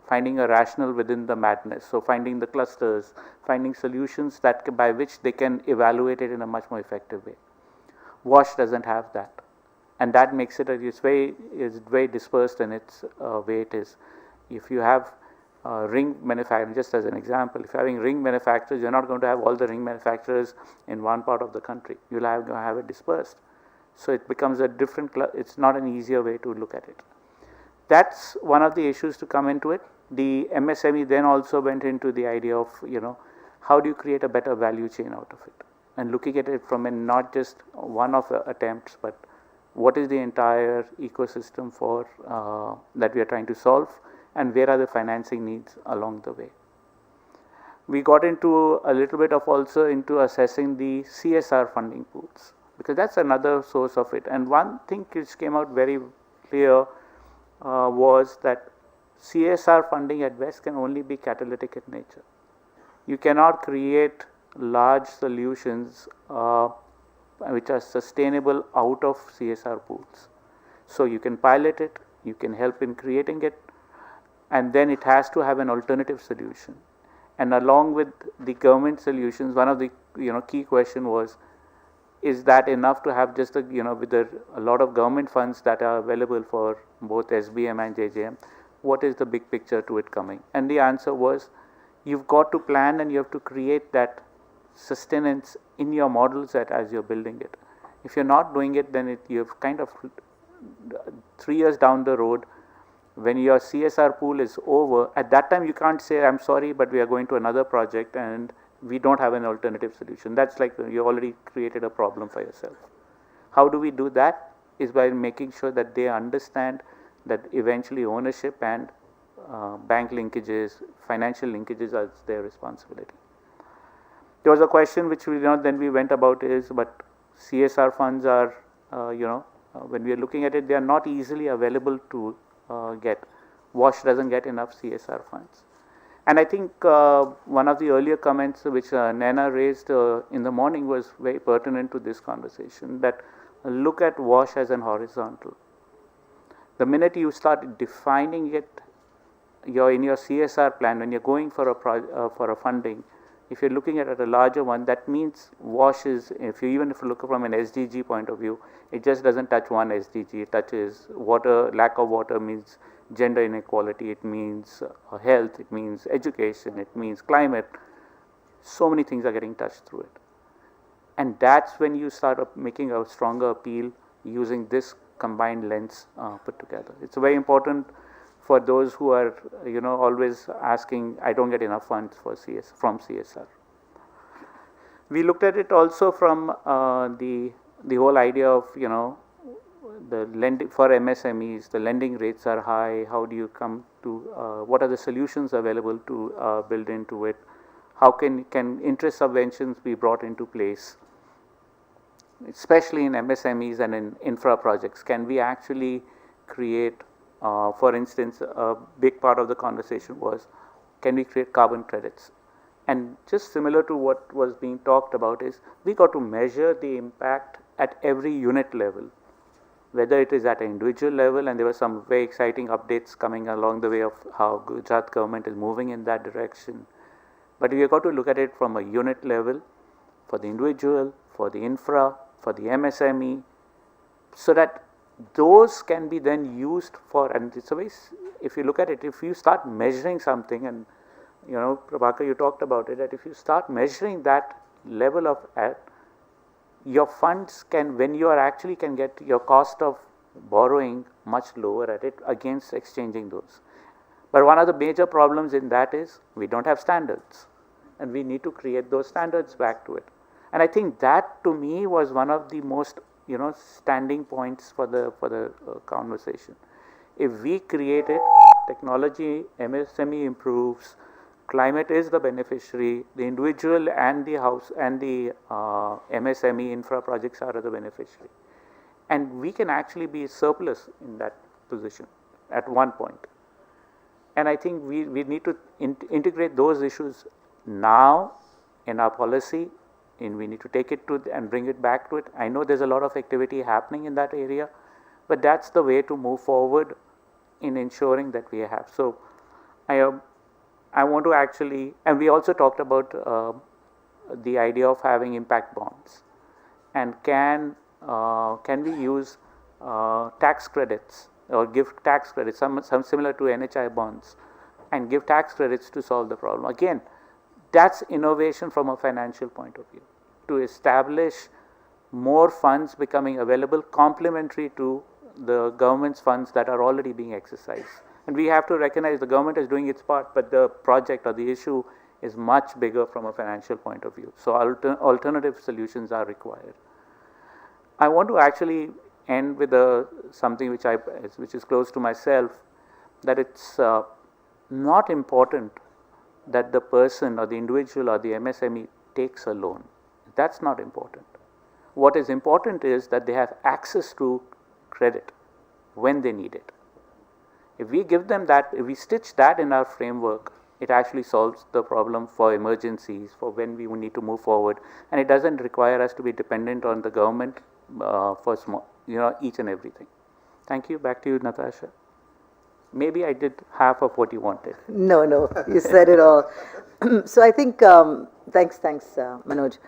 finding a rational within the madness. So finding the clusters, finding solutions that by which they can evaluate it in a much more effective way. Wash doesn't have that. And that makes it, it's very dispersed in its way it is. If you have ring manufacturers, just as an example, if you're having ring manufacturers, you're not going to have all the ring manufacturers in one part of the country. You'll have it dispersed. So it becomes a different, it's not an easier way to look at it. That's one of the issues to come into it. The MSME then also went into the idea of, how do you create a better value chain out of it? And looking at it from not just one of the attempts, but what is the entire ecosystem for that we are trying to solve, and where are the financing needs along the way. We got into a little bit of also into assessing the CSR funding pools, because that's another source of it. And one thing which came out very clear was that CSR funding at best can only be catalytic in nature. You cannot create large solutions which are sustainable out of CSR pools. So you can pilot it, you can help in creating it, and then it has to have an alternative solution. And along with the government solutions, one of the key question was, is that enough to have just with a lot of government funds that are available for both SBM and JJM, what is the big picture to it coming? And the answer was, you've got to plan and you have to create that sustenance in your models as you're building it. If you're not doing it, then you've kind of 3 years down the road, when your CSR pool is over, at that time you can't say, I'm sorry, but we are going to another project and we don't have an alternative solution. That's like you already created a problem for yourself. How do we do that? Is by making sure that they understand that eventually ownership and bank linkages, financial linkages are their responsibility. There was a question which we then we went about is, but CSR funds are, when we are looking at it, they are not easily available to get. WASH doesn't get enough CSR funds. And I think one of the earlier comments which Naina raised in the morning was very pertinent to this conversation, that look at WASH as an horizontal. The minute you start defining it, in your CSR plan, when you're going for a funding, if you're looking at a larger one, that means WASH is, even if you look from an SDG point of view, it just doesn't touch one SDG. It touches water, lack of water means gender inequality, it means health, it means education, it means climate. So many things are getting touched through it. And that's when you start making a stronger appeal using this combined lens put together. It's very important for those who are, always asking, I don't get enough funds for from CSR. We looked at it also from the whole idea of, the lending for MSMEs, the lending rates are high. How do you come to, what are the solutions available to build into it? How can interest subventions be brought into place? Especially in MSMEs and in infra projects, can we actually create, for instance, a big part of the conversation was, can we create carbon credits? And just similar to what was being talked about is, we got to measure the impact at every unit level, whether it is at an individual level, and there were some very exciting updates coming along the way of how Gujarat government is moving in that direction. But we have got to look at it from a unit level, for the individual, for the infra, for the MSME, so that those can be then used for, and it's a way, if you look at it, if you start measuring something, and Prabhakar, you talked about it, that if you start measuring that level of, your funds can, when you are actually can get your cost of borrowing much lower at it against exchanging those. But one of the major problems in that is, we don't have standards, and we need to create those standards back to it. And I think that to me was one of the most standing points for the conversation. If we create it, technology, MSME improves, climate is the beneficiary, the individual and the house and the MSME infra projects are the beneficiary. And we can actually be surplus in that position at one point. And I think we need to integrate those issues now in our policy, and we need to take it to and bring it back to it. I know there's a lot of activity happening in that area, but that's the way to move forward in ensuring that we have. So I want to actually, and we also talked about the idea of having impact bonds, and can we use tax credits or give tax credits, some similar to NHI bonds, and give tax credits to solve the problem. Again, that's innovation from a financial point of view, to establish more funds becoming available complementary to the government's funds that are already being exercised. And we have to recognize the government is doing its part, but the project or the issue is much bigger from a financial point of view. So alternative solutions are required. I want to actually end with something which is close to myself, that it's not important that the person or the individual or the MSME takes a loan. That's not important. What is important is that they have access to credit when they need it. If we give them that, if we stitch that in our framework, it actually solves the problem for emergencies, for when we need to move forward, and it doesn't require us to be dependent on the government for each and everything. Thank you. Back to you, Natasha. Maybe I did half of what you wanted. No, you said it all. So I think, thanks, Manoj.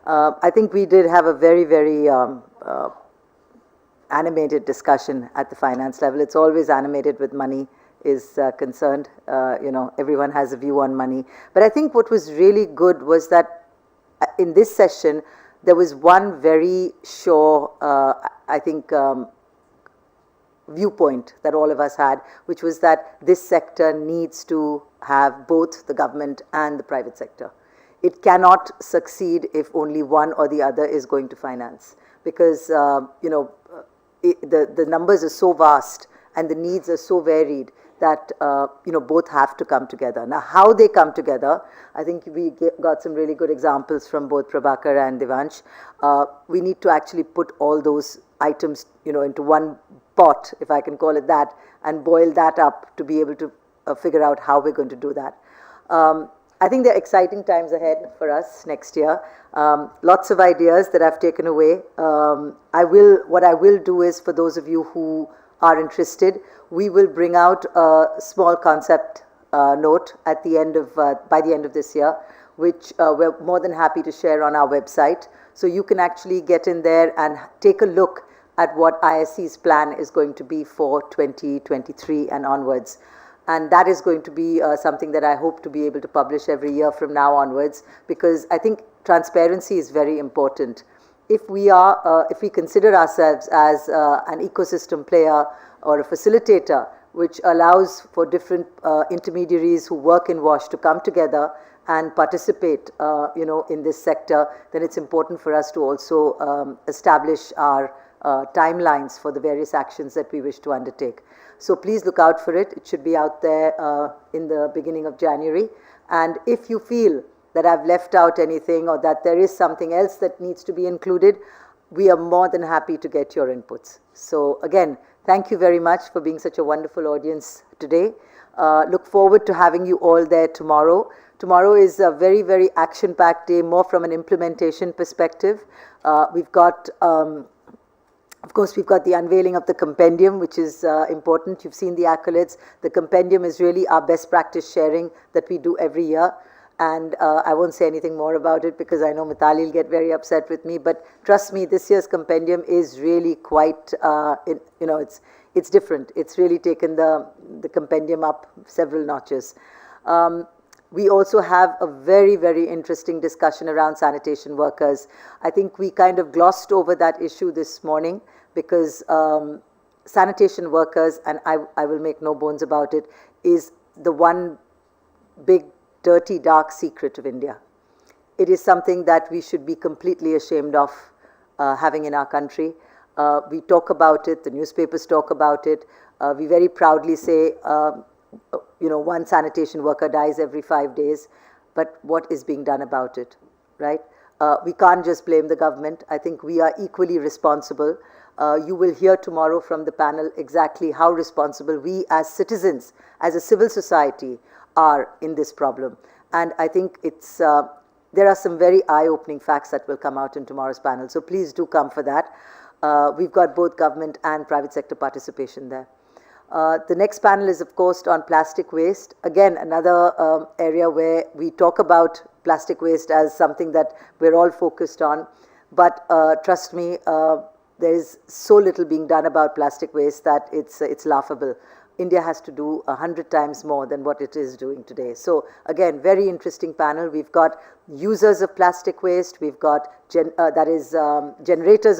I think we did have a very, very animated discussion at the finance level. It's always animated with money is concerned. Everyone has a view on money. But I think what was really good was that in this session, there was one very sure, viewpoint that all of us had, which was that this sector needs to have both the government and the private sector. It cannot succeed if only one or the other is going to finance, because the numbers are so vast and the needs are so varied that both have to come together. Now, how they come together, I think we got some really good examples from both Prabhakar and Devansh. We need to actually put all those items, into one pot, if I can call it that, and boil that up to be able to figure out how we're going to do that. I think there are exciting times ahead for us next year. Lots of ideas that I've taken away. What I will do is, for those of you who are interested, we will bring out a small concept note at the end of, by the end of this year, which we're more than happy to share on our website. So you can actually get in there and take a look at what ISC's plan is going to be for 2023 and onwards. And that is going to be something that I hope to be able to publish every year from now onwards, because I think transparency is very important. If we consider ourselves as an ecosystem player or a facilitator, which allows for different intermediaries who work in WASH to come together and participate, in this sector, then it's important for us to also establish our timelines for the various actions that we wish to undertake. So please look out for it. It should be out there in the beginning of January. And if you feel that I've left out anything or that there is something else that needs to be included, we are more than happy to get your inputs. So again, thank you very much for being such a wonderful audience today. Look forward to having you all there tomorrow. Tomorrow is a very, very action-packed day, more from an implementation perspective. We've got Of course, we've got the unveiling of the compendium, which is important. You've seen the accolades. The compendium is really our best practice sharing that we do every year. And I won't say anything more about it because I know Mithali will get very upset with me. But trust me, this year's compendium is really quite, it's different. It's really taken the compendium up several notches. We also have a very, very interesting discussion around sanitation workers. I think we kind of glossed over that issue this morning because sanitation workers, and I will make no bones about it, is the one big, dirty, dark secret of India. It is something that we should be completely ashamed of having in our country. We talk about it, the newspapers talk about it. We very proudly say, one sanitation worker dies every 5 days, but what is being done about it, right? We can't just blame the government. I think we are equally responsible. You will hear tomorrow from the panel exactly how responsible we as citizens, as a civil society, are in this problem. And I think there are some very eye-opening facts that will come out in tomorrow's panel. So please do come for that. We've got both government and private sector participation there. The next panel is, of course, on plastic waste. Again, another area where we talk about plastic waste as something that we're all focused on. But trust me, there is so little being done about plastic waste that it's laughable. India has to do 100 times more than what it is doing today. So again, very interesting panel. We've got users of plastic waste, we've got generators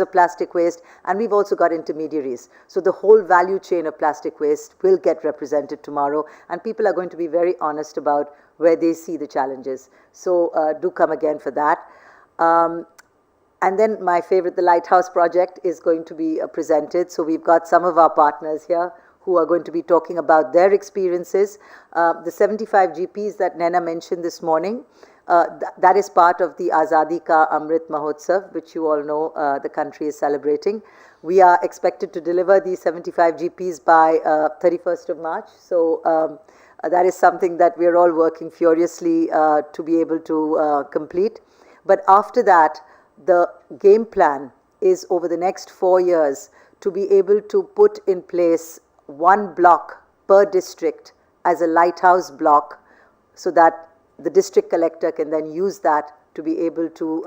of plastic waste, and we've also got intermediaries. So the whole value chain of plastic waste will get represented tomorrow, and people are going to be very honest about where they see the challenges. So do come again for that. And then my favorite, the Lighthouse Project, is going to be presented. So we've got some of our partners here who are going to be talking about their experiences. The 75 GPs that Nena mentioned this morning, that is part of the Azadi Ka Amrit Mahotsav, which you all know the country is celebrating. We are expected to deliver these 75 GPs by 31st of March. So that is something that we're all working furiously to be able to complete. But after that, the game plan is over the next 4 years to be able to put in place one block per district as a lighthouse block, so that the district collector can then use that to be able to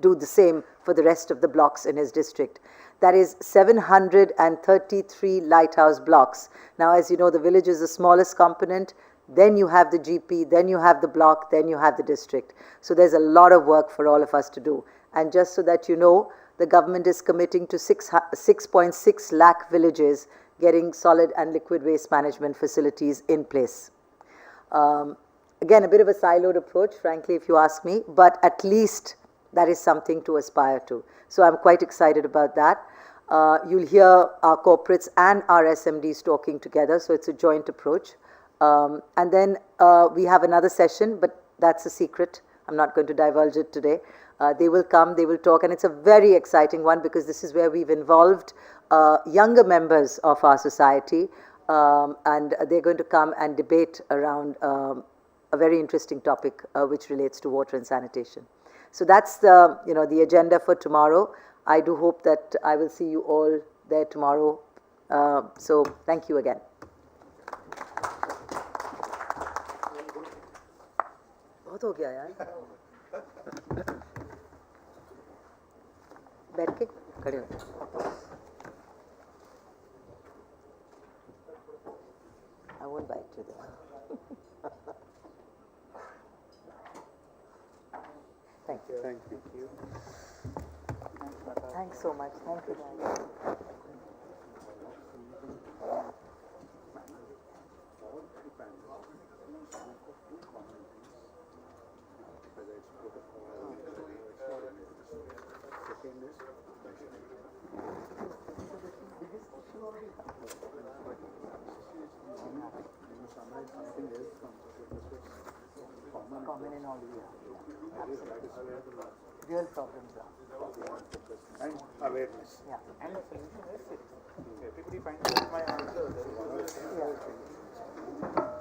do the same for the rest of the blocks in his district. That is 733 lighthouse blocks. Now, as you know, the village is the smallest component. Then you have the GP, then you have the block, then you have the district. So there's a lot of work for all of us to do. And just so that you know, the government is committing to 6.6 lakh villages getting solid and liquid waste management facilities in place. Again, a bit of a siloed approach, frankly, if you ask me, but at least that is something to aspire to. So I'm quite excited about that. You'll hear our corporates and our SMDs talking together, so it's a joint approach. And then we have another session, but that's a secret. I'm not going to divulge it today. They will come, they will talk, and it's a very exciting one because this is where we've involved younger members of our society, and they're going to come and debate around a very interesting topic which relates to water and sanitation. So that's the, the agenda for tomorrow. I do hope that I will see you all there tomorrow. So thank you again. बहुत हो गया यार बैठ के खड़े हो I won't bite you there. Thank you. Thank you. Thanks so much. Thank you, guys. Common in all the absolutely. Real problems are. And awareness. Yeah. And the solution is everybody finds out my answer. Yeah.